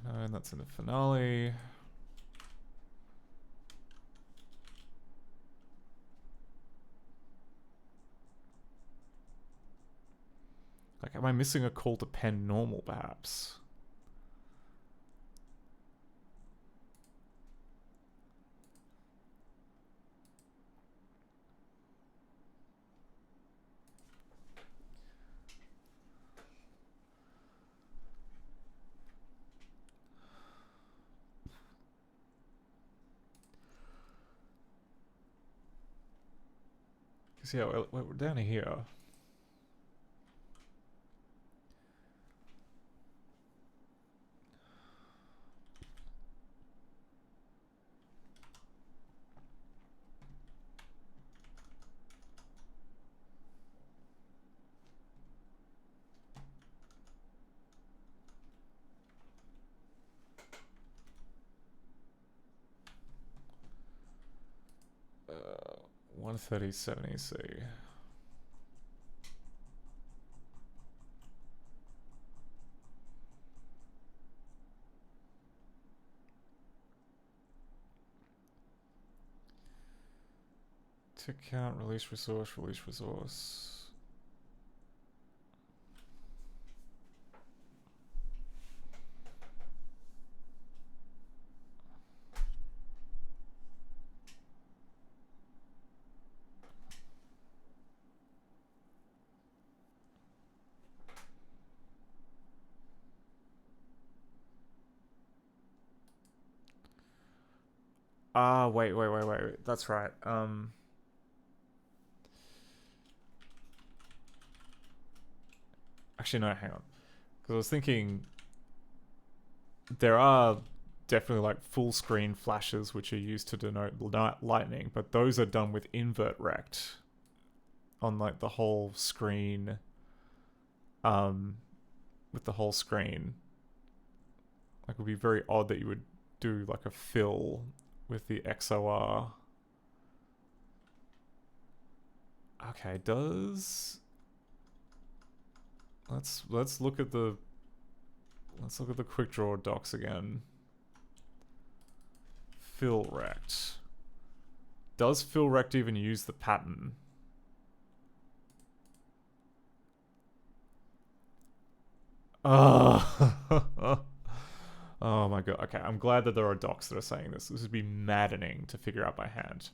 no, and that's in the finale. Like, am I missing a call to pen normal, perhaps? Because, yeah, we're down here. Uh, 130 EC. Tick count, release resource, release resource. Ah, wait. That's right. Actually, no, hang on. Because I was thinking there are definitely like full screen flashes which are used to denote lightning, but those are done with invert rect on like the whole screen. With the whole screen. Like, it would be very odd that you would do like a fill with the XOR. Okay, does let's look at the quick draw docs again. Fill rect. Does fill rect even use the pattern? Oh. Oh my god. Okay, I'm glad that there are docs that are saying this. This would be maddening to figure out by hand.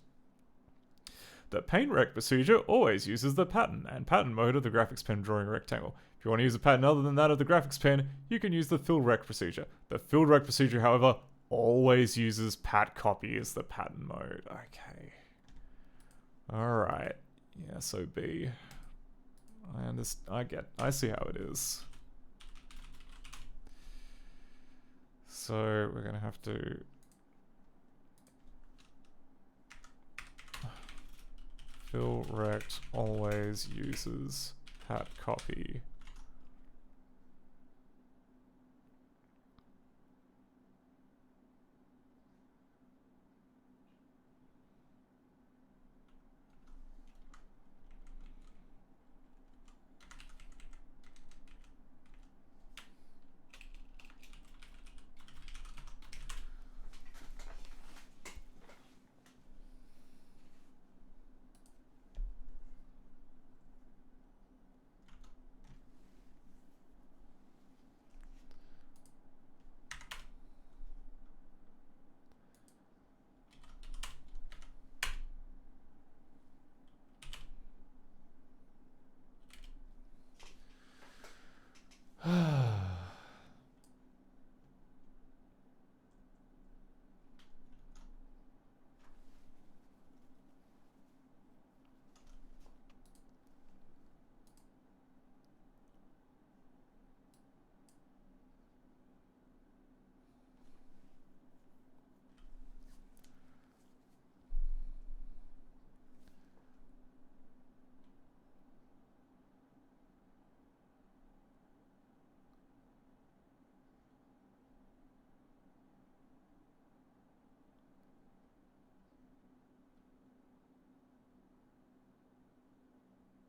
The paint rect procedure always uses the pattern and pattern mode of the graphics pen drawing a rectangle. If you want to use a pattern other than that of the graphics pen, you can use the fill rect procedure. The fill rect procedure, however, always uses pat copy as the pattern mode. Okay. Alright. Yeah, so B. I understand. I see how it is. So we're gonna have to fill rect always uses pat copy.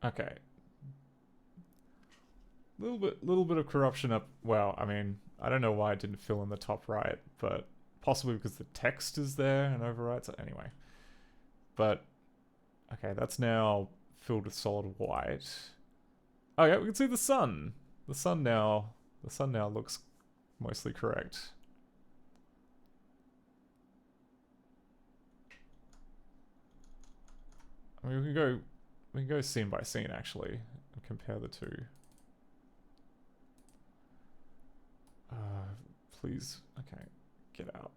Okay. Little bit of corruption up. Well, I mean, I don't know why it didn't fill in the top right, but possibly because the text is there and overrides it anyway. But okay, that's now filled with solid white. Oh yeah, we can see the sun. The sun now looks mostly correct. I mean, we can go scene by scene actually and compare the two. Please, okay, get out.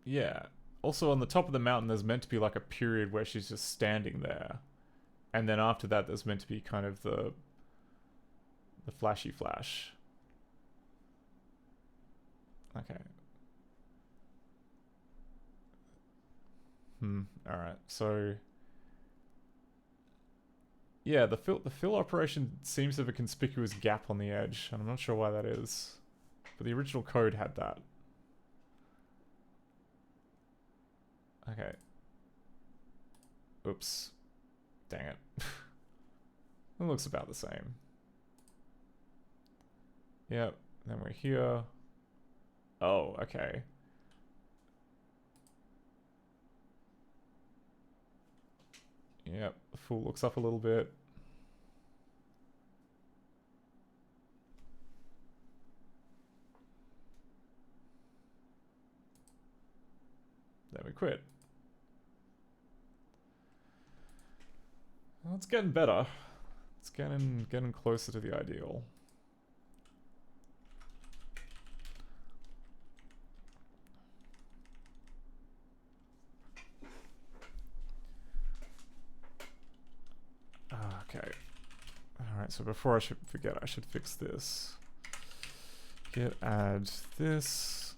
Yeah. Also, on the top of the mountain, there's meant to be like a period where she's just standing there. And then after that, there's meant to be kind of the flashy flash. Okay. Alright, so... Yeah, the fill operation seems to have a conspicuous gap on the edge, and I'm not sure why that is. But the original code had that. Okay. Oops. Dang it. It looks about the same. Yep. Then we're here. Oh, okay. Yep. The full looks up a little bit. Then we quit. Well, it's getting better. It's getting closer to the ideal. Okay. Alright, so before I should forget, I should fix this. git add this,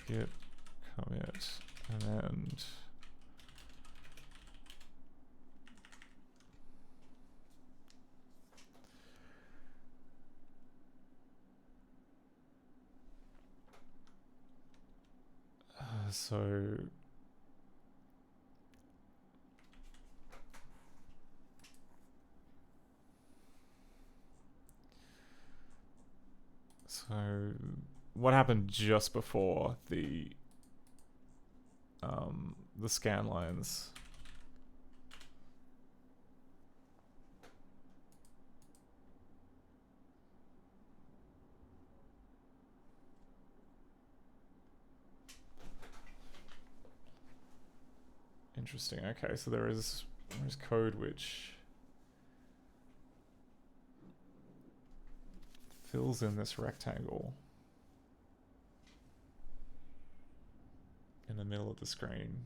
git commit, and then so what happened just before the scan lines? Interesting. Okay, so there is code which fills in this rectangle in the middle of the screen.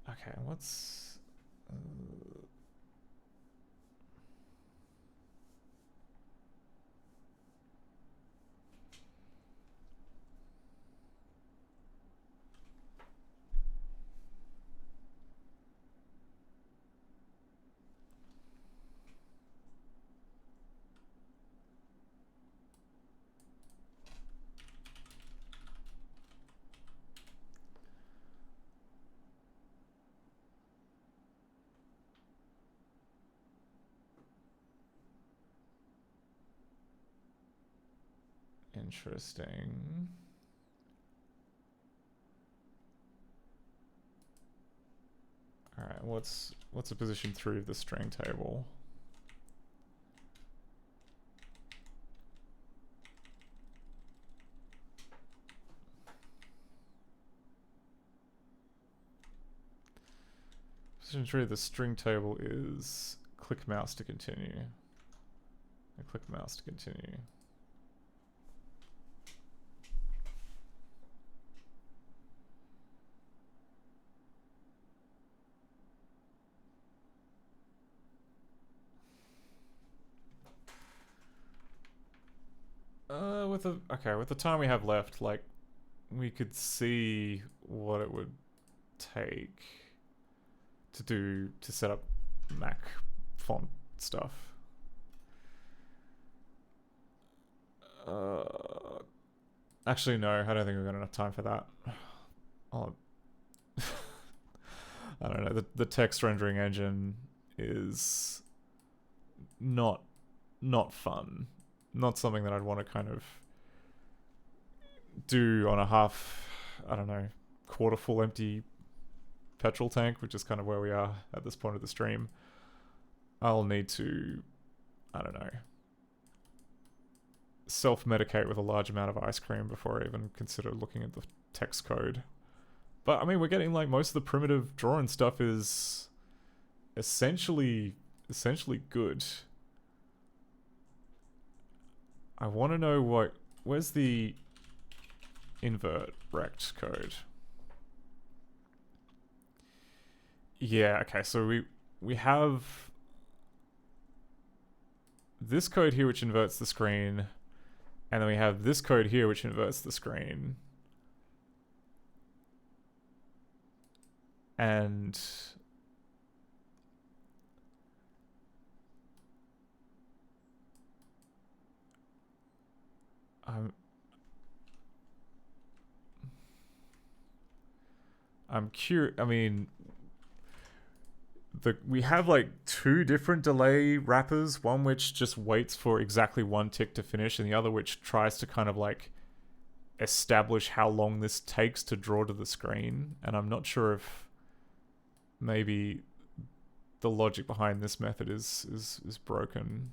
Okay, what's interesting? All right, what's the position 3 of the string table? Position 3 of the string table is click mouse to continue. And click mouse to continue. With the time we have left, like, we could see what it would take to set up Mac font stuff. Actually, no, I don't think we've got enough time for that. I don't know. The text rendering engine is not fun. Not something that I'd want to kind of do on a half, I don't know, quarter full empty petrol tank, which is kind of where we are at this point of the stream. I'll need to, I don't know, self-medicate with a large amount of ice cream before I even consider looking at the text code. But I mean, we're getting like most of the primitive drawing stuff is essentially good. I want to know where's the invert rect code? Yeah, okay, so we have this code here which inverts the screen, and then we have this code here which inverts the screen. And I'm curious. I mean, we have like 2 different delay wrappers. One which just waits for exactly 1 tick to finish, and the other which tries to kind of like establish how long this takes to draw to the screen. And I'm not sure if maybe the logic behind this method is broken.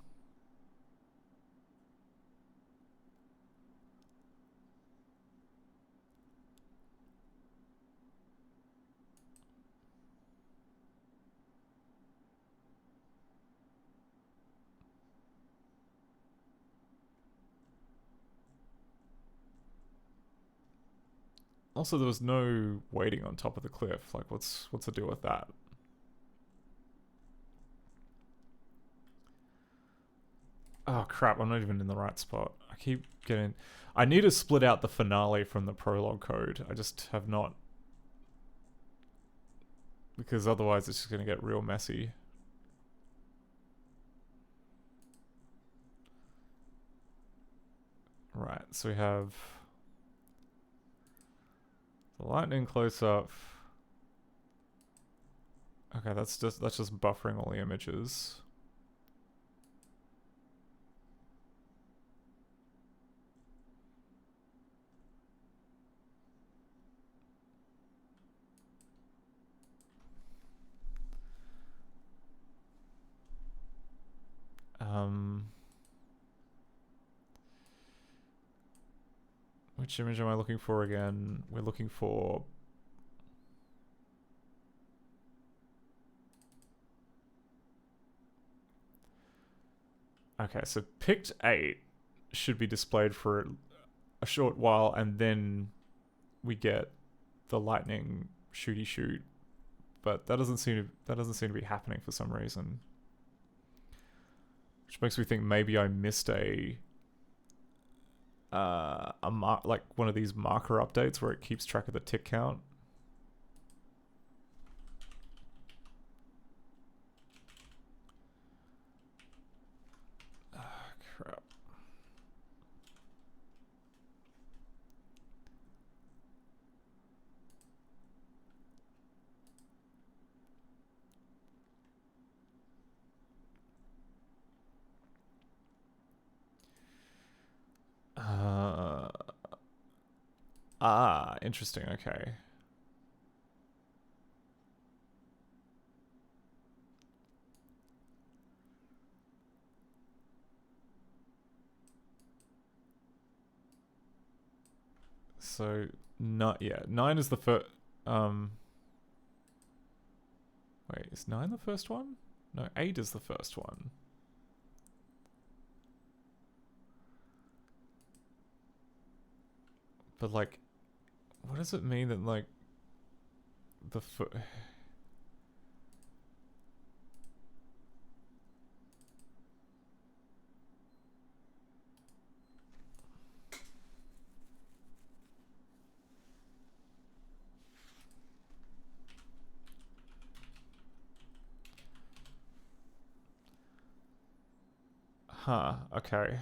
Also, there was no waiting on top of the cliff. Like, what's the deal with that? Oh crap, I'm not even in the right spot. I keep getting... I need to split out the finale from the prologue code. I just have not... Because otherwise it's just going to get real messy. Right, so we have... the lightning close-up. Okay, that's just buffering all the images. Which image am I looking for again? We're looking for... Okay, so picked 8 should be displayed for a short while, and then we get the lightning shooty shoot. But that doesn't seem to be happening for some reason. Which makes me think maybe I missed like one of these marker updates where it keeps track of the tick count. Ah, crap. Interesting, okay. So, not yet. 9 is the first... Wait, is 9 the first one? No, 8 is the first one. But, like, what does it mean that, like, the Huh, okay.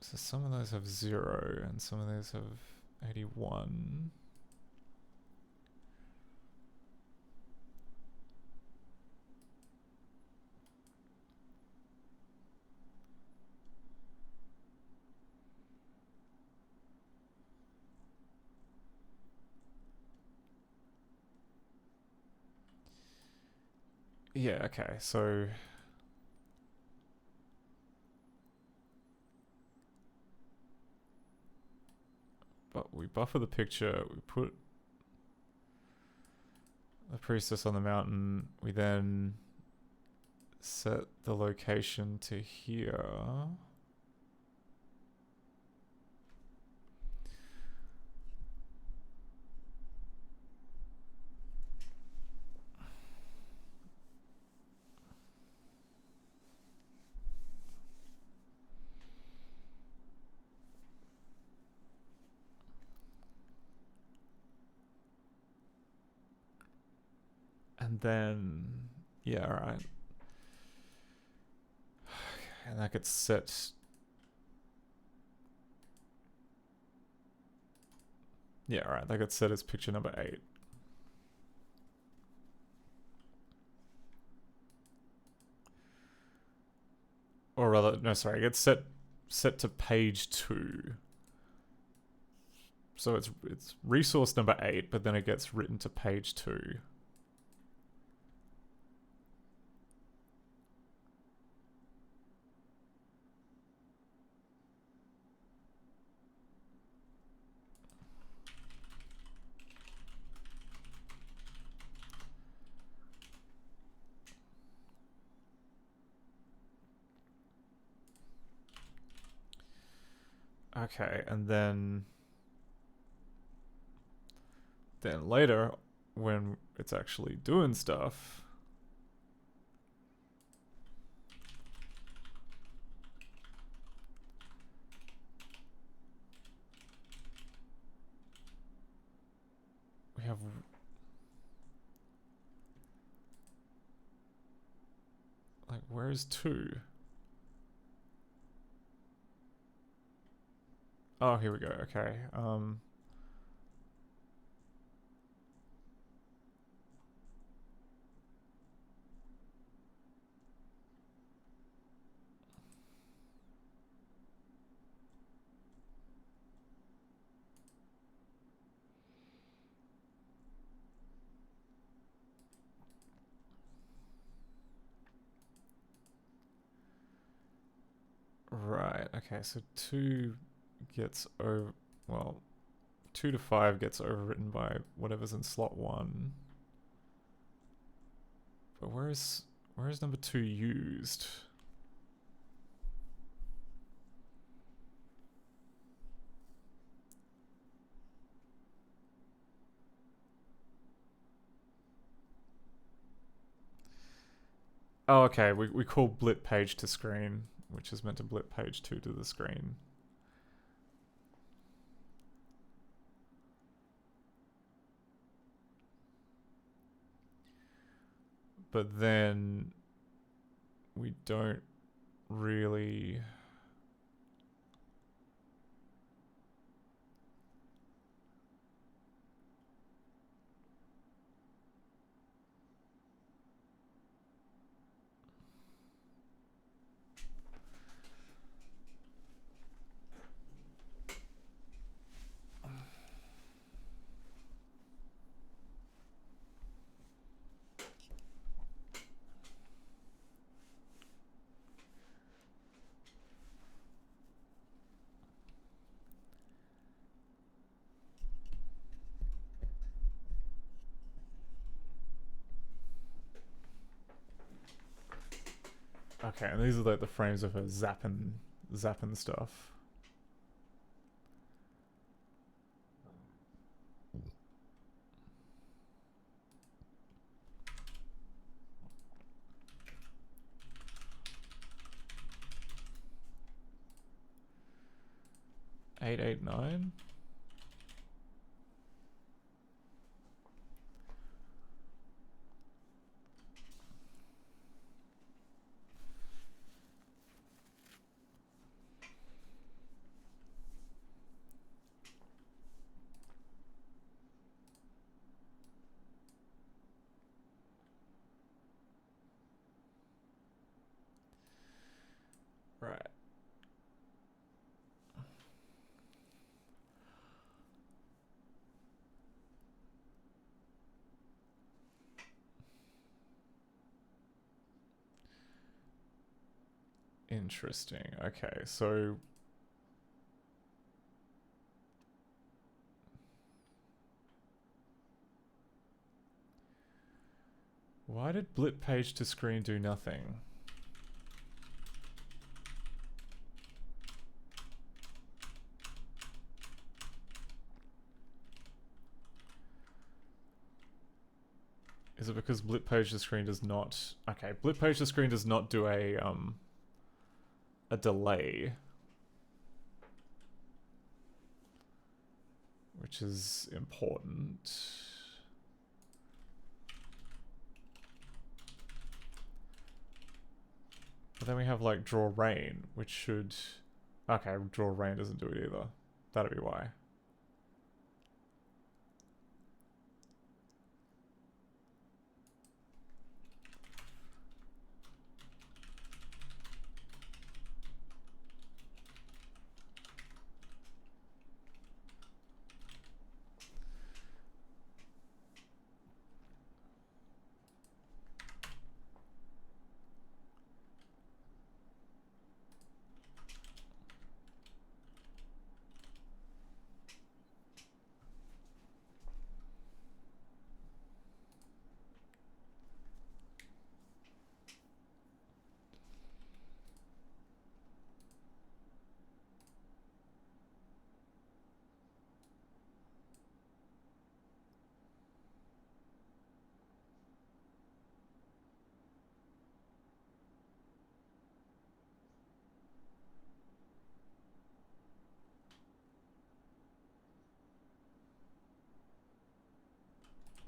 So some of those have 0 and some of those have 81. Yeah, okay, so... But we buffer the picture, we put the priestess on the mountain, we then set the location to here. And then, yeah, alright. And that gets set. Yeah, alright, that gets set as picture number 8. Or rather, no, sorry, it gets set to page 2. So it's resource number 8, but then it gets written to page 2. Okay, and then... then later, when it's actually doing stuff, we have like, where's 2? Oh, here we go. Okay. Right, okay, so 2 gets over, well, 2 to 5 gets overwritten by whatever's in slot 1. But where is number 2 used? Oh, okay, we call blip page to screen, which is meant to blip page 2 to the screen. But then we don't really... Okay, and these are like the frames of her zapping stuff. Eight, 9. Right. Interesting. Okay, so why did blip page to screen do nothing? Is it because blip page to screen does not... Okay, blip page to screen does not do a delay. Which is important. But then we have like draw rain, which should... Okay, draw rain doesn't do it either. That'd be why.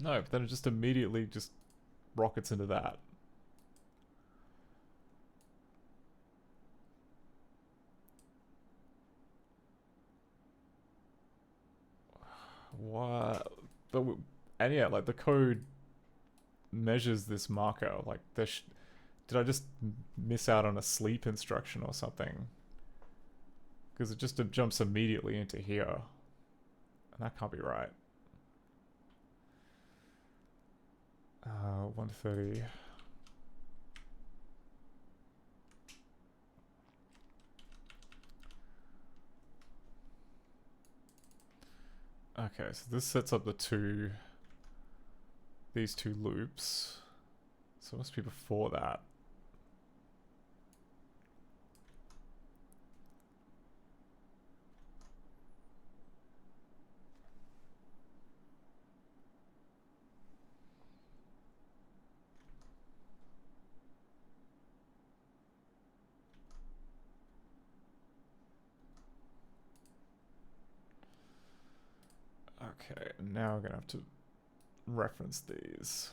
No, but then it just immediately just rockets into that. What? But and yeah, like the code measures this marker. Like did I just miss out on a sleep instruction or something? Because it just jumps immediately into here. And that can't be right. 130. Okay, so this sets up these two loops. So it must be before that. Okay, now we're gonna have to reference these.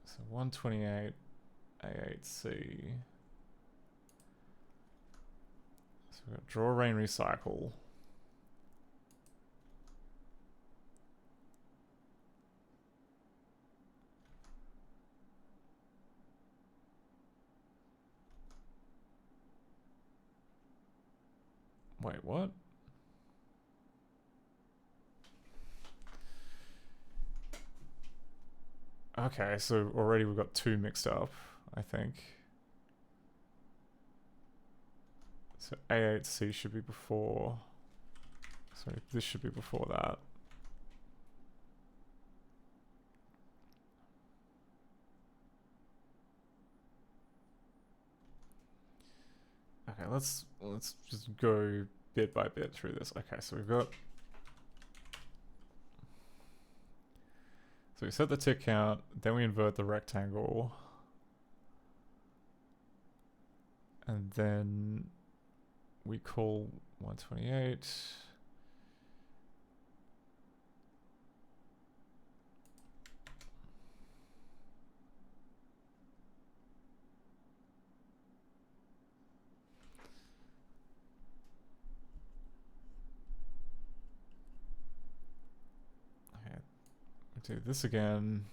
So 128 A8C. So we've got draw, rain, recycle. Wait, what? Okay, so already we've got two mixed up, I think. So A8C should be before. Sorry, this should be before that. Okay, let's just go bit by bit through this. Okay, so we've got. So we set the tick count, then we invert the rectangle. And then we call 128. Okay, we do this again.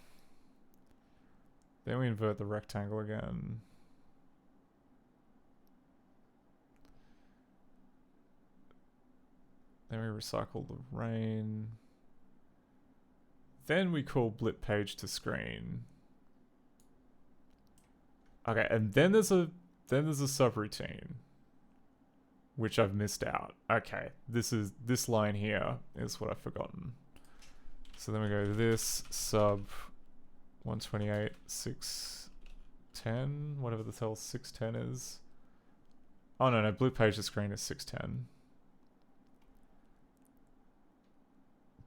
Then we invert the rectangle again. Then we recycle the rain. Then we call blip page to screen. Okay, and then there's a subroutine, which I've missed out. Okay, this line here is what I've forgotten. So then we go this sub 128 610, whatever the hell 610 is. Oh no, blue page to screen is 610.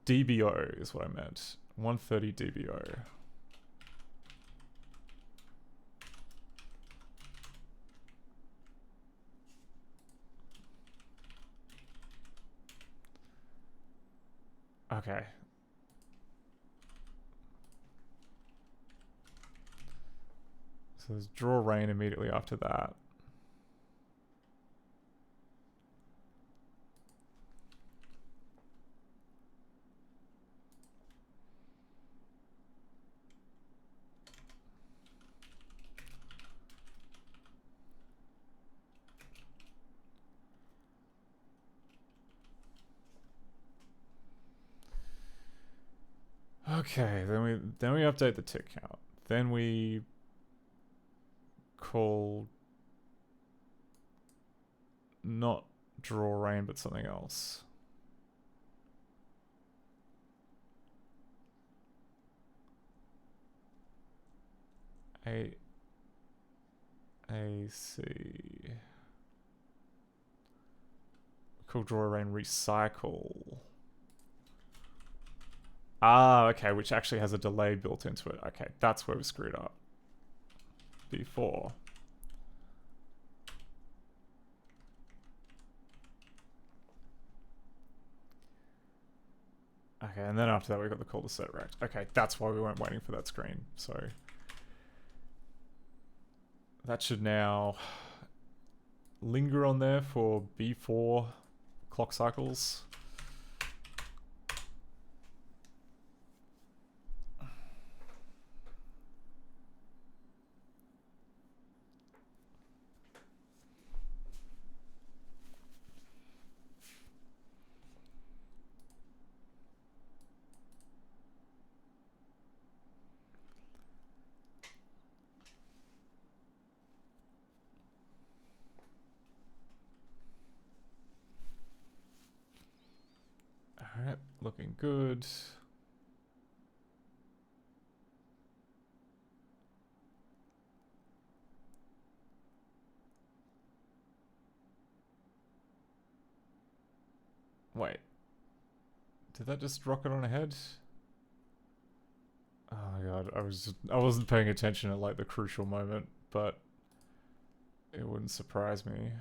DBO is what I meant. 130 DBO. Okay. So there's draw rain immediately after that. Okay, then we update the tick count. Then we call not draw rain but something else. AC. Call draw rain recycle. Ah, okay, which actually has a delay built into it. Okay, that's where we screwed up. Before. Okay, and then after that we got the call to set rect. Okay, that's why we weren't waiting for that screen. So that should now linger on there for B4 clock cycles. Alright, looking good. Wait. Did that just rocket on ahead? Oh my god, I wasn't paying attention at like the crucial moment, but it wouldn't surprise me.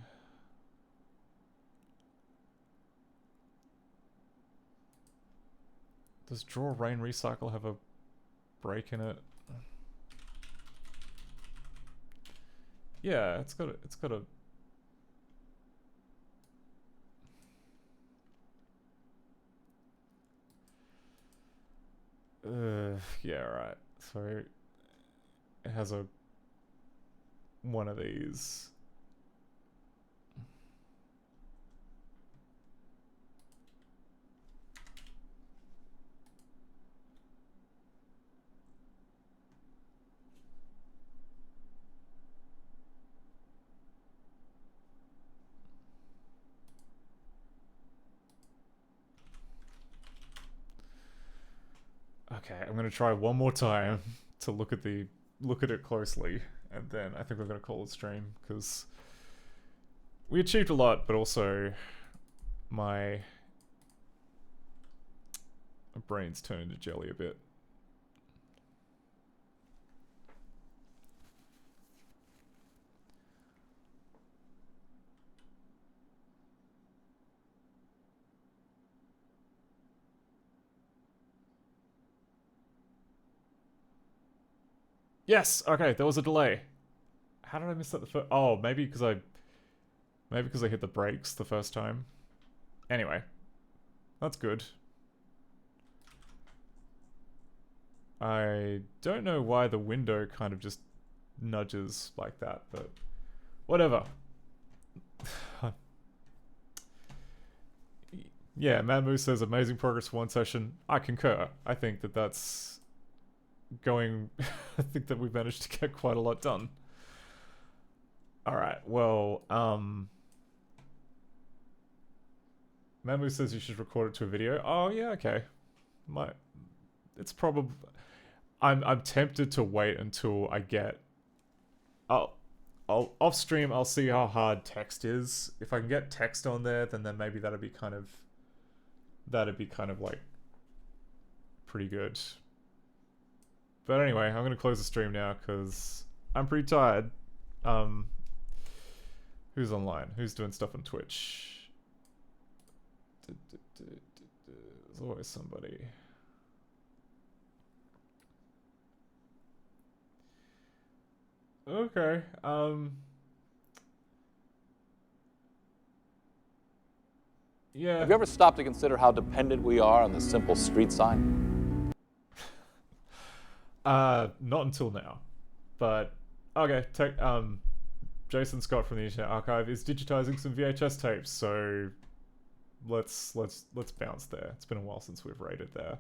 Does draw rain recycle have a break in it? Yeah, it's got a yeah, right. So it has a one of these. Okay, I'm gonna try one more time to look at it closely, and then I think we're gonna call it stream because we achieved a lot, but also my brain's turned into jelly a bit. Yes. Okay, there was a delay. How did I miss that the first? Oh, maybe because I hit the brakes the first time. Anyway, that's good. I don't know why the window kind of just nudges like that, but whatever. Yeah, Mamu says amazing progress one session. I concur. I think that that's going. I think that we've managed to get quite a lot done. Alright, well, Mamu says you should record it to a video. Oh yeah, okay. It's probably I'm tempted to wait until I get I'll off stream I'll see how hard text is. If I can get text on there, then maybe that'd be kind of like pretty good. But anyway, I'm gonna close the stream now because I'm pretty tired. Who's online? Who's doing stuff on Twitch? There's always somebody. Okay, yeah. Have you ever stopped to consider how dependent we are on the simple street sign? Not until now. But okay, Jason Scott from the Internet Archive is digitizing some VHS tapes, so let's bounce there. It's been a while since we've raided there.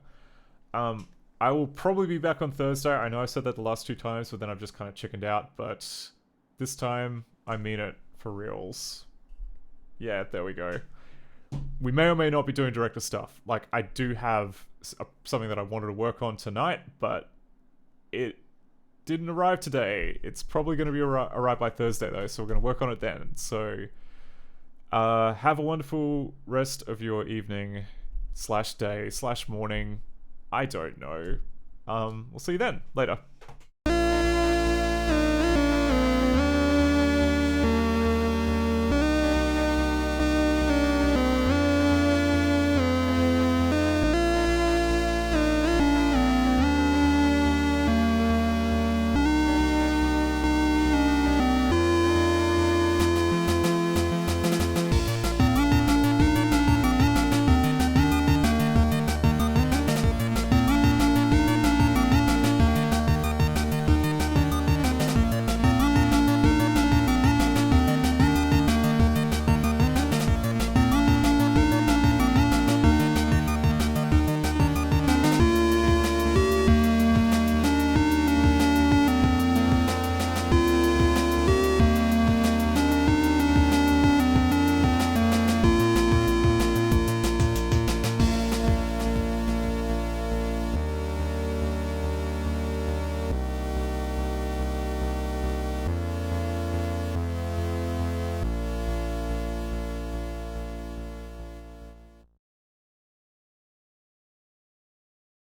I will probably be back on Thursday. I know I said that the last two times, but then I've just kind of chickened out. But this time, I mean it for reals. Yeah, there we go. We may or may not be doing director stuff. Like, I do have something that I wanted to work on tonight, but it didn't arrive today. It's probably going to be arrive by Thursday, though, so we're going to work on it then. So, have a wonderful rest of your evening /day/morning. I don't know. We'll see you then. Later.